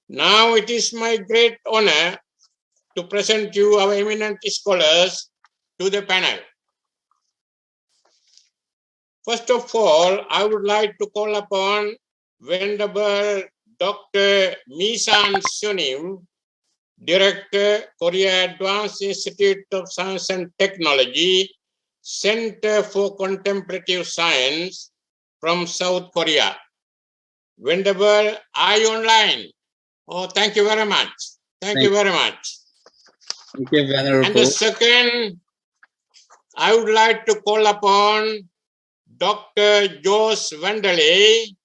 Now it is my great honor to present you our eminent scholars to the panel. First of all, I would like to call upon Venerable Dr. Misan Sunim, Director, Korea Advanced Institute of Science and Technology, Center for Contemplative Science from South Korea. Venerable, are you online? Oh, thank you very much. Thank you very much. Thank you, Venerable. And the second, I would like to call upon Dr. George Wendeyer,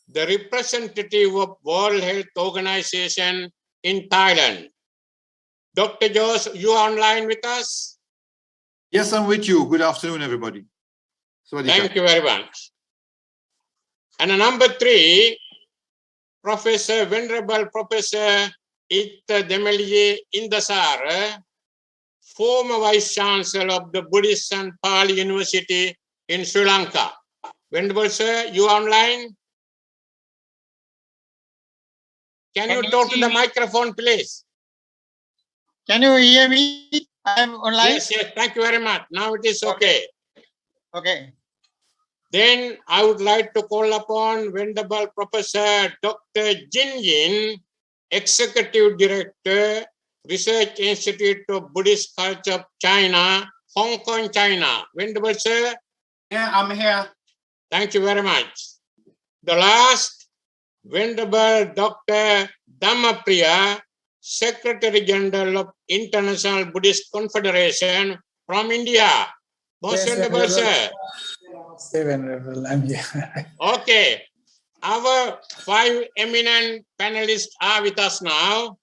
the representative of World Health Organization in Thailand. Dr. George, you are online with us? Yes, I'm with you. Good afternoon, everybody. Thank you very much. And number 3, Professor Venerable Professor Itta Demelie Indasara, former Vice Chancellor of the Buddhist and Pali University in Sri Lanka. Venerable Sir, you online? Can you talk to the microphone, please? Can you hear me? I'm online. Yes, yes. Thank you very much. Now it is okay. Okay. Then I would like to call upon Venerable Professor Dr. Jin Yin, Executive Director, Research Institute of Buddhist Culture of China, Hong Kong, China. Venerable Sir? Yeah, I'm here. Thank you very much. The last, Venerable Dr. Dhammapriya, Secretary General of International Buddhist Confederation from India. Most Venerable Sir. Venerable, I'm here. Okay. Our 5 eminent panelists are with us now.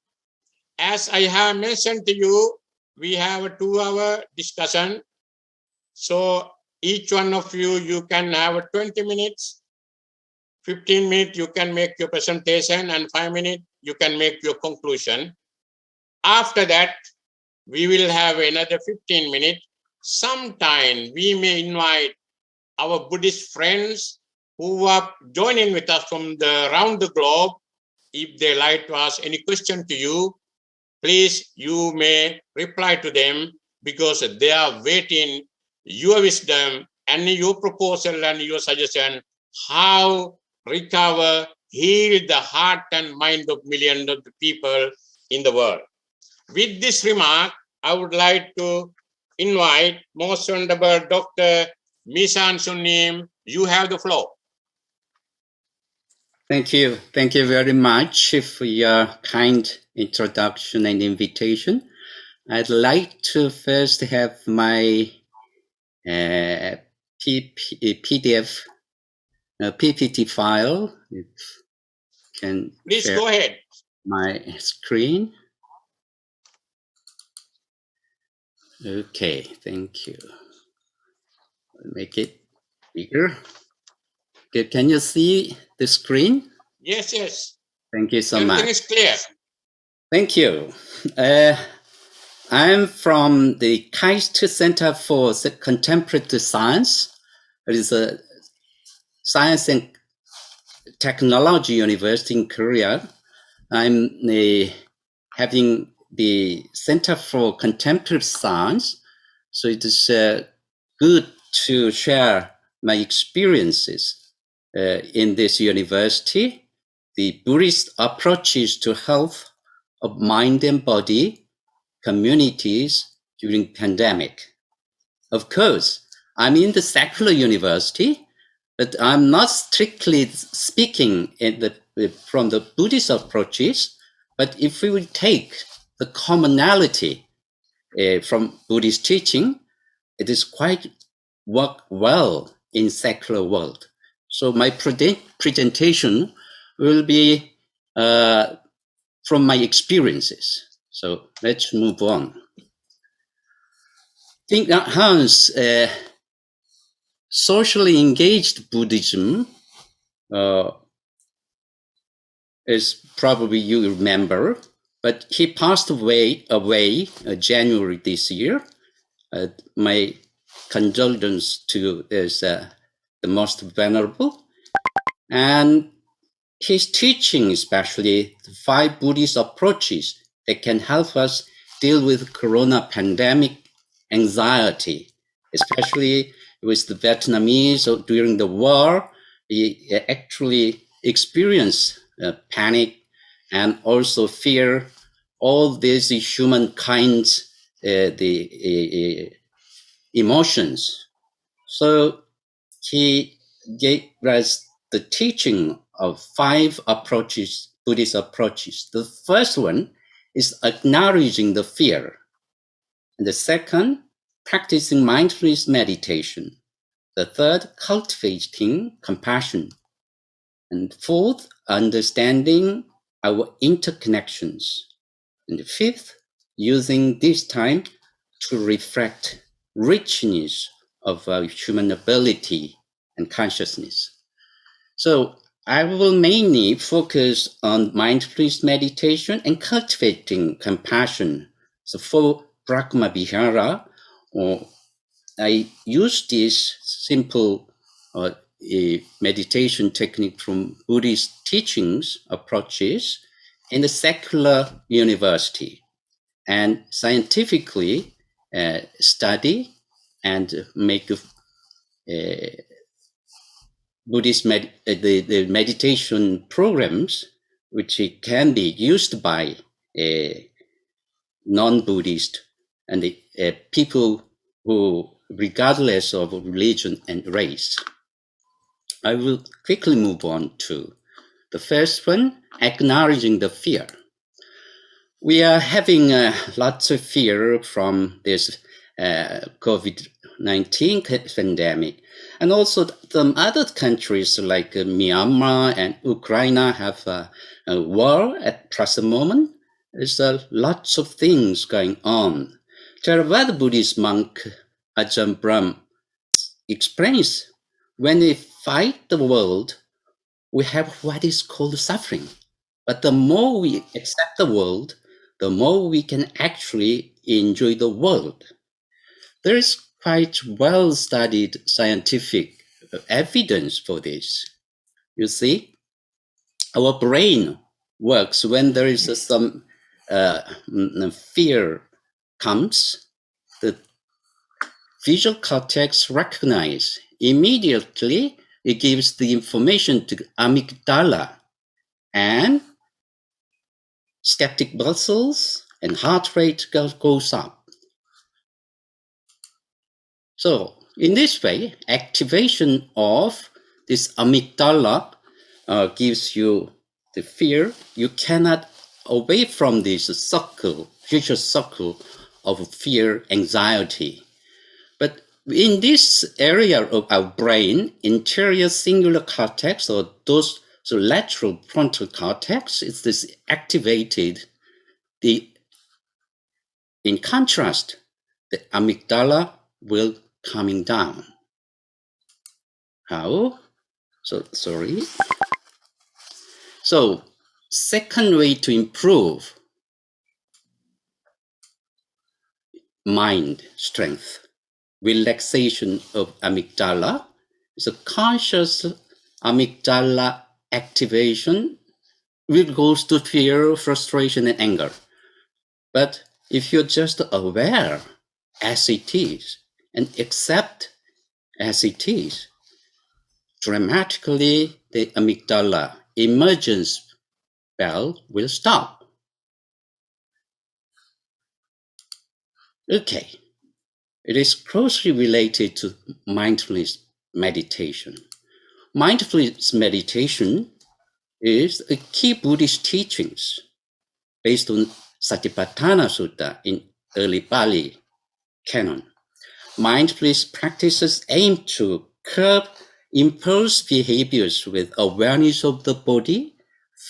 As I have mentioned to you, we have a 2-hour discussion. So each one of you, you can have 20 minutes, 15 minutes, you can make your presentation, and 5 minutes, you can make your conclusion. After that, we will have another 15 minutes. Sometime we may invite our Buddhist friends who are joining with us from around the globe. If they like to ask any question to you, please, you may reply to them because they are waiting your wisdom and your proposal and your suggestion, how recover, heal the heart and mind of millions of people in the world. With this remark, I would like to invite Most Honorable Dr. Misan Sunim. You have the floor. Thank you. Thank you very much for your kind introduction and invitation. I'd like to first have my PDF, PPT file. If can please share go ahead. My screen. Okay, thank you. I'll make it bigger. Okay, can you see the screen? Yes, yes. Thank you so Everything much. is clear. Thank you. I'm from the KAIST Center for Contemporary Science. It is a science and technology university in Korea. I'm having the Center for Contemporary Science. So it is good to share my experiences in this university, the Buddhist approaches to health of mind and body, communities during pandemic. Of course, I'm in the secular university, but I'm not strictly speaking from the Buddhist approaches, but if we would take the commonality from Buddhist teaching, it is quite work well in secular world. So my presentation will be from my experiences. So let's move on. I think that Hans, socially engaged Buddhism is probably you remember, but he passed away January this year. My condolence to the most venerable, and his teaching, especially the 5 Buddhist approaches that can help us deal with corona pandemic anxiety, especially with the Vietnamese during the war. He actually experienced panic and also fear, all these humankind's emotions. So he gave us the teaching of 5 approaches, Buddhist approaches. The first one is acknowledging the fear. And the second, practicing mindfulness meditation. The third, cultivating compassion. And fourth, understanding our interconnections. And the fifth, using this time to reflect richness of human ability and consciousness. So I will mainly focus on mindfulness meditation and cultivating compassion. So for Brahma Vihara, I use this simple a meditation technique from Buddhist teachings approaches in the secular university and scientifically study and make Buddhist the meditation programs which can be used by non-Buddhist and the people who regardless of religion and race. I will quickly move on to the first one, acknowledging the fear. We are having lots of fear from this COVID-19 pandemic. And also some other countries like Myanmar and Ukraine have a war at present moment. There's lots of things going on. Theravada Buddhist monk Ajahn Brahm explains, when we fight the world, we have what is called suffering. But the more we accept the world, the more we can actually enjoy the world. There is quite well-studied scientific evidence for this. You see, our brain works when there is some fear comes, the visual cortex recognizes immediately. It gives the information to amygdala, and static muscles and heart rate goes up. So in this way, activation of this amygdala gives you the fear. You cannot away from this circle, vicious circle of fear, anxiety. But in this area of our brain, interior cingulate cortex, or those so lateral frontal cortex, is this activated. In contrast, the amygdala will coming down. How? So second way to improve mind strength, relaxation of amygdala, is a conscious amygdala activation will goes to fear, frustration, and anger. But if you're just aware as it is and accept as it is, dramatically the amygdala emergence bell will stop. Okay, it is closely related to mindfulness meditation. Mindfulness meditation is a key Buddhist teachings based on Satipatthana Sutta in early Pali canon. Mindfulness practices aim to curb impulse behaviors with awareness of the body,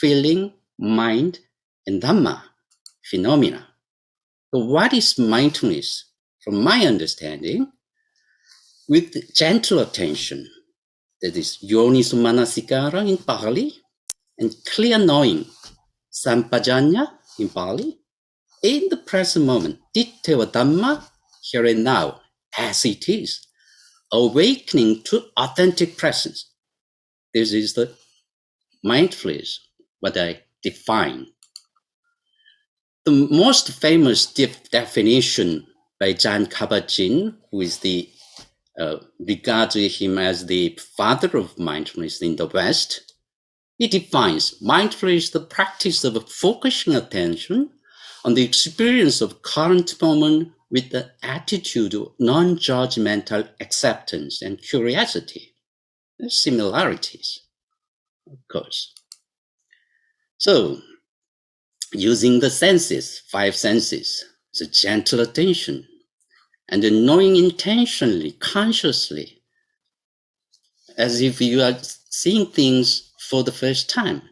feeling, mind, and Dhamma phenomena. So what is mindfulness? From my understanding, with gentle attention, that is yoniso manasikara in Pali, and clear knowing, sampajanya in Pali, in the present moment, ditteva Dhamma, here and now, as it is, awakening to authentic presence. This is the mindfulness, what I define. The most famous definition by Jan Kabat-Zinn, who is regarded him as the father of mindfulness in the West, he defines mindfulness the practice of focusing attention on the experience of current moment with the attitude of non-judgmental acceptance and curiosity. There's similarities, of course. So, using the senses, 5 senses, the gentle attention, and the knowing intentionally, consciously, as if you are seeing things for the first time,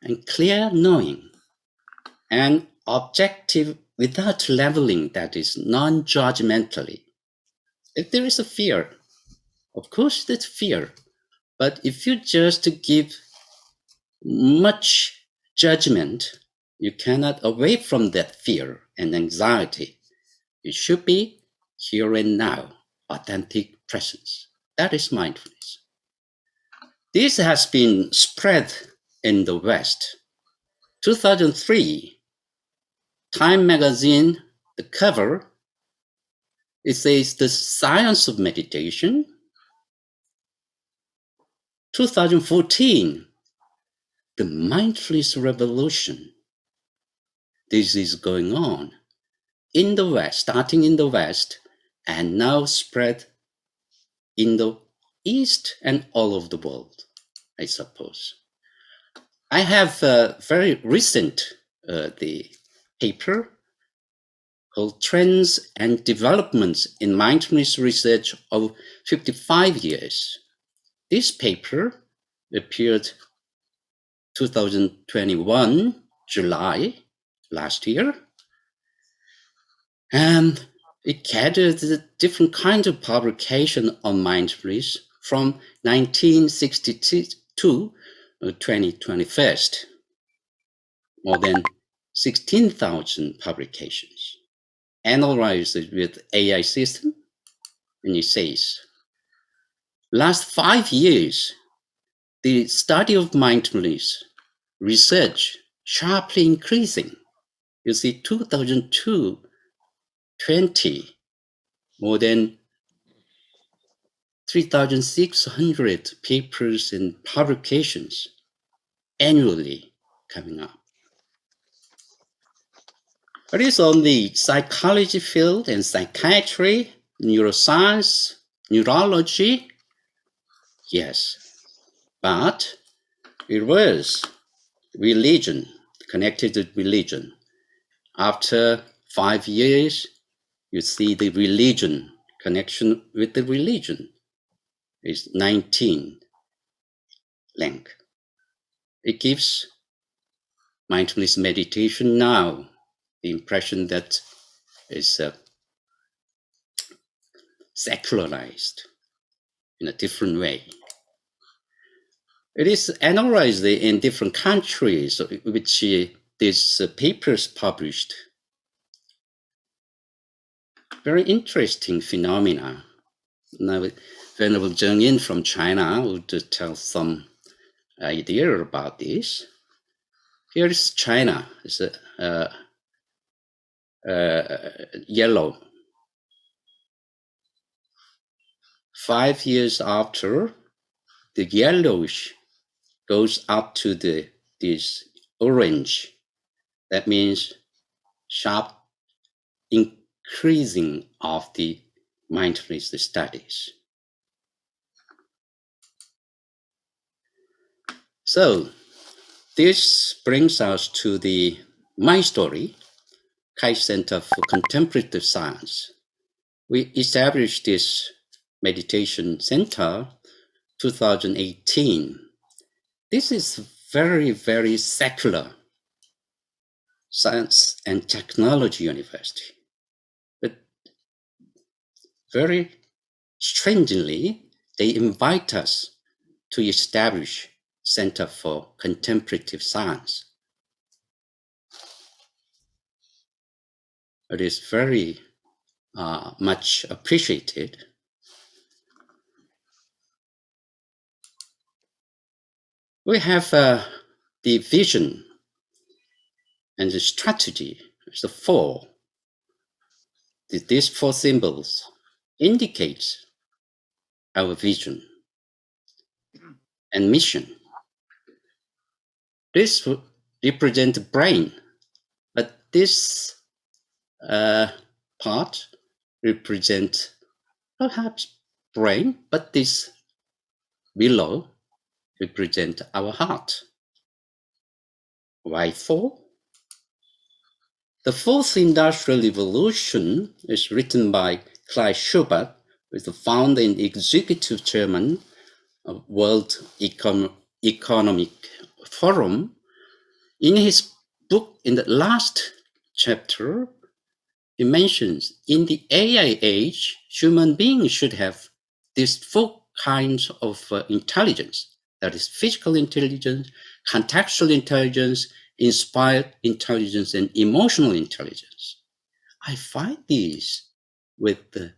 and clear knowing, and objective without leveling, that is non-judgmentally. If there is a fear, of course there's fear. But if you just give much judgment, you cannot away from that fear and anxiety. It should be here and now, authentic presence. That is mindfulness. This has been spread in the West. 2003, Time magazine, the cover, it says the science of meditation. 2014, the mindfulness revolution. This is going on in the West, starting in the West, and now spread in the East and all over the world, I suppose. I have a very recent the paper called Trends and Developments in Mindfulness Research of 55 years. This paper appeared 2021, July, last year. And it gathered different kinds of publication on mindfulness from 1962 to 2021. More than 16,000 publications. Analyzed it with AI system, and it says, last 5 years, the study of mindfulness research sharply increasing. You see, 2002, 20, more than 3,600 papers and publications annually coming up. It is on the psychology field and psychiatry, neuroscience, neurology, yes, but it was religion, connected to religion. After 5 years, you see the religion, connection with the religion is 19 length. It gives mindfulness meditation now the impression that is secularized in a different way. It is analyzed in different countries, which these papers published. Very interesting phenomena. Now, Venerable Zheng Yin from China would tell some idea about this. Here is China. It's yellow. 5 years after, the yellowish goes up to this orange. That means sharp increasing of the mindfulness studies. So this brings us to my story, Kai Center for Contemplative Science. We established this meditation center 2018. This is very, very secular science and technology university. But very strangely, they invite us to establish Center for Contemplative Science. It is very much appreciated. We have the vision and the strategy, the four. These four symbols indicate our vision and mission. This represents the brain, but this part represents perhaps brain, but this below represent our heart. Why four? The fourth industrial revolution is written by Klaus Schubert, who is the founder and executive chairman of World Economic Forum. In his book, in the last chapter, he mentions in the AI age, human beings should have these four kinds of intelligence. That is physical intelligence, contextual intelligence, inspired intelligence, and emotional intelligence. I find these with the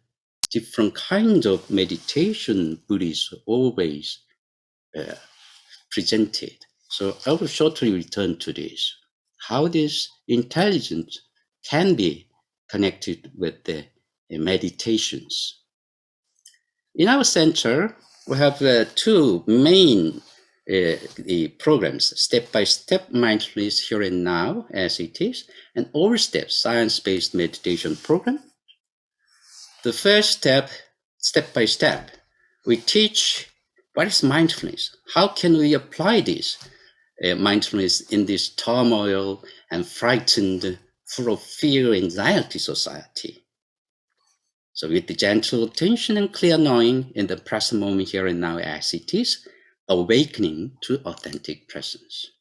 different kinds of meditation Buddhists always presented. So I will shortly return to this, how this intelligence can be connected with the meditations. In our center, we have two main programs, step-by-step mindfulness here and now as it is, and all steps science-based meditation program. The first step by step, we teach what is mindfulness. How can we apply this mindfulness in this turmoil and frightened, full of fear, anxiety society? So with the gentle attention and clear knowing in the present moment here and now as it is, awakening to authentic presence.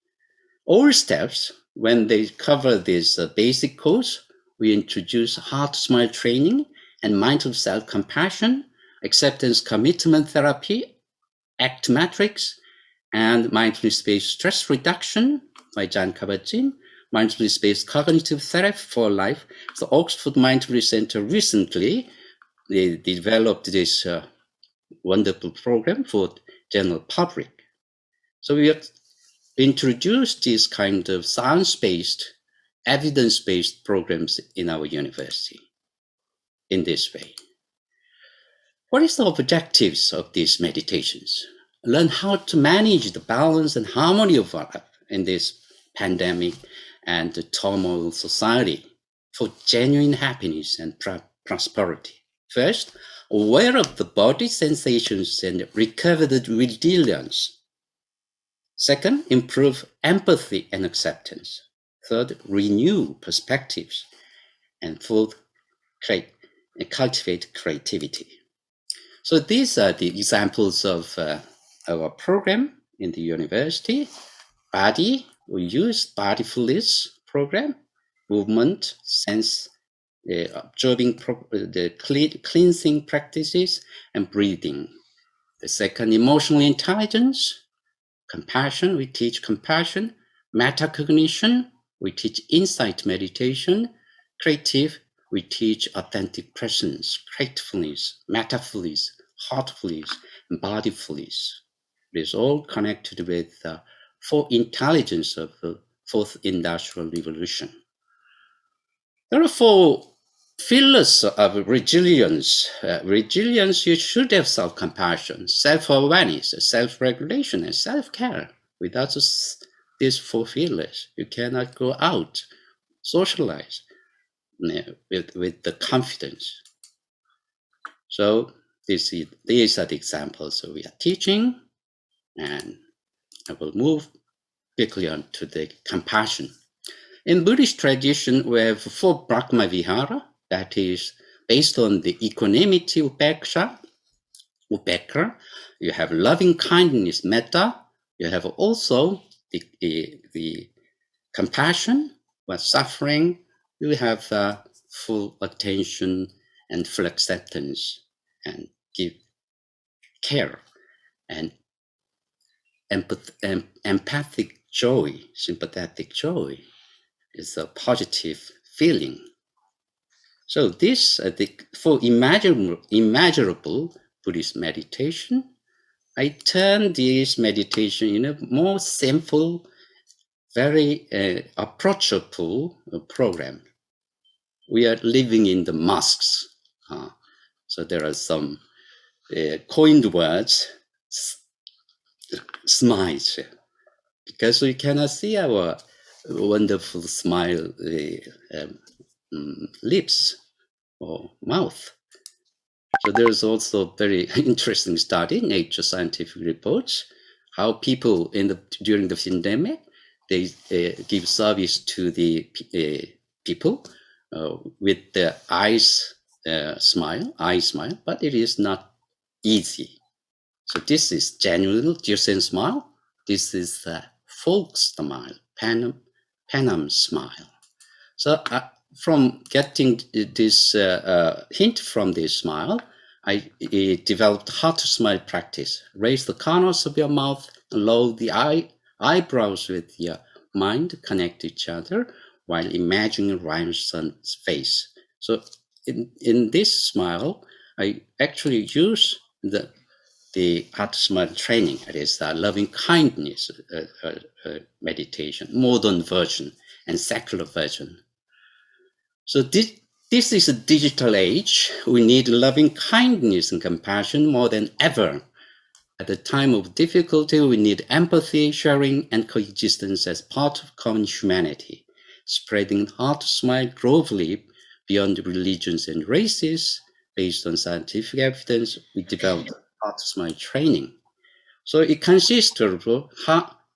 All steps, when they cover this basic course, we introduce heart smile training and mindful self-compassion, acceptance commitment therapy, ACT matrix, and mindfulness-based stress reduction by Jan Kabat-Zinn, mindfulness-based cognitive therapy for life. The Oxford Mindfulness Center recently they developed this wonderful program for general public. So we have introduced this kind of science-based, evidence-based programs in our university in this way. What is the objectives of these meditations? Learn how to manage the balance and harmony of our life in this pandemic and the turmoil society for genuine happiness and prosperity. First, aware of the body sensations and recover the resilience. Second, improve empathy and acceptance. Third, renew perspectives. And fourth, cultivate creativity. So these are the examples of our program in the university. Body, we use bodyfulness program, movement, sense, observing the cleansing practices, and breathing. The second, emotional intelligence, compassion, we teach compassion, metacognition, we teach insight meditation, creative, we teach authentic presence, gratefulness, metafulness, heartfulness, and bodyfulness. It is all connected with the four intelligence of the fourth industrial revolution. There are four pillars of resilience. Resilience, you should have self-compassion, self-awareness, self-regulation, and self-care. Without these four pillars, you cannot go out, socialize with the confidence. So these are the examples that we are teaching, and I will move quickly on to the compassion. In Buddhist tradition, we have four Brahma Vihara, that is based on the equanimity, upekkha. You have loving kindness, metta. You have also the compassion, but suffering. You have full attention and full acceptance, and give care and empathic joy, sympathetic joy is a positive feeling. So this for immeasurable Buddhist meditation, I turn this meditation in a more simple, very approachable program. We are living in the mosques. So there are some coined words, smiles, because we cannot see our wonderful smile lips or mouth. So there's also very interesting study, Nature Scientific Reports, how people during the pandemic, they give service to the people with the eye smile, but it is not easy. So this is genuine Jiusen smile. This is the folk smile, Panam smile. So from getting this hint from this smile, I developed how to smile practice. Raise the corners of your mouth and lower the eyebrows with your mind, connect each other while imagining Ryan's face. So in this smile, I actually use the heart smile training. It is a loving kindness meditation, modern version and secular version. So this is a digital age. We need loving kindness and compassion more than ever. At a time of difficulty, we need empathy, sharing, and coexistence as part of common humanity. Spreading heart smile globally beyond religions and races, based on scientific evidence, we developed heart smile training. So it consists of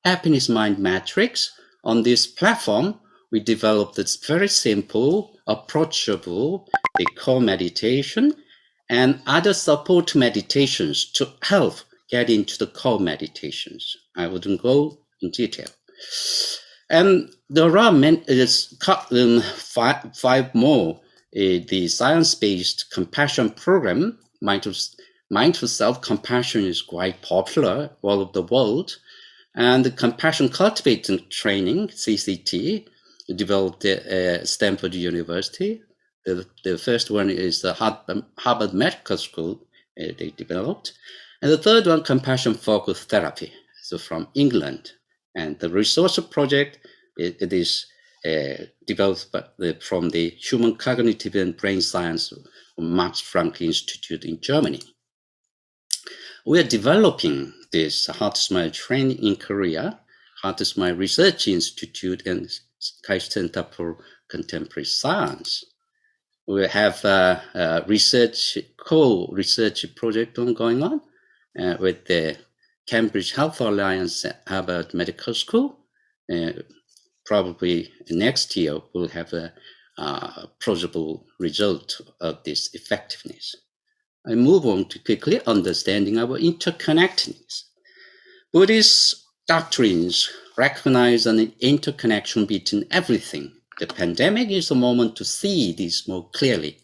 happiness mind matrix. On this platform, we developed this very simple, approachable, the core meditation and other support meditations to help get into the core meditations. I wouldn't go in detail. And there are five more. The science-based compassion program, mindful self-compassion is quite popular all over the world. And the compassion cultivating training, CCT, developed at Stanford University. The first one is the Harvard Medical School they developed. And the third one, compassion focused therapy, so from England. And the resource project, it is developed from the Human Cognitive and Brain Science Max Planck Institute in Germany. We are developing this Heart Smile training in Korea, Heart Smile Research Institute and Kai Center for Contemporary Science. We have a co-research project going on with the Cambridge Health Alliance at Harvard Medical School. Probably next year we'll have a plausible result of this effectiveness. I move on to quickly understanding our interconnectedness. Buddhist doctrines recognize an interconnection between everything. The pandemic is a moment to see this more clearly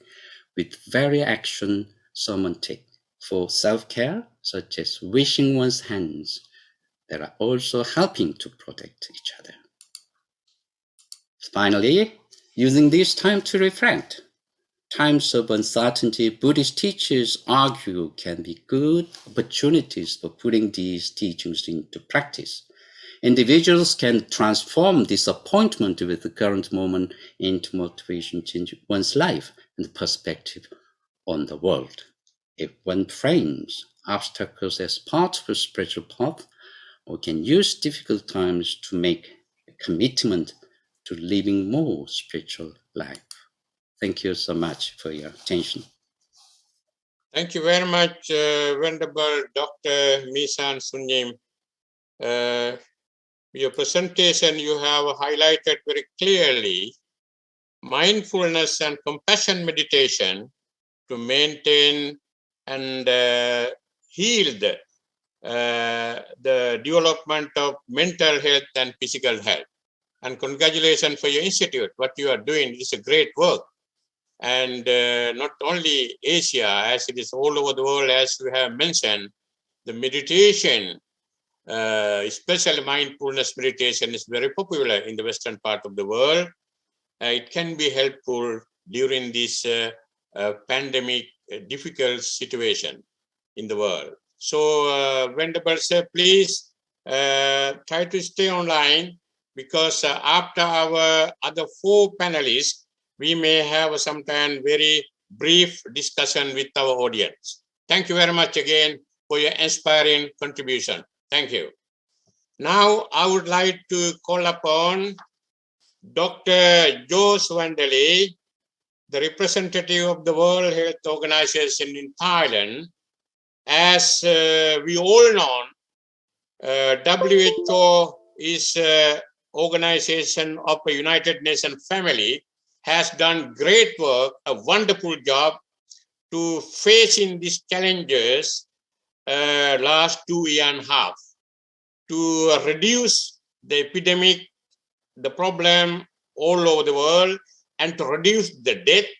with very action someone take for self-care, such as washing one's hands, that are also helping to protect each other. Finally, using this time to reflect. Times of uncertainty, Buddhist teachers argue, can be good opportunities for putting these teachings into practice. Individuals can transform disappointment with the current moment into motivation to change one's life and perspective on the world. If one frames obstacles as part of a spiritual path, we can use difficult times to make a commitment to living more spiritual life. Thank you so much for your attention. Thank you very much, Venerable Dr. Misan Sunyim. Your presentation, you have highlighted very clearly mindfulness and compassion meditation to maintain and heal the development of mental health and physical health. And congratulations for your institute. What you are doing is a great work. And not only Asia, as it is all over the world, as we have mentioned, the meditation, especially mindfulness meditation, is very popular in the Western part of the world. It can be helpful during this pandemic difficult situation in the world. So, Venerable Sir, please try to stay online, because after our other four panelists, we may have sometime very brief discussion with our audience. Thank you very much again for your inspiring contribution. Thank you. Now, I would like to call upon Dr. Jose Vandeli, the representative of the World Health Organization in Thailand. As we all know, WHO is an organization of a United Nations family, has done great work, a wonderful job to facing these challenges last 2.5 years to reduce the epidemic, the problem all over the world, and to reduce the death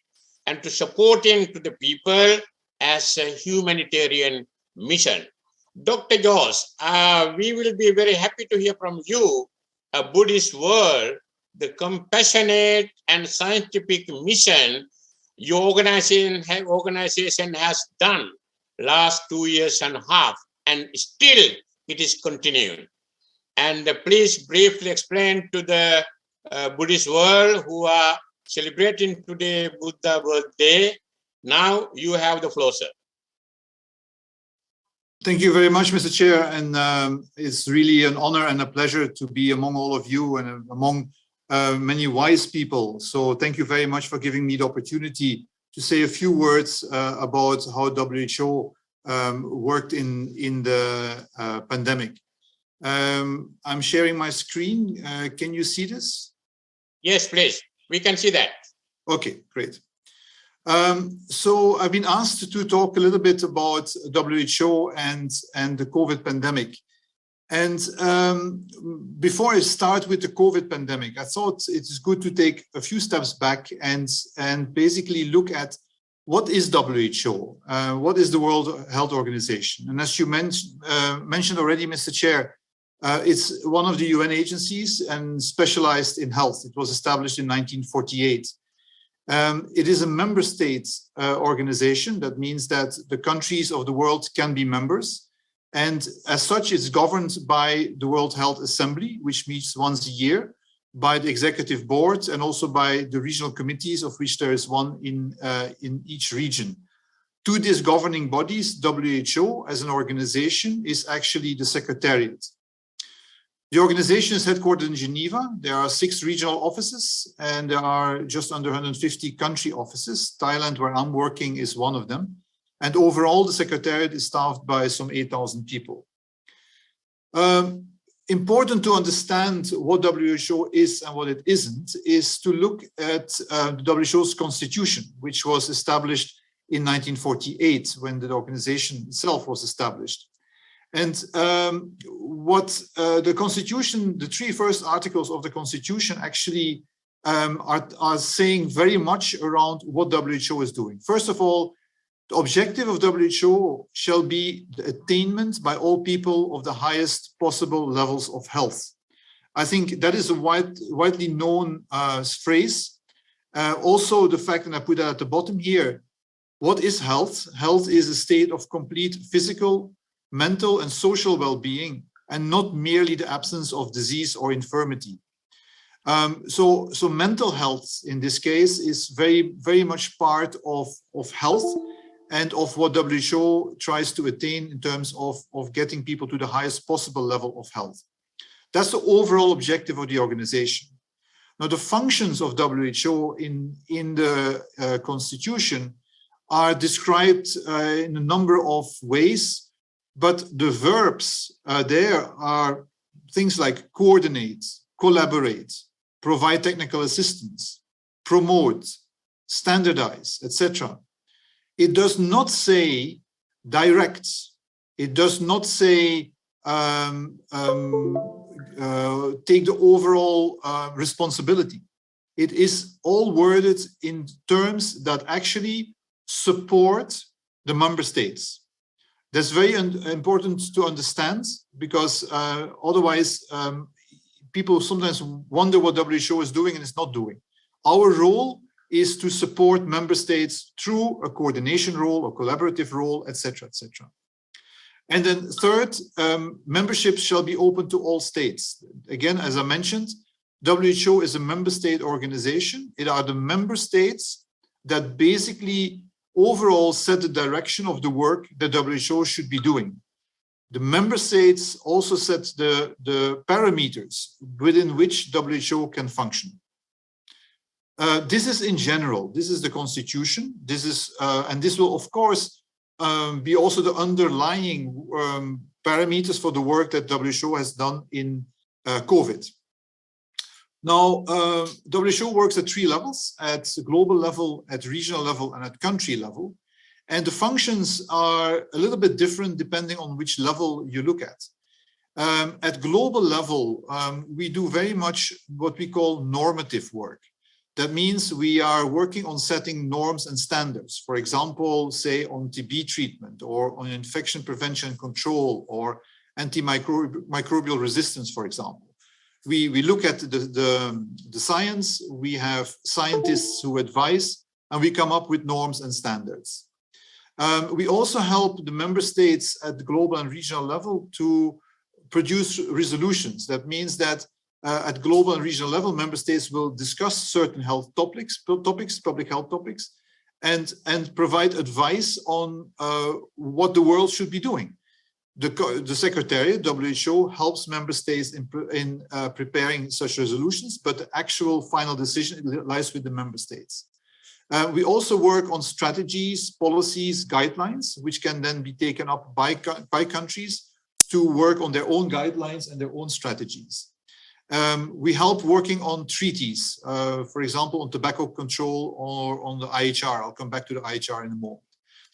and to supporting to the people as a humanitarian mission. Dr. Josh, we will be very happy to hear from you, a Buddhist world, the compassionate and scientific mission your organization has done last 2.5 years, and still it is continuing. And please briefly explain to the Buddhist world who are celebrating today Buddha birthday. Now you have the floor, sir. Thank you very much, Mr. Chair, and it's really an honor and a pleasure to be among all of you and among many wise people. So thank you very much for giving me the opportunity to say a few words about how WHO worked in the pandemic. I'm sharing my screen. Can you see this? Yes, please. We can see that. Okay, great. So I've been asked to talk a little bit about WHO and the COVID pandemic. And before I start with the COVID pandemic, I thought it is good to take a few steps back and basically look at what is WHO, what is the World Health Organization. And as you mentioned already, Mr. Chair, it's one of the UN agencies and specialized in health. It was established in 1948. It is a member state organization. That means that the countries of the world can be members. And as such, it's governed by the World Health Assembly, which meets once a year, by the executive board, and also by the regional committees, of which there is one in each region. To these governing bodies, WHO as an organization is actually the secretariat. The organization is headquartered in Geneva. There are 6 regional offices, and there are just under 150 country offices. Thailand, where I'm working, is one of them. And overall, the secretariat is staffed by some 8,000 people. Important to understand what WHO is and what it isn't is to look at the WHO's constitution, which was established in 1948 when the organization itself was established. And what the constitution, the 3 first articles of the constitution actually are saying very much around what WHO is doing. First of all, the objective of WHO shall be the attainment by all people of the highest possible levels of health. I think that is a widely known phrase. Also, the fact, and I put that at the bottom here, what is health? Health is a state of complete physical, mental, and social well-being, and not merely the absence of disease or infirmity. So mental health in this case is very, very much part of health and of what WHO tries to attain in terms of getting people to the highest possible level of health. That's the overall objective of the organization. Now, the functions of WHO in the constitution are described in a number of ways, but the verbs there are things like coordinate, collaborate, provide technical assistance, promote, standardize, etc. It does not say direct. It does not say take the overall responsibility. It is all worded in terms that actually support the member states. That's very important to understand, because otherwise people sometimes wonder what WHO is doing and it's not doing. Our role is to support member states through a coordination role, a collaborative role, etc., etc. And then third, membership shall be open to all states. Again, as I mentioned, WHO is a member state organization. It are the member states that basically overall set the direction of the work that WHO should be doing. The member states also set the parameters within which WHO can function. This is in general, this is the constitution. This is, and this will of course be also the underlying parameters for the work that WHO has done in COVID. Now, WHO works at 3 levels, at global level, at regional level, and at country level. And the functions are a little bit different depending on which level you look at. At global level, we do very much what we call normative work. That means we are working on setting norms and standards. For example, say on TB treatment or on infection prevention and control or antimicrobial resistance, for example. We look at the science, we have scientists who advise, and we come up with norms and standards. We also help the member states at the global and regional level to produce resolutions. That means that at global and regional level, member states will discuss certain health topics, public health topics, and provide advice on what the world should be doing. The Secretariat, WHO, helps member states in preparing such resolutions, but the actual final decision lies with the member states. We also work on strategies, policies, guidelines, which can then be taken up by countries to work on their own guidelines and their own strategies. We help working on treaties, for example, on tobacco control or on the IHR. I'll come back to the IHR in a moment.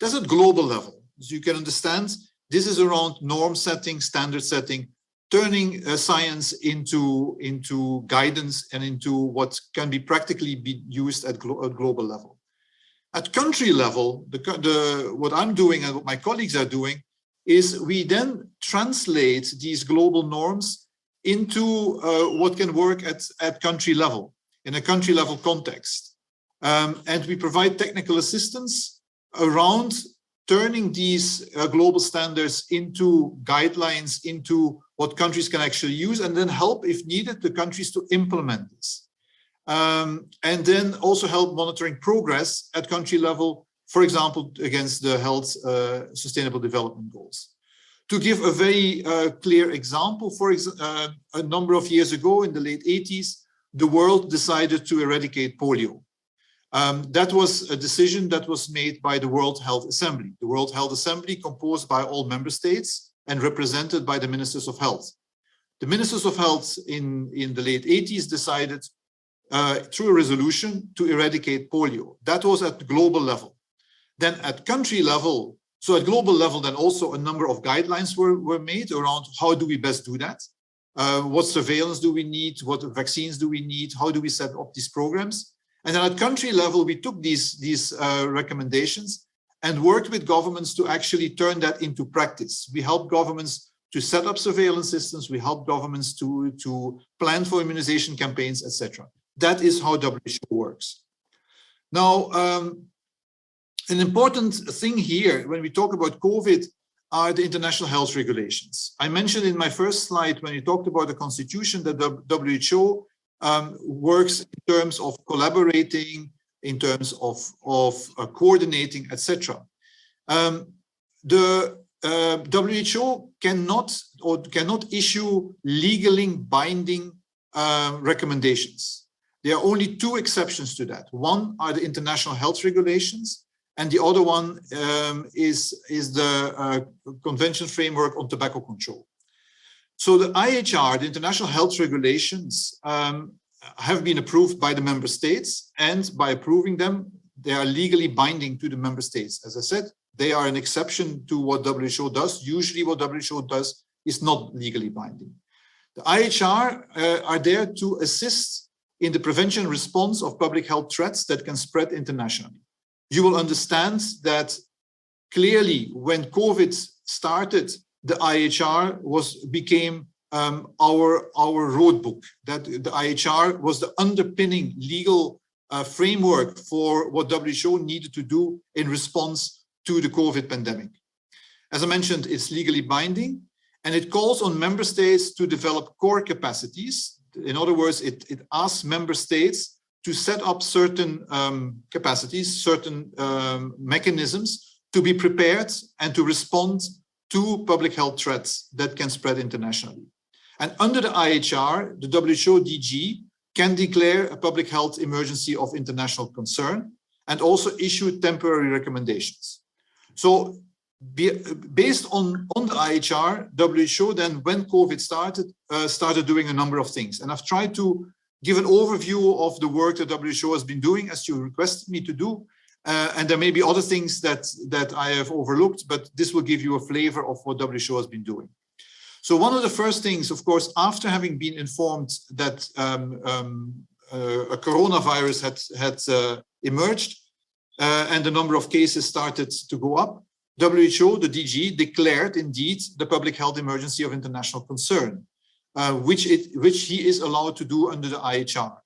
That's at global level. As you can understand, this is around norm setting, standard setting, turning science into guidance and into what can be practically be used at global level. At country level, what I'm doing and what my colleagues are doing is we then translate these global norms into what can work at country level, in a country level context. And we provide technical assistance around turning these global standards into guidelines, into what countries can actually use, and then help, if needed, the countries to implement this. And then also help monitoring progress at country level, for example, against the health sustainable development goals. To give a very clear example, a number of years ago, in the late 80s, the world decided to eradicate polio. That was a decision that was made by the World Health Assembly. The World Health Assembly, composed by all member states and represented by the Ministers of Health. The Ministers of Health in the late 80s decided through a resolution to eradicate polio. That was at the global level. Then at country level, so at global level, then also a number of guidelines were made around how do we best do that? What surveillance do we need? What vaccines do we need? How do we set up these programs? And then at country level, we took these recommendations and worked with governments to actually turn that into practice. We helped governments to set up surveillance systems. We helped governments to plan for immunization campaigns, etc. That is how WHO works. Now, an important thing here when we talk about COVID are the international health regulations. I mentioned in my first slide when we talked about the constitution that the WHO works in terms of collaborating, in terms of coordinating, etc. The WHO cannot issue legally binding recommendations. There are only two exceptions to that. One are the international health regulations, and the other one is the Convention Framework on Tobacco Control. So the IHR, the international health regulations, have been approved by the member states, and by approving them, they are legally binding to the member states. As I said, they are an exception to what WHO does. Usually what WHO does is not legally binding. The IHR are there to assist in the prevention and response of public health threats that can spread internationally. You will understand that clearly when COVID started, the IHR became our roadbook, that the IHR was the underpinning legal framework for what WHO needed to do in response to the COVID pandemic. As I mentioned, it's legally binding, and it calls on member states to develop core capacities. In other words, it asks member states to set up certain capacities, certain mechanisms to be prepared and to respond to public health threats that can spread internationally. And under the IHR, the WHO DG can declare a public health emergency of international concern and also issue temporary recommendations. So based on the IHR, WHO then, when COVID started doing a number of things. And I've tried to give an overview of the work that WHO has been doing, as you requested me to do. And there may be other things that I have overlooked, but this will give you a flavor of what WHO has been doing. So one of the first things, of course, after having been informed that a coronavirus had emerged and the number of cases started to go up, WHO, the DG, declared indeed the public health emergency of international concern, which he is allowed to do under the IHR.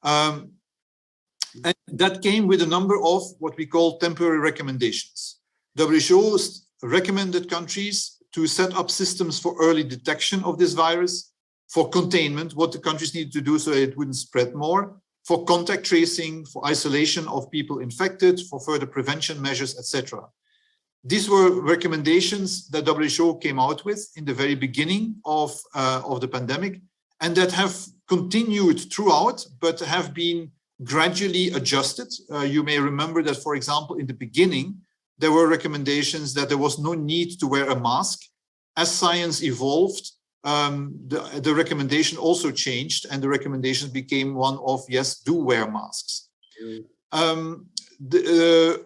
And that came with a number of what we call temporary recommendations. WHO recommended countries to set up systems for early detection of this virus, for containment, what the countries needed to do so it wouldn't spread more, for contact tracing, for isolation of people infected, for further prevention measures, etc. These were recommendations that WHO came out with in the very beginning of the pandemic, and that have continued throughout, but have been gradually adjusted. You may remember that, for example, in the beginning, there were recommendations that there was no need to wear a mask. As science evolved, the recommendation also changed, and the recommendations became one of, yes, do wear masks.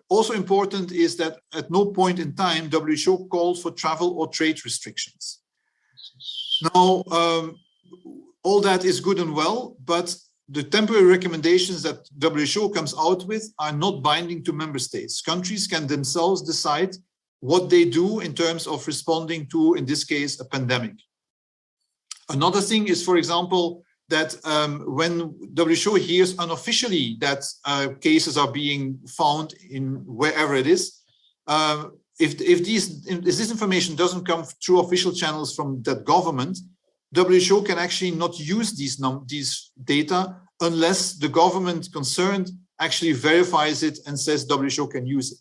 Also important is that at no point in time WHO called for travel or trade restrictions. Now, all that is good and well, but the temporary recommendations that WHO comes out with are not binding to member states. Countries can themselves decide what they do in terms of responding to, in this case, a pandemic. Another thing is, for example, that when WHO hears unofficially that cases are being found in wherever it is, if this information doesn't come through official channels from that government, WHO can actually not use these data unless the government concerned actually verifies it and says WHO can use it.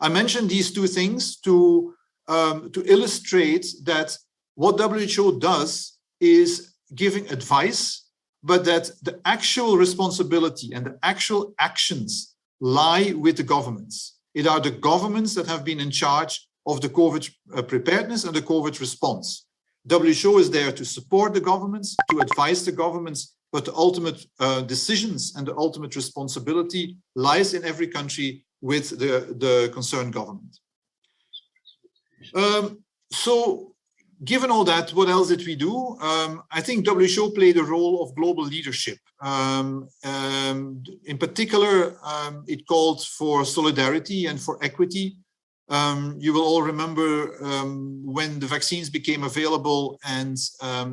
I mentioned these two things to illustrate that what WHO does is giving advice, but that the actual responsibility and the actual actions lie with the governments. It are the governments that have been in charge of the COVID preparedness and the COVID response. WHO is there to support the governments, to advise the governments, but the ultimate decisions and the ultimate responsibility lies in every country with the concerned government. So given all that, what else did we do? I think WHO played a role of global leadership. In particular, it called for solidarity and for equity. You will all remember when the vaccines became available and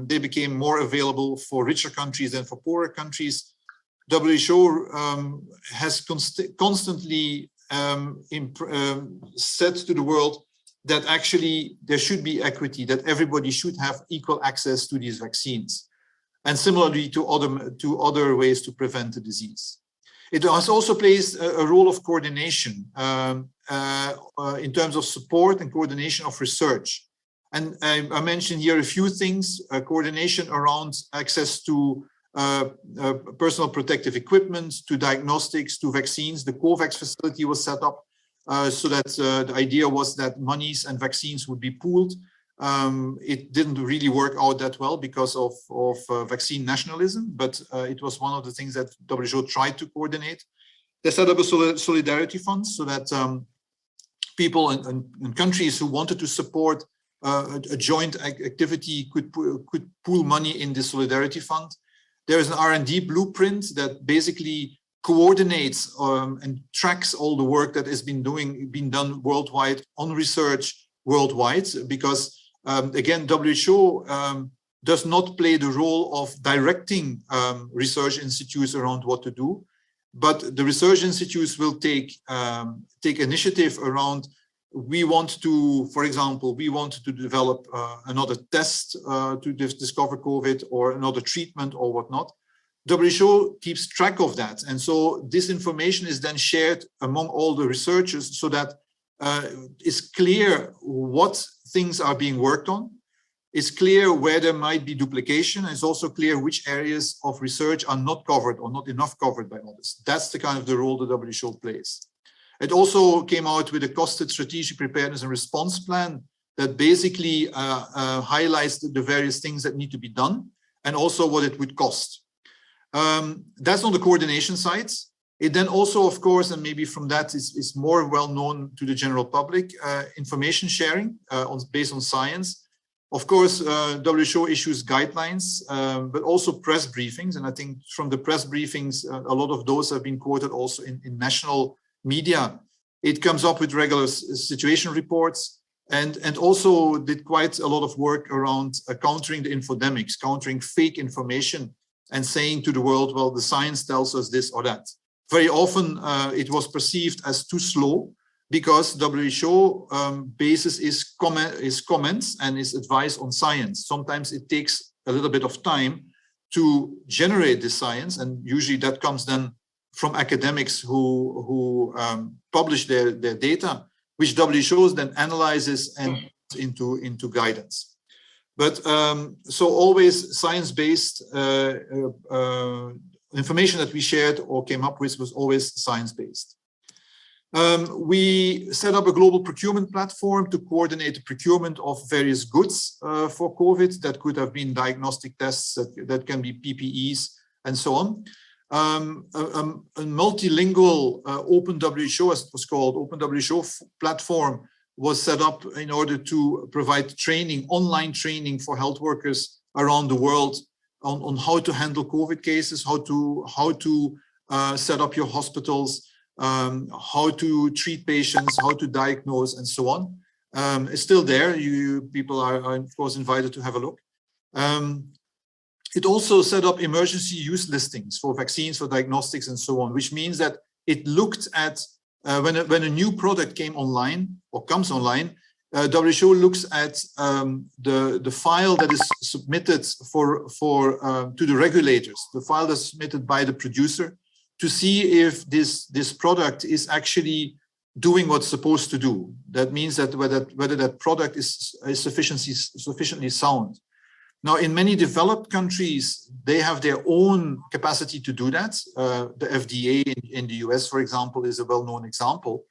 they became more available for richer countries than for poorer countries. WHO has constantly said to the world that actually there should be equity, that everybody should have equal access to these vaccines, and similarly to other ways to prevent the disease. It has also plays a role of coordination in terms of support and coordination of research. And I mentioned here a few things: coordination around access to personal protective equipment, to diagnostics, to vaccines. The COVAX facility was set up so that the idea was that monies and vaccines would be pooled. It didn't really work out that well because of vaccine nationalism, but it was one of the things that WHO tried to coordinate. They set up a solidarity fund so that people and countries who wanted to support a joint activity could pool money in the solidarity fund. There is an R&D blueprint that basically coordinates and tracks all the work that has been done worldwide on research worldwide, because again, WHO does not play the role of directing research institutes around what to do, but the research institutes will take initiative around. We want to, for example, we want to develop another test to discover COVID, or another treatment or whatnot. WHO keeps track of that, and so this information is then shared among all the researchers so that it's clear what things are being worked on. It's clear where there might be duplication. It's also clear which areas of research are not covered or not enough covered by others. That's the kind of the role the WHO plays. It also came out with a costed strategic preparedness and response plan that basically highlights the various things that need to be done and also what it would cost. That's on the coordination side. It then also, of course, and maybe from that is more well known to the general public, information sharing based on science. Of course, WHO issues guidelines, but also press briefings. And I think from the press briefings, a lot of those have been quoted also in national media. It comes up with regular situation reports and also did quite a lot of work around countering the infodemics, countering fake information and saying to the world, well, the science tells us this or that. Very often it was perceived as too slow, because WHO basis is comments and is advice on science. Sometimes it takes a little bit of time to generate the science, and usually that comes then from academics who publish their data, which WHO then analyzes and into guidance. But so always science-based information that we shared or came up with was always science-based. We set up a global procurement platform to coordinate the procurement of various goods for COVID. That could have been diagnostic tests, that can be PPEs, and so on. A multilingual Open WHO, as it was called, Open WHO platform was set up in order to provide training, online training for health workers around the world on how to handle COVID cases, how to set up your hospitals, how to treat patients, how to diagnose, and so on. It's still there. People are of course invited to have a look. It also set up emergency use listings for vaccines, for diagnostics, and so on, which means that it looked at when a new product came online or comes online, WHO looks at the file that is submitted to the regulators, the file that's submitted by the producer, to see if this product is actually doing what's supposed to do. That means that whether that product is sufficiently sound. Now, in many developed countries, they have their own capacity to do that. The FDA in the US, for example, is a well-known example.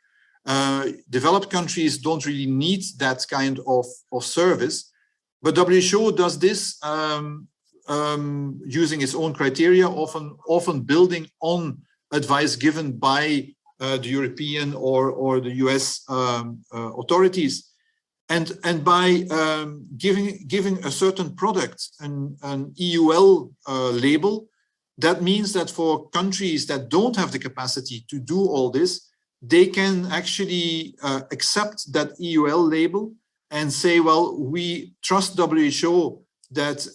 Developed countries don't really need that kind of service, but WHO does this using its own criteria, often building on advice given by the European or the US authorities. And by giving a certain product an EUL label, that means that for countries that don't have the capacity to do all this, they can actually accept that EUL label and say, well, we trust WHO that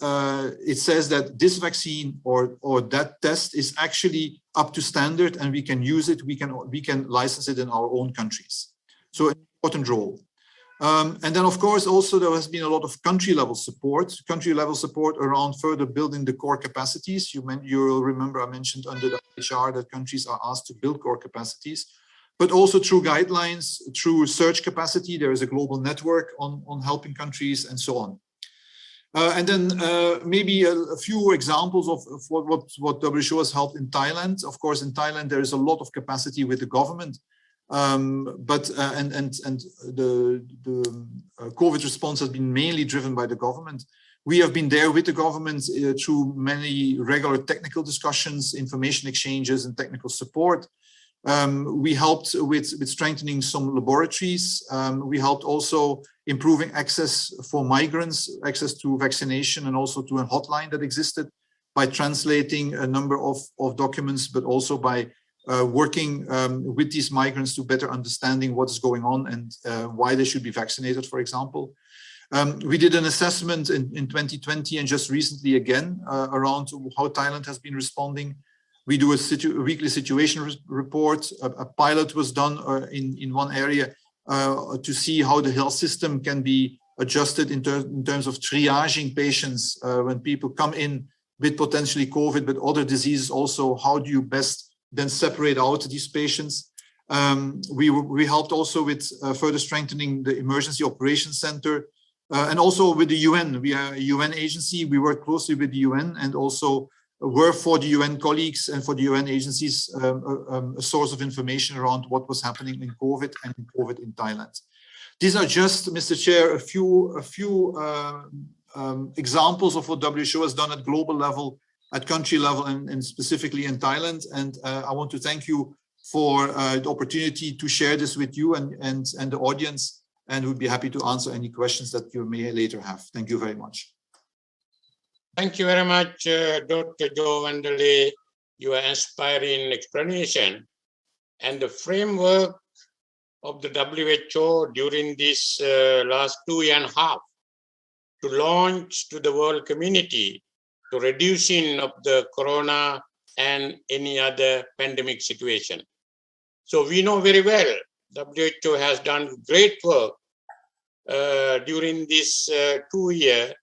it says that this vaccine or that test is actually up to standard and we can use it, we can license it in our own countries. So an important role. And then, of course, also there has been a lot of country-level support around further building the core capacities. You'll remember I mentioned under the HR that countries are asked to build core capacities, but also through guidelines, through research capacity. There is a global network on helping countries and so on. And then maybe a few examples of what WHO has helped in Thailand. Of course, in Thailand, there is a lot of capacity with the government. But the COVID response has been mainly driven by the government. We have been there with the government through many regular technical discussions, information exchanges, and technical support. We helped with strengthening some laboratories. We helped also improving access for migrants, access to vaccination, and also to a hotline that existed by translating a number of documents, but also by working with these migrants to better understanding what is going on and why they should be vaccinated, for example. We did an assessment in 2020 and just recently again around how Thailand has been responding. We do a weekly situation report. A pilot was done in one area to see how the health system can be adjusted in terms of triaging patients when people come in with potentially COVID, but other diseases also. How do you best then separate out these patients? We helped also with further strengthening the Emergency Operations Center and also with the UN. We are a UN agency. We work closely with the UN and also were for the UN colleagues and for the UN agencies a source of information around what was happening in COVID and in COVID in Thailand. These are just, Mr. Chair, a few examples of what WHO has done at global level, at country level, and specifically in Thailand. And I want to thank you for the opportunity to share this with you and the audience. and would be happy to answer any questions that you may later have. Thank you very much. Thank you very much, Dr. Joe Vandale, your inspiring explanation and the framework of the WHO during this last 2.5 years to launch to the world community to reducing of the corona and any other pandemic situation. So we know very well WHO has done great work during this 2 years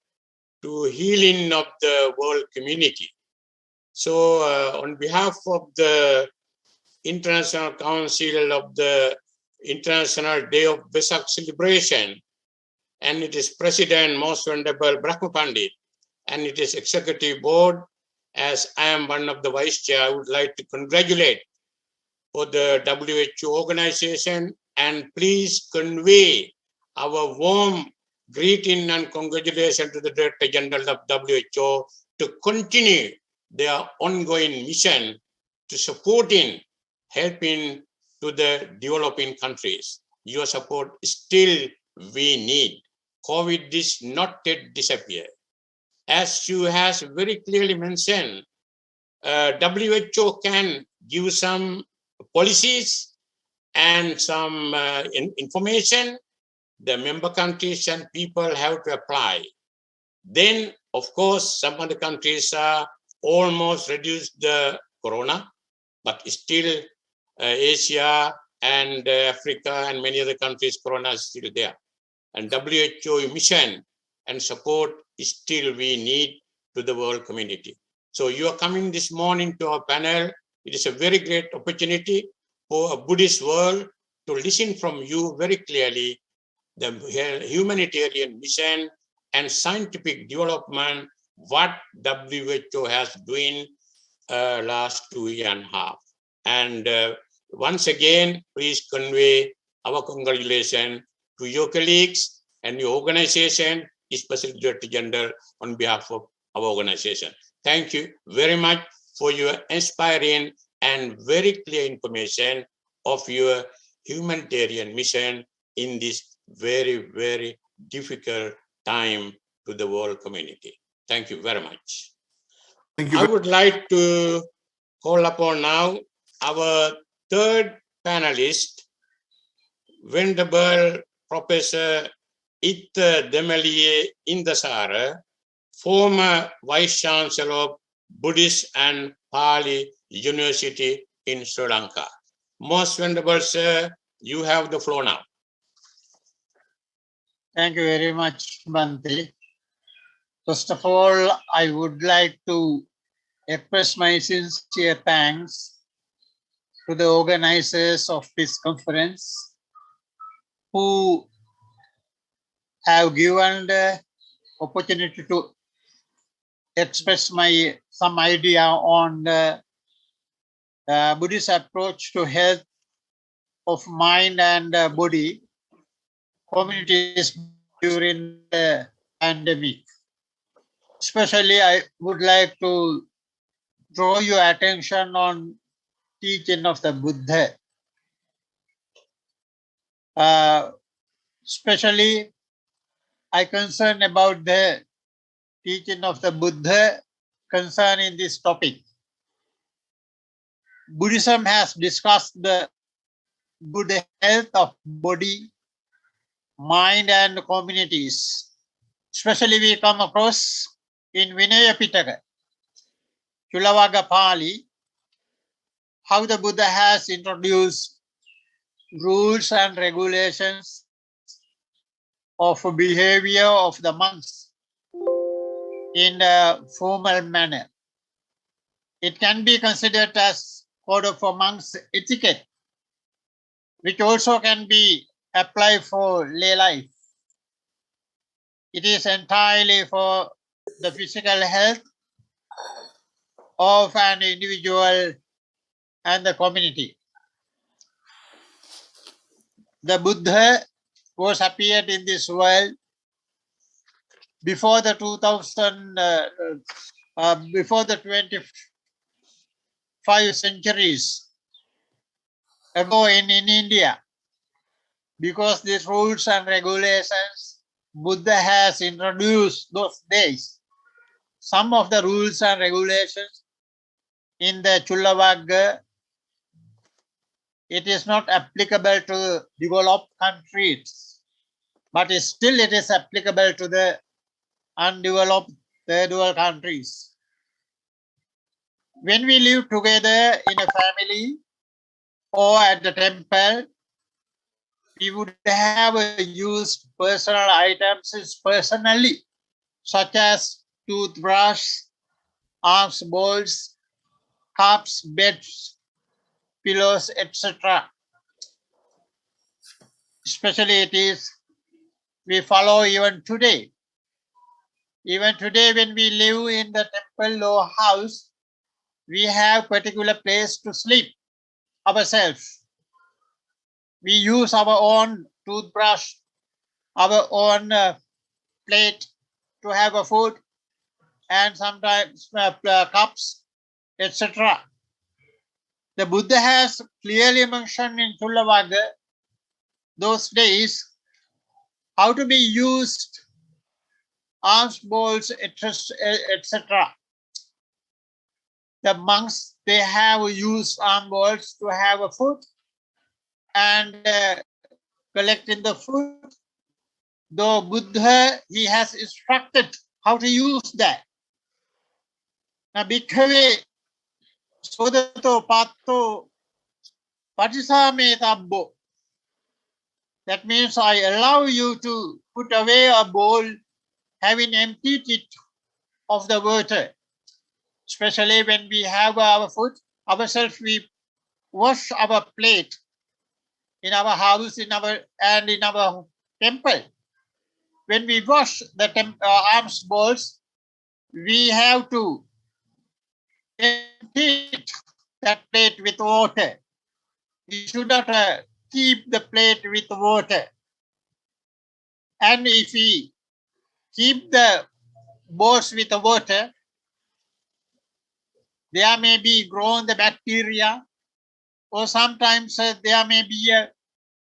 to healing of the world community. So on behalf of the International Council of the International Day of Vesak celebration, and it is President Most Venerable Brahma Pandit, and it is Executive Board, as I am one of the Vice Chair, I would like to congratulate for the WHO organization, and please convey our warm greeting and congratulations to the Director General of WHO to continue their ongoing mission to supporting, helping to the developing countries. Your support still we need. COVID is not yet disappear. As you has very clearly mentioned, WHO can give some policies and some information. The member countries and people have to apply. Then, of course, some of the countries are almost reduced the corona, but still Asia and Africa and many other countries, corona is still there. And WHO mission and support is still we need to the world community. So you are coming this morning to our panel. It is a very great opportunity for a Buddhist world to listen from you very clearly the humanitarian mission and scientific development, what WHO has doing last 2.5 years. And once again, please convey our congratulations to your colleagues and your organization, especially Director General on behalf of our organization. Thank you very much for your inspiring and very clear information of your humanitarian mission in this very, very difficult time to the world community. Thank you very much. Thank you. I would like to call upon now our third panelist, Venerable Professor Ita Demelier Indasara, former Vice Chancellor of Buddhist and Pali University in Sri Lanka. Most Venerable Sir, you have the floor now. Thank you very much, Bhante. First of all, I would like to express my sincere thanks to the organizers of this conference who have given the opportunity to express some idea on the Buddhist approach to health of mind and body communities during the pandemic. Especially, I would like to draw your attention on teaching of the Buddha. Especially, I concern about the teaching of the Buddha concerning this topic. Buddhism has discussed the good health of body, mind, and communities. Especially, we come across in Vinaya Pitaka, Chulavaga Pali, how the Buddha has introduced rules and regulations of behavior of the monks in a formal manner. It can be considered as code of a monk's etiquette, which also can be applied for lay life. It is entirely for the physical health of an individual and the community. The Buddha was appeared in this world before the 25 centuries ago in India. because these rules and regulations Buddha has introduced those days. Some of the rules and regulations in the Chulavagga, it is not applicable to developed countries, but still it is applicable to the undeveloped third world countries. When we live together in a family or at the temple, we would have used personal items personally, such as toothbrush, arms bowls, cups, beds, pillows, etc. Especially it is we follow even today. Even today when we live in the temple or house, we have particular place to sleep ourselves. We use our own toothbrush, our own plate to have a food, and sometimes cups, etc. The Buddha has clearly mentioned in Chulavagga those days how to be used alms bowls, etc. The monks, they have used alms bowls to have a food and collecting the food. Though Buddha, he has instructed how to use that. Now, bhikkhave sodato patto patisametabbo. That means I allow you to put away a bowl having emptied it of the water. Especially when we have our food, ourselves we wash our plate in our house, in our temple. When we wash the alms bowls, we have to empty that plate with water. We should not keep the plate with water. And if we keep the bowls with the water, there may be grown the bacteria, or sometimes there may be a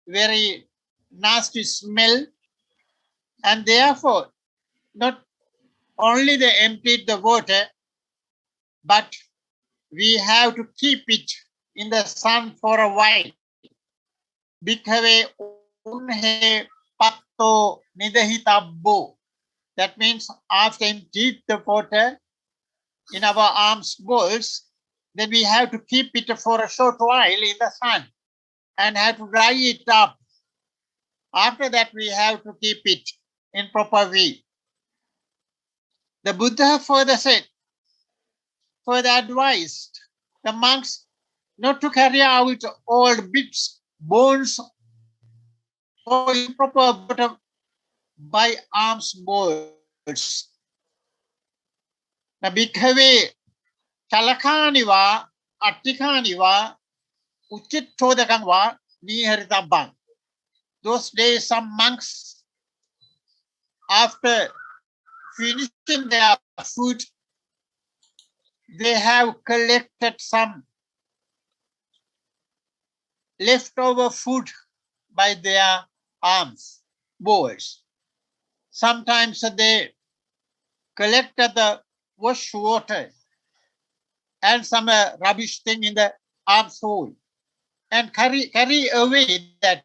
very nasty smell, and therefore not only they emptied the water, but we have to keep it in the sun for a while. Bhikkhave unhe patto nidahitabbo. That means after emptied the water in our alms bowls, then we have to keep it for a short while in the sun and have to dry it up. After that, we have to keep it in proper way. The Buddha further advised the monks not to carry out old bits, bones, or improper by alms bowls. Now, bhikkhave chalakani va, attikani va, uchittodakang va, niharitabang. Those days, some monks, after finishing their food, they have collected some leftover food by their alms bowls. Sometimes they collected the wash water and some rubbish thing in the alms bowl and carry away that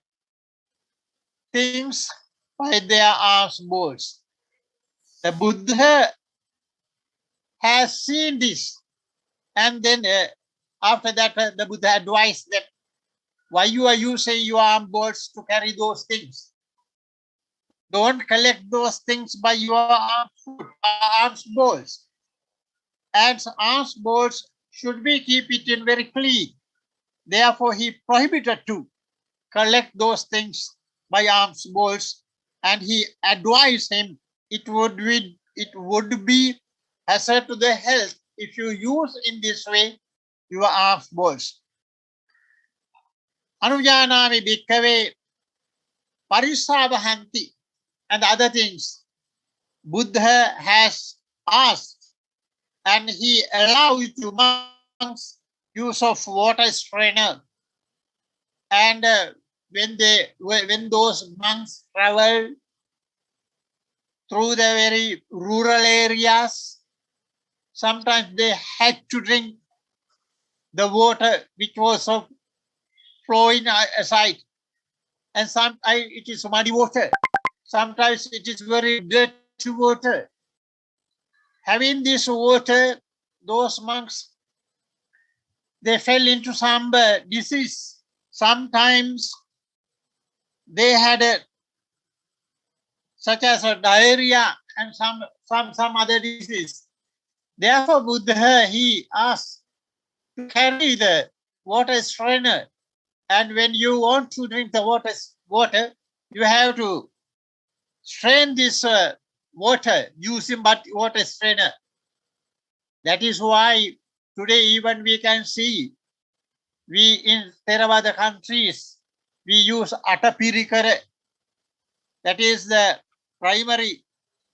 things by their alms bowls. The Buddha has seen this, and then after that the Buddha advised them, why you are using your alms bowls to carry those things? Don't collect those things by your alms bowls. And alms bowls should be keep it in very clean. Therefore, he prohibited to collect those things by alms bowls, and he advised him it would be hazard to the health if you use in this way your alms bowls. Anujanami bhikkhave parisavahanti and other things Buddha has asked, and he allowed to monks use of water strainer and when those monks travel through the very rural areas, sometimes they had to drink the water which was flowing aside, and sometimes it is muddy water, sometimes it is very dirty water. Having this water, those monks, they fell into some disease. Sometimes they had such as a diarrhea and some other disease. Therefore, Buddha, he asked to carry the water strainer, and when you want to drink the water, you have to strain this water using water strainer. That is why today even we can see, we in Theravada countries, we use atapirikara. That is the primary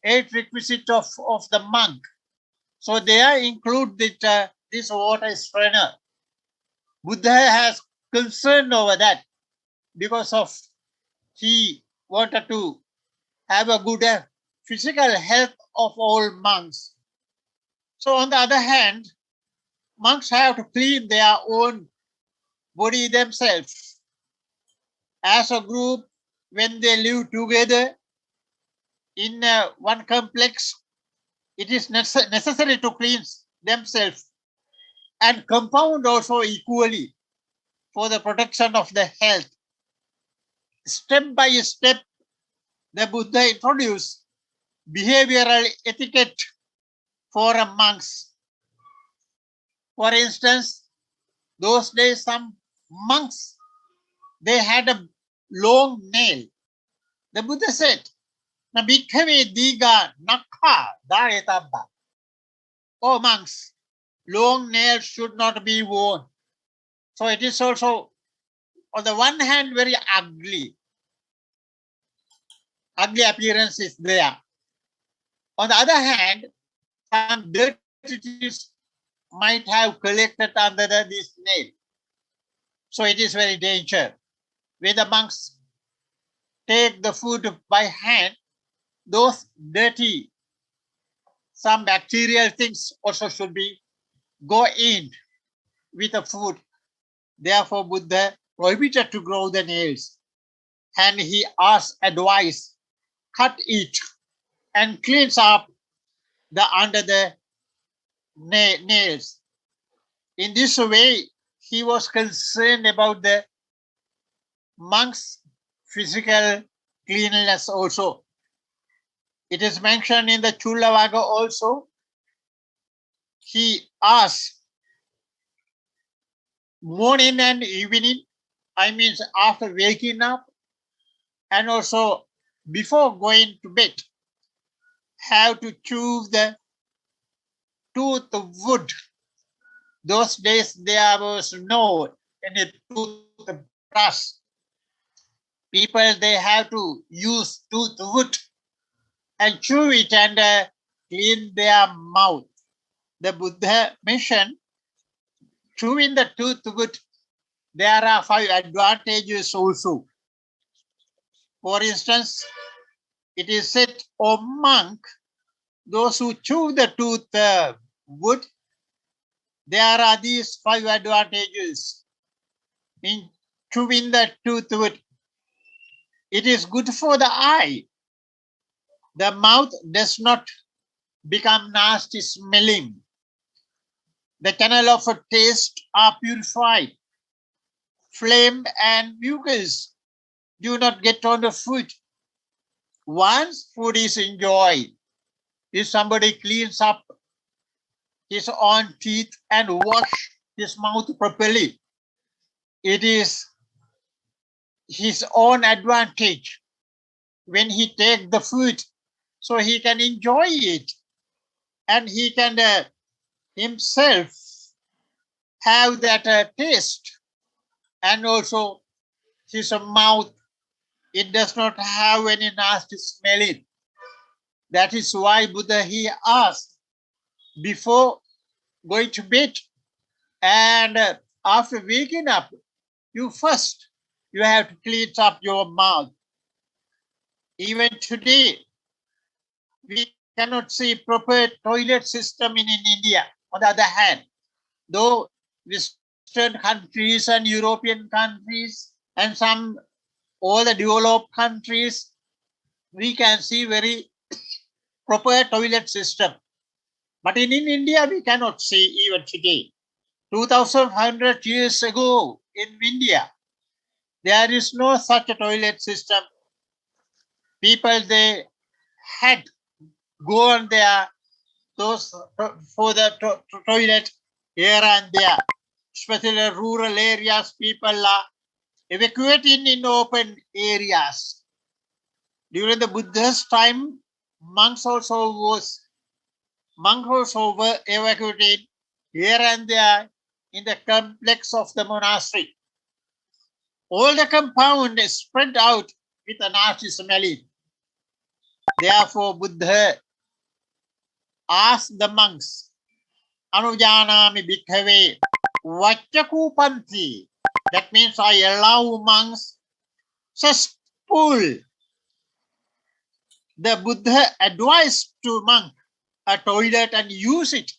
8 requisite of the monk. So they include this water strainer. Buddha has concern over that because of he wanted to have a good physical health of all monks. So on the other hand, monks have to clean their own body themselves. As a group, when they live together in one complex, it is necessary to cleanse themselves and compound also equally for the protection of the health. Step by step, the Buddha introduced behavioral etiquette for monks. For instance, those days some monks, they had a long nail. The Buddha said, "Nabhikkhave diga nakha daretabba." Oh monks, long nails should not be worn. So it is also, on the one hand, very ugly. Ugly appearance is there. On the other hand, some dirties might have collected under this nail. So it is very dangerous. When the monks take the food by hand, those dirty, some bacterial things also should be go in with the food. Therefore, Buddha prohibited to grow the nails, and he asked advice, cut it and cleans up the under the nails. In this way, he was concerned about the monks' physical cleanliness also. It is mentioned in the Chulavaga also. He asked morning and evening, I mean after waking up, and also before going to bed, have to chew the tooth wood. Those days there was no any toothbrush. People, they have to use tooth wood and chew it and clean their mouth. The Buddha mentioned, chewing the tooth wood, there are 5 advantages also. For instance, it is said, O monk, those who chew the tooth wood, there are these 5 advantages in chewing the tooth wood. It is good for the eye. The mouth does not become nasty smelling. The channel of taste are purified. Flame and mucus do not get on the food. Once food is enjoyed, if somebody cleans up his own teeth and wash his mouth properly, it is his own advantage when he takes the food, so he can enjoy it and he can himself have that taste, and also his mouth, it does not have any nasty smelling. That is why Buddha, he asked, before going to bed and after waking up, you you have to clean up your mouth. Even today, we cannot see proper toilet system in India. On the other hand, though Western countries and European countries and some all the developed countries, we can see very proper toilet system. But in India, we cannot see even today. 2,500 years ago in India, there is no such a toilet system. People, they had gone there for the toilet here and there, especially rural areas. People are evacuating in open areas. During the Buddhist time, monks also were evacuated here and there in the complex of the monastery. All the compound is spread out with a nasty smelling. Therefore, Buddha asked the monks, Anujanami bhikkhave vachakupanti. That means I allow monks such pull. The Buddha advised to monk a toilet and use it.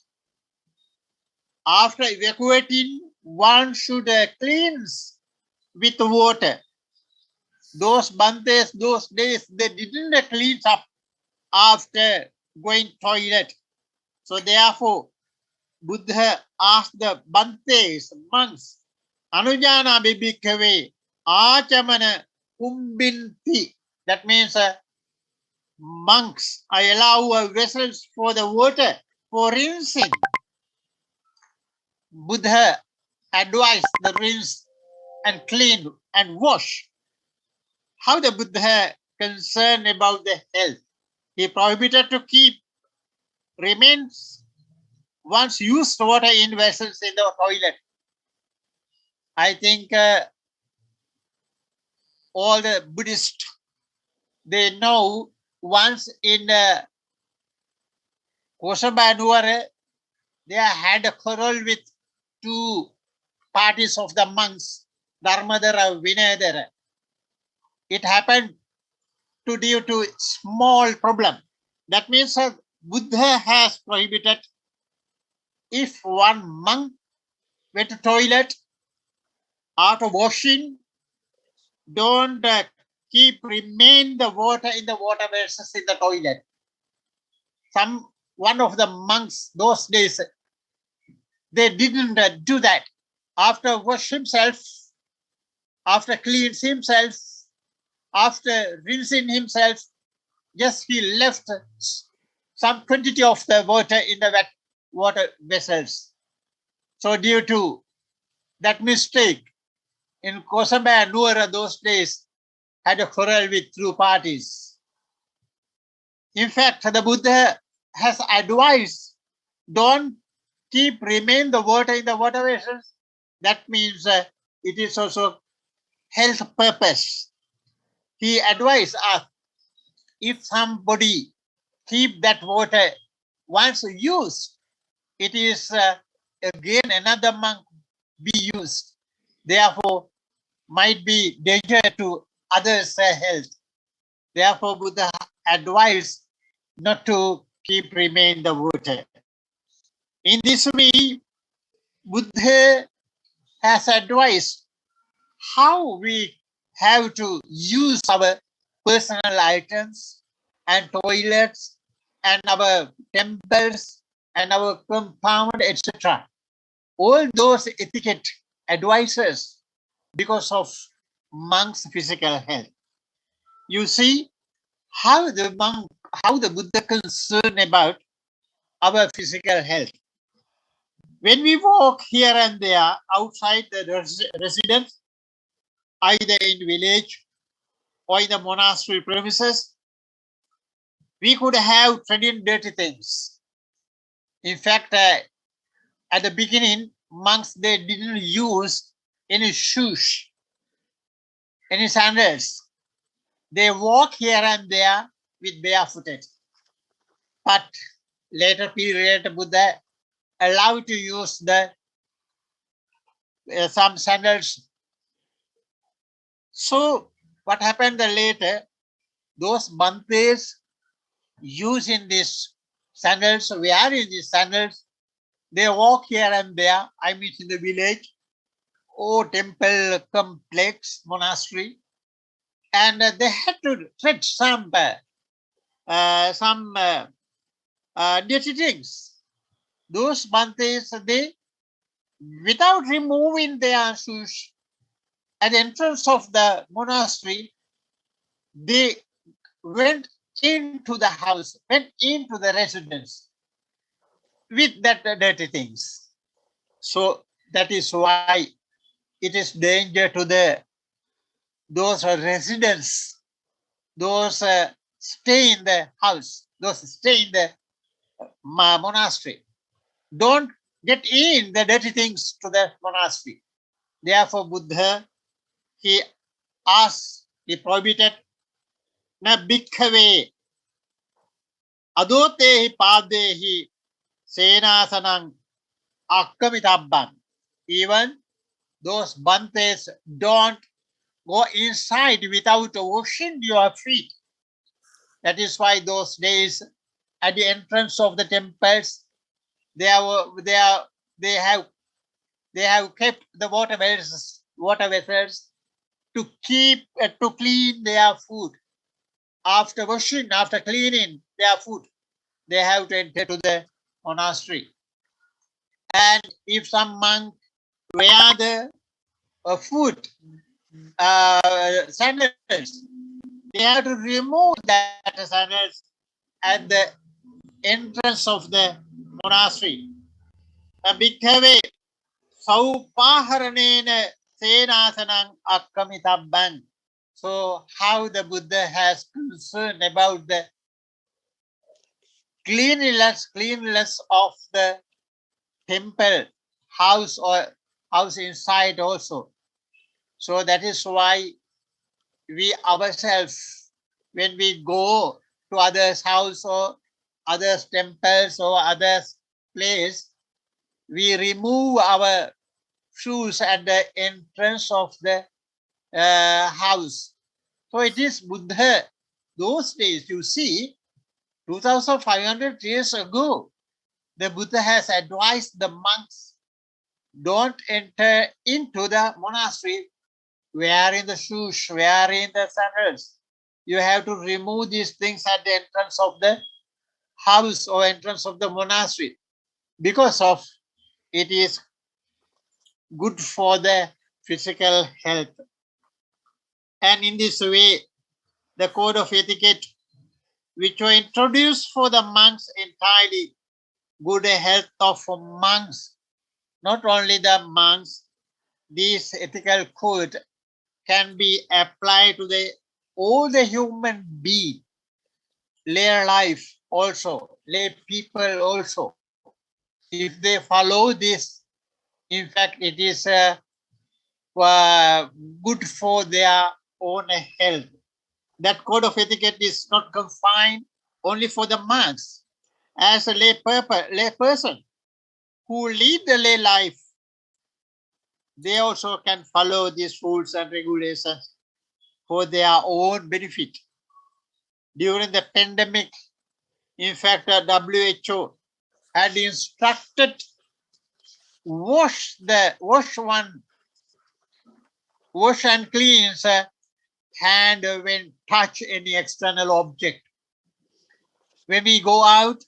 After evacuating, one should cleanse with water. Those Bantes, those days, they didn't clean up after going toilet. So therefore, Buddha asked the Bantes, monks, Anujana bhikkhave achamana kumbinti. That means monks, I allow vessels for the water, for rinsing. Buddha advised the rinse and clean and wash. How the Buddha concerned about the health? He prohibited to keep remains once used water in vessels in the toilet. I think all the Buddhists, they know once in Kosambanwara, they had a quarrel with two parties of the monks, Dharmadhara, Vinayadhara. It happened due to small problem. That means Buddha has prohibited if one monk went to toilet after washing, don't remain the water in the water vessels in the toilet. One of the monks those days, they didn't do that. After wash himself, after cleans himself, after rinsing himself, just he left some quantity of the water in the wet water vessels. So due to that mistake, in Kosamba and Nuara those days had a quarrel with two parties. In fact, the Buddha has advised, don't remain the water in the water vessels. That means it is also health purpose. He advised us, if somebody keep that water once used, it is again another monk be used. Therefore, might be danger to others' health. Therefore, Buddha advised not to remain the water. In this way, Buddha has advised how we have to use our personal items and toilets and our temples and our compound, etc. All those etiquette advices because of monks' physical health. You see how the Buddha concerned about our physical health. When we walk here and there outside the residence, either in village or in the monastery premises, we could have treading dirty things. In fact, at the beginning, monks, they didn't use any shoes, any sandals. They walk here and there with barefooted. But later period, Buddha allowed to use the some sandals So what happened later, those Bantes using these sandals, wearing these sandals, they walk here and there, I mean in the village, or temple complex, monastery, and they had to tread some dirty things. Those Bantes, they, without removing their shoes, at the entrance of the monastery, they went into the house, went into the residence with that dirty things. So that is why it is danger to those residents, those stay in the house, those stay in the monastery. Don't get in the dirty things to the monastery. Therefore, Buddha, he asked, he prohibited, na bhikkhave adotehi padehi senasanang akkamitabban. Even those Bantes don't go inside without washing your feet. That is why those days at the entrance of the temples, they have kept the water vessels to clean their food. After washing, after cleaning their food, they have to enter to the monastery. And if some monk wear the foot sandals, they have to remove that sandals at the entrance of the monastery. Bhikkhave saupaharanena senasanang akkamitabban. So how the Buddha has concern about the cleanliness of the temple, house or house inside also. So that is why we ourselves, when we go to others' house or others' temples or others' place, we remove our shoes at the entrance of the house. So it is Buddha. Those days, you see, 2,500 years ago, the Buddha has advised the monks, don't enter into the monastery wearing the shoes, wearing the sandals. You have to remove these things at the entrance of the house or entrance of the monastery, because of it is good for the physical health. And in this way, the code of etiquette, which were introduced for the monks entirely, good health of monks, not only the monks, this ethical code can be applied to all the human being, lay life also, lay people also. If they follow this, in fact, it is good for their own health. That code of etiquette is not confined only for the monks. As a lay person who lead the lay life, they also can follow these rules and regulations for their own benefit. During the pandemic, in fact, the WHO had instructed wash and clean hand when touch any external object. When we go out,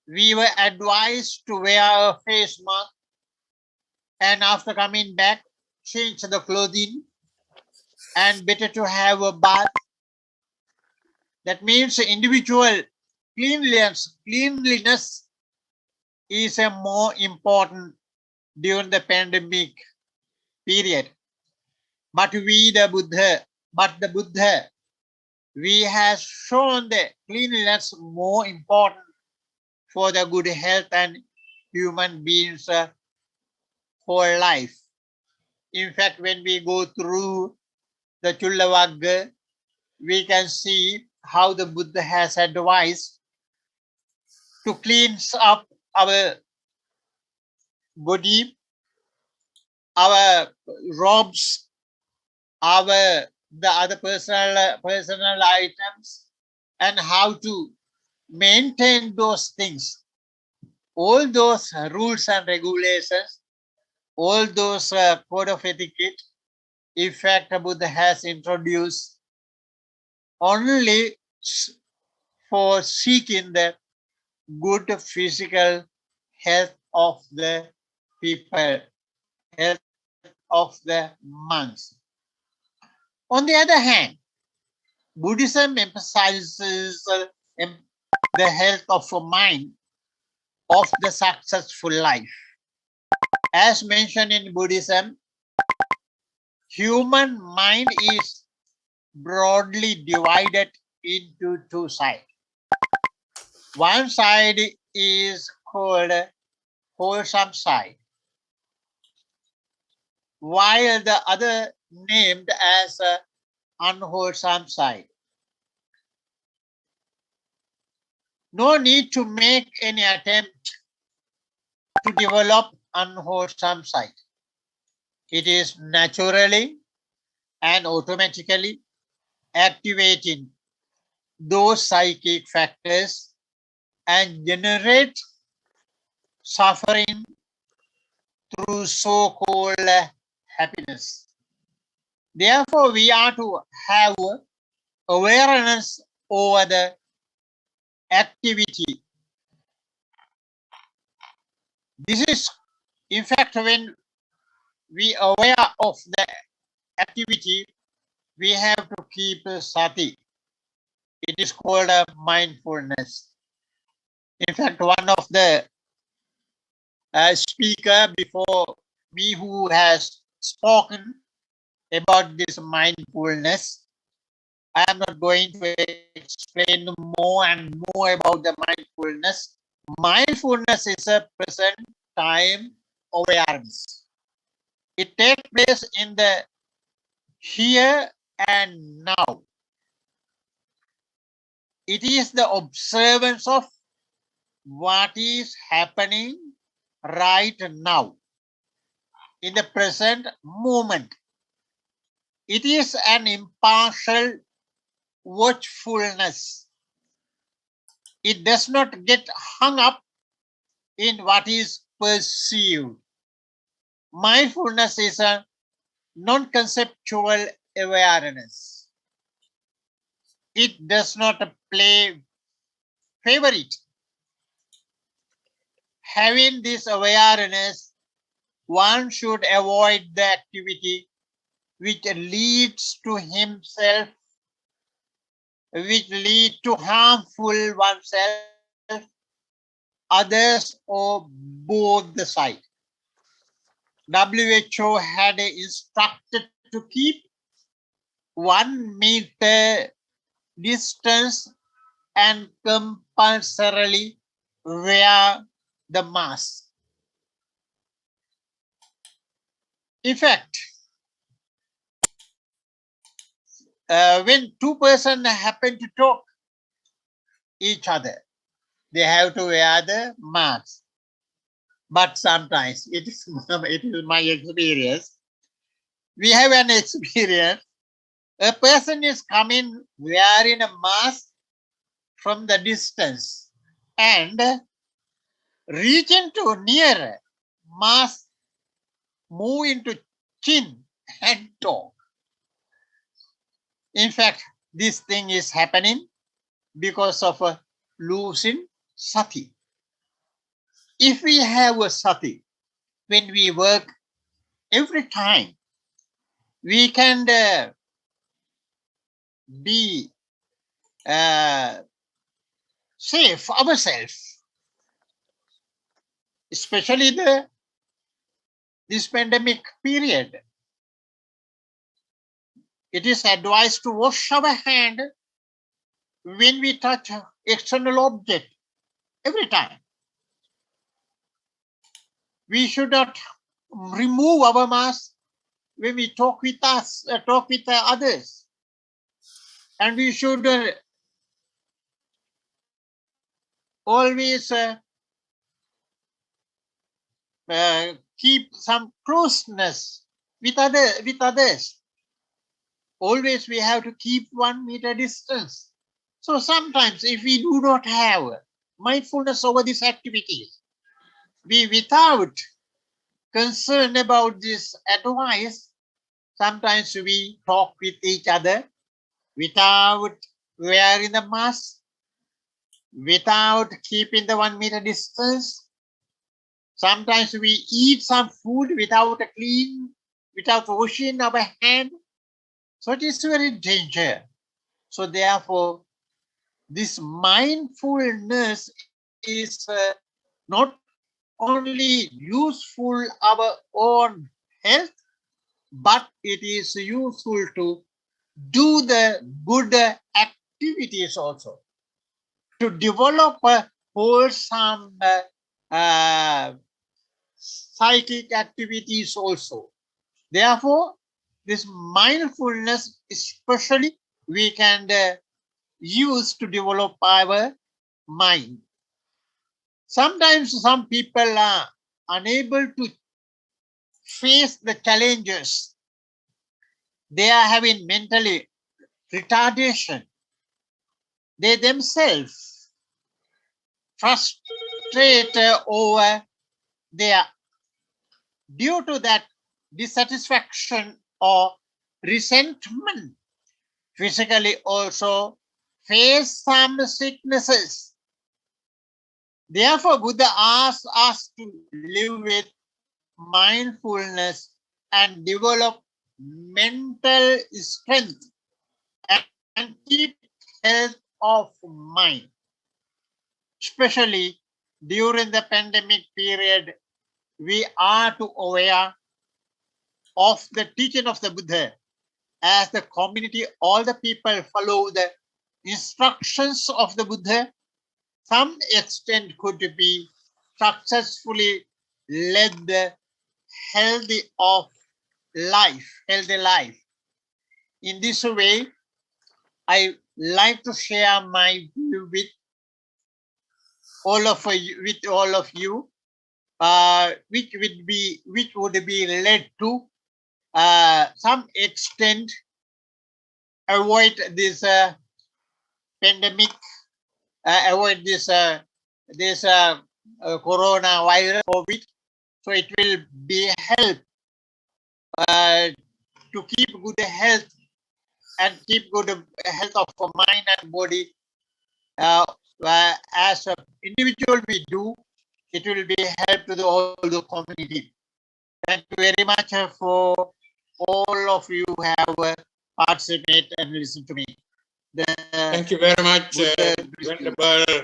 we were advised to wear a face mask, and after coming back, change the clothing, and better to have a bath. That means individual cleanliness is a more important during the pandemic period. But the Buddha, we have shown the cleanliness more important for the good health and human beings whole life. In fact, when we go through the Chulavagga, we can see how the Buddha has advised to cleanse up our body, our robes, the other personal items and how to maintain those things. All those rules and regulations, all those code of etiquette, in fact, Buddha has introduced only for seeking the good physical health of the people, health of the monks. On the other hand, Buddhism emphasizes the health of a mind of the successful life. As mentioned in Buddhism, human mind is broadly divided into two sides. One side is called wholesome side, while the other named as unwholesome side. No need to make any attempt to develop unwholesome side. It is naturally and automatically activating those psychic factors and generate suffering through so-called happiness. Therefore, we are to have awareness over the activity. This is, in fact, when we are aware of the activity, we have to keep sati. It is called a mindfulness. In fact, one of the speaker before me who has spoken about this mindfulness, I am not going to explain more and more about the mindfulness. Mindfulness is a present time awareness. It takes place in the here and now. It is the observance of what is happening right now, in the present moment. It is an impartial watchfulness. It does not get hung up in what is perceived. Mindfulness is a non-conceptual awareness. It does not play favorite. Having this awareness, one should avoid the activity which leads to himself, which lead to harmful oneself, others, or both the side. WHO had instructed to keep 1 meter distance and compulsorily wear the mask. In fact, when two persons happen to talk each other, they have to wear the mask. But sometimes, it is my experience, we have an experience, a person is coming wearing a mask from the distance and reaching to nearer, mask move into chin and talk. In fact, this thing is happening because of a losing sati. If we have a sati, when we work every time, we can be safe ourselves, especially this pandemic period. It is advised to wash our hand when we touch external object every time. We should not remove our mask when we talk with others. And we should always keep some closeness with others. always we have to keep 1 meter distance. So sometimes if we do not have mindfulness over these activities, we without concern about this advice, sometimes we talk with each other without wearing the mask, without keeping the 1 meter distance. Sometimes we eat some food without washing our hand. So it is very dangerous. So therefore, this mindfulness is not only useful our own health, but it is useful to do the good activities also, to develop a wholesome psychic activities also. Therefore, this mindfulness especially we can use to develop our mind. Sometimes some people are unable to face the challenges. They are having mentally retardation. They themselves frustrate over their, due to that dissatisfaction or resentment, physically also face some sicknesses. Therefore, Buddha asks us to live with mindfulness and develop mental strength and keep health of mind. Especially during the pandemic period, we are to aware of the teaching of the Buddha. As the community, all the people follow the instructions of the Buddha, some extent could be successfully led the healthy life. In this way, I like to share my view with all of you, which would be led to some extent avoid this pandemic, avoid this coronavirus COVID. So it will be help to keep good health and keep good health of mind and body. As an individual we do, it will be help to all the community. Thank you very much for all of you who have participated and listened to me. Thank you very much, Venerable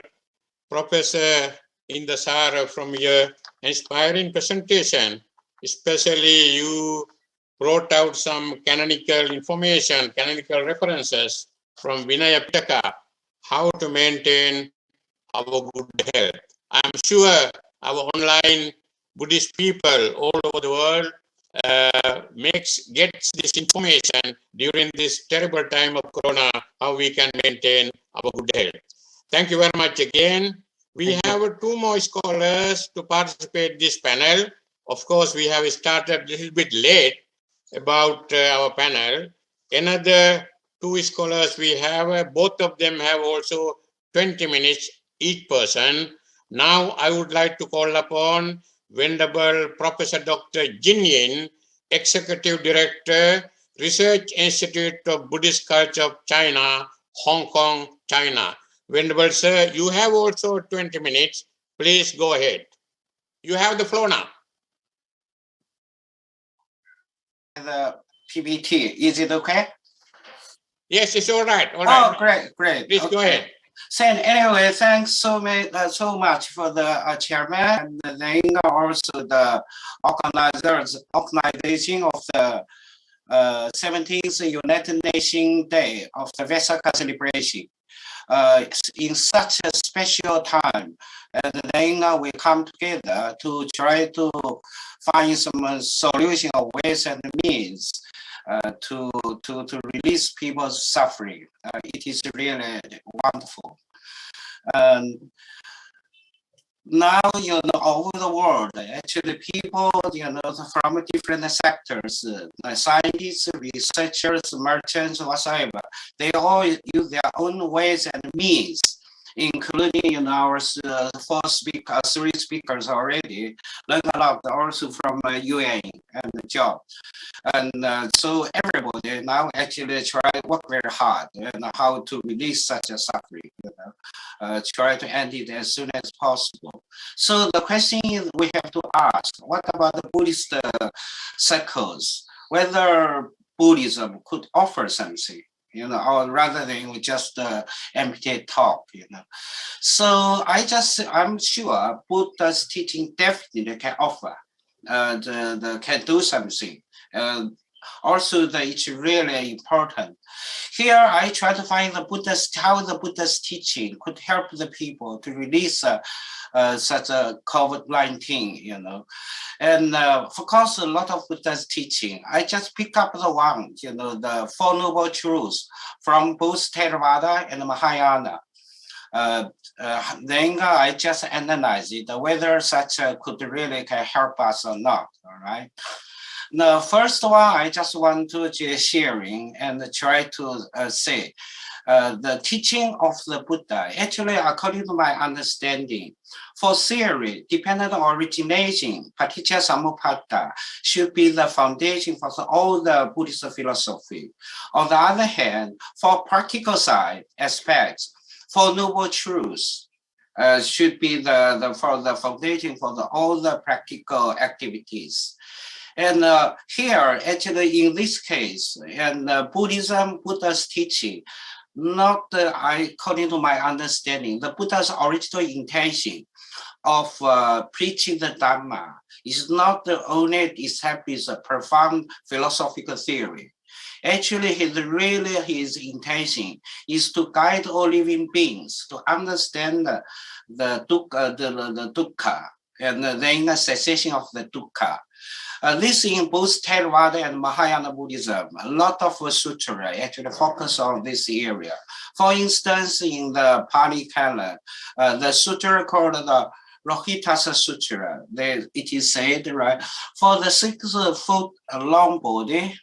Professor Indasara, from your inspiring presentation. Especially you brought out some canonical information, canonical references from Vinaya Pitaka, how to maintain our good health. I'm sure our online Buddhist people all over the world gets this information during this terrible time of Corona, how we can maintain our good health. Thank you very much again. We have two more scholars to participate in this panel. Of course, we have started a little bit late about our panel. Another two scholars we have, both of them have also 20 minutes each person. Now I would like to call upon Venerable Professor Dr. Jin Yin, Executive Director, Research Institute of Buddhist Culture of China, Hong Kong, China. Venerable Sir, you have also 20 minutes. Please go ahead. You have the floor now. The PPT, is it okay? Yes, it's all right. All right. Oh, great. Please go ahead. So anyway, thanks so much for the chairman and then also the organization of the 17th United Nations Day of the Vesak celebration. In such a special time, and then we come together to try to find some solution or ways and means to release people's suffering. It is really wonderful. now, over the world, actually people, from different sectors, scientists, researchers, merchants, whatsoever, they all use their own ways and means, including our three speakers already learned a lot also from UN and the job. And so everybody now actually work very hard and how to release such a suffering, try to end it as soon as possible. So the question is we have to ask, what about the Buddhist circles, whether Buddhism could offer something, or rather than just empty talk, So I'm sure Buddha's teaching definitely can offer, can do something. Also, it's really important. Here, I try to find how the Buddha's teaching could help the people to release such a COVID-19, And of course, a lot of Buddha's teaching. I just pick up the one, the Four Noble Truths from both Theravada and Mahayana. Then I just analyze it, whether such could really can help us or not, all right? The first one, I just want to sharing and try to say the teaching of the Buddha, actually, according to my understanding, for theory, dependent on origination, paticca samuppada should be the foundation for all the Buddhist philosophy. On the other hand, for practical side aspects, for noble truths, should be the foundation for all the practical activities. And here, actually, in this case, and Buddha's teaching, not according to my understanding, the Buddha's original intention of preaching the Dhamma is not only establish a profound philosophical theory. Actually, his intention is to guide all living beings to understand the dukkha, and then the cessation of the dukkha. This in both Theravada and Mahayana Buddhism, a lot of sutra actually focus on this area. For instance, in the Pali Canon, the sutra called the Rohitasa Sutra, it is said, right, for the 6 foot long body,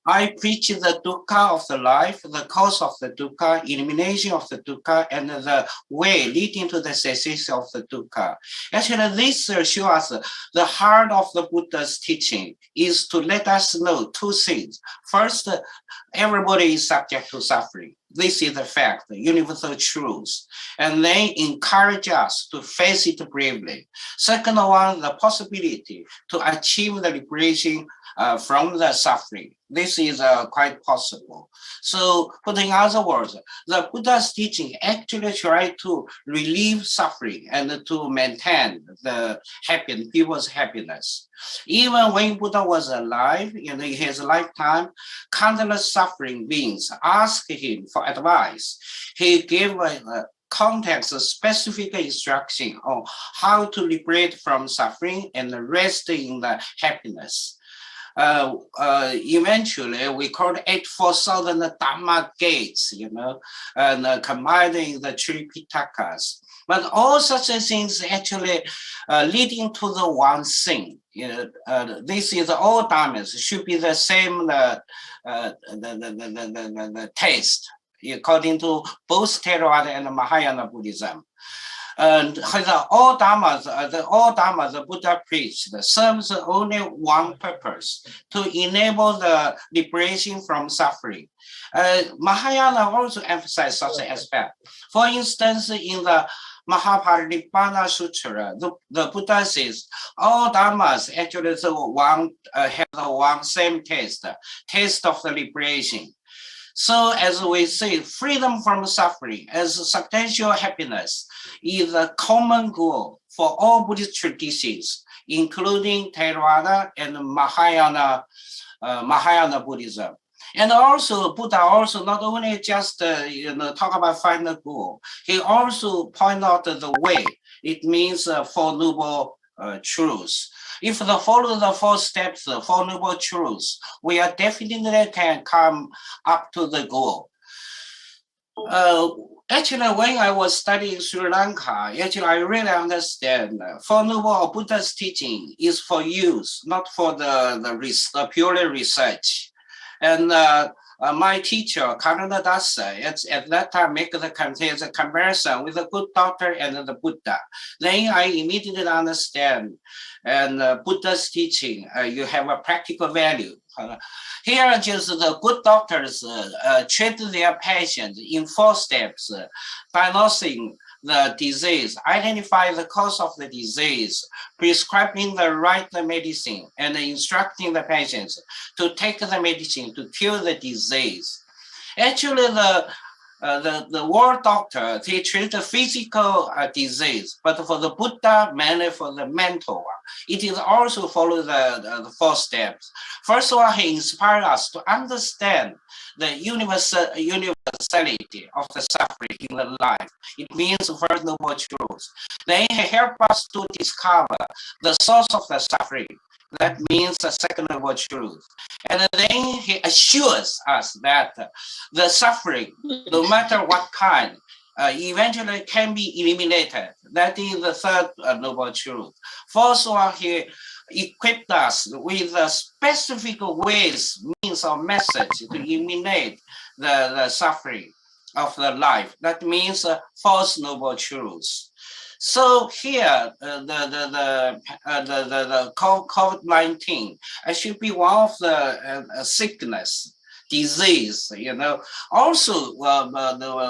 I preach the dukkha of the life, the cause of the dukkha, elimination of the dukkha, and the way leading to the cessation of the dukkha. Actually, this shows us the heart of the Buddha's teaching is to let us know 2 things. First, everybody is subject to suffering. This is the fact, the universal truth. And then encourage us to face it bravely. Second one, the possibility to achieve the liberation from the suffering. This is quite possible. So, put in other words, the Buddha's teaching actually try to relieve suffering and to maintain the people's happiness. Even when Buddha was alive, in his lifetime, countless suffering beings asked him for advice. He gave context-specific instruction on how to liberate from suffering and rest in the happiness. Eventually, we called 84,000 Dhamma gates, and combining the 3 Pitakas. But all such things actually leading to the one thing. This is all Dhammas should be the same the taste, according to both Theravada and Mahayana Buddhism. And all Dhammas, the Buddha preached serves only one purpose, to enable the liberation from suffering. Mahayana also emphasized such an aspect. For instance, in the Mahaparinibbana Sutra, the Buddha says all Dhammas actually have the one same taste of the liberation. So as we say, freedom from suffering as substantial happiness is a common goal for all Buddhist traditions, including Theravada and Mahayana Buddhism. And also, Buddha also not only just talk about final goal, he also point out the way. It means Four Noble Truths. If we follow the 4 steps, 4 noble truths, we are definitely can come up to the goal. actually, when I was studying Sri Lanka, actually, I really understand Four Noble Buddha's teaching is for use, not for the purely research. And my teacher, Karuna Dasa, at that time make the comparison with the good doctor and the Buddha. Then I immediately understand, and Buddha's teaching, you have a practical value. Here, just the good doctors treat their patients in 4 steps, diagnosing the disease, identify the cause of the disease, prescribing the right medicine, and instructing the patients to take the medicine to cure the disease. Actually, the world doctor, they treat the physical disease, but for the Buddha, mainly for the mental one. It is also follow the 4 steps. First of all, he inspired us to understand the universality of the suffering in the life. It means first noble truth. Then he helped us to discover the source of the suffering. That means the second noble truth. And then he assures us that the suffering, no matter what kind, eventually can be eliminated. That is the third noble truth. First one, he equipped us with specific ways, means, or methods to eliminate the suffering of the life. That means fourth noble truth. So here, the COVID-19 should be one of the sickness, disease. Also,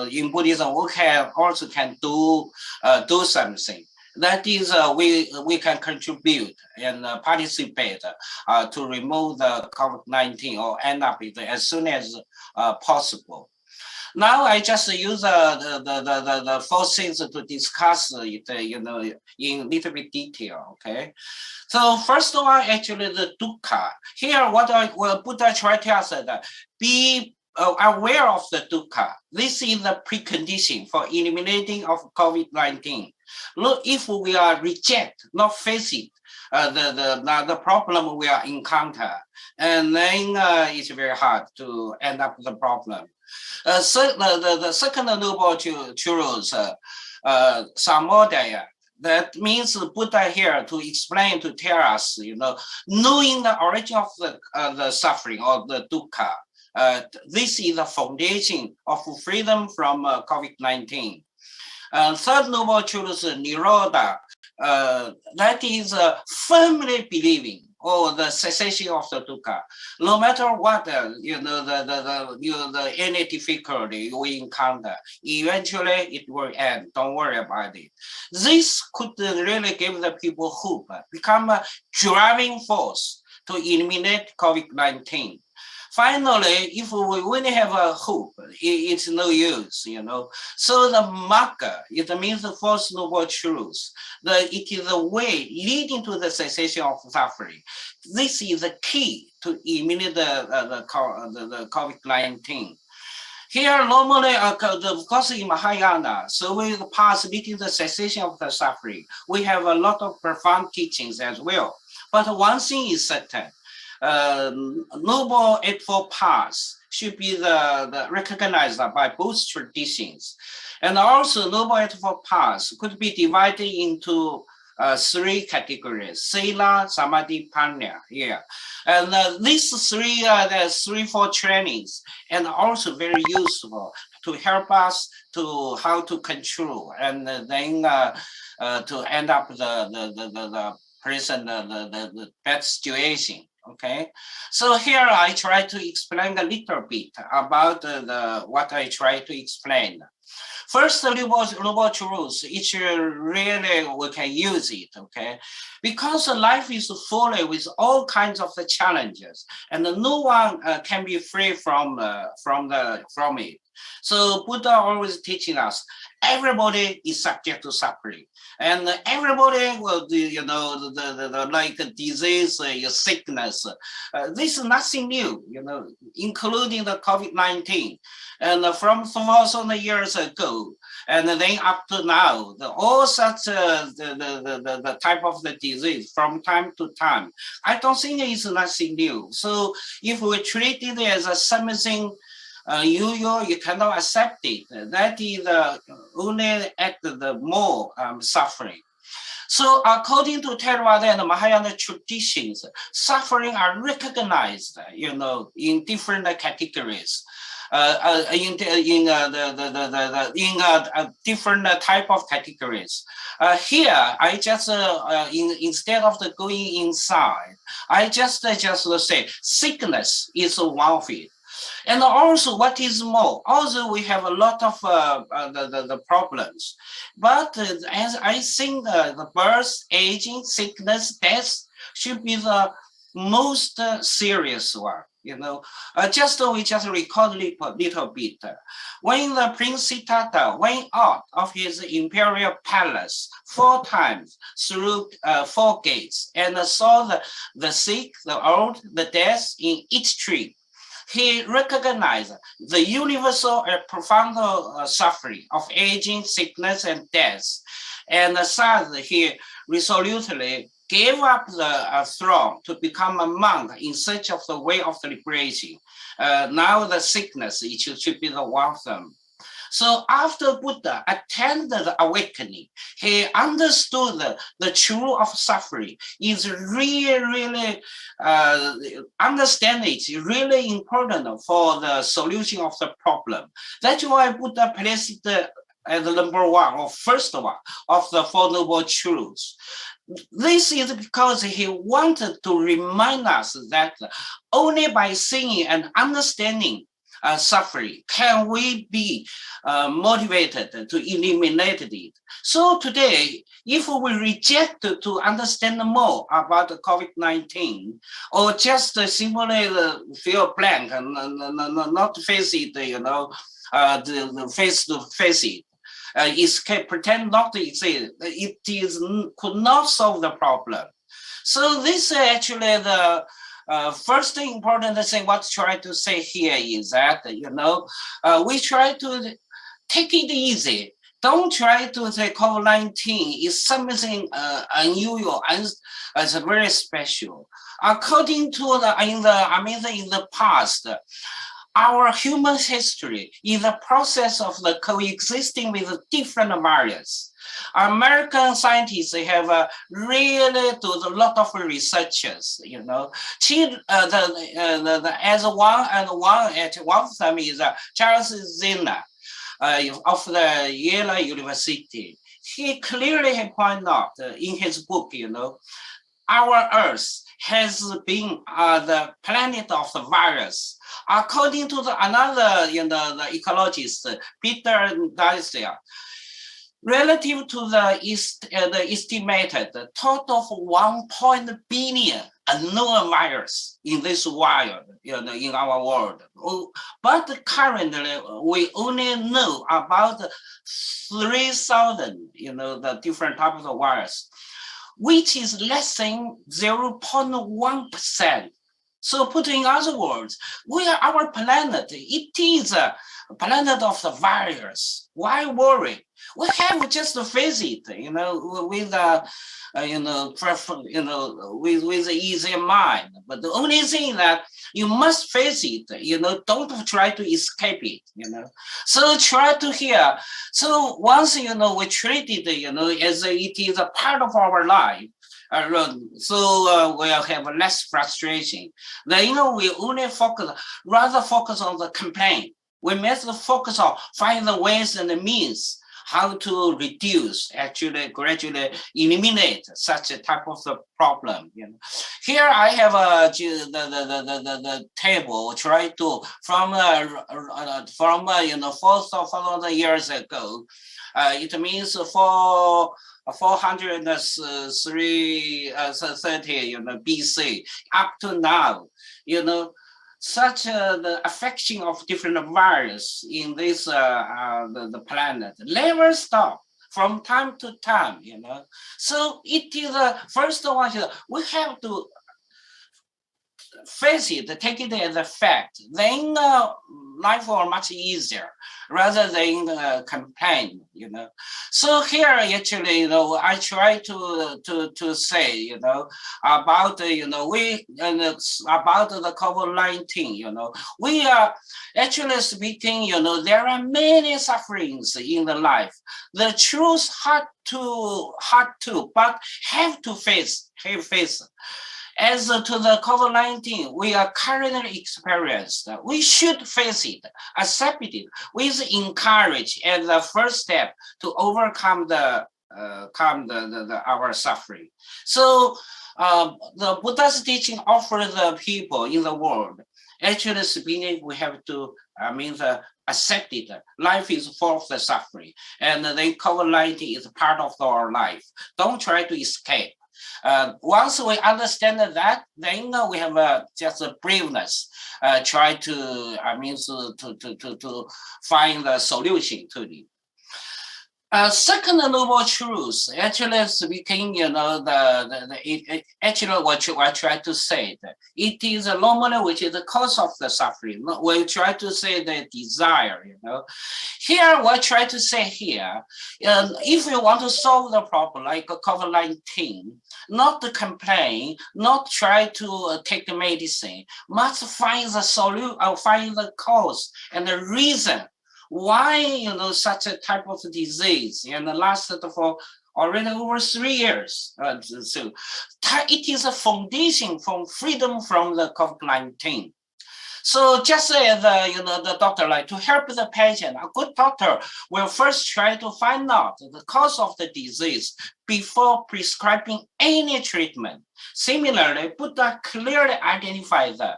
in Buddhism, we can do something. That is, we can contribute and participate to remove the COVID-19 or end up with it as soon as possible. Now I just use the 4 things to discuss it, in little bit detail. Okay, so first of all, actually the dukkha. Here, what Buddha tried to tell us that be aware of the dukkha. This is the precondition for eliminating of COVID-19. Look, if we are reject, not face it, the problem we are encounter, and then it's very hard to end up the problem. So the second noble truth, samodaya. That means Buddha here to explain, to tell us, knowing the origin of the suffering or the dukkha. This is the foundation of freedom from COVID-19. Third noble truth, nirodha. That is firmly believing, or the cessation of the dukkha. No matter what, any difficulty we encounter, eventually it will end. Don't worry about it. This could really give the people hope, become a driving force to eliminate COVID-19. Finally, if we only have a hope, it's no use, So the magga, it means the fourth noble truth. It is the way leading to the cessation of suffering. This is the key to eliminate the COVID-19. Here, normally, because in Mahayana, so we pass leading the cessation of the suffering. We have a lot of profound teachings as well. But one thing is certain. Noble Eightfold Paths should be the recognized by both traditions. And also Noble Eightfold Paths could be divided into 3 categories: Sila, Samadhi, Panya. Yeah, and these 3-4 trainings, and also very useful to help us to how to control, and then to end up the present the bad situation. Okay, so here I try to explain a little bit about what I try to explain. First, the noble truth, it's really, we can use it, okay? Because life is full with all kinds of the challenges, and no one can be free from it. So Buddha always teaching us, everybody is subject to suffering. And everybody will do, like a disease, sickness. This is nothing new, including the COVID-19. And from 1,000 years ago, and then up to now, all such the type of the disease from time to time, I don't think it's nothing new. So if we treat it as something you cannot accept it. That is only add the more suffering. So according to Theravada and Mahayana traditions, suffering are recognized, in different categories. In different type of categories. Here, I just instead of going inside, I just say sickness is one of it. And also, what is more, although we have a lot of the problems, but as I think the birth, aging, sickness, death should be the most serious one. We just record a little bit. When the Prince Siddhartha went out of his imperial palace 4 times through 4 gates and saw the sick, the old, the dead in each tree, he recognized the universal and profound suffering of aging, sickness, and death. And thus he resolutely gave up the throne to become a monk in search of the way of the liberation. Now the sickness, it should be the one of them. So after Buddha attained the awakening, he understood the truth of suffering is really understand it really important for the solution of the problem. That's why Buddha placed it as the number 1 or first one of the 4 noble truths. This is because he wanted to remind us that only by seeing and understanding suffering can we be motivated to eliminate it. So today, if we reject to understand more about COVID-19 or just simply feel blank and not face it, face to face it, pretend not to exist, could not solve the problem. So this actually the first important thing what I try to say here is that, we try to take it easy. Don't try to say COVID-19 is something unusual and it's very special. According to in the past, our human history is a process of the coexisting with different variants. American scientists have really done a lot of researches, as one of them is Charles Zener of the Yale University. He clearly pointed out in his book, our Earth has been the planet of the virus. According to another, the ecologist, Peter Deiser, relative to the estimated total of 1 billion unknown virus in this wild, in our world. But currently, we only know about 3,000, the different types of virus, which is less than 0.1%. So put in other words, our planet, it is a planet of the virus. Why worry? We have just to face it, with with an easy mind. But the only thing that you must face it, don't try to escape it, So try to hear. So once, we treat it, as it is a part of our life, so we'll have less frustration. Then, we only rather focus on the complaint. We must focus on find the ways and the means how to reduce, actually gradually eliminate such a type of the problem. Here I have the table try to from 4,000 years ago. It means 430 BC up to now, such the affection of different virus in this the planet never stop from time to time, So it is the first one. We have to face it, take it as a fact, then life will much easier rather than complain, you know. So here actually, you know, I try to say, you know, about you know, we about the COVID-19, you know, we are actually speaking, you know, there are many sufferings in the life. The truth hard to, but have to face. As to the COVID-19, we are currently experienced. We should face it, accept it, with encourage as the first step to overcome our suffering. So the Buddha's teaching offers the people in the world. Actually speaking, we have to, accept it. Life is full of the suffering, and then COVID-19 is part of our life. Don't try to escape. Once we understand that, then we have just a braveness. Try to, to find the solution to it. Second noble truth, actually speaking, you know, actually what I try to say, that it is a normally which is the cause of the suffering. We try to say the desire, you know. Here, what I try to say here, if you want to solve the problem like COVID-19, not to complain, not try to take the medicine, must find the solution, find the cause and the reason why, you know, such a type of disease and lasted for already over 3 years. So it is a foundation for freedom from the COVID-19. So just as the doctor, like to help the patient, a good doctor will first try to find out the cause of the disease before prescribing any treatment. Similarly, Buddha clearly identified the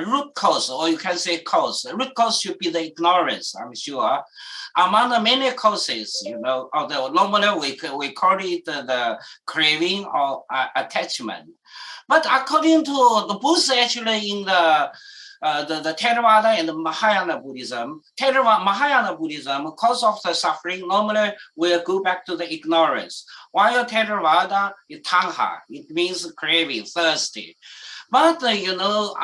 root cause, or you can say cause. The root cause should be the ignorance, I'm sure. Among the many causes, you know, although normally we call it the craving or attachment. But according to the Buddha, actually in the Theravada and the Mahayana Buddhism, Mahayana Buddhism, cause of the suffering, normally will go back to the ignorance. While Theravada is tanha, it means craving, thirsty. But, you know,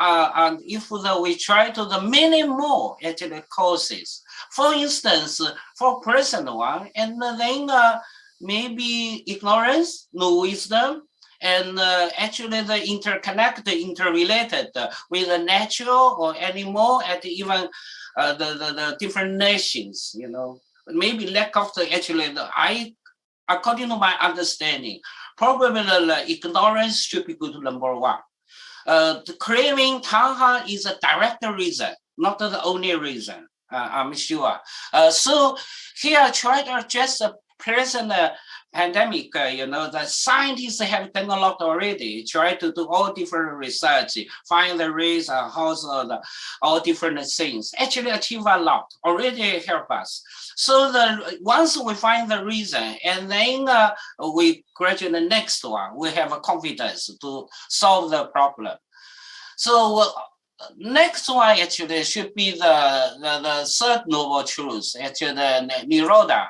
if we try to the many more actually causes, for instance, for personal one, and then maybe ignorance, no wisdom, and actually the interconnected, interrelated with the natural or animal and even the different nations, you know, maybe lack of the actually, according to my understanding, probably the ignorance should be good number one. The craving tanha is a direct reason, not the only reason, I'm sure. So here I try to address the present pandemic, you know, the scientists have done a lot already, try to do all different research, find the reason, all different things, actually achieve a lot, already help us. So once we find the reason, and then we graduate the next one, we have a confidence to solve the problem. So next one actually should be the third noble truth, actually the Nirodha.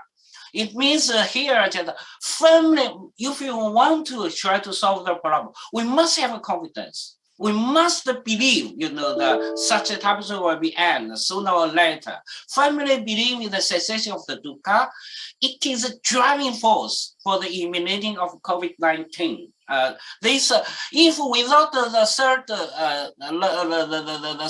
It means here that firmly, if you want to try to solve the problem, we must have a confidence. We must believe, you know, that such a type will be end sooner or later. Firmly believe in the cessation of the dukkha. It is a driving force for the eliminating of COVID-19. If without the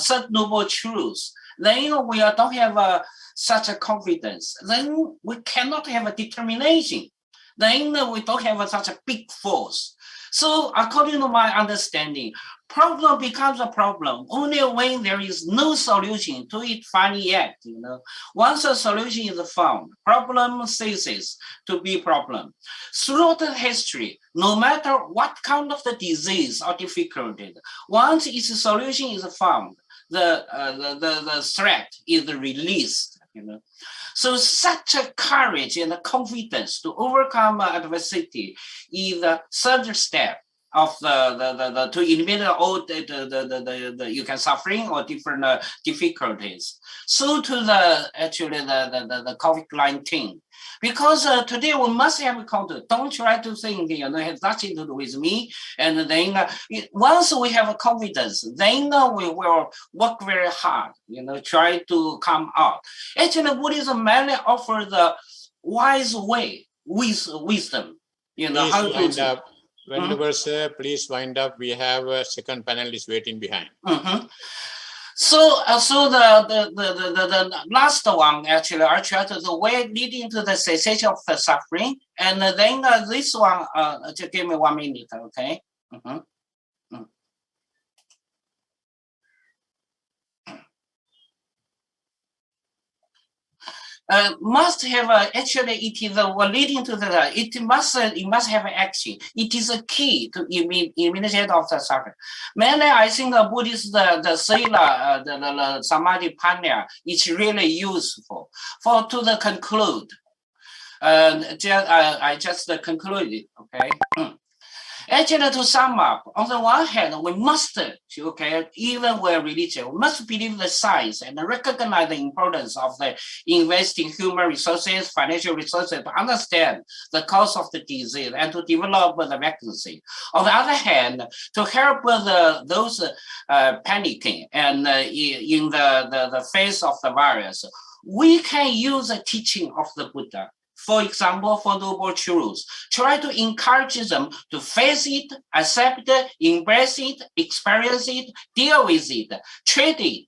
third noble truth, then we don't have such a confidence. Then we cannot have a determination. Then we don't have such a big force. So according to my understanding, problem becomes a problem only when there is no solution to it found yet. You know, once a solution is found, problem ceases to be problem. Throughout the history, no matter what kind of the disease or difficulty, once its solution is found, the threat is released. You know, so such a courage and a confidence to overcome adversity is the third step of to eliminate all you can suffering or different difficulties. So to the COVID-19, Because today we must have content. Don't try to think, it has nothing to do with me. And then once we have confidence, then we will work very hard, try to come out. Actually, Buddhism mainly offers the wise way with wisdom. How to wind up. Whenever, sir, please wind up. We have a second panelist waiting behind. So the last one actually are the way leading to the cessation of the suffering, and then this one just give me 1 minute, okay? Must have actually it is leading to the it must have action. It is a key to elimination of the suffering. Mainly, I think the Buddhist the Sila the Samadhi Panya is really useful for to the conclude. I just concluded. Okay. Actually, to sum up, on the one hand, we must, even we're religious, we must believe the science and recognize the importance of the investing human resources, financial resources to understand the cause of the disease and to develop the vaccine. On the other hand, to help those panicking and in the face of the virus, we can use the teaching of the Buddha. For example, for noble truths, try to encourage them to face it, accept it, embrace it, experience it, deal with it, treat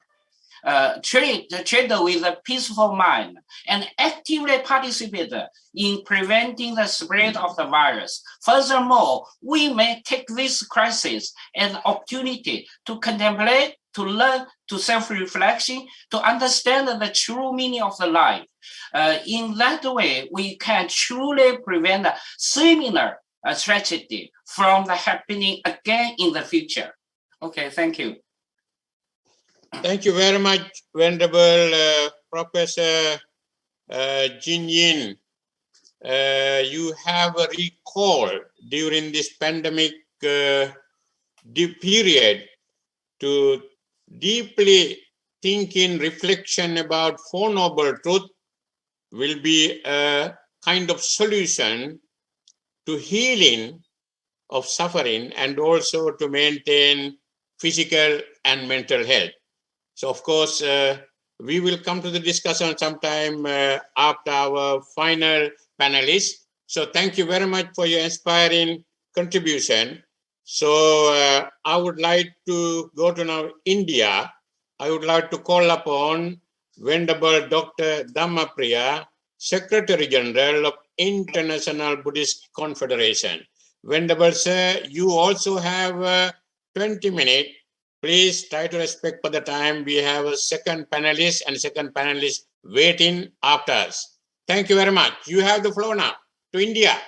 with a peaceful mind, and actively participate in preventing the spread of the virus. Furthermore, we may take this crisis as an opportunity to contemplate, to learn, to self-reflection, to understand the true meaning of the life. In that way, we can truly prevent a similar tragedy from the happening again in the future. Okay, thank you. Thank you very much, Venerable Professor Jin Yin. You have recalled during this pandemic period to deeply thinking, reflection about Four Noble Truths will be a kind of solution to healing of suffering and also to maintain physical and mental health. So, of course, we will come to the discussion sometime after our final panelist. So thank you very much for your inspiring contribution. So I would like to go to now India. I would like to call upon Venerable Dr. Dhammapriya, Secretary General of International Buddhist Confederation. Venerable sir, you also have 20 minutes. Please try to respect for the time. We have a second panelist and second panelist waiting after us. Thank you very much. You have the floor now to India.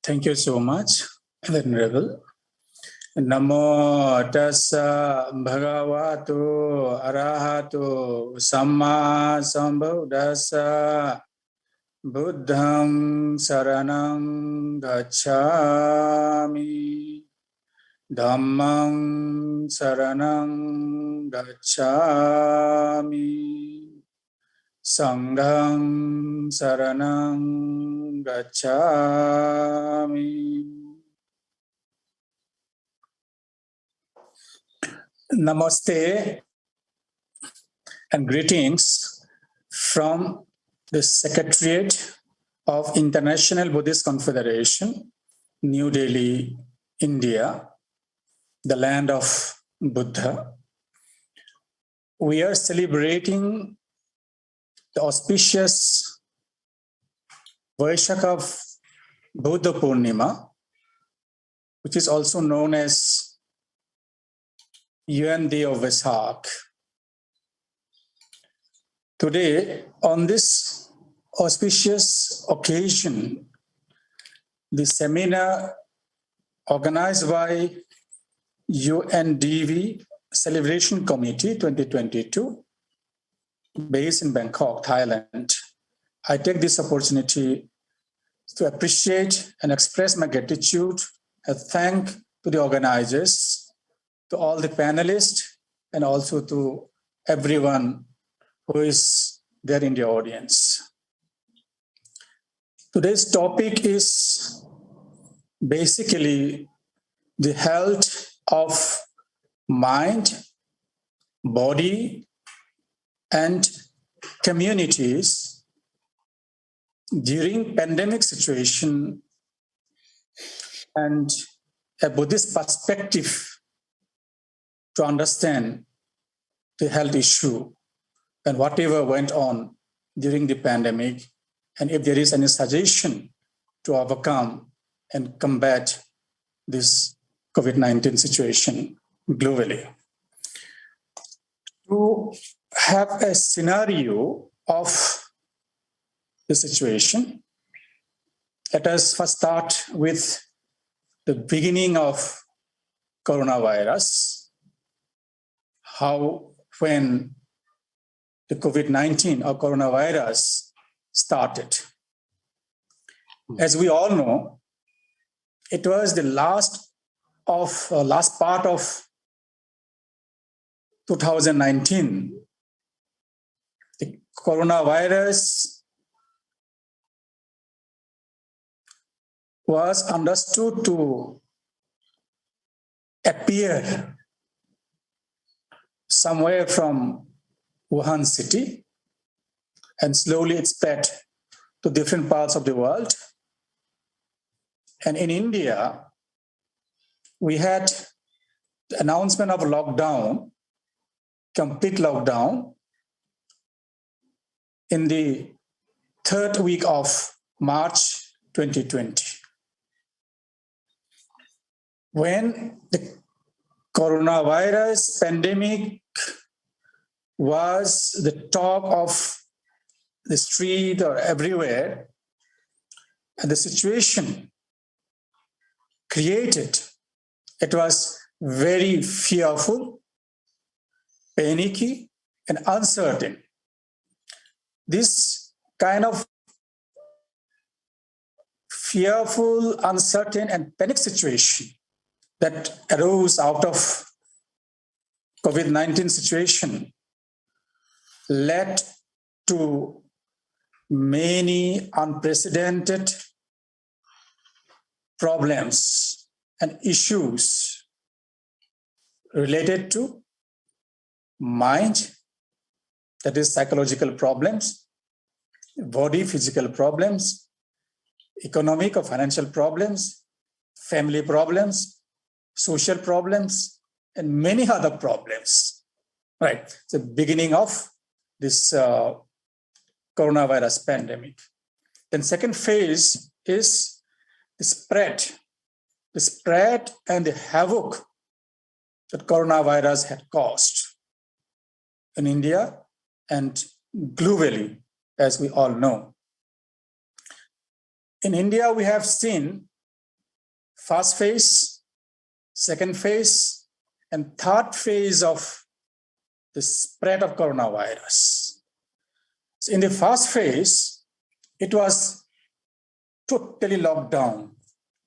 Thank you so much, Venerable. Namo tassa bhagavato arahato samma sambuddhassa buddhang saranang gacchami dhammang saranang gacchami sanghang saranang gacchami. Namaste and greetings from the Secretariat of International Buddhist Confederation, New Delhi, India, the land of Buddha. We are celebrating the auspicious Vesak of Buddha Purnima, which is also known as UN Day of Vesak. Today, on this auspicious occasion, the seminar organized by UNDV Celebration Committee 2022, based in Bangkok, Thailand, I take this opportunity to appreciate and express my gratitude and thank to the organizers, to all the panelists, and also to everyone who is there in the audience. Today's topic is basically the health of mind, body, and communities during pandemic situation and a Buddhist perspective to understand the health issue and whatever went on during the pandemic, and if there is any suggestion to overcome and combat this COVID-19 situation globally. To have a scenario of the situation, let us first start with the beginning of coronavirus, when the COVID-19 or coronavirus started. As we all know, it was the last part of 2019. The coronavirus was understood to appear somewhere from Wuhan city, and slowly it spread to different parts of the world. And in India, we had the announcement of lockdown, complete lockdown, in the third week of March 2020. When the coronavirus pandemic was the talk of the street or everywhere, and the situation created, it was very fearful, panicky, and uncertain. This kind of fearful, uncertain, and panic situation that arose out of COVID-19 situation led to many unprecedented problems and issues related to mind, that is psychological problems, body, physical problems, economic or financial problems, family problems, social problems, and many other problems. Right, it's the beginning of this coronavirus pandemic. Then second phase is the spread and the havoc that coronavirus had caused in India and globally, as we all know. In India, we have seen first phase, second phase, and third phase of the spread of coronavirus. So in the first phase, it was totally locked down,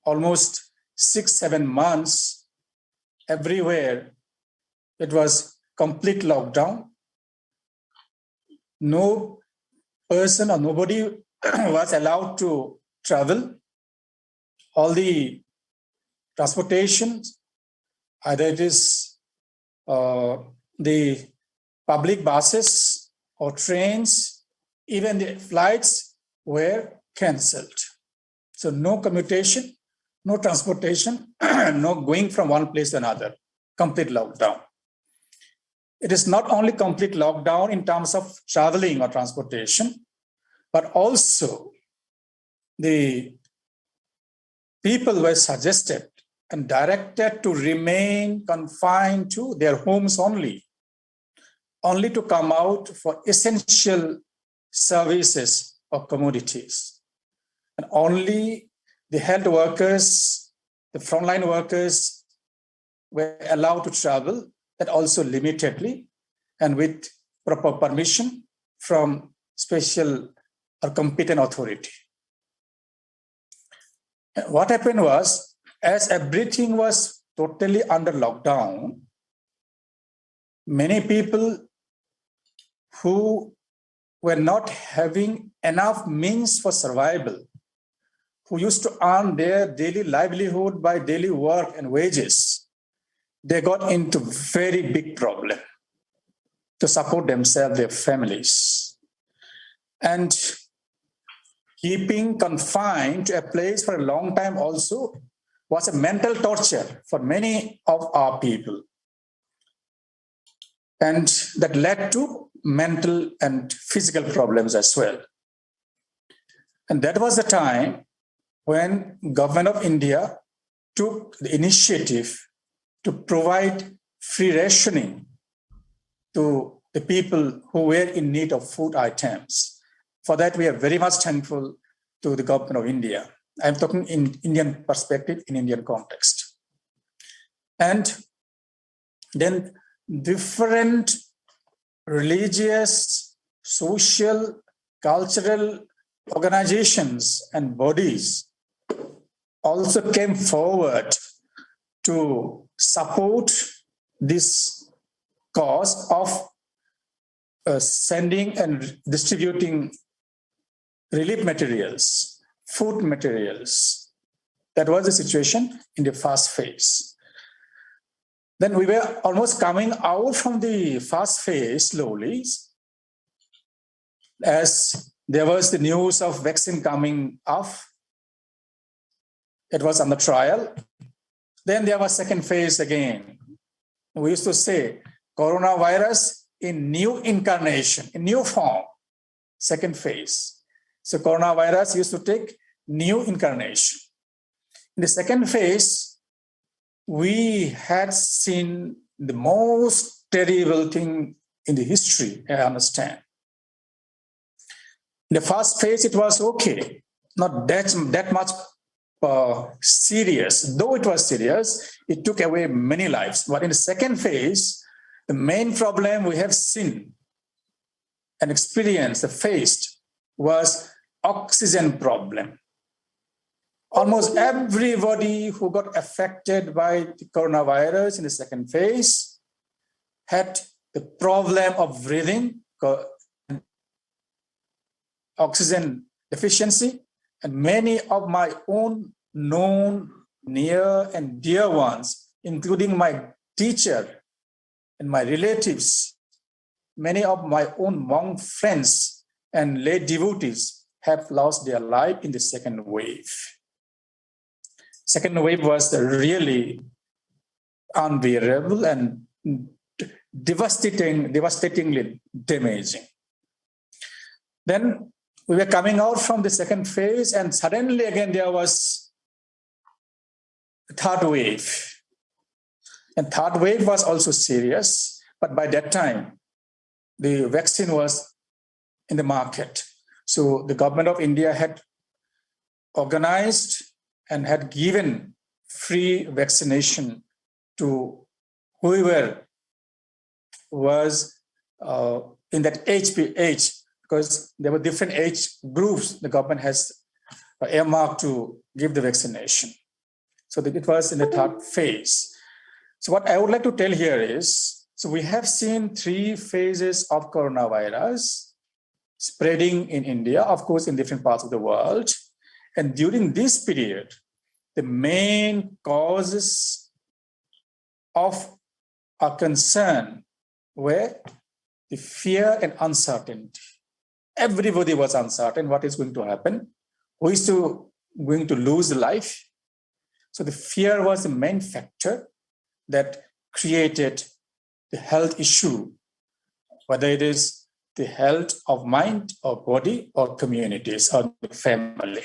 almost 6-7 months everywhere. It was complete lockdown. No person or nobody was allowed to travel. All the transportation, either it is the public buses or trains, even the flights were cancelled. So no commutation, no transportation, no going from one place to another, complete lockdown. It is not only complete lockdown in terms of traveling or transportation, but also the people were suggested and directed to remain confined to their homes only to come out for essential services or commodities. And only the health workers, the frontline workers were allowed to travel, that also limitedly and with proper permission from special or competent authority. What happened was, as everything was totally under lockdown, many people who were not having enough means for survival who used to earn their daily livelihood by daily work and wages, they got into very big problem to support themselves, their families. And keeping confined to a place for a long time also was a mental torture for many of our people. And that led to mental and physical problems as well. And that was the time when government of India took the initiative to provide free rationing to the people who were in need of food items. For that, we are very much thankful to the government of India. I'm talking in Indian perspective, in Indian context. And then different religious, social, cultural organizations and bodies also came forward to support this cause of sending and distributing relief materials, food materials. That was the situation in the first phase. Then we were almost coming out from the first phase slowly, as there was the news of vaccine coming off. It was on the trial. Then there was second phase again. We used to say coronavirus in new incarnation, in new form, second phase. So coronavirus used to take new incarnation. In the second phase, we had seen the most terrible thing in the history, I understand. In the first phase, it was okay, not that much serious. Though it was serious, it took away many lives. But in the second phase, the main problem we have seen and experienced, faced, was oxygen problem. Almost everybody who got affected by the coronavirus in the second phase had the problem of breathing, oxygen deficiency, and many of my own known, near, and dear ones, including my teacher and my relatives, many of my own monk friends and lay devotees have lost their life in the second wave. Second wave was really unbearable and devastatingly damaging. Then we were coming out from the second phase, and suddenly again there was a third wave. And third wave was also serious, but by that time, the vaccine was in the market. So the government of India had organized and had given free vaccination to whoever was in that age, because there were different age groups the government has earmarked to give the vaccination. So that it was in the third phase. So what I would like to tell here is, so we have seen 3 phases of coronavirus spreading in India, of course, in different parts of the world. And during this period, the main causes of our concern were the fear and uncertainty. Everybody was uncertain what is going to happen, who is going to lose life. So the fear was the main factor that created the health issue, whether it is the health of mind or body or communities or the family.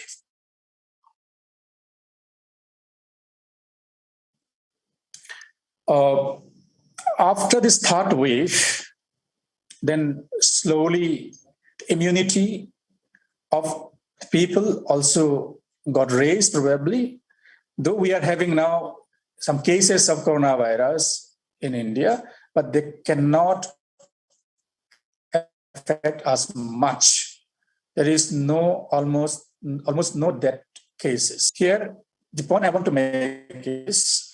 After this third wave, then slowly the immunity of people also got raised probably, though we are having now some cases of coronavirus in India, but they cannot affect us much. There is almost no death cases. Here, the point I want to make is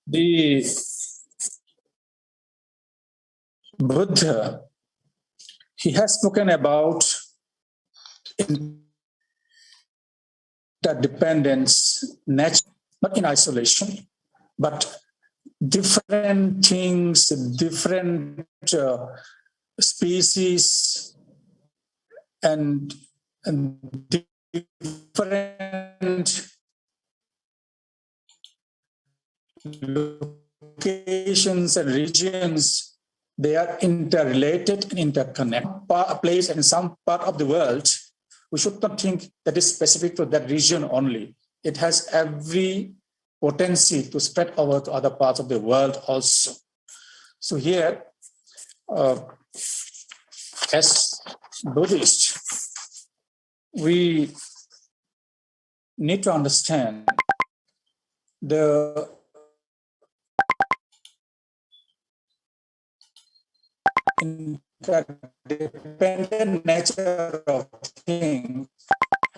the Buddha, he has spoken about in interdependence, not in isolation, but different things, different species, and different locations and regions, they are interrelated and interconnected. A place in some part of the world, we should not think that is specific to that region only. It has every potency to spread over to other parts of the world also. So here, as Buddhists, we need to understand the interdependent nature of things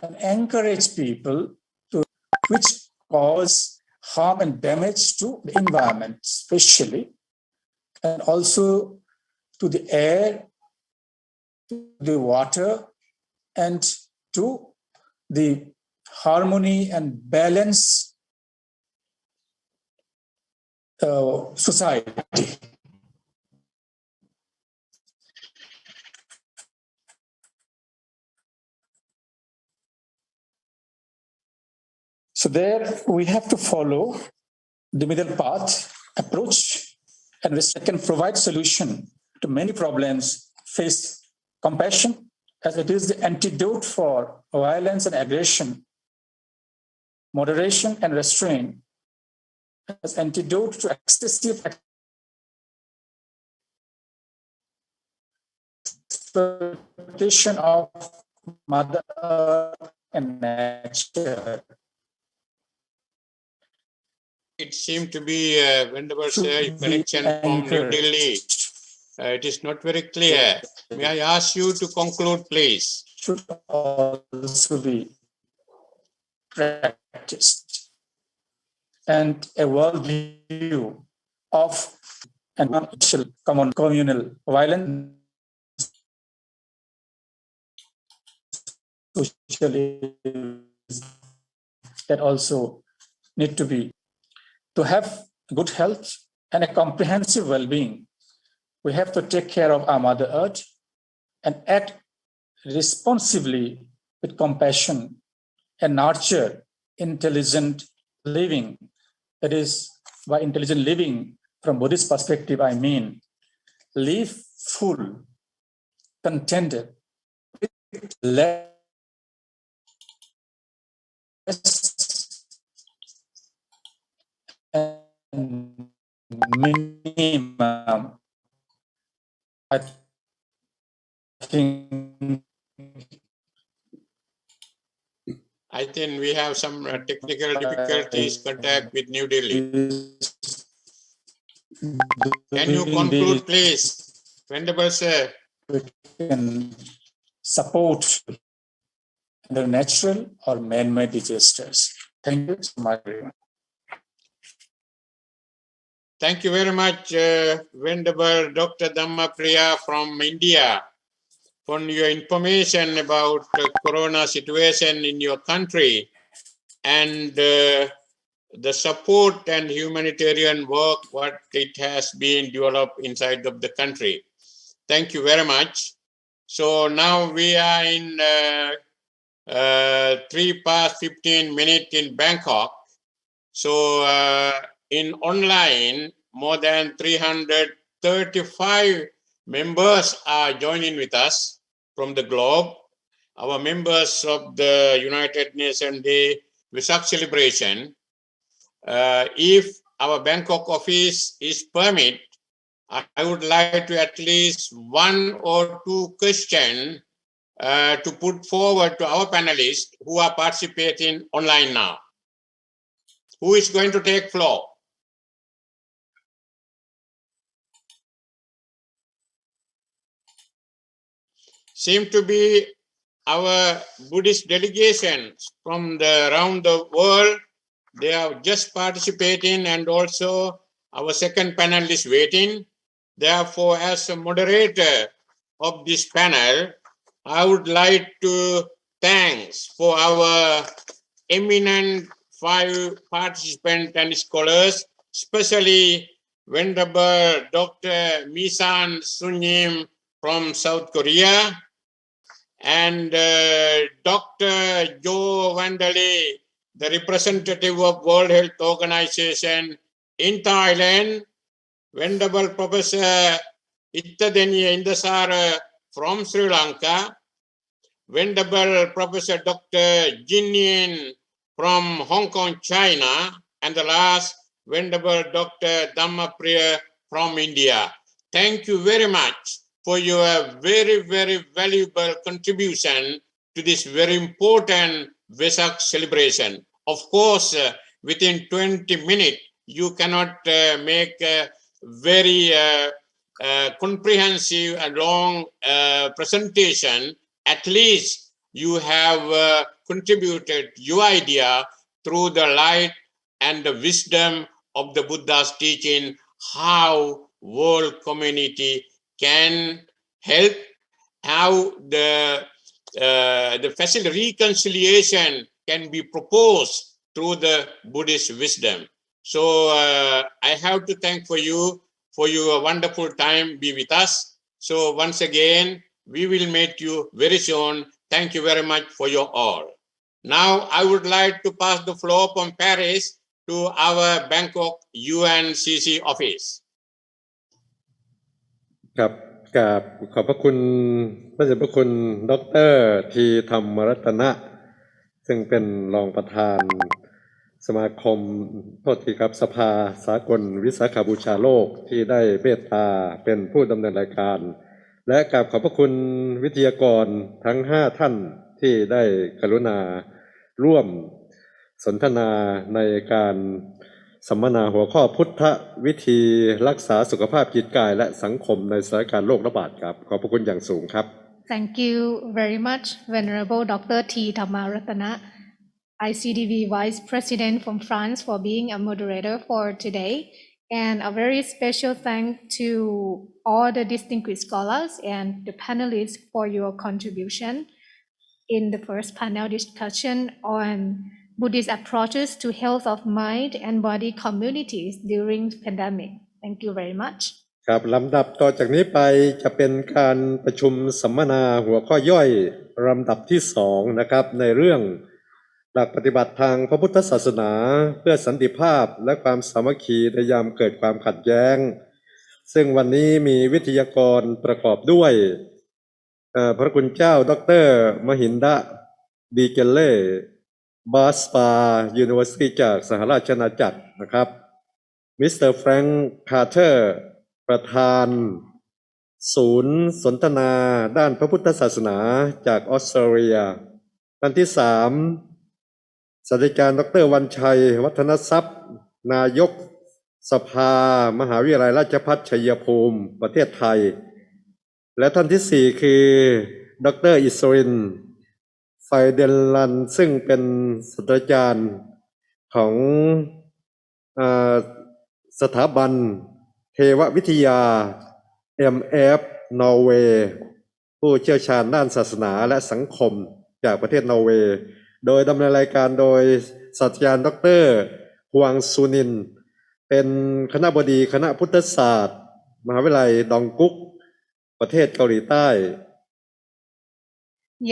and encourage people to which cause harm and damage to the environment, especially, and also to the air, to the water, and to the harmony and balance society. So there we have to follow the middle path approach, and which can provide solution to many problems. Face compassion, as it is the antidote for violence and aggression. Moderation and restraint as antidote to excessive exploitation of Mother Earth and nature. It seemed to be when there was a connection from New Delhi. It is not very clear. May I ask you to conclude, please? Should also be practiced. And a worldview of an common communal violence, social that also need to be. To have good health and a comprehensive well-being, we have to take care of our Mother Earth and act responsibly with compassion and nurture intelligent living. That is, by intelligent living, from Buddhist perspective, I mean, live full, contented, with less and minimum. I think we have some technical difficulties contact with New Delhi. Can you conclude, please? Venerable sir. We can support the natural or man-made disasters. Thank you so much. Thank you very much, Venerable Dr. Dhammapriya from India, for your information about the corona situation in your country and the support and humanitarian work what it has been developed inside of the country. Thank you very much. So now we are in 3:15 in Bangkok. So in online, more than 335 members are joining with us from the globe. Our members of the United Nations Day Vesak celebration. If our Bangkok office is permit, I would like to at least 1 or 2 questions to put forward to our panelists who are participating online now. Who is going to take floor? Seem to be our Buddhist delegations from around the world. They are just participating, and also our second panel is waiting. Therefore, as a moderator of this panel, I would like to thank for our eminent 5 participants and scholars, especially Venerable Dr. Misan Sunyim from South Korea, and Dr. Joe Vandale, the representative of World Health Organization in Thailand, Venerable Professor Ittadeniya Indasara from Sri Lanka, Venerable Professor Dr. Jin Yin from Hong Kong, China, and the last, Venerable Dr. Dhammapriya from India. Thank you very much for your very, very valuable contribution to this very important Vesak celebration. Of course, within 20 minutes, you cannot make a very comprehensive and long presentation. At least you have contributed your idea through the light and the wisdom of the Buddha's teaching, how world community can help, how the reconciliation can be proposed through the Buddhist wisdom. So I have to thank for you for your wonderful time be with us. So once again, we will meet you very soon. Thank you very much for your all. Now I would like to pass the floor from Paris to our Bangkok UNCC office. ครับกราบขอบพระคุณพระเดชพระคุณดร.ทีธรรมรัตนะซึ่งเป็นรองประธานสมาคมสภาสากลวิสาขบูชาโลกที่ได้เมตตาเป็นผู้ดำเนินรายการและกราบขอบพระคุณวิทยากรทั้ง5ท่านที่ได้กรุณาร่วมสนทนาในการสัมมนาหัวข้อพุทธวิธีรักษาสุขภาพจิตกายและสังคมในสถานการณ์โรคระบาดครับขอบพระคุณอย่างสูงครับ Thank you very much, Venerable Dr. T. Thammaratana, ICTV Vice President from France, for being a moderator for today. And a very special thank to all the distinguished scholars and the panelists for your contribution in the first panel discussion on Buddhist approaches to health of mind and body communities during pandemic. Thank you very much. ครับลำดับต่อจากนี้ไปจะเป็นการประชุมสัมมนาหัวข้อย่อยลำดับที่2นะครับในเรื่องหลักปฏิบัติทางพระพุทธศาสนาเพื่อสันติภาพและความสามัคคีในยามเกิดความขัดแย้งซึ่งวันนี้มีวิทยากรประกอบด้วยพระคุณเจ้าดร.มหินดะบีเกเล่บาสปายูนิเวอร์ซิตี้จากสหราชอาณาจักรนะครับมิสเตอร์แฟรงค์คาร์เตอร์ประธานศูนย์สนทนาด้านพระพุทธศาสนาจากออสเตรเลียท่านที่3ศาสตราจารย์ดร.วันชัยวัฒนทรัพย์นายกสภามหาวิทยาลัยราชภัฏชัยภูมิประเทศไทยและท่านที่4คือดร.อิสรินไฟเดลลันซึ่งเป็นศาสตราจารย์ของสถาบันเทววิทยา MF นอร์เวย์ผู้เชี่ยวชาญด้านศาสนาและสังคมจากประเทศนอร์เวย์โดยดำเนินรายการโดยศาสตราจารย์ดร.ฮวงซูนินเป็นคณบดีคณะพุทธศาสตร์มหาวิทยาลัยดองกุกประเทศเกาหลีใต้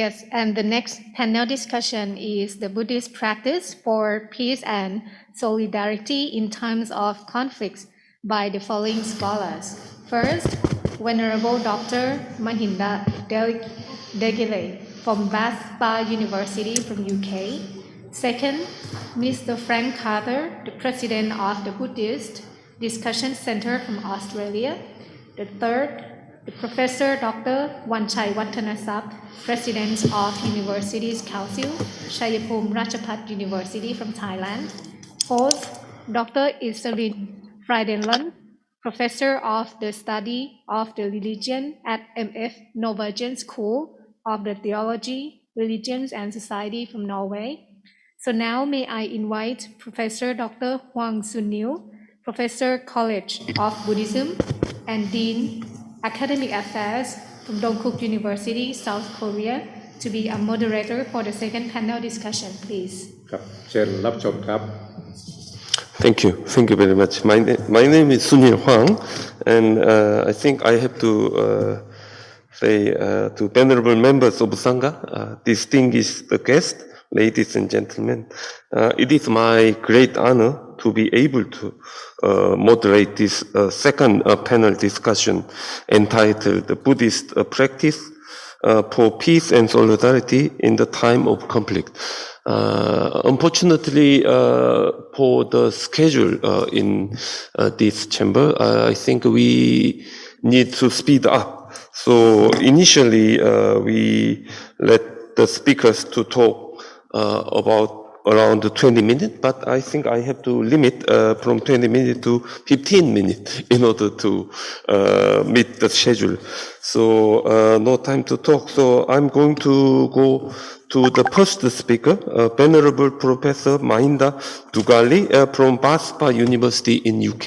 Yes, and the next panel discussion is the Buddhist practice for peace and solidarity in times of conflicts by the following scholars. First, Venerable Dr. Mahinda Degele from Baspa University from UK. Second, Mr. Frank Carter, the President of the Buddhist Discussion Center from Australia. The third, the Professor Dr. Wanchai Wattanasap, President of Universities Council, Chayapum Ratchapat University from Thailand. Fourth, Dr. Iselin Freidenlund, Professor of the Study of the Religion at MF Norwegian School of the Theology, Religions and Society from Norway. So now may I invite Professor Dr. Hwang Sun-nil, Professor College of Buddhism and Dean Academic Affairs from Dongkuk University, South Korea, to be a moderator for the second panel discussion, please. ครับเชิญรับชมครับ Thank you very much. My name is Sunil Huang, and I think I have to say to venerable members of Sangha, distinguished guests, ladies and gentlemen, it is my great honor to be able to moderate this second panel discussion entitled "The Buddhist Practice for Peace and Solidarity in the Time of Conflict." Unfortunately, for the schedule in this chamber, I think we need to speed up. So initially, we let the speakers to talk about around 20 minutes, but I think I have to limit from 20 minutes to 15 minutes in order to meet the schedule. So no time to talk. So I'm going to go to the first speaker, Venerable Professor Mahinda Dugali from Baspa University in UK.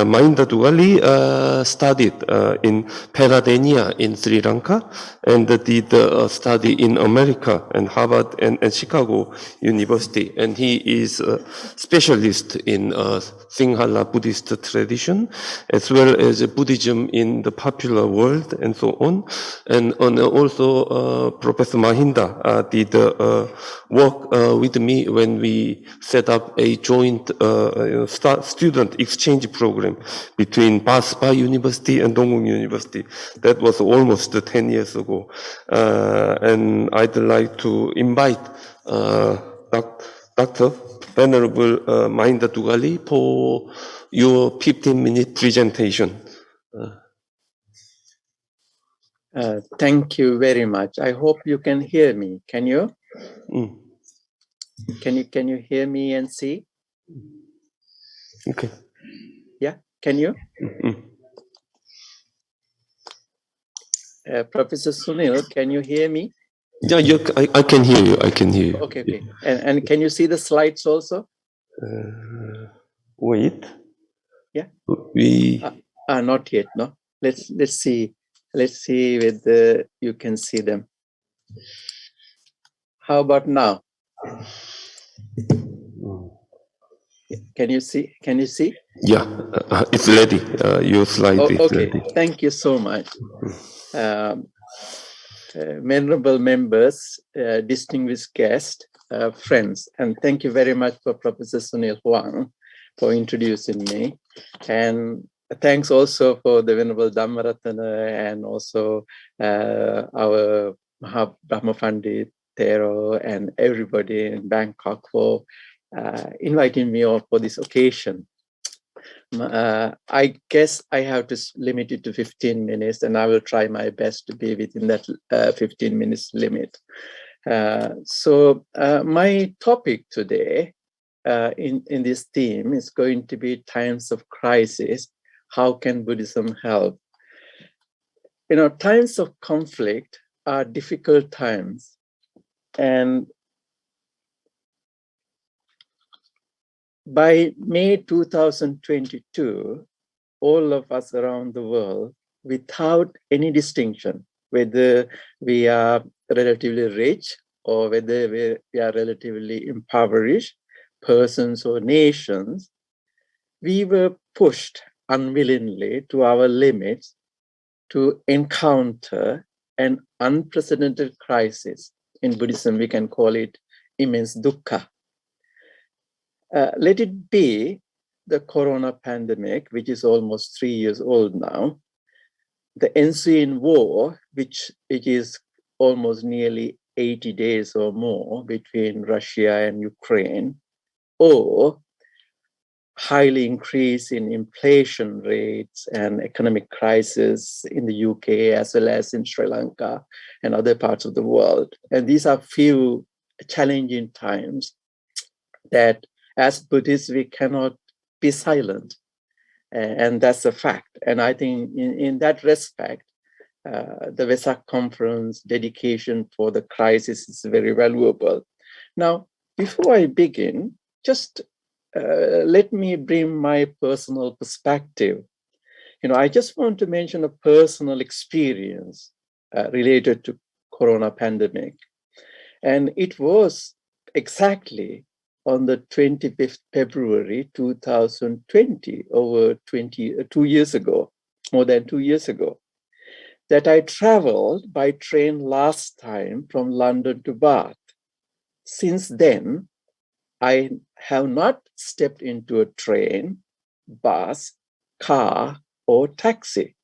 Mahinda Dugali studied in Peradeniya in Sri Lanka and did a study in America and Harvard and Chicago University. And he is a specialist in Sinhala Buddhist tradition as well as Buddhism in the popular world and so on. And also Professor Mahinda did work with me when we set up a joint student exchange program between Baspa University and Donggung University. That was almost 10 years ago. And I'd like to invite Dr. Venerable Mahinda Dugali for your 15-minute presentation. Thank you very much. I hope you can hear me. Can you? Can you hear me and see? Okay. Yeah. Can you? Professor Sunil, can you hear me? Yeah, I can hear you. I can hear you. Okay. And can you see the slides also? Wait. Yeah. We not yet. No. Let's see. Let's see whether you can see them. How about now? Can you see? Can you see? Yeah, it's ready. Your slide is okay. ready. Thank you so much. Venerable members, distinguished guests, friends, and thank you very much for Professor Sunil Huang for introducing me. And thanks also for the Venerable Dhammaratana and also our Mahabrahma Pandit Thero and everybody in Bangkok for inviting me on for this occasion. I guess I have to limit it to 15 minutes and I will try my best to be within that 15 minutes limit. So my topic today in this theme is going to be times of crisis. How can Buddhism help? You know, times of conflict are difficult times. And by May 2022, all of us around the world, without any distinction, whether we are relatively rich or whether we are relatively impoverished, persons or nations, we were pushed unwillingly to our limits to encounter an unprecedented crisis. In Buddhism, we can call it immense dukkha. Let it be the corona pandemic, which is almost 3 years old now, the ensuing war, which is almost nearly 80 days or more between Russia and Ukraine, or highly increase in inflation rates and economic crisis in the UK as well as in Sri Lanka and other parts of the world. And these are few challenging times that as Buddhists, we cannot be silent. And that's a fact. And I think in that respect, the Vesak conference dedication for the crisis is very valuable. Now, before I begin, just let me bring my personal perspective. You know, I just want to mention a personal experience related to corona pandemic. And it was exactly on the 25th February 2020, over 2 years ago, more than 2 years ago, that I traveled by train last time from London to Bath. Since then, I have not stepped into a train, bus, car, or taxi.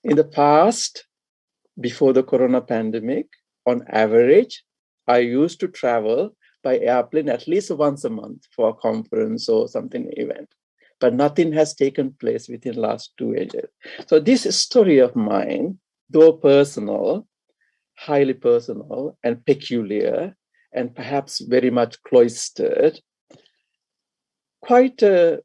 In the past, before the corona pandemic, on average, I used to travel by airplane at least once a month for a conference or something event. But nothing has taken place within the last 2 years. So this story of mine, though personal, highly personal and peculiar, and perhaps very much cloistered, quite a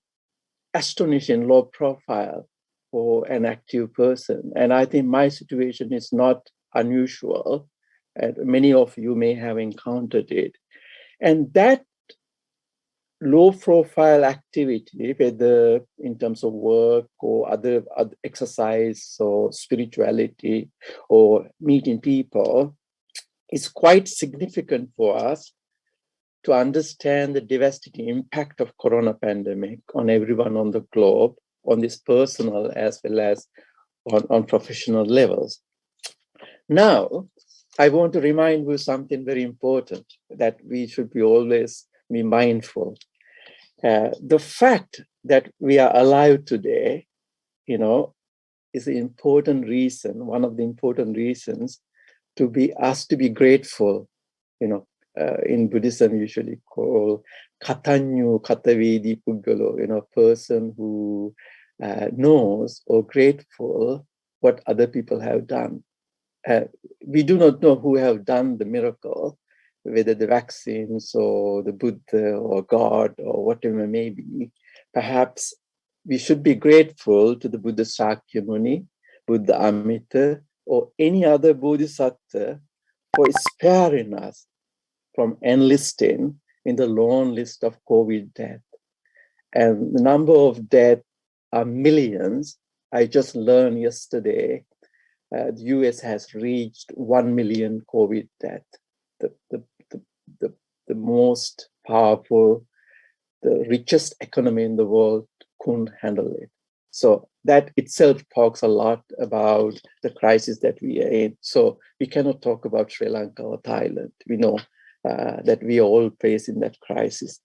astonishing low profile for an active person. And I think my situation is not unusual, and many of you may have encountered it. And that low profile activity, whether in terms of work or other exercise or spirituality or meeting people, is quite significant for us to understand the devastating impact of corona pandemic on everyone on the globe, on this personal as well as on professional levels. Now, I want to remind you something very important that we should be always be mindful. The fact that we are alive today, is an important reason, one of the important reasons to be grateful. In Buddhism, usually called katanyu katavedi puggalo, a person who knows or grateful what other people have done. We do not know who have done the miracle, whether the vaccines or the Buddha or God or whatever it may be. Perhaps we should be grateful to the Buddha Shakyamuni, Buddha Amita, or any other Bodhisattva for sparing us from enlisting in the long list of COVID death. And the number of deaths are millions. I just learned yesterday the US has reached 1 million COVID deaths. The most powerful, the richest economy in the world couldn't handle it. So that itself talks a lot about the crisis that we are in. So we cannot talk about Sri Lanka or Thailand. We know that we are all facing that crisis.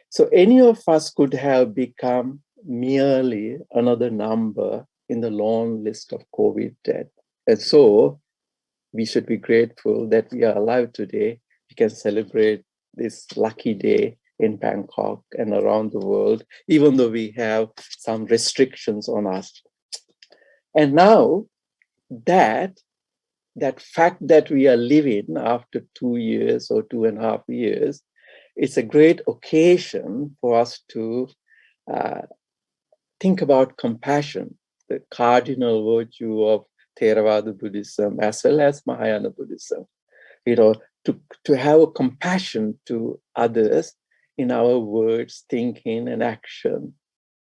So any of us could have become merely another number in the long list of COVID deaths. And so we should be grateful that we are alive today. We can celebrate this lucky day in Bangkok and around the world, even though we have some restrictions on us. And now that fact that we are living after 2 years or 2.5 years, it's a great occasion for us to think about compassion, the cardinal virtue of Theravada Buddhism as well as Mahayana Buddhism. To have a compassion to others in our words, thinking, and action,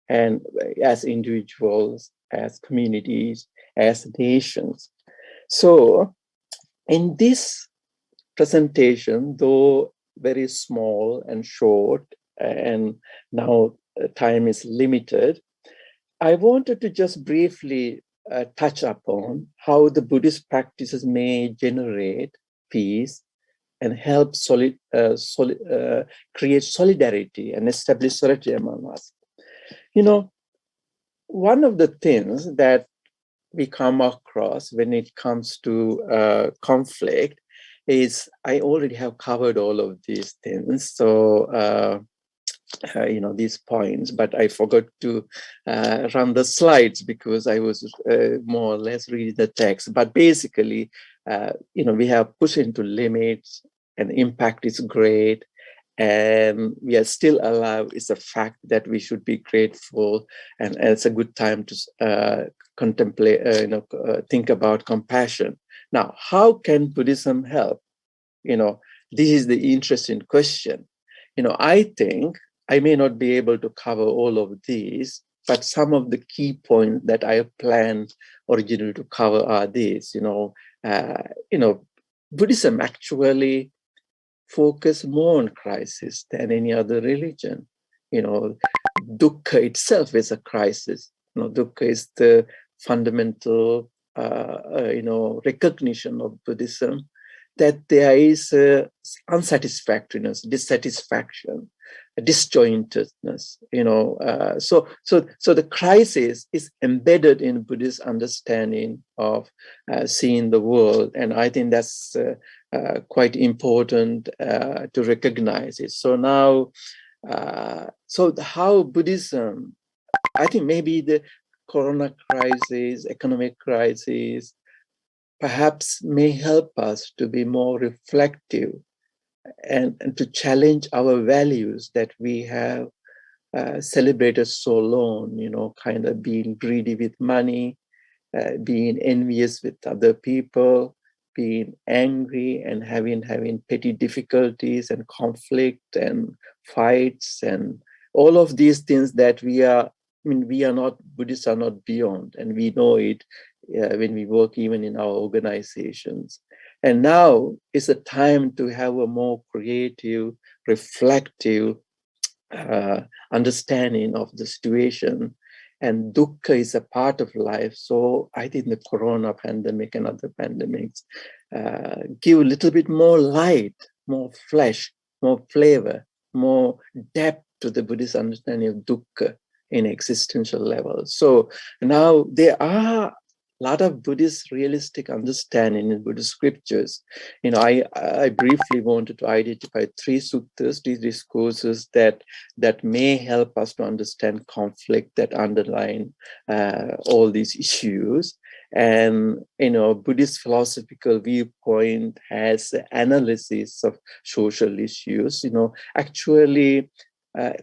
and as individuals, as communities, as nations. So in this presentation, though very small and short, and now time is limited, I wanted to just briefly touch upon how the Buddhist practices may generate peace and help create solidarity and establish solidarity among us. One of the things that we come across when it comes to conflict is, I already have covered all of these things. So, these points, but I forgot to run the slides because I was more or less reading the text. But basically, we have pushed into limits and impact is great. And we are still alive. It's a fact that we should be grateful. And it's a good time to contemplate, think about compassion. Now, how can Buddhism help? This is the interesting question. I think I may not be able to cover all of these, but some of the key points that I have planned originally to cover are these. Buddhism actually focus more on crisis than any other religion. Dukkha itself is a crisis. Dukkha is the fundamental, recognition of Buddhism that there is unsatisfactoriness, dissatisfaction, disjointedness. So the crisis is embedded in Buddhist understanding of seeing the world, and I think that's quite important to recognize it. So now, how Buddhism, I think maybe the Corona crisis, economic crisis, perhaps may help us to be more reflective and to challenge our values that we have celebrated so long, kind of being greedy with money, being envious with other people, being angry and having petty difficulties and conflict and fights and all of these things that Buddhists are not beyond, and we know it when we work even in our organizations. And now is a time to have a more creative, reflective understanding of the situation. And dukkha is a part of life. So I think the Corona pandemic and other pandemics give a little bit more light, more flesh, more flavor, more depth to the Buddhist understanding of dukkha in existential level. So now there are a lot of Buddhist realistic understanding in Buddhist scriptures. I briefly wanted to identify 3 suttas, 3 discourses that may help us to understand conflict that underline all these issues. And Buddhist philosophical viewpoint has analysis of social issues. Actually,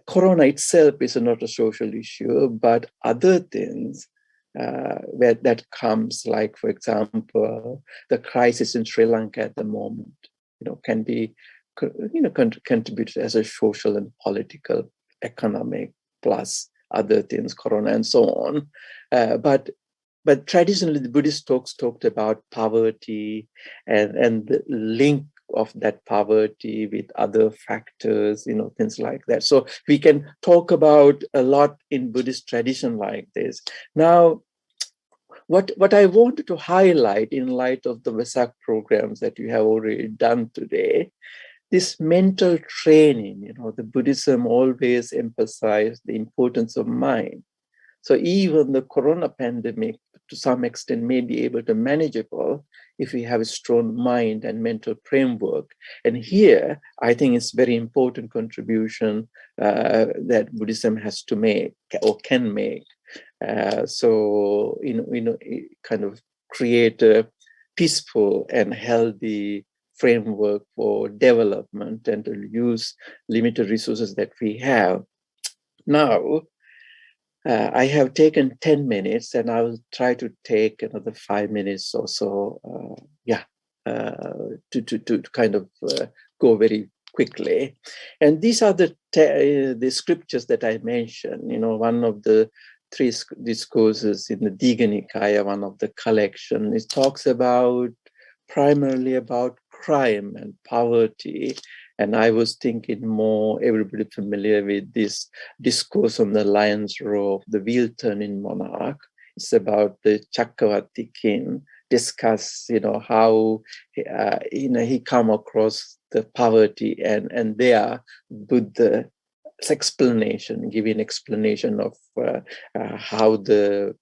Corona itself is not a social issue, but other things that comes, like, for example, the crisis in Sri Lanka at the moment, can be, contributed as a social and political, economic, plus other things, Corona and so on. But traditionally, the Buddhist talked about poverty and the link of that poverty with other factors, things like that. So we can talk about a lot in Buddhist tradition like this. Now, what I wanted to highlight in light of the Vesak programs that you have already done today, this mental training, the Buddhism always emphasized the importance of mind. So even the Corona pandemic, to some extent, may be able to manageable if we have a strong mind and mental framework. And here, I think it's very important contribution that Buddhism has to make or can make. So, kind of create a peaceful and healthy framework for development and to use limited resources that we have. Now, I have taken 10 minutes and I will try to take another 5 minutes or so, to kind of go very quickly. And these are the scriptures that I mentioned. One of the 3 discourses in the Digha Nikaya, one of the collection, it talks primarily about crime and poverty. And I was thinking more, everybody familiar with this discourse on the lion's robe, the wheel-turning monarch. It's about the Chakravarti king, discuss, how, he come across the poverty and there Buddha giving explanation of how the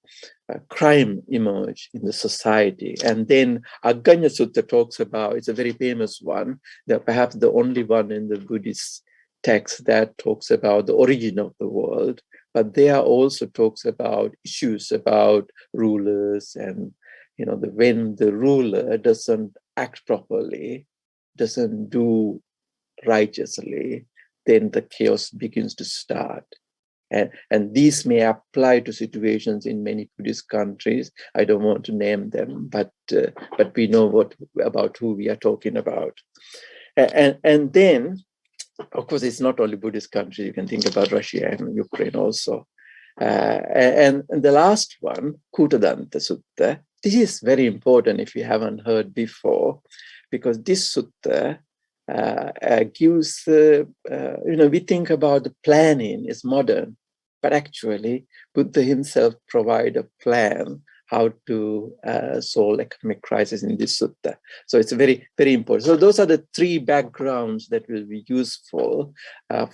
crime emerged in the society. And then Aganya Sutta talks about, it's a very famous one, that perhaps the only one in the Buddhist text that talks about the origin of the world. But there also talks about issues about rulers and, when the ruler doesn't act properly, doesn't do righteously, then the chaos begins to start. And these may apply to situations in many Buddhist countries. I don't want to name them, but we know about who we are talking about. And then, of course, it's not only Buddhist countries. You can think about Russia and Ukraine also. And the last one, Kutadanta Sutta. This is very important if you haven't heard before, because this sutta gives, we think about the planning is modern, but actually Buddha himself provide a plan how to solve economic crisis in this sutta. So it's very, very important. So those are the three backgrounds that will be useful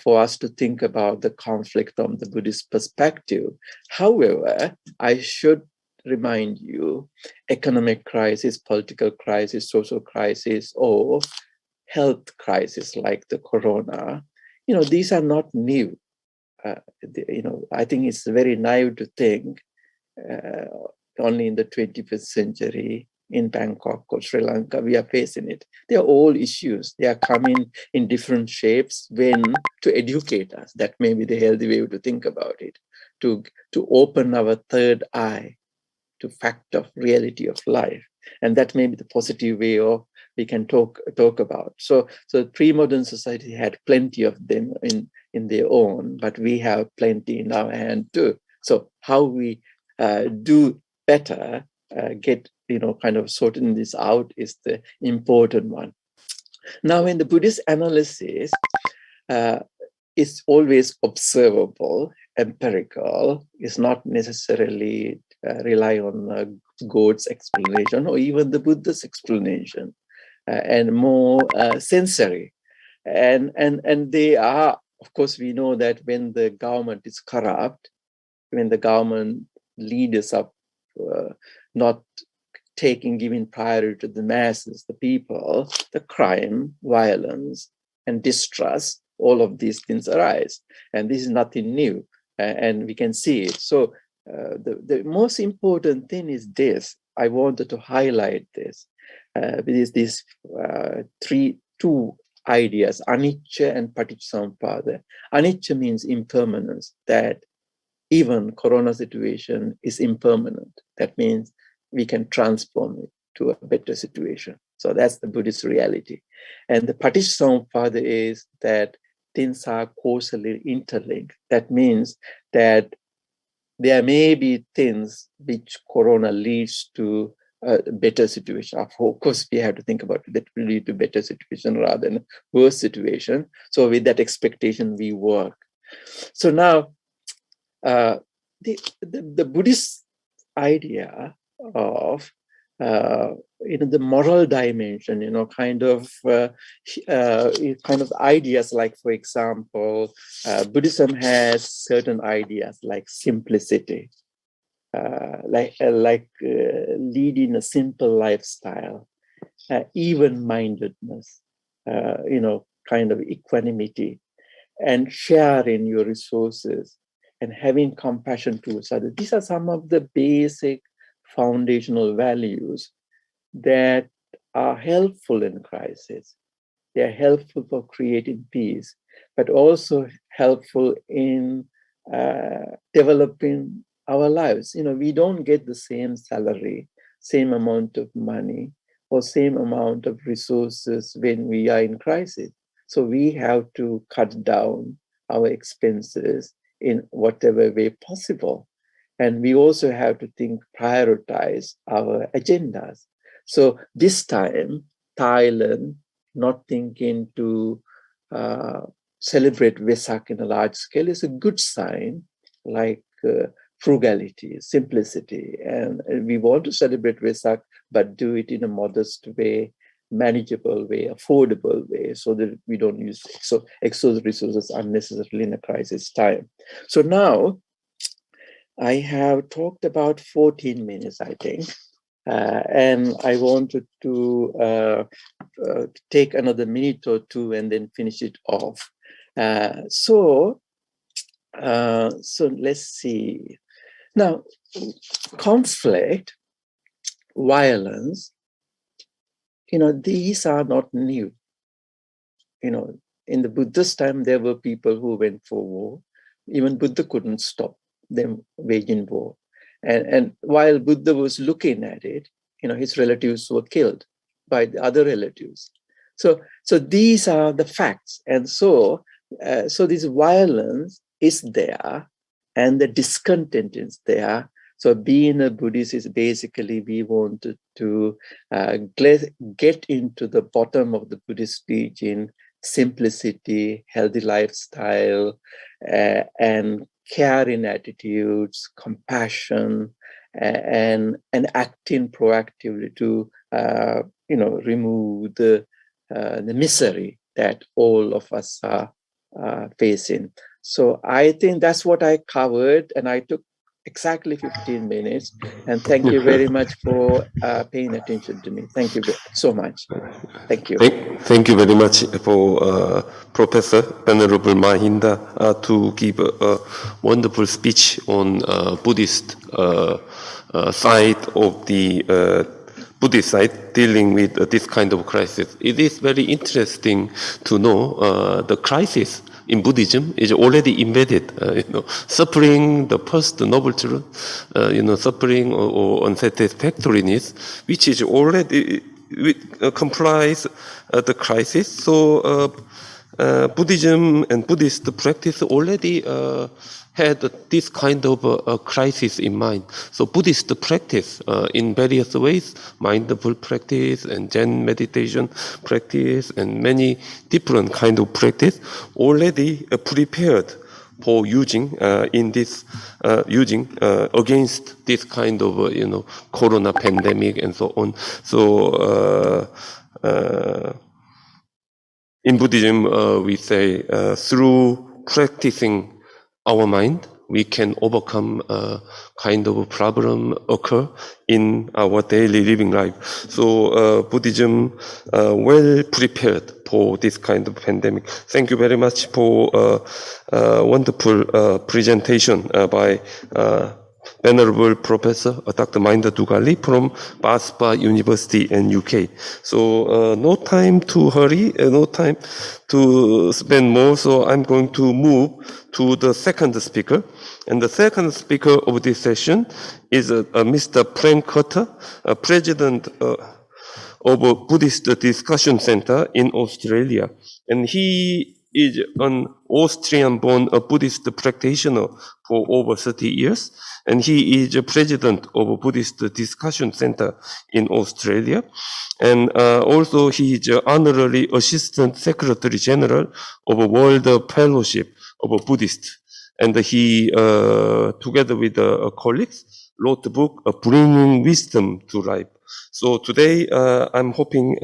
for us to think about the conflict from the Buddhist perspective. However, I should remind you, economic crisis, political crisis, social crisis, or health crisis like the corona, these are not new. I think it's very naive to think only in the 21st century in Bangkok or Sri Lanka, we are facing it. They are all issues. They are coming in different shapes to educate us. That may be the healthy way to think about it, to open our third eye to fact of reality of life. And that may be the positive way of we can talk about. So pre-modern society had plenty of them in their own, but we have plenty in our hand too. So how we do better, get kind of sorting this out is the important one. Now, in the Buddhist analysis, it's always observable, empirical. It's not necessarily rely on God's explanation or even the Buddha's explanation, and more sensory. And they are, of course, we know that when the government is corrupt, when the government leaders are not giving priority to the masses, the people, the crime, violence, and distrust, all of these things arise. And this is nothing new, and we can see it. So the most important thing is this. I wanted to highlight this. With these two ideas, anicca and paticcasamuppada. Anicca means impermanence, that even corona situation is impermanent. That means we can transform it to a better situation. So that's the Buddhist reality. And the paticcasamuppada is that things are causally interlinked. That means that there may be things which corona leads to a better situation. Of course, we have to think about it, that will lead to better situation rather than worse situation. So with that expectation, we work. So now, the Buddhist idea of the moral dimension, kind of ideas like, for example, Buddhism has certain ideas like simplicity, leading a simple lifestyle, even-mindedness, kind of equanimity, and sharing your resources and having compassion towards others. These are some of the basic foundational values that are helpful in crisis. They are helpful for creating peace, but also helpful in developing our lives. We don't get the same salary, same amount of money, or same amount of resources when we are in crisis. So we have to cut down our expenses in whatever way possible. And we also have to prioritize our agendas. So this time, Thailand, not thinking to celebrate Vesak in a large scale is a good sign, like frugality, simplicity. And we want to celebrate Vesak, but do it in a modest way, manageable way, affordable way, so that we don't use extra resources unnecessarily in a crisis time. So now, I have talked about 14 minutes, I think, and I wanted to take another minute or two and then finish it off. So let's see. Now, conflict, violence, these are not new. In the Buddhist time, there were people who went for war. Even Buddha couldn't stop them waging war. And while Buddha was looking at it, his relatives were killed by the other relatives. So these are the facts. And so this violence is there and the discontent is there, So being a Buddhist is basically we wanted to get into the bottom of the Buddhist teaching, simplicity, healthy lifestyle, and caring attitudes, compassion, and acting proactively to remove the misery that all of us are facing. So I think that's what I covered, and I took exactly 15 minutes. And thank you very much for paying attention to me. Thank you so much. Thank you. Thank you very much for Professor Venerable Mahinda to give a wonderful speech on Buddhist side of the Buddhist side dealing with this kind of crisis. It is very interesting to know the crisis in Buddhism is already embedded. Suffering, the first noble truth, suffering or unsatisfactoriness, which is already comprise the crisis. So Buddhism and Buddhist practice already had this kind of crisis in mind. So Buddhist practice in various ways, mindful practice and Zen meditation practice and many different kind of practice already prepared for using in this against this kind of corona pandemic and so on. So in Buddhism we say through practicing our mind, we can overcome a kind of a problem occur in our daily living life. So Buddhism well prepared for this kind of pandemic. Thank you very much for wonderful presentation by Venerable Professor Dr. Mahinda Dugali from Baspa University in UK. So no time to hurry, no time to spend more. So I'm going to move to the second speaker. And the second speaker of this session is Mr. Frank Cutter, President of a Buddhist Discussion Center in Australia. And he is an Austrian-born Buddhist practitioner for over 30 years. And he is a president of a Buddhist Discussion Center in Australia. And also he is honorary assistant secretary general of a World Fellowship of a Buddhist. And he, together with colleagues, wrote the book, Bringing Wisdom to Life. So today, I'm hoping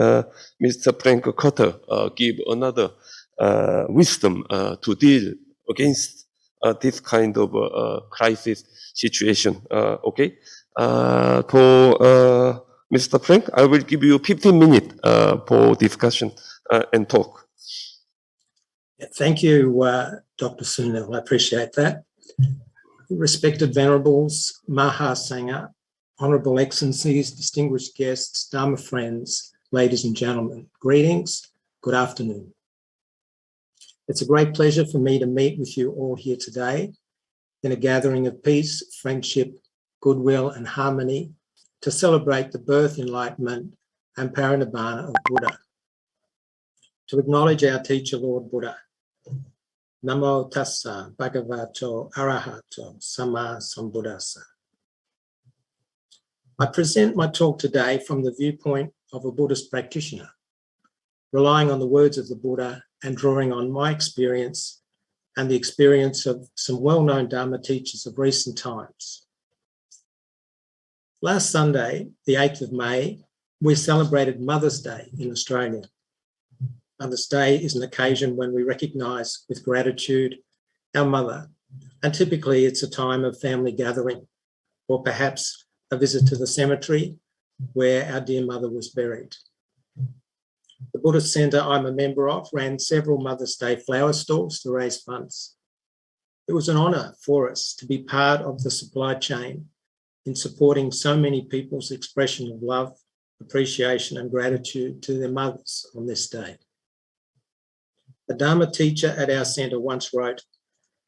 Mr. Frank Cutter give another wisdom to deal against this kind of crisis situation. Okay. For Mr. Frank, I will give you 15 minutes for discussion and talk. Thank you, Dr. Sunil. I appreciate that. Respected Venerables, Maha Sangha, Honourable Excellencies, distinguished guests, Dharma friends, ladies and gentlemen, greetings, good afternoon. It's a great pleasure for me to meet with you all here today in a gathering of peace, friendship, goodwill and harmony to celebrate the birth, enlightenment and parinibbana of Buddha. To acknowledge our teacher, Lord Buddha. Namo tassa bhagavato arahato sama sambuddhassa. I present my talk today from the viewpoint of a Buddhist practitioner, relying on the words of the Buddha and drawing on my experience and the experience of some well-known Dharma teachers of recent times. Last Sunday, the 8th of May, we celebrated Mother's Day in Australia. Mother's Day is an occasion when we recognise with gratitude our mother, and typically it's a time of family gathering or perhaps a visit to the cemetery where our dear mother was buried. The Buddhist Centre I'm a member of ran several Mother's Day flower stalls to raise funds. It was an honour for us to be part of the supply chain in supporting so many people's expression of love, appreciation and gratitude to their mothers on this day. A Dharma teacher at our centre once wrote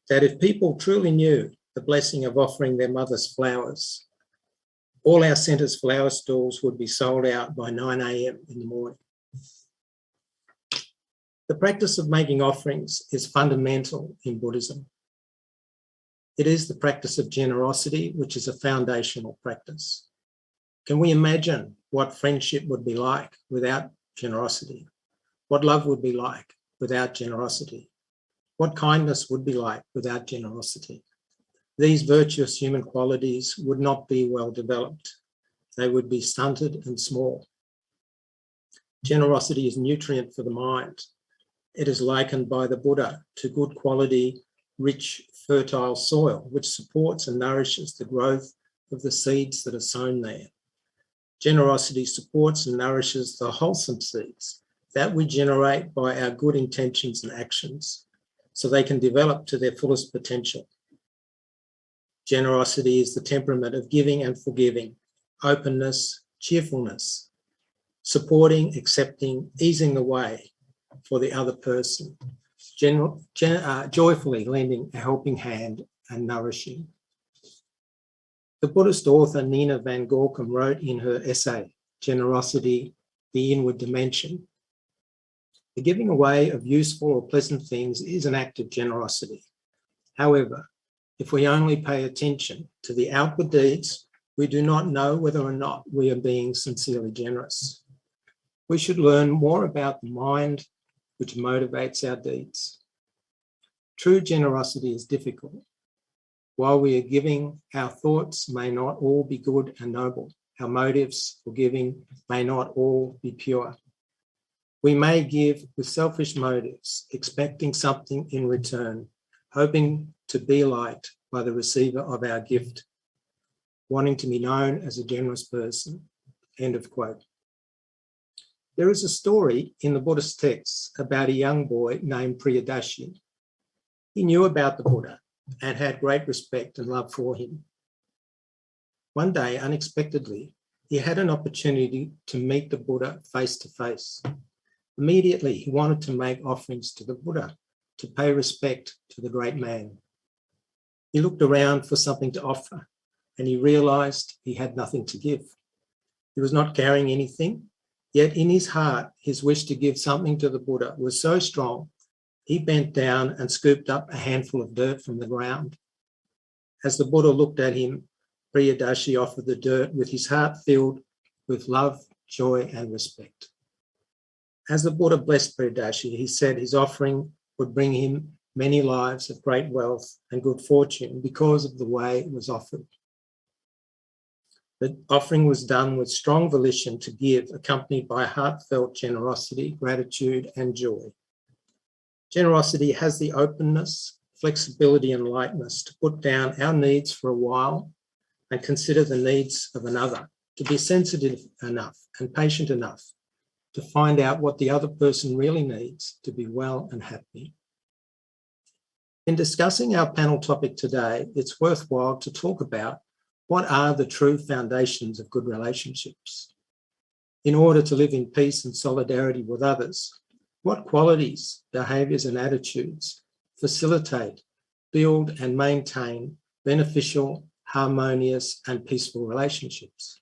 that if people truly knew the blessing of offering their mothers flowers, all our centre's flower stalls would be sold out by 9 a.m. in the morning. The practice of making offerings is fundamental in Buddhism. It is the practice of generosity, which is a foundational practice. Can we imagine what friendship would be like without generosity? What love would be like without generosity? What kindness would be like without generosity? These virtuous human qualities would not be well developed. They would be stunted and small. Generosity is nutrient for the mind. It is likened by the Buddha to good quality, rich, fertile soil, which supports and nourishes the growth of the seeds that are sown there. Generosity supports and nourishes the wholesome seeds that we generate by our good intentions and actions, so they can develop to their fullest potential. Generosity is the temperament of giving and forgiving, openness, cheerfulness, supporting, accepting, easing the way for the other person, joyfully lending a helping hand and nourishing. The Buddhist author Nina van Gorkum wrote in her essay, Generosity, the Inward Dimension, the giving away of useful or pleasant things is an act of generosity. However, if we only pay attention to the outward deeds, we do not know whether or not we are being sincerely generous. We should learn more about the mind which motivates our deeds. True generosity is difficult. While we are giving, our thoughts may not all be good and noble. Our motives for giving may not all be pure. We may give with selfish motives, expecting something in return, hoping to be liked by the receiver of our gift, wanting to be known as a generous person. End of quote. There is a story in the Buddhist texts about a young boy named Priyadashi. He knew about the Buddha and had great respect and love for him. One day, unexpectedly, he had an opportunity to meet the Buddha face to face. Immediately, he wanted to make offerings to the Buddha to pay respect to the great man. He looked around for something to offer, and he realized he had nothing to give. He was not carrying anything, yet in his heart, his wish to give something to the Buddha was so strong, he bent down and scooped up a handful of dirt from the ground. As the Buddha looked at him, Priyadashi offered the dirt with his heart filled with love, joy, and respect. As the Buddha blessed Priyadashi, he said his offering would bring him many lives of great wealth and good fortune because of the way it was offered. The offering was done with strong volition to give, accompanied by heartfelt generosity, gratitude, and joy. Generosity has the openness, flexibility, and lightness to put down our needs for a while and consider the needs of another, to be sensitive enough and patient enough to find out what the other person really needs to be well and happy. In discussing our panel topic today, it's worthwhile to talk about what are the true foundations of good relationships. In order to live in peace and solidarity with others, what qualities, behaviours and attitudes facilitate, build and maintain beneficial, harmonious and peaceful relationships?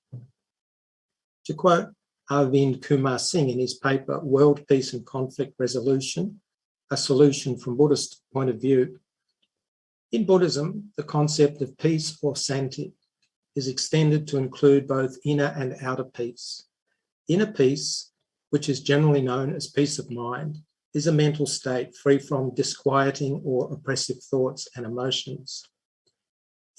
To quote Arvind Kumar Singh in his paper, World Peace and Conflict Resolution, a solution from Buddhist point of view, in Buddhism, the concept of peace or santi is extended to include both inner and outer peace. Inner peace, which is generally known as peace of mind, is a mental state free from disquieting or oppressive thoughts and emotions.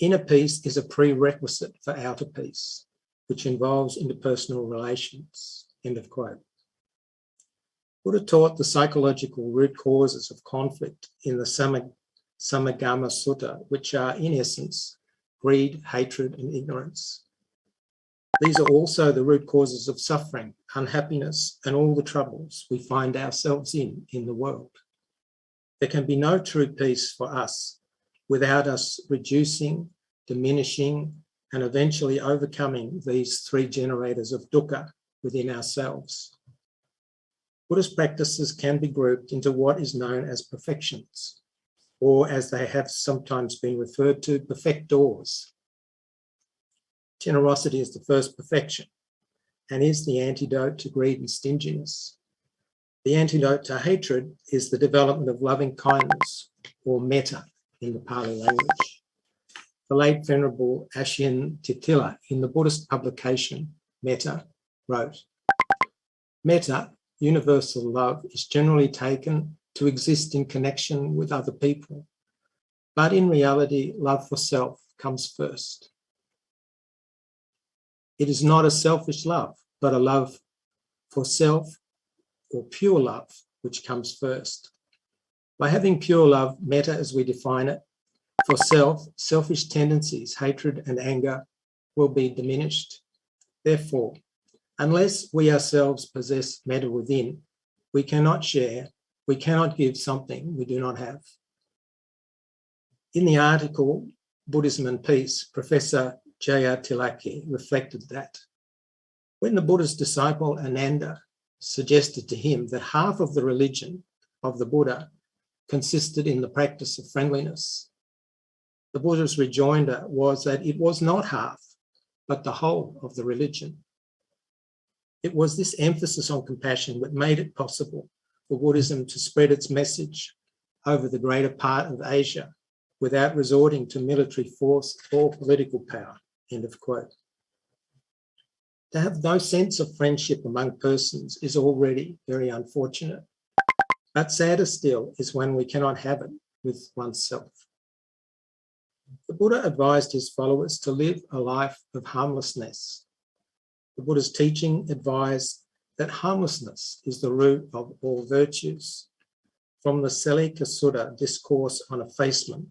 Inner peace is a prerequisite for outer peace, which involves interpersonal relations. End of quote. Buddha taught the psychological root causes of conflict in the Samagama Sutta, which are, in essence, greed, hatred, and ignorance. These are also the root causes of suffering, unhappiness, and all the troubles we find ourselves in the world. There can be no true peace for us without us reducing, diminishing, and eventually overcoming these three generators of dukkha within ourselves. Buddhist practices can be grouped into what is known as perfections, or as they have sometimes been referred to, perfectors. Generosity is the first perfection and is the antidote to greed and stinginess. The antidote to hatred is the development of loving kindness, or metta in the Pali language. the late Venerable Ashin Titila, in the Buddhist publication Metta, wrote, "Metta, universal love, is generally taken to exist in connection with other people, but in reality, love for self comes first. It is not a selfish love, but a love for self or pure love, which comes first. By having pure love, metta as we define it, for self, selfish tendencies, hatred and anger will be diminished. Therefore, unless we ourselves possess metta within, we cannot share, we cannot give something we do not have." In the article, Buddhism and Peace, Professor J.R. Tilakey reflected that when the Buddha's disciple Ananda suggested to him that half of the religion of the Buddha consisted in the practice of friendliness, the Buddha's rejoinder was that it was not half, but the whole of the religion. It was this emphasis on compassion that made it possible for Buddhism to spread its message over the greater part of Asia without resorting to military force or political power. End of quote. To have no sense of friendship among persons is already very unfortunate, but sadder still is when we cannot have it with oneself. The Buddha advised his followers to live a life of harmlessness. The Buddha's teaching advised that harmlessness is the root of all virtues. From the Selika Sutta discourse on effacement,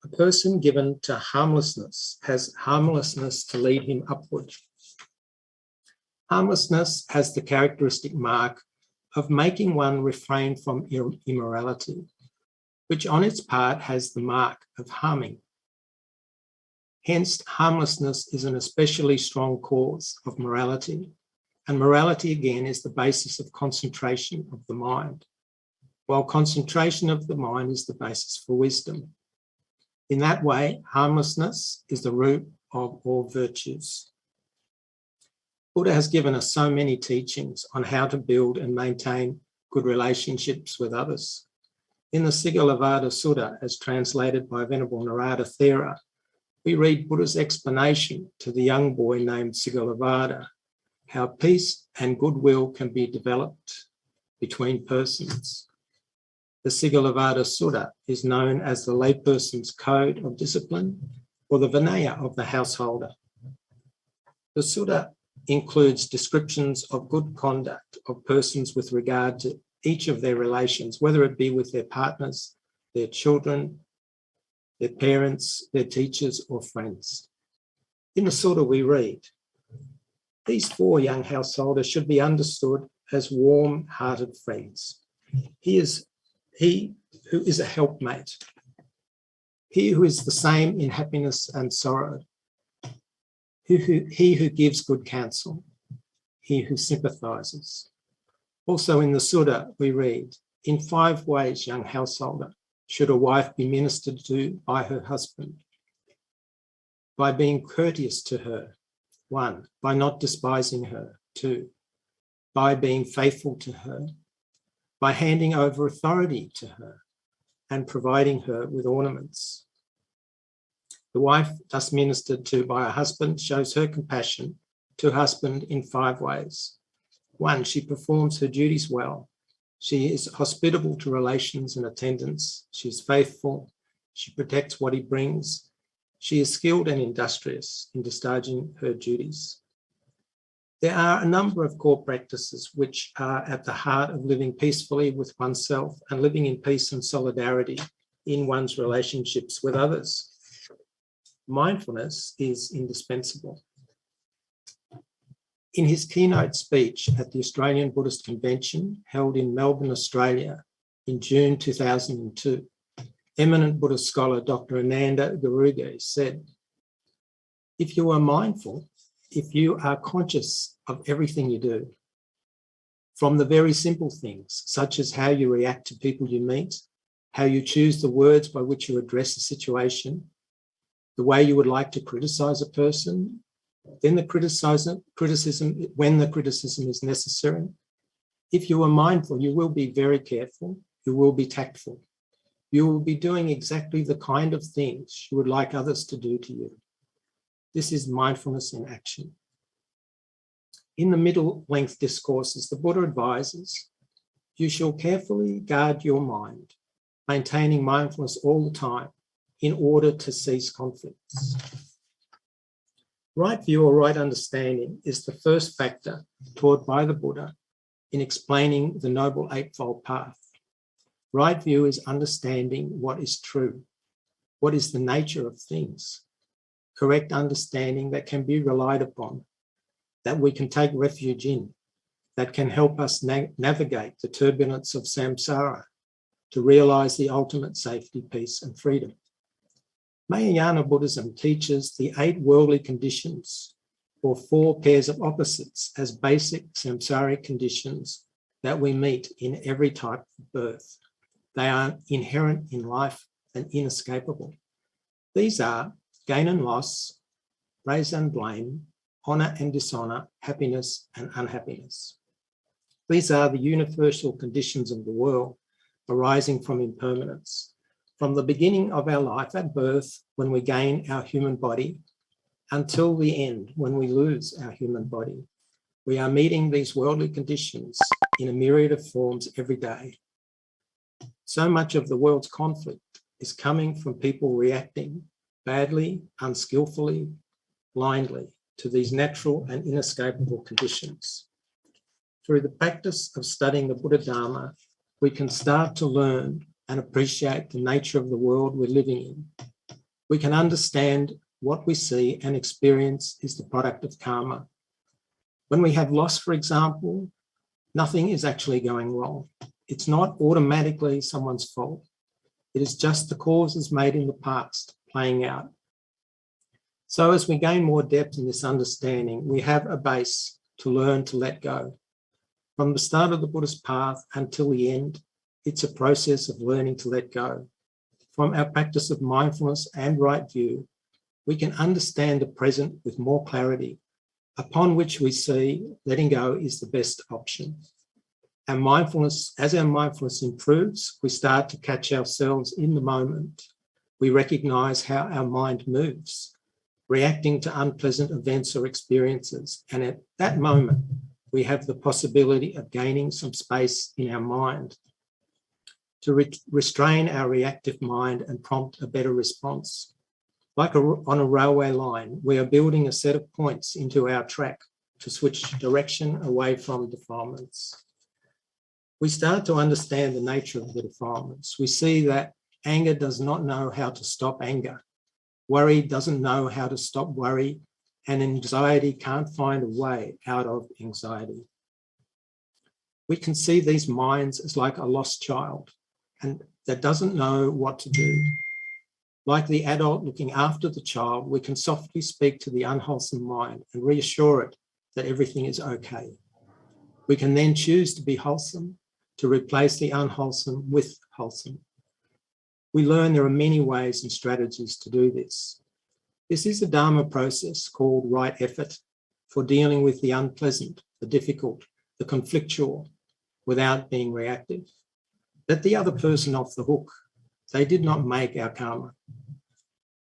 a person given to harmlessness has harmlessness to lead him upward. Harmlessness has the characteristic mark of making one refrain from immorality, which on its part has the mark of harming. Hence, harmlessness is an especially strong cause of morality, and morality again is the basis of concentration of the mind, while concentration of the mind is the basis for wisdom. In that way, harmlessness is the root of all virtues. Buddha has given us so many teachings on how to build and maintain good relationships with others. In the Sigalovada Sutta, as translated by Venerable Narada Thera, we read Buddha's explanation to the young boy named Sigalovada, how peace and goodwill can be developed between persons. The Sigalovada Sutta is known as the layperson's code of discipline or the Vinaya of the householder. The Sutta includes descriptions of good conduct of persons with regard to each of their relations, whether it be with their partners, their children, their parents, their teachers, or friends. In the Sutta we read, these four young householders should be understood as warm-hearted friends. He who is a helpmate, he who is the same in happiness and sorrow, he who gives good counsel, he who sympathizes. Also in the Sutta we read, in 5 ways, young householder, should a wife be ministered to by her husband. By being courteous to her, 1, by not despising her, 2, by being faithful to her, by handing over authority to her and providing her with ornaments. The wife thus ministered to by a husband shows her compassion to her husband in 5 ways. 1, she performs her duties well. She is hospitable to relations and attendants. She is faithful. She protects what he brings. She is skilled and industrious in discharging her duties. There are a number of core practices which are at the heart of living peacefully with oneself and living in peace and solidarity in one's relationships with others. Mindfulness is indispensable. In his keynote speech at the Australian Buddhist Convention held in Melbourne, Australia in June 2002, eminent Buddhist scholar Dr. Ananda Garuge said, if you are mindful, if you are conscious of everything you do, from the very simple things, such as how you react to people you meet, how you choose the words by which you address a situation, the way you would like to criticize a person, then the criticism, when the criticism is necessary. If you are mindful, you will be very careful, you will be tactful. You will be doing exactly the kind of things you would like others to do to you. This is mindfulness in action. In the middle-length discourses, the Buddha advises, you shall carefully guard your mind, maintaining mindfulness all the time in order to cease conflicts. Right view or right understanding is the first factor taught by the Buddha in explaining the Noble Eightfold Path. Right view is understanding what is true, what is the nature of things, correct understanding that can be relied upon, that we can take refuge in, that can help us navigate the turbulence of samsara to realize the ultimate safety, peace, and freedom. Mahayana Buddhism teaches the 8 worldly conditions, or 4 pairs of opposites, as basic samsaric conditions that we meet in every type of birth. They are inherent in life and inescapable. These are gain and loss, praise and blame, honor and dishonor, happiness and unhappiness. These are the universal conditions of the world arising from impermanence. From the beginning of our life at birth, when we gain our human body, until the end, when we lose our human body, we are meeting these worldly conditions in a myriad of forms every day. So much of the world's conflict is coming from people reacting badly, unskillfully, blindly to these natural and inescapable conditions. Through the practice of studying the Buddha Dharma, we can start to learn and appreciate the nature of the world we're living in. We can understand what we see and experience is the product of karma. When we have loss, for example, nothing is actually going wrong. It's not automatically someone's fault. It is just the causes made in the past playing out. So as we gain more depth in this understanding, we have a base to learn to let go. From the start of the Buddhist path until the end, it's a process of learning to let go. From our practice of mindfulness and right view, we can understand the present with more clarity, upon which we see letting go is the best option. Our mindfulness, as our mindfulness improves, we start to catch ourselves in the moment. We recognize how our mind moves, reacting to unpleasant events or experiences. And at that moment, we have the possibility of gaining some space in our mind to restrain our reactive mind and prompt a better response. Like on a railway line, we are building a set of points into our track to switch direction away from defilements. We start to understand the nature of the defilements. We see that anger does not know how to stop anger. Worry doesn't know how to stop worry, and anxiety can't find a way out of anxiety. We can see these minds as like a lost child and that doesn't know what to do. Like the adult looking after the child, we can softly speak to the unwholesome mind and reassure it that everything is okay. We can then choose to be wholesome, to replace the unwholesome with wholesome. We learn there are many ways and strategies to do this. This is a Dharma process called right effort for dealing with the unpleasant, the difficult, the conflictual, without being reactive. Let the other person off the hook. They did not make our karma.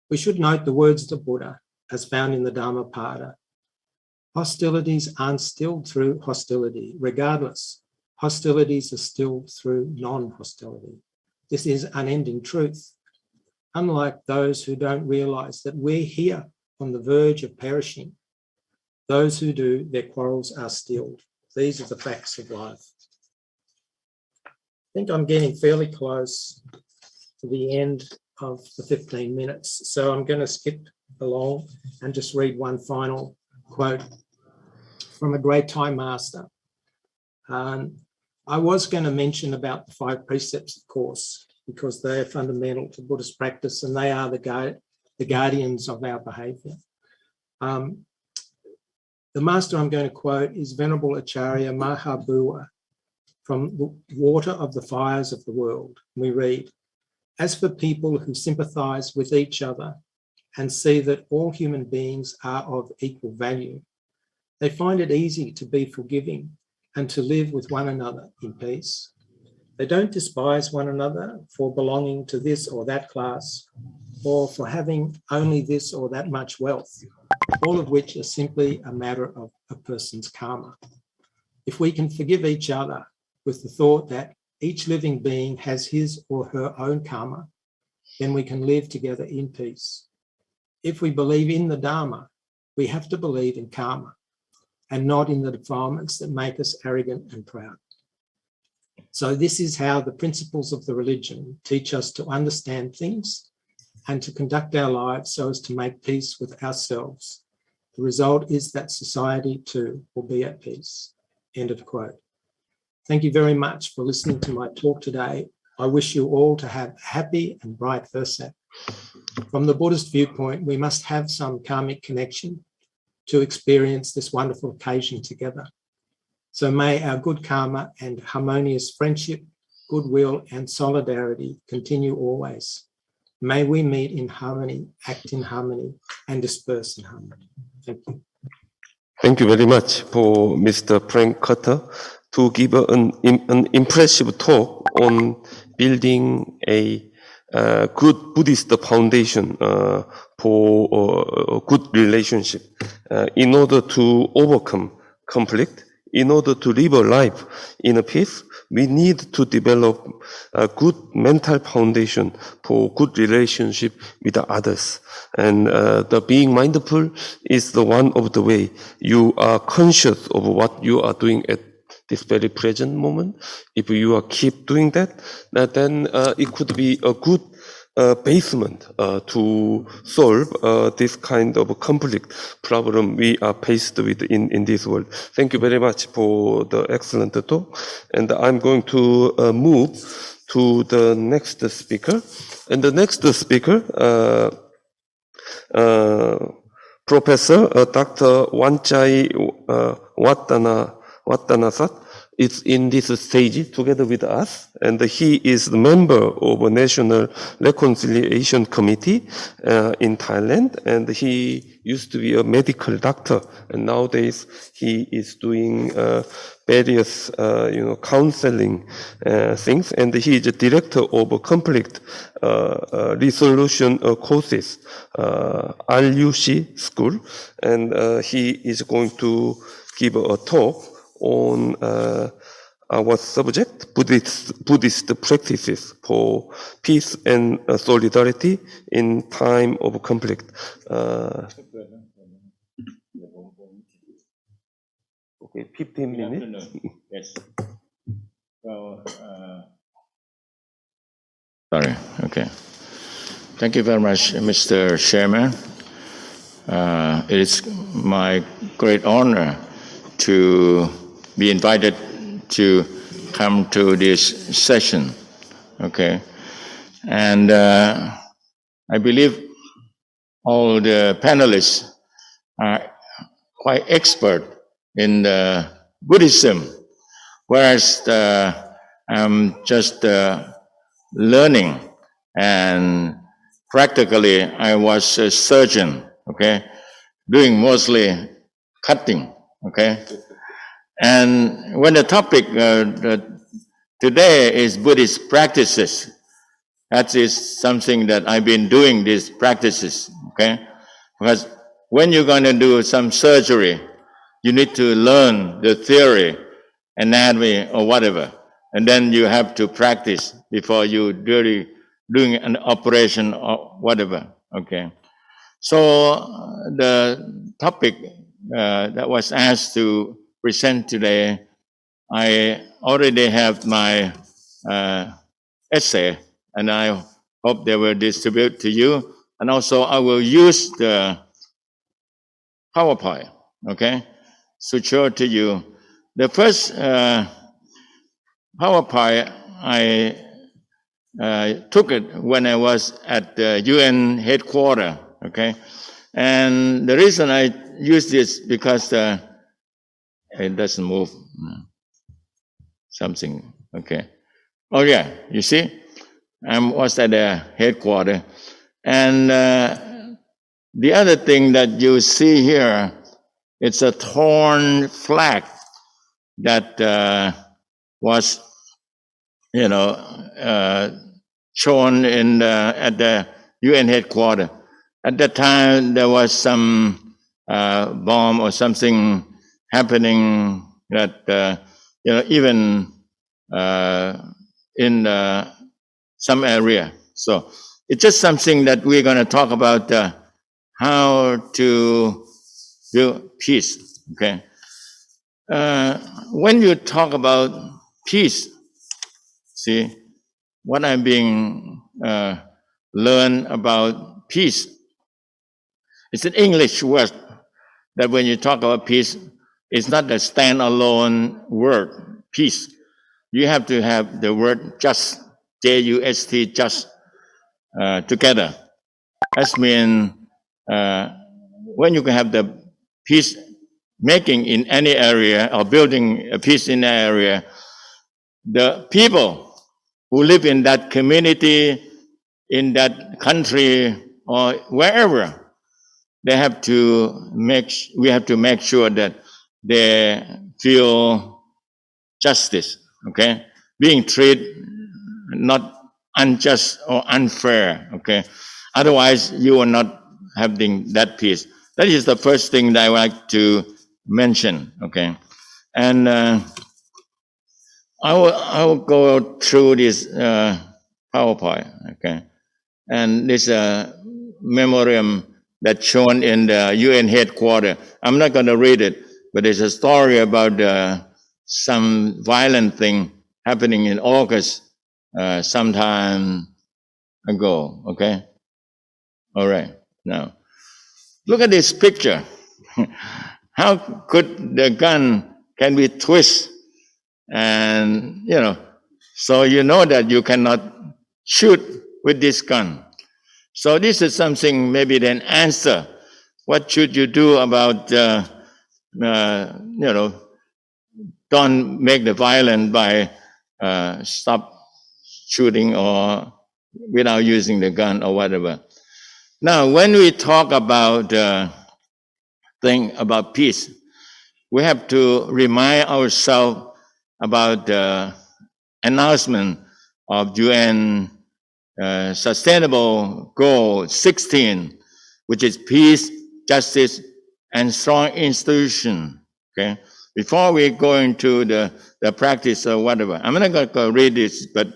We should note the words of the Buddha as found in the Dhammapada. Hostilities aren't stilled through hostility. Regardless, hostilities are stilled through non-hostility. This is unending truth. Unlike those who don't realize that we're here on the verge of perishing, those who do, their quarrels are stilled. These are the facts of life. I think I'm getting fairly close to the end of the 15 minutes, so I'm going to skip along and just read one final quote from a great Thai master. I was going to mention about the 5 precepts, of course, because they are fundamental to Buddhist practice and they are the guardians of our behaviour. The master I'm going to quote is Venerable Acharya Mahabhuva from the Water of the Fires of the World. We read, as for people who sympathise with each other and see that all human beings are of equal value, they find it easy to be forgiving and to live with one another in peace. They don't despise one another for belonging to this or that class, or for having only this or that much wealth, all of which are simply a matter of a person's karma. If we can forgive each other with the thought that each living being has his or her own karma, then we can live together in peace. If we believe in the Dharma, we have to believe in karma and not in the defilements that make us arrogant and proud. So this is how the principles of the religion teach us to understand things and to conduct our lives so as to make peace with ourselves. The result is that society too will be at peace. End of quote. Thank you very much for listening to my talk today. I wish you all to have a happy and bright Vesak. From the Buddhist viewpoint, we must have some karmic connection to experience this wonderful occasion together. So may our good karma and harmonious friendship, goodwill and solidarity continue always. May we meet in harmony, act in harmony and disperse in harmony. Thank you. Thank you very much for Mr. Frank Carter to give an impressive talk on building a good Buddhist foundation for a good relationship in order to overcome conflict. In order to live a life in a peace, we need to develop a good mental foundation for good relationship with others. And the being mindful is the one of the way you are conscious of what you are doing at this very present moment. If you are keep doing that, then it could be a good basement to solve this kind of conflict problem we are faced with in this world. Thank you very much for the excellent talk. And I'm going to move to the next speaker. And the next speaker, Professor Dr. Wanchai Watanasat, is in this stage together with us, and he is the member of a National Reconciliation Committee in Thailand, and he used to be a medical doctor, and nowadays he is doing various counseling things, and he is a director of a conflict resolution courses, RUC school, and he is going to give a talk on our subject, Buddhist practices for peace and solidarity in time of conflict. Okay, 15 minutes. Yes. Well, sorry, okay. Thank you very much, Mr. Chairman. It is my great honor to be invited to come to this session, okay? And I believe all the panelists are quite expert in the Buddhism, whereas I'm just learning, and practically I was a surgeon, okay? Doing mostly cutting, okay? And when the topic today is Buddhist practices, that is something that I've been doing these practices, okay? Because when you're going to do some surgery, you need to learn the theory, anatomy, or whatever, and then you have to practice before you really doing an operation or whatever, okay? So the topic that was asked to present today, I already have my essay, and I hope they will distribute to you. And also I will use the PowerPoint, okay, to show to you. The first PowerPoint, I took it when I was at the UN headquarters, okay? And the reason I use this because it doesn't move. Something, okay. Oh yeah, you see, I was at the headquarters. And the other thing that you see here, it's a torn flag that was shown at the UN headquarters. At that time, there was some bomb or something happening that even in some area. So it's just something that we're going to talk about how to build peace. Okay. When you talk about peace, see what I'm being learned about peace. It's an English word that when you talk about peace, it's not a standalone word, peace. You have to have the word just, J-U-S-T, just, together. That means when you can have the peace making in any area or building a peace in an area, the people who live in that community, in that country, or wherever, we have to make sure that they feel justice, okay? Being treated not unjust or unfair, okay? Otherwise, you are not having that peace. That is the first thing that I would like to mention, okay? And I will go through this PowerPoint, okay? And this memoriam that's shown in the UN headquarters. I'm not going to read it, but there's a story about some violent thing happening in August some time ago, okay? All right, now, look at this picture. How could the gun can be twisted and, so you know that you cannot shoot with this gun. So this is something maybe then answer. What should you do about, don't make the violence by stop shooting or without using the gun or whatever. Now, when we talk about thing about peace, we have to remind ourselves about the announcement of UN Sustainable Goal 16, which is peace, justice, and strong institution. Okay. Before we go into the practice or whatever, I'm not going to read this, but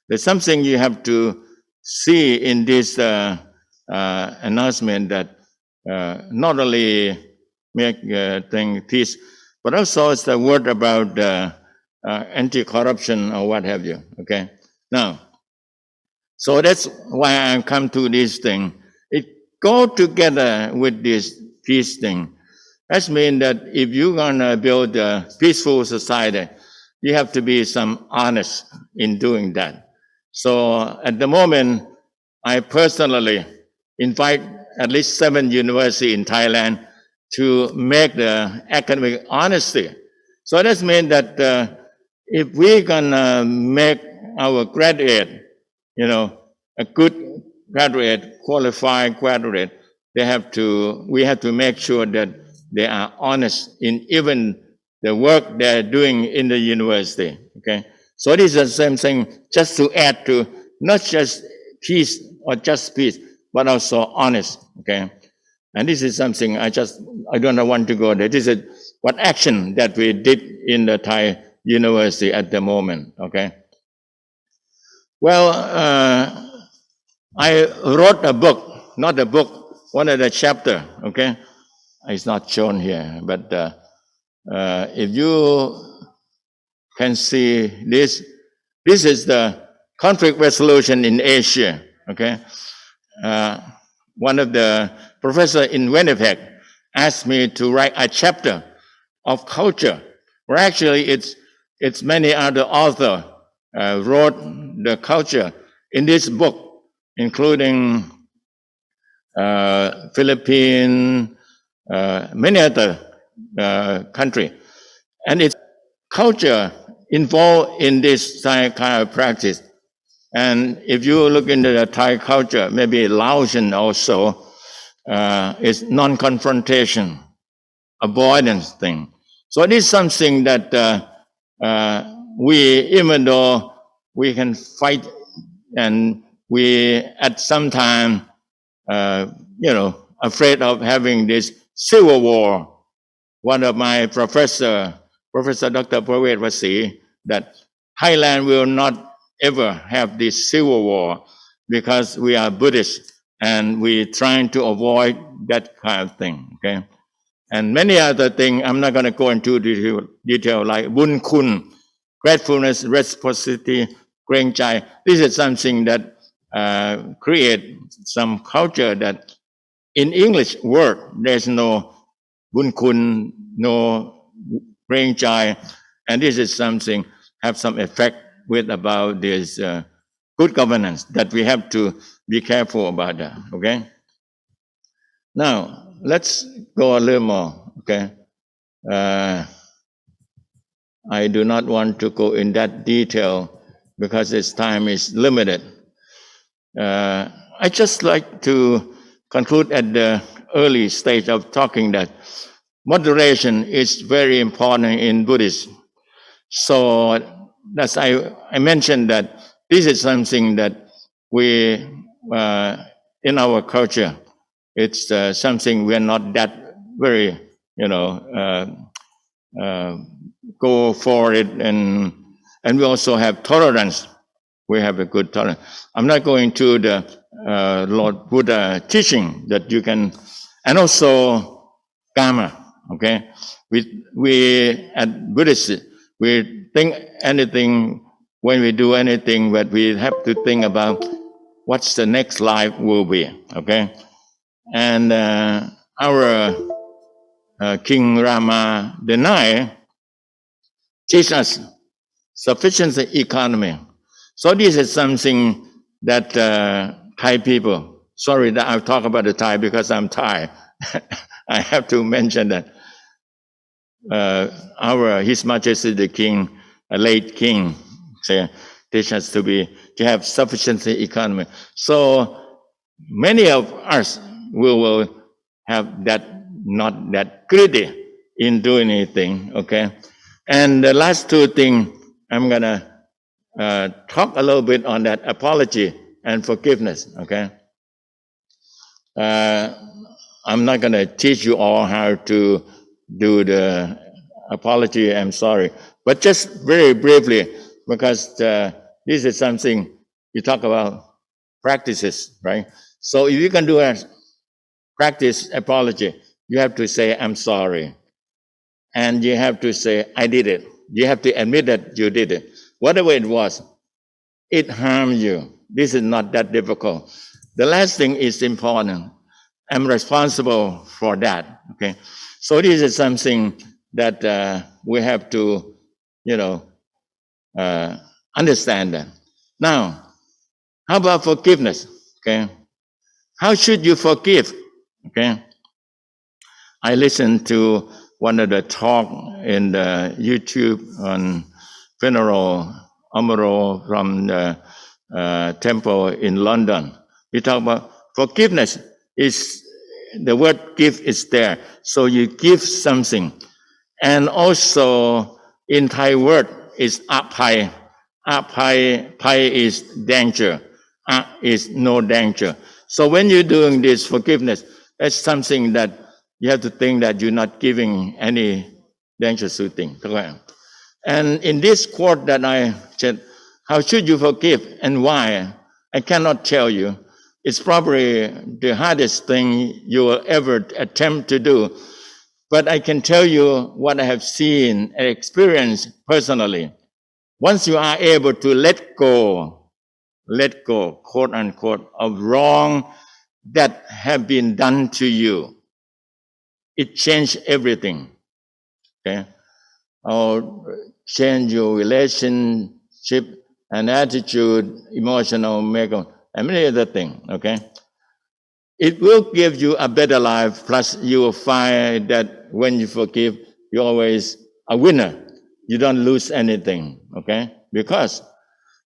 there's something you have to see in this announcement that not only make thing peace, but also it's the word about anti-corruption or what have you. Okay. Now, so that's why I come to this thing. It go together with this peace thing. That means that if you're gonna build a peaceful society, you have to be some honest in doing that. So at the moment, I personally invite at least 7 universities in Thailand to make the academic honesty. So that means that if we're gonna make our graduate, a good graduate, qualified graduate, we have to make sure that they are honest in even the work they're doing in the university. Okay, so this is the same thing, just to add to not just peace or just peace, but also honest. Okay, and this is something I don't want to go there. This is what action that we did in the Thai university at the moment. Okay. Well, I wrote a book, not a book, one of the chapter, okay? It's not shown here, but if you can see this is the conflict resolution in Asia, okay? One of the professors in Winnipeg asked me to write a chapter of culture, where actually it's many other authors wrote the culture in this book, including Philippines, many other countries. And it's culture involved in this Thai kind of practice. And if you look into the Thai culture, maybe Laotian also, it's non-confrontation, avoidance thing. So it is something that we, even though we can fight, and we at some time, afraid of having this civil war. One of my Professor Dr. Pravet Vasi, that Thailand will not ever have this civil war because we are Buddhist and we're trying to avoid that kind of thing. Okay, and many other things. I'm not going to go into detail like Bun Kun, gratefulness, reciprocity, เกรงใจ This is something that create some culture that in English word there's no บุญคุณ no เกรงใจ and this is something have some effect with about this good governance that we have to be careful about that. Okay, now let's go a little more. Okay, I do not want to go in that detail because this time is limited. I just like to conclude at the early stage of talking that moderation is very important in Buddhism. So as I mentioned that this is something that we in our culture, it's something we are not that very go for it, and we also have tolerance. We have a good tolerance. I'm not going to the Lord Buddha teaching that you can, and also karma. Okay, we at Buddhist we think anything when we do anything, but we have to think about what's the next life will be. Okay, and our King Rama the Ninth teach us sufficiency economy. So this is something that Thai people. Sorry that I'll talk about the Thai because I'm Thai. I have to mention that His Majesty the King, late King, teach us to have sufficiency economy. So many of us will have that, not that greedy in doing anything. Okay, and the last two things I'm gonna talk a little bit on that apology and forgiveness. Okay, I'm not going to teach you all how to do the apology. I'm sorry, but just very briefly, because this is something you talk about practices, right? So if you can do a practice apology, you have to say I'm sorry, and you have to say I did it. You have to admit that you did it. Whatever it was, it harmed you. This is not that difficult. The last thing is important. I'm responsible for that. Okay, so this is something that we have to, understand that. Now, how about forgiveness? Okay, how should you forgive? Okay, I listened to one of the talk in the YouTube on Venerable Amaro from the temple in London. We talk about forgiveness. Is the word give is there, so you give something, and also in Thai word is apai. Pai is danger. Is no danger. So when you're doing this forgiveness, it's something that you have to think that you're not giving any dangerous thing. And in this quote that I said, how should you forgive and why? I cannot tell you. It's probably the hardest thing you will ever attempt to do. But I can tell you what I have seen and experienced personally. Once you are able to let go, quote unquote, of wrong that have been done to you, it changed everything. Okay? Or change your relationship and attitude, emotional makeup, and many other things. Okay, it will give you a better life. Plus, you will find that when you forgive, you're always a winner. You don't lose anything. Okay, because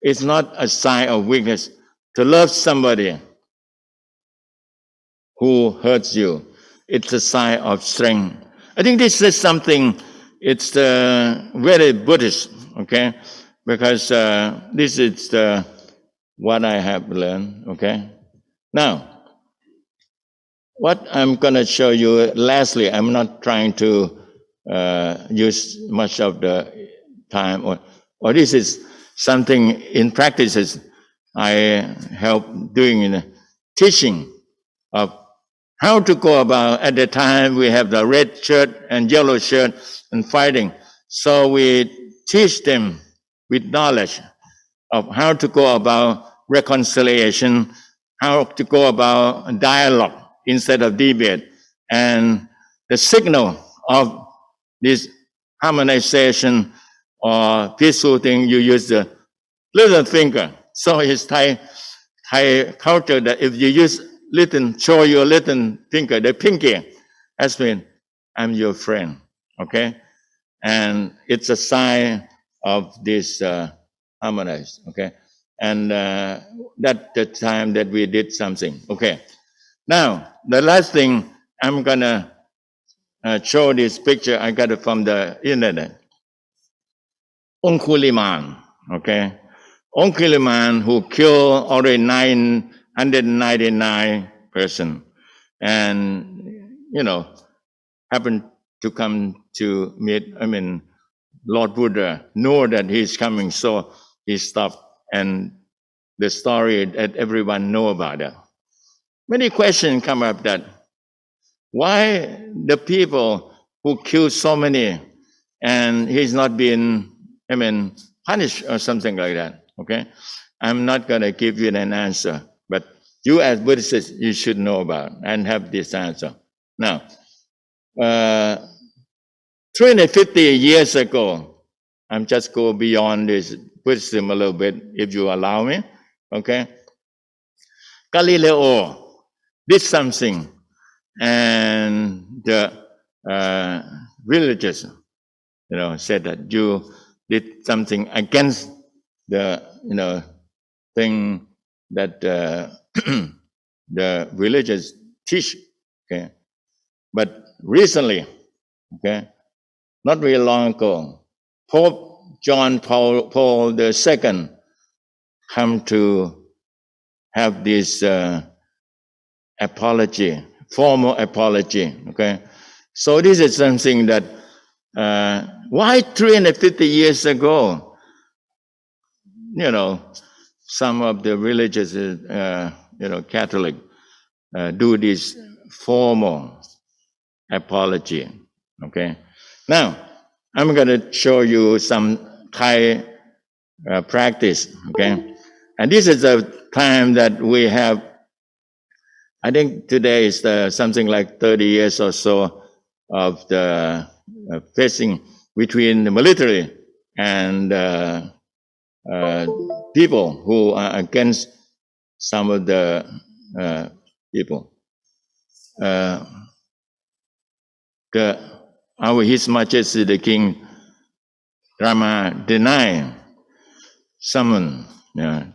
it's not a sign of weakness to love somebody who hurts you. It's a sign of strength. I think this is something. It's very Buddhist. Okay, because this is what I have learned. Okay. Now, what I'm going to show you, lastly, I'm not trying to use much of the time, or this is something in practices I help doing in teaching of how to go about. At the time we have the red shirt and yellow shirt and fighting, so we teach them with knowledge of how to go about reconciliation, how to go about dialogue instead of debate, and the signal of this harmonization or peaceful thing, you use the little finger. So it's Thai culture that if you use little, show your little finger, the pinky, that's mean I'm your friend, okay? And it's a sign of this harmonize, okay? And that's the time that we did something, okay? Now, the last thing, I'm gonna show this picture. I got it from the internet. Onkuliman, okay? Onkuliman who killed already 999 person, and happened to come to meet. Lord Buddha know that he's coming, so he stopped, and the story that everyone know about it. Many questions come up that why the people who killed so many and he's not been, punished or something like that. Okay, I'm not going to give you an answer, but you as Buddhists, you should know about and have this answer. Now, 350 years ago, I'm just go beyond this Buddhism a little bit, if you allow me. Okay, Galileo did something, and the villagers, said that you did something against the, thing that the villagers teach. Okay, but recently, okay, not very long ago, Pope John Paul II come to have this apology, formal apology. Okay, so this is something that why 350 years ago, some of the religious, Catholic, do this formal apology. Okay, now I'm going to show you some Thai practice. Okay, and this is a time that we have. I think today is something like 30 years or so of the facing between the military and people who are against some of the people. Our His Majesty the King Rama denied summon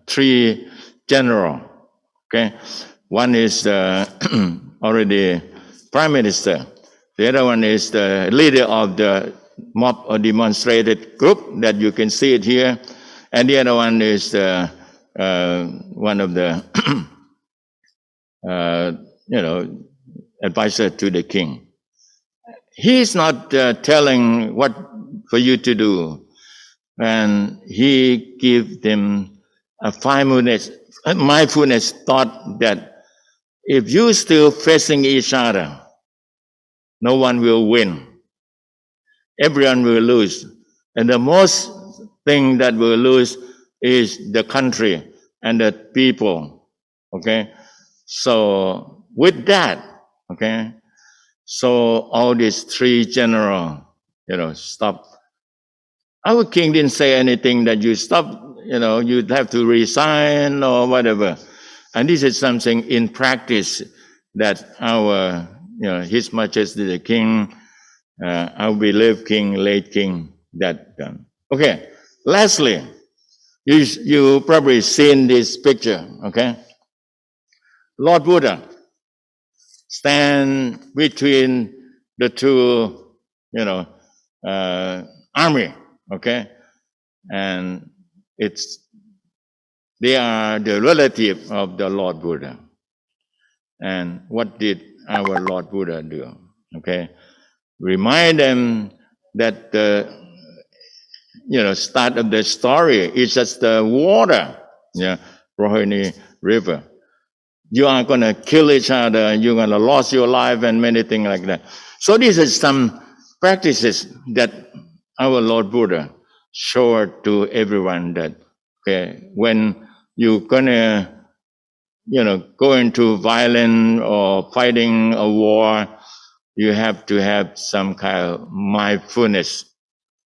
3 general. Okay, one is already Prime Minister. The other one is the leader of the mob or demonstrated group that you can see it here, and the other one is one of the advisor to the king. He's not telling what for you to do, and he give them a mindfulness thought that if you still facing each other, no one will win. Everyone will lose. And the most thing that will lose is the country and the people. Okay? So with that, okay, so all these 3 general, stop. Our king didn't say anything that you stop, you'd have to resign or whatever. And this is something in practice that our, His Majesty the King, our beloved King, late King, that done. Okay, lastly, you probably seen this picture, okay? Lord Buddha stand between the 2, army, okay? And they are the relative of the Lord Buddha. And what did our Lord Buddha do? Okay, remind them that the start of the story is just the water, Rohini River. You are going to kill each other, you're going to lose your life and many things like that. So these are some practices that our Lord Buddha showed to everyone that, when you're going to, go into violence or fighting a war, you have to have some kind of mindfulness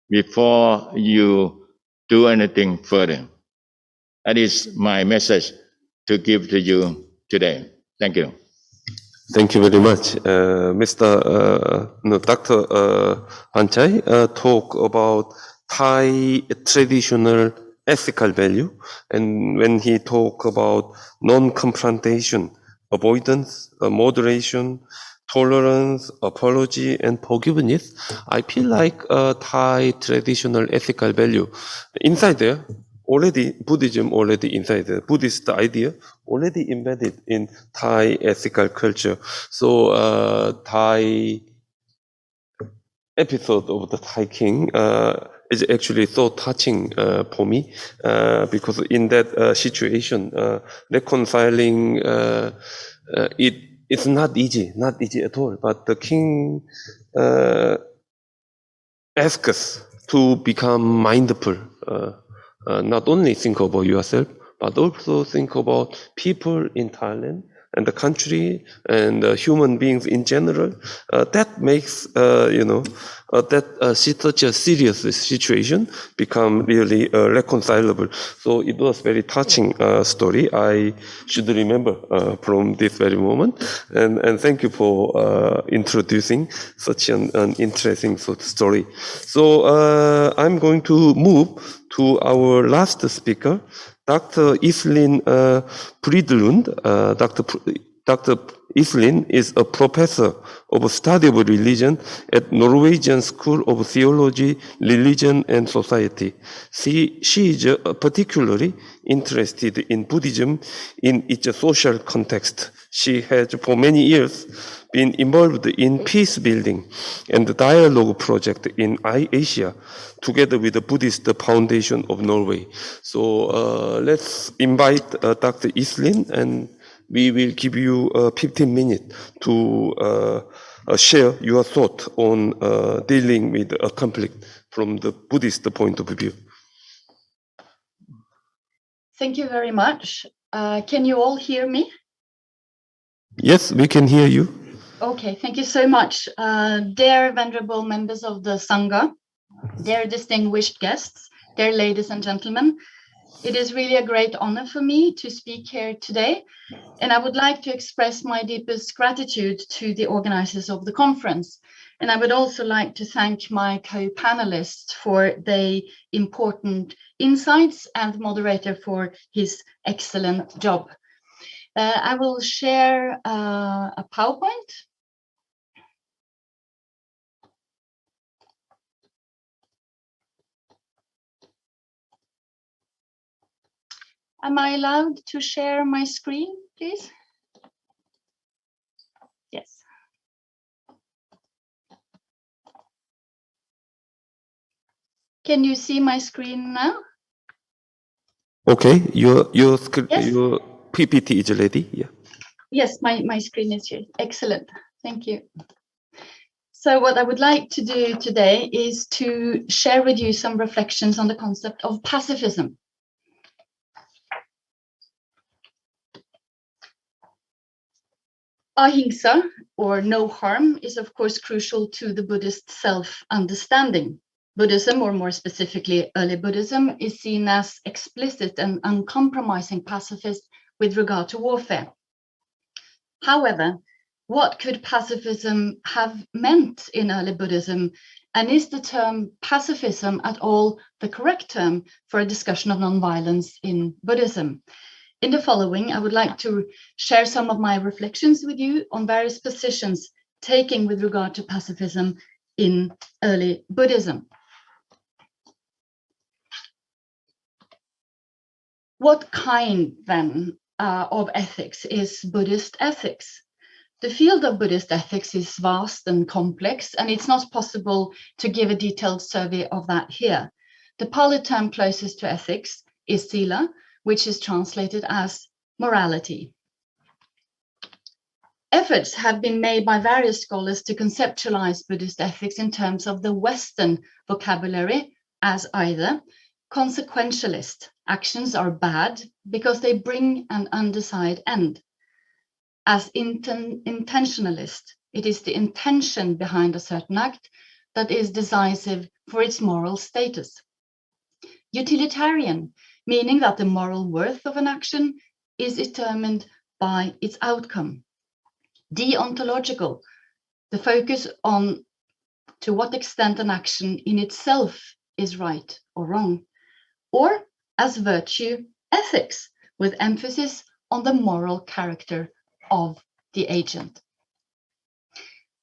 before you do anything further. That is my message to give to you today. Thank you. Thank you very much. Dr. Panchai talk about Thai traditional ethical value, and when he talk about non-confrontation, avoidance, moderation, tolerance, apology, and forgiveness, I feel like Thai traditional ethical value inside there already, Buddhism already inside there, Buddhist idea already embedded in Thai ethical culture. So Thai episode of the Thai King is actually so touching for me because in that situation, reconciling it's not easy at all. But the king asks us to become mindful, not only think about yourself, but also think about people in Thailand and the country and human beings in general. That makes such a serious situation become really reconcilable. So it was very touching story. I should remember from this very moment. And thank you for introducing such an interesting story. So I'm going to move to our last speaker, Dr. Iselin Fridlund. Dr. Iselin is a professor of study of religion at Norwegian School of Theology, Religion and Society. She is particularly interested in Buddhism in its social context. She has for many years been involved in peace building and the dialogue project in Asia together with the Buddhist Foundation of Norway. So let's invite Dr. Iselin, and we will give you 15 minutes to share your thought on dealing with a conflict from the Buddhist point of view. Thank you very much. Can you all hear me? Yes, we can hear you. Okay, thank you so much. Dear venerable members of the Sangha, dear distinguished guests, dear ladies and gentlemen, it is really a great honor for me to speak here today, and I would like to express my deepest gratitude to the organizers of the conference. And I would also like to thank my co-panelists for the important insights and the moderator for his excellent job. I will share a PowerPoint. Am I allowed to share my screen, please? Yes. Can you see my screen now? Okay, your Yes. your PPT is ready. Yeah. Yes, my screen is here. Excellent. Thank you. So what I would like to do today is to share with you some reflections on the concept of pacifism. Ahimsa, or no harm, is of course crucial to the Buddhist self-understanding. Buddhism, or more specifically early Buddhism, is seen as explicit and uncompromising pacifist with regard to warfare. However, what could pacifism have meant in early Buddhism, and is the term pacifism at all the correct term for a discussion of nonviolence in Buddhism? In the following, I would like to share some of my reflections with you on various positions taken with regard to pacifism in early Buddhism. What kind then of ethics is Buddhist ethics? The field of Buddhist ethics is vast and complex, and it's not possible to give a detailed survey of that here. The Pali term closest to ethics is sila, which is translated as morality. Efforts have been made by various scholars to conceptualize Buddhist ethics in terms of the Western vocabulary as either consequentialist, actions are bad because they bring an undesired end, as intentionalist, it is the intention behind a certain act that is decisive for its moral status. Utilitarian, meaning that the moral worth of an action is determined by its outcome. Deontological, the focus on to what extent an action in itself is right or wrong. Or as virtue ethics, with emphasis on the moral character of the agent.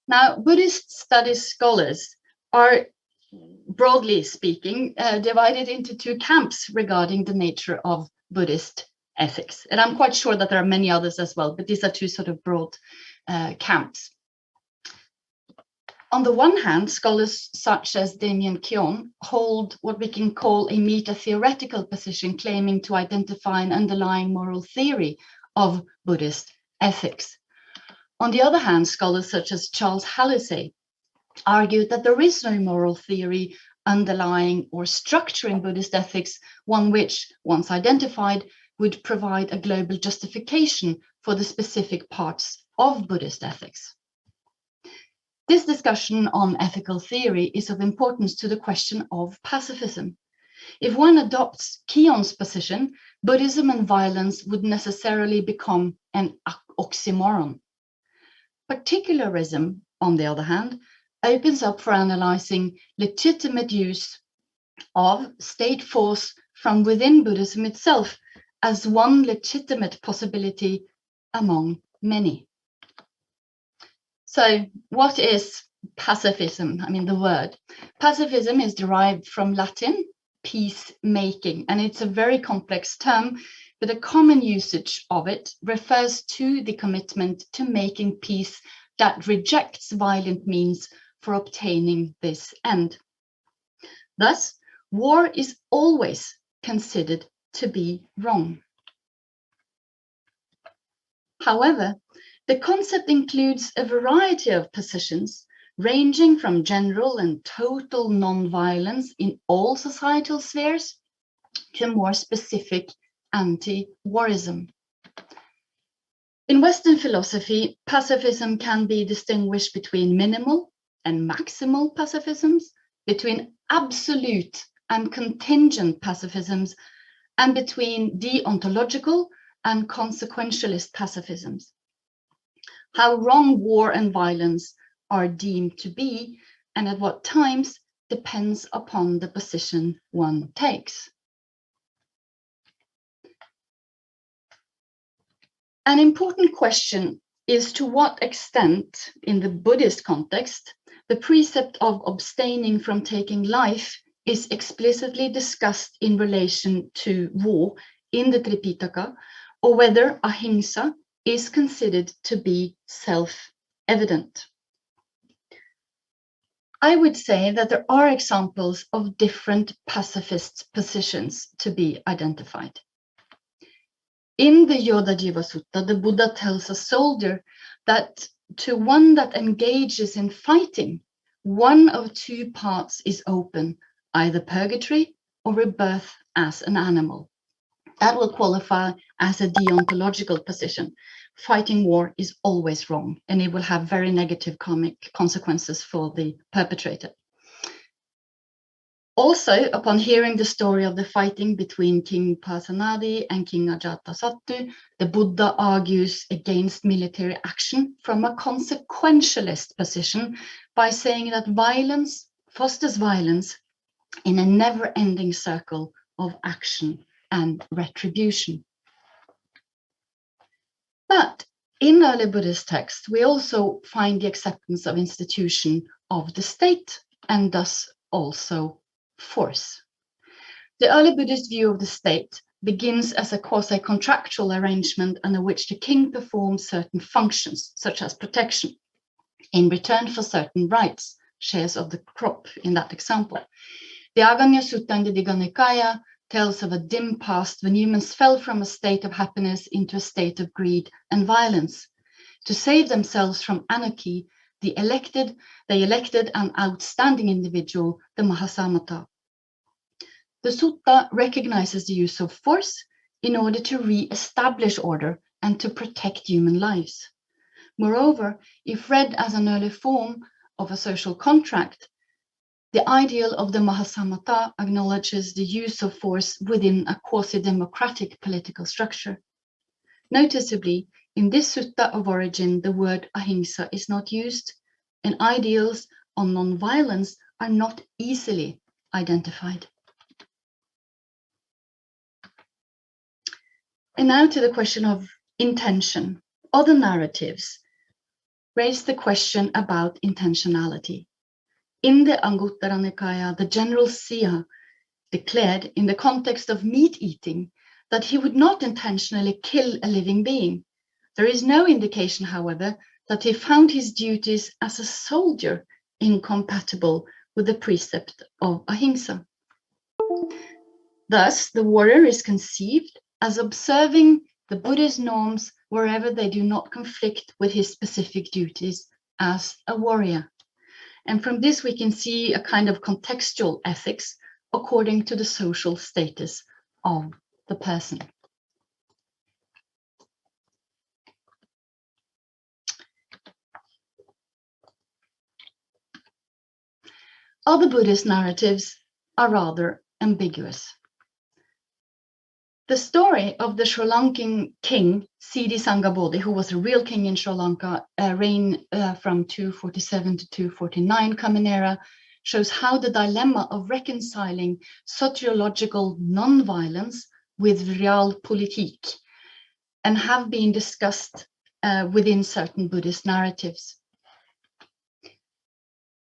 Now, Buddhist studies scholars are, broadly speaking, divided into two camps regarding the nature of Buddhist ethics. And I'm quite sure that there are many others as well, but these are two sort of broad camps. On the one hand, scholars such as Damien Keown hold what we can call a meta-theoretical position, claiming to identify an underlying moral theory of Buddhist ethics. On the other hand, scholars such as Charles Hallisey argued that there is no moral theory underlying or structuring Buddhist ethics, one which, once identified, would provide a global justification for the specific parts of Buddhist ethics. This discussion on ethical theory is of importance to the question of pacifism. If one adopts Keown's position, Buddhism and violence would necessarily become an oxymoron. Particularism, on the other hand, opens up for analyzing legitimate use of state force from within Buddhism itself as one legitimate possibility among many. So what is pacifism? I mean, the word. Pacifism is derived from Latin, peacemaking, and it's a very complex term, but a common usage of it refers to the commitment to making peace that rejects violent means for obtaining this end. Thus, war is always considered to be wrong. However, the concept includes a variety of positions, ranging from general and total non-violence in all societal spheres to more specific anti-warism. In Western philosophy, pacifism can be distinguished between minimal and maximal pacifisms, between absolute and contingent pacifisms, and between deontological and consequentialist pacifisms. How wrong war and violence are deemed to be and at what times depends upon the position one takes. An important question is to what extent, in the Buddhist context, the precept of abstaining from taking life is explicitly discussed in relation to war in the Tripitaka, or whether ahimsa is considered to be self-evident. I would say that there are examples of different pacifist positions to be identified. In the Yoda Jiva Sutta, the Buddha tells a soldier that to one that engages in fighting, one of two paths is open, either purgatory or rebirth as an animal. That will qualify as a deontological position. Fighting war is always wrong, and it will have very negative karmic consequences for the perpetrator. Also, upon hearing the story of the fighting between King Pasenadi and King Ajatasattu, the Buddha argues against military action from a consequentialist position by saying that violence fosters violence in a never-ending circle of action and retribution. But in early Buddhist texts, we also find the acceptance of institution of the state and thus also force. The early Buddhist view of the state begins as a quasi-contractual arrangement under which the king performs certain functions, such as protection, in return for certain rights, shares of the crop in that example. The Aganya Sutta in the Digha Nikaya tells of a dim past when humans fell from a state of happiness into a state of greed and violence. To save themselves from anarchy, they elected an outstanding individual, the Mahasamata. The sutta recognizes the use of force in order to re-establish order and to protect human lives. Moreover, if read as an early form of a social contract, the ideal of the Mahasamata acknowledges the use of force within a quasi-democratic political structure. Noticeably, in this sutta of origin, the word ahimsa is not used, and ideals on non-violence are not easily identified. And now to the question of intention. Other narratives raise the question about intentionality. In the Anguttara Nikaya, the general Siha declared in the context of meat eating that he would not intentionally kill a living being. There is no indication, however, that he found his duties as a soldier incompatible with the precept of ahimsa. Thus, the warrior is conceived as observing the Buddhist norms wherever they do not conflict with his specific duties as a warrior. And from this, we can see a kind of contextual ethics according to the social status of the person. Other Buddhist narratives are rather ambiguous. The story of the Sri Lankan king, Siddhi Sanghabodhi, who was a real king in Sri Lanka, reigned from 247 to 249 Common Era, shows how the dilemma of reconciling sociological non-violence with realpolitik and have been discussed within certain Buddhist narratives.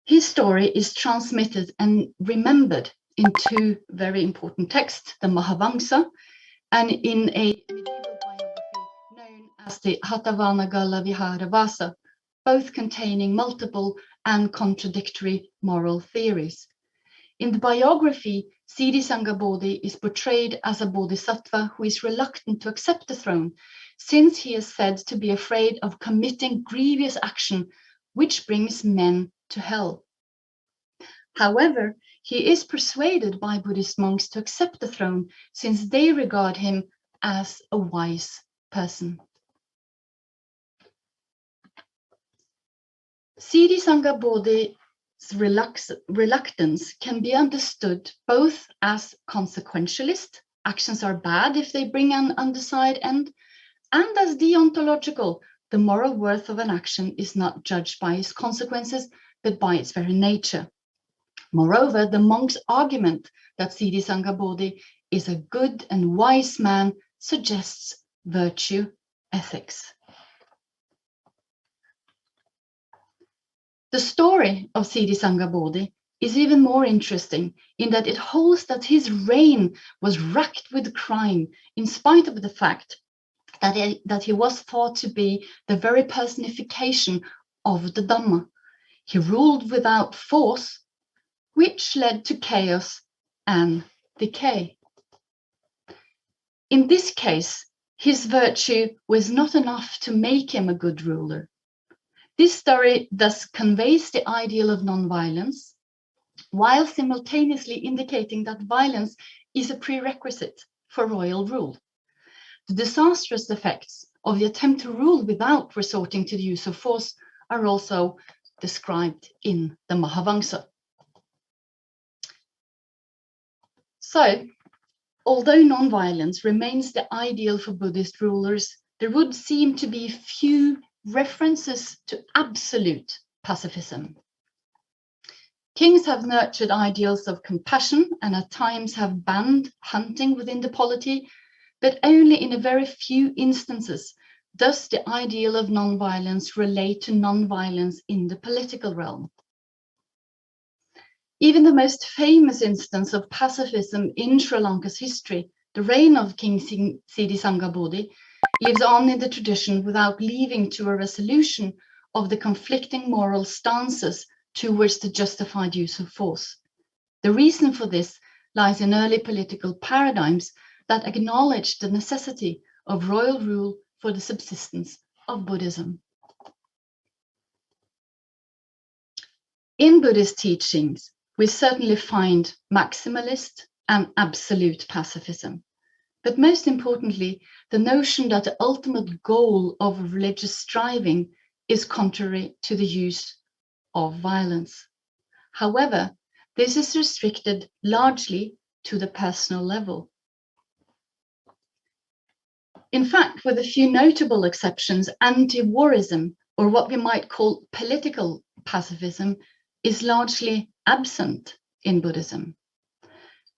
His story is transmitted and remembered in two very important texts, the Mahavamsa, and in a medieval biography known as the Hathavanagala Viharavasa, both containing multiple and contradictory moral theories. In the biography, Siddhi Sanghabodhi is portrayed as a bodhisattva who is reluctant to accept the throne, since he is said to be afraid of committing grievous action which brings men to hell. However, he is persuaded by Buddhist monks to accept the throne, since they regard him as a wise person. Siddhi Sanghabodhi's reluctance can be understood both as consequentialist, actions are bad if they bring an undesired end, and as deontological, the moral worth of an action is not judged by its consequences, but by its very nature. Moreover, the monk's argument that Siddhi Sanghabodhi is a good and wise man suggests virtue ethics. The story of Siddhi Sanghabodhi is even more interesting in that it holds that his reign was racked with crime, in spite of the fact that he was thought to be the very personification of the Dhamma. He ruled without force, which led to chaos and decay. In this case, his virtue was not enough to make him a good ruler. This story thus conveys the ideal of non-violence, while simultaneously indicating that violence is a prerequisite for royal rule. The disastrous effects of the attempt to rule without resorting to the use of force are also described in the Mahavamsa. So, although non-violence remains the ideal for Buddhist rulers, there would seem to be few references to absolute pacifism. Kings have nurtured ideals of compassion and at times have banned hunting within the polity, but only in a very few instances does the ideal of non-violence relate to non-violence in the political realm. Even the most famous instance of pacifism in Sri Lanka's history, the reign of King Siddhi Sanghabodhi lives on in the tradition without leading to a resolution of the conflicting moral stances towards the justified use of force. The reason for this lies in early political paradigms that acknowledged the necessity of royal rule for the subsistence of Buddhism. In Buddhist teachings, we certainly find maximalist and absolute pacifism. But most importantly, the notion that the ultimate goal of religious striving is contrary to the use of violence. However, this is restricted largely to the personal level. In fact, with a few notable exceptions, anti-warism, or what we might call political pacifism, is largely absent in Buddhism.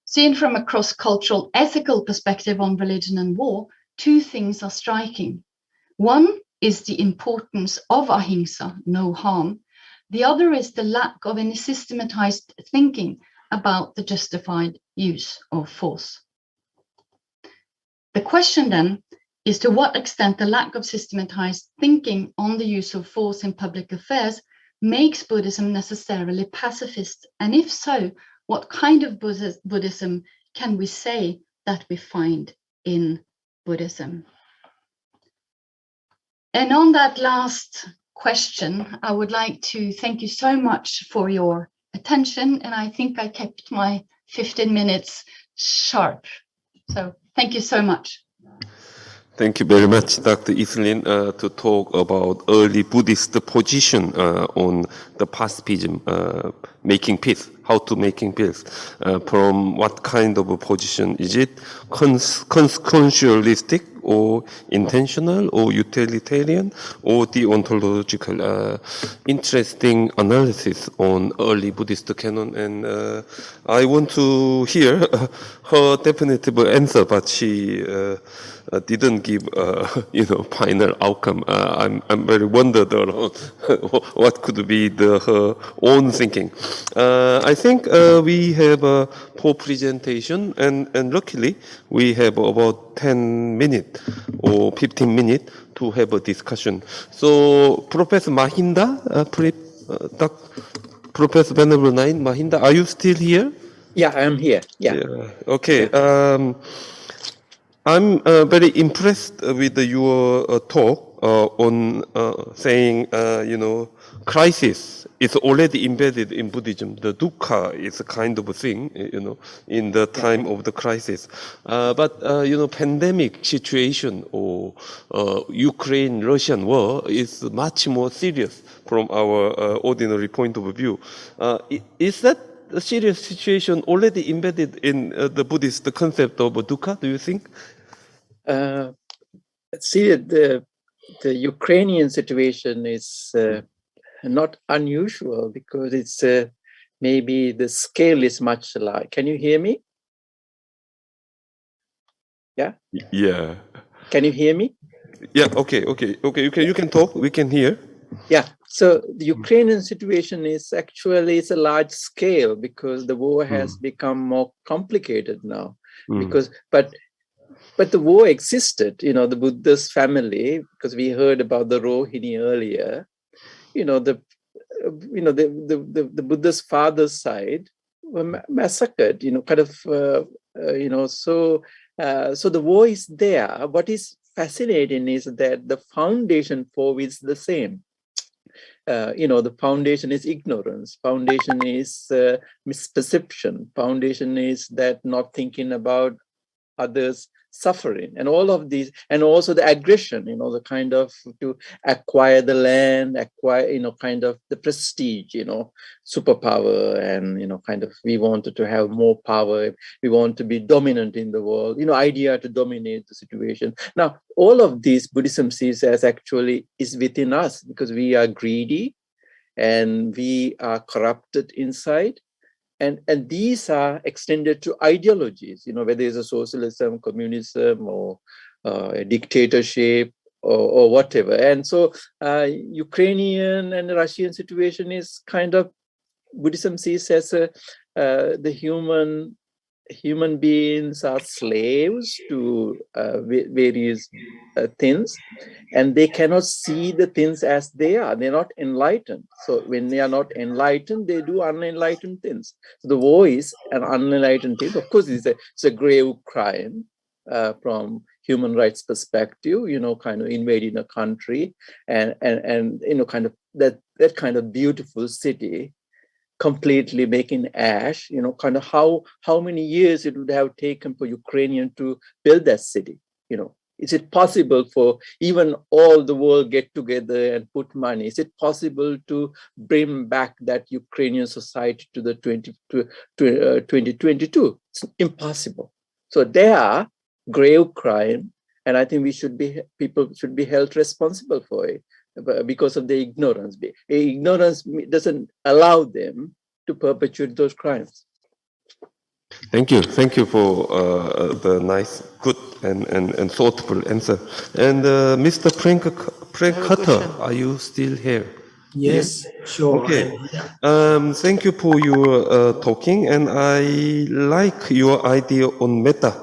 Seen from a cross-cultural ethical perspective on religion and war, two things are striking. One is the importance of ahimsa, no harm. The other is the lack of any systematized thinking about the justified use of force. The question then is to what extent the lack of systematized thinking on the use of force in public affairs makes Buddhism necessarily pacifist, and if so, what kind of Buddhism can we say that we find in Buddhism? And on that last question, I would like to thank you so much for your attention, and I think I kept my 15 minutes sharp. So thank you so much. Thank you very much, Dr. Evelyn, to talk about early Buddhist position on the pacifism, making peace, how to making peace. From what kind of a position is it? Conscientialistic or intentional or utilitarian or deontological? Interesting analysis on early Buddhist canon, and I want to hear her definitive answer, but she didn't give final outcome. I'm very wondered around what could be her own thinking. I think we have a poor presentation, and luckily we have about 10 minutes or 15 minutes to have a discussion. So Professor Mahinda, Professor Venerable Nine Mahinda, are you still here? Yeah, I am here. Yeah. Okay. Yeah. I'm very impressed with your talk on saying, crisis is already embedded in Buddhism. The dukkha is a kind of a thing, in the time of the crisis. But pandemic situation or Ukraine-Russian war is much more serious from our ordinary point of view. Is that a serious situation already embedded in the Buddhist concept of dukkha, do you think? See, the Ukrainian situation is not unusual because it's maybe the scale is much large. Can you hear me? Yeah? Yeah. Can you hear me? Yeah, okay. You can talk, we can hear. Yeah, so the Ukrainian situation is actually a large scale because the war has become more complicated now. But the war existed, the Buddhist family, because we heard about the Rohini earlier, the Buddhist father's side were massacred, so the war is there. What is fascinating is that the foundation for it is the same. The foundation is ignorance. Foundation is misperception. Foundation is that not thinking about others' suffering, and all of these, and also the aggression, the kind of to acquire the land, kind of the prestige, superpower, and kind of we wanted to have more power, we want to be dominant in the world, idea to dominate the situation. Now, all of these Buddhism sees as actually is within us because we are greedy and we are corrupted inside. And these are extended to ideologies, whether it's a socialism, communism, or a dictatorship, or whatever. And so Ukrainian and Russian situation is kind of Buddhism sees as the human human beings are slaves to various things, and they cannot see the things as they are. They're not enlightened. So when they are not enlightened, they do unenlightened things. So the voice and unenlightened things, of course, it's a grave crime from human rights perspective, kind of invading a country and kind of that kind of beautiful city completely making ash, kind of how many years it would have taken for Ukrainian to build that city, Is it possible for even all the world get together and put money? Is it possible to bring back that Ukrainian society to the 2022? It's impossible. So they are grave crime, and I think people should be held responsible for it because of the ignorance. Ignorance doesn't allow them to perpetuate those crimes. Thank you for the nice, good and thoughtful answer. And Mr. Prankata, are you still here? Yes, sure. Okay. Thank you for your talking, and I like your idea on metta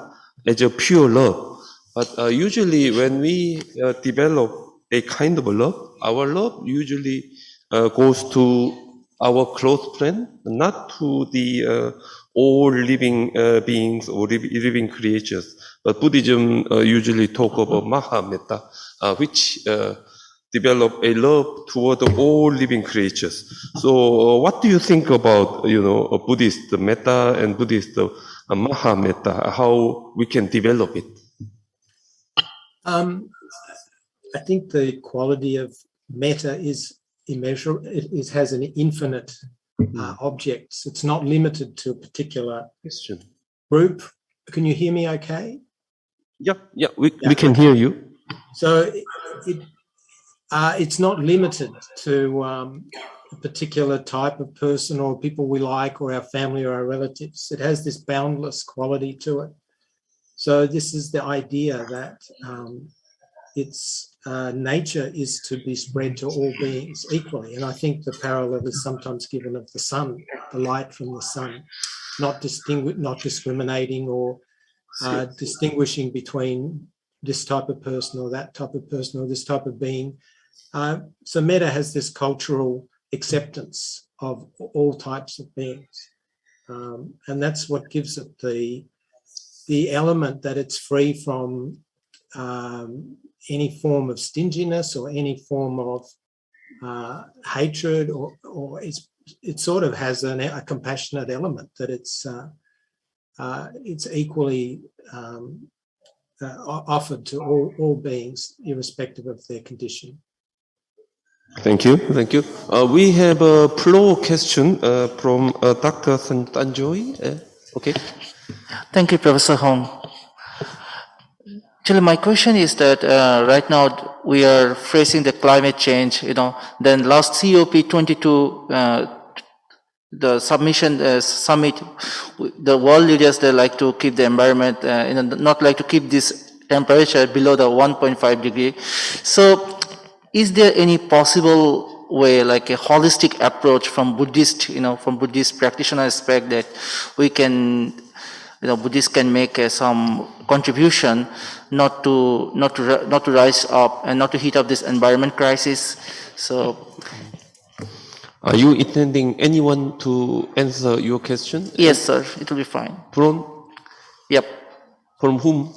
as a pure love. But usually when we develop a kind of love, our love usually goes to our close friend, not to the all living beings or living creatures. But Buddhism usually talk about Maha Metta, which develop a love toward all living creatures. So what do you think about, a Buddhist metta and Buddhist Maha Metta, how we can develop it? I think the quality of metta is immeasurable. It has an infinite objects. It's not limited to a particular group. Can you hear me okay? Yeah, we can hear you. So it's not limited to a particular type of person or people we like or our family or our relatives. It has this boundless quality to it. So this is the idea that its nature is to be spread to all beings equally. And I think the parallel is sometimes given of the sun, the light from the sun, not discriminating or distinguishing between this type of person or that type of person or this type of being. So metta has this cultural acceptance of all types of beings. And that's what gives it the element that it's free from any form of stinginess or any form of hatred, or it sort of has a compassionate element that it's equally offered to all beings, irrespective of their condition. Thank you. We have a floor question from Dr. Santanjoy. Okay. Thank you, Professor Hong. Actually, my question is that right now we are facing the climate change. Then last COP22, the summit, the world leaders, they like to keep the environment, not like to keep this temperature below the 1.5 degree. So, is there any possible way, like a holistic approach from Buddhist, from Buddhist practitioner aspect, that we can, Buddhists can make some contribution not to rise up and not to heat up this environment crisis? So, are you intending anyone to answer your question? Yes, sir. It will be fine. From? Yep. From whom?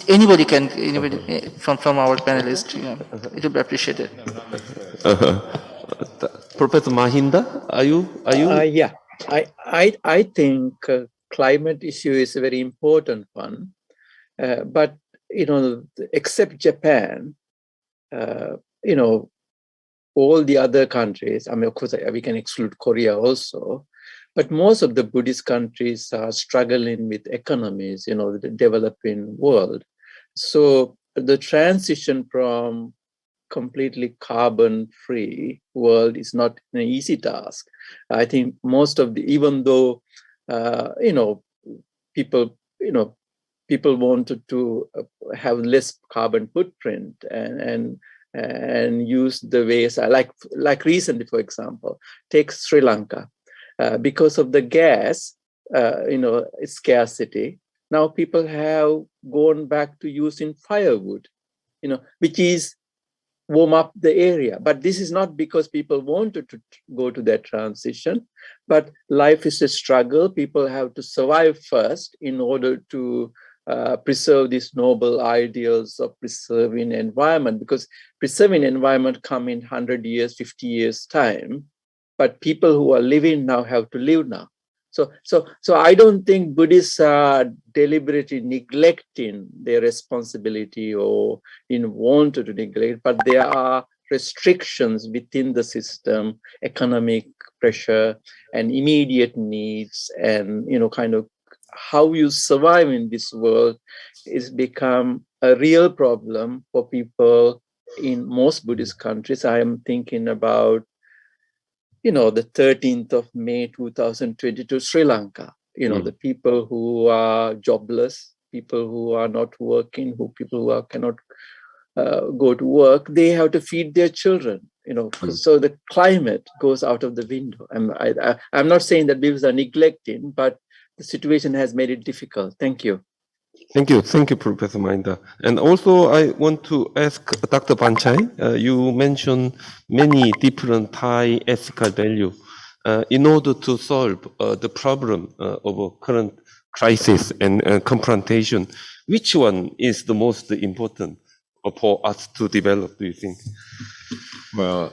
Anybody from our panelists. Yeah, it will be appreciated. Professor Mahinda, are you? Yeah, I think climate issue is a very important one, but except Japan, all the other countries. I mean, of course, we can exclude Korea also, but most of the Buddhist countries are struggling with economies, the developing world. So the transition from completely carbon-free world is not an easy task. I think most of even though people wanted to have less carbon footprint and use the ways like recently, for example, take Sri Lanka. Because of the gas, scarcity. Now people have gone back to using firewood, which is warm up the area. But this is not because people wanted to go to that transition, but life is a struggle. People have to survive first in order to preserve these noble ideals of preserving environment, because preserving environment come in 100 years, 50 years time, but people who are living now have to live now. So I don't think Buddhists are deliberately neglecting their responsibility or wanted to neglect, but there are restrictions within the system, economic pressure and immediate needs, and kind of how you survive in this world is become a real problem for people in most Buddhist countries. I am thinking about the 13th of May 2022, Sri Lanka, the people who are jobless, people who are not working, people who cannot go to work, they have to feed their children, so the climate goes out of the window. I'm not saying that people are neglecting, but the situation has made it difficult. Thank you. Thank you, Professor Mahinda. And also, I want to ask Dr. Panchai. You mentioned many different Thai ethical values in order to solve the problem of current crisis and confrontation. Which one is the most important for us to develop, do you think? Well,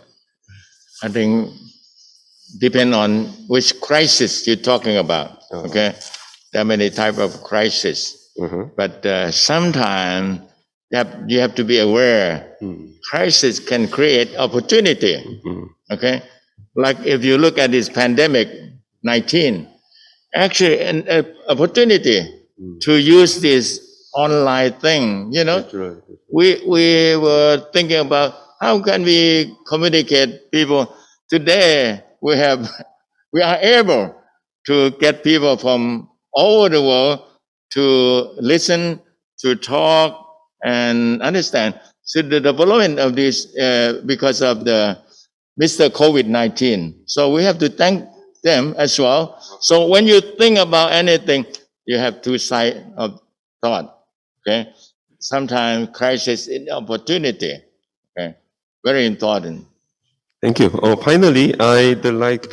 I think depend on which crisis you're talking about. Okay, there are many type of crisis. But sometimes you have to be aware, crisis can create opportunity. Okay, like if you look at this pandemic 19, actually an opportunity to use this online thing. We were thinking about how can we communicate people. Today we are able to get people from all over the world to listen, to talk, and understand. So the development of this because of the Mr. COVID-19. So we have to thank them as well. So when you think about anything, you have two sides of thought. Okay, sometimes crisis is opportunity. Okay, very important. Thank you. Finally, I'd like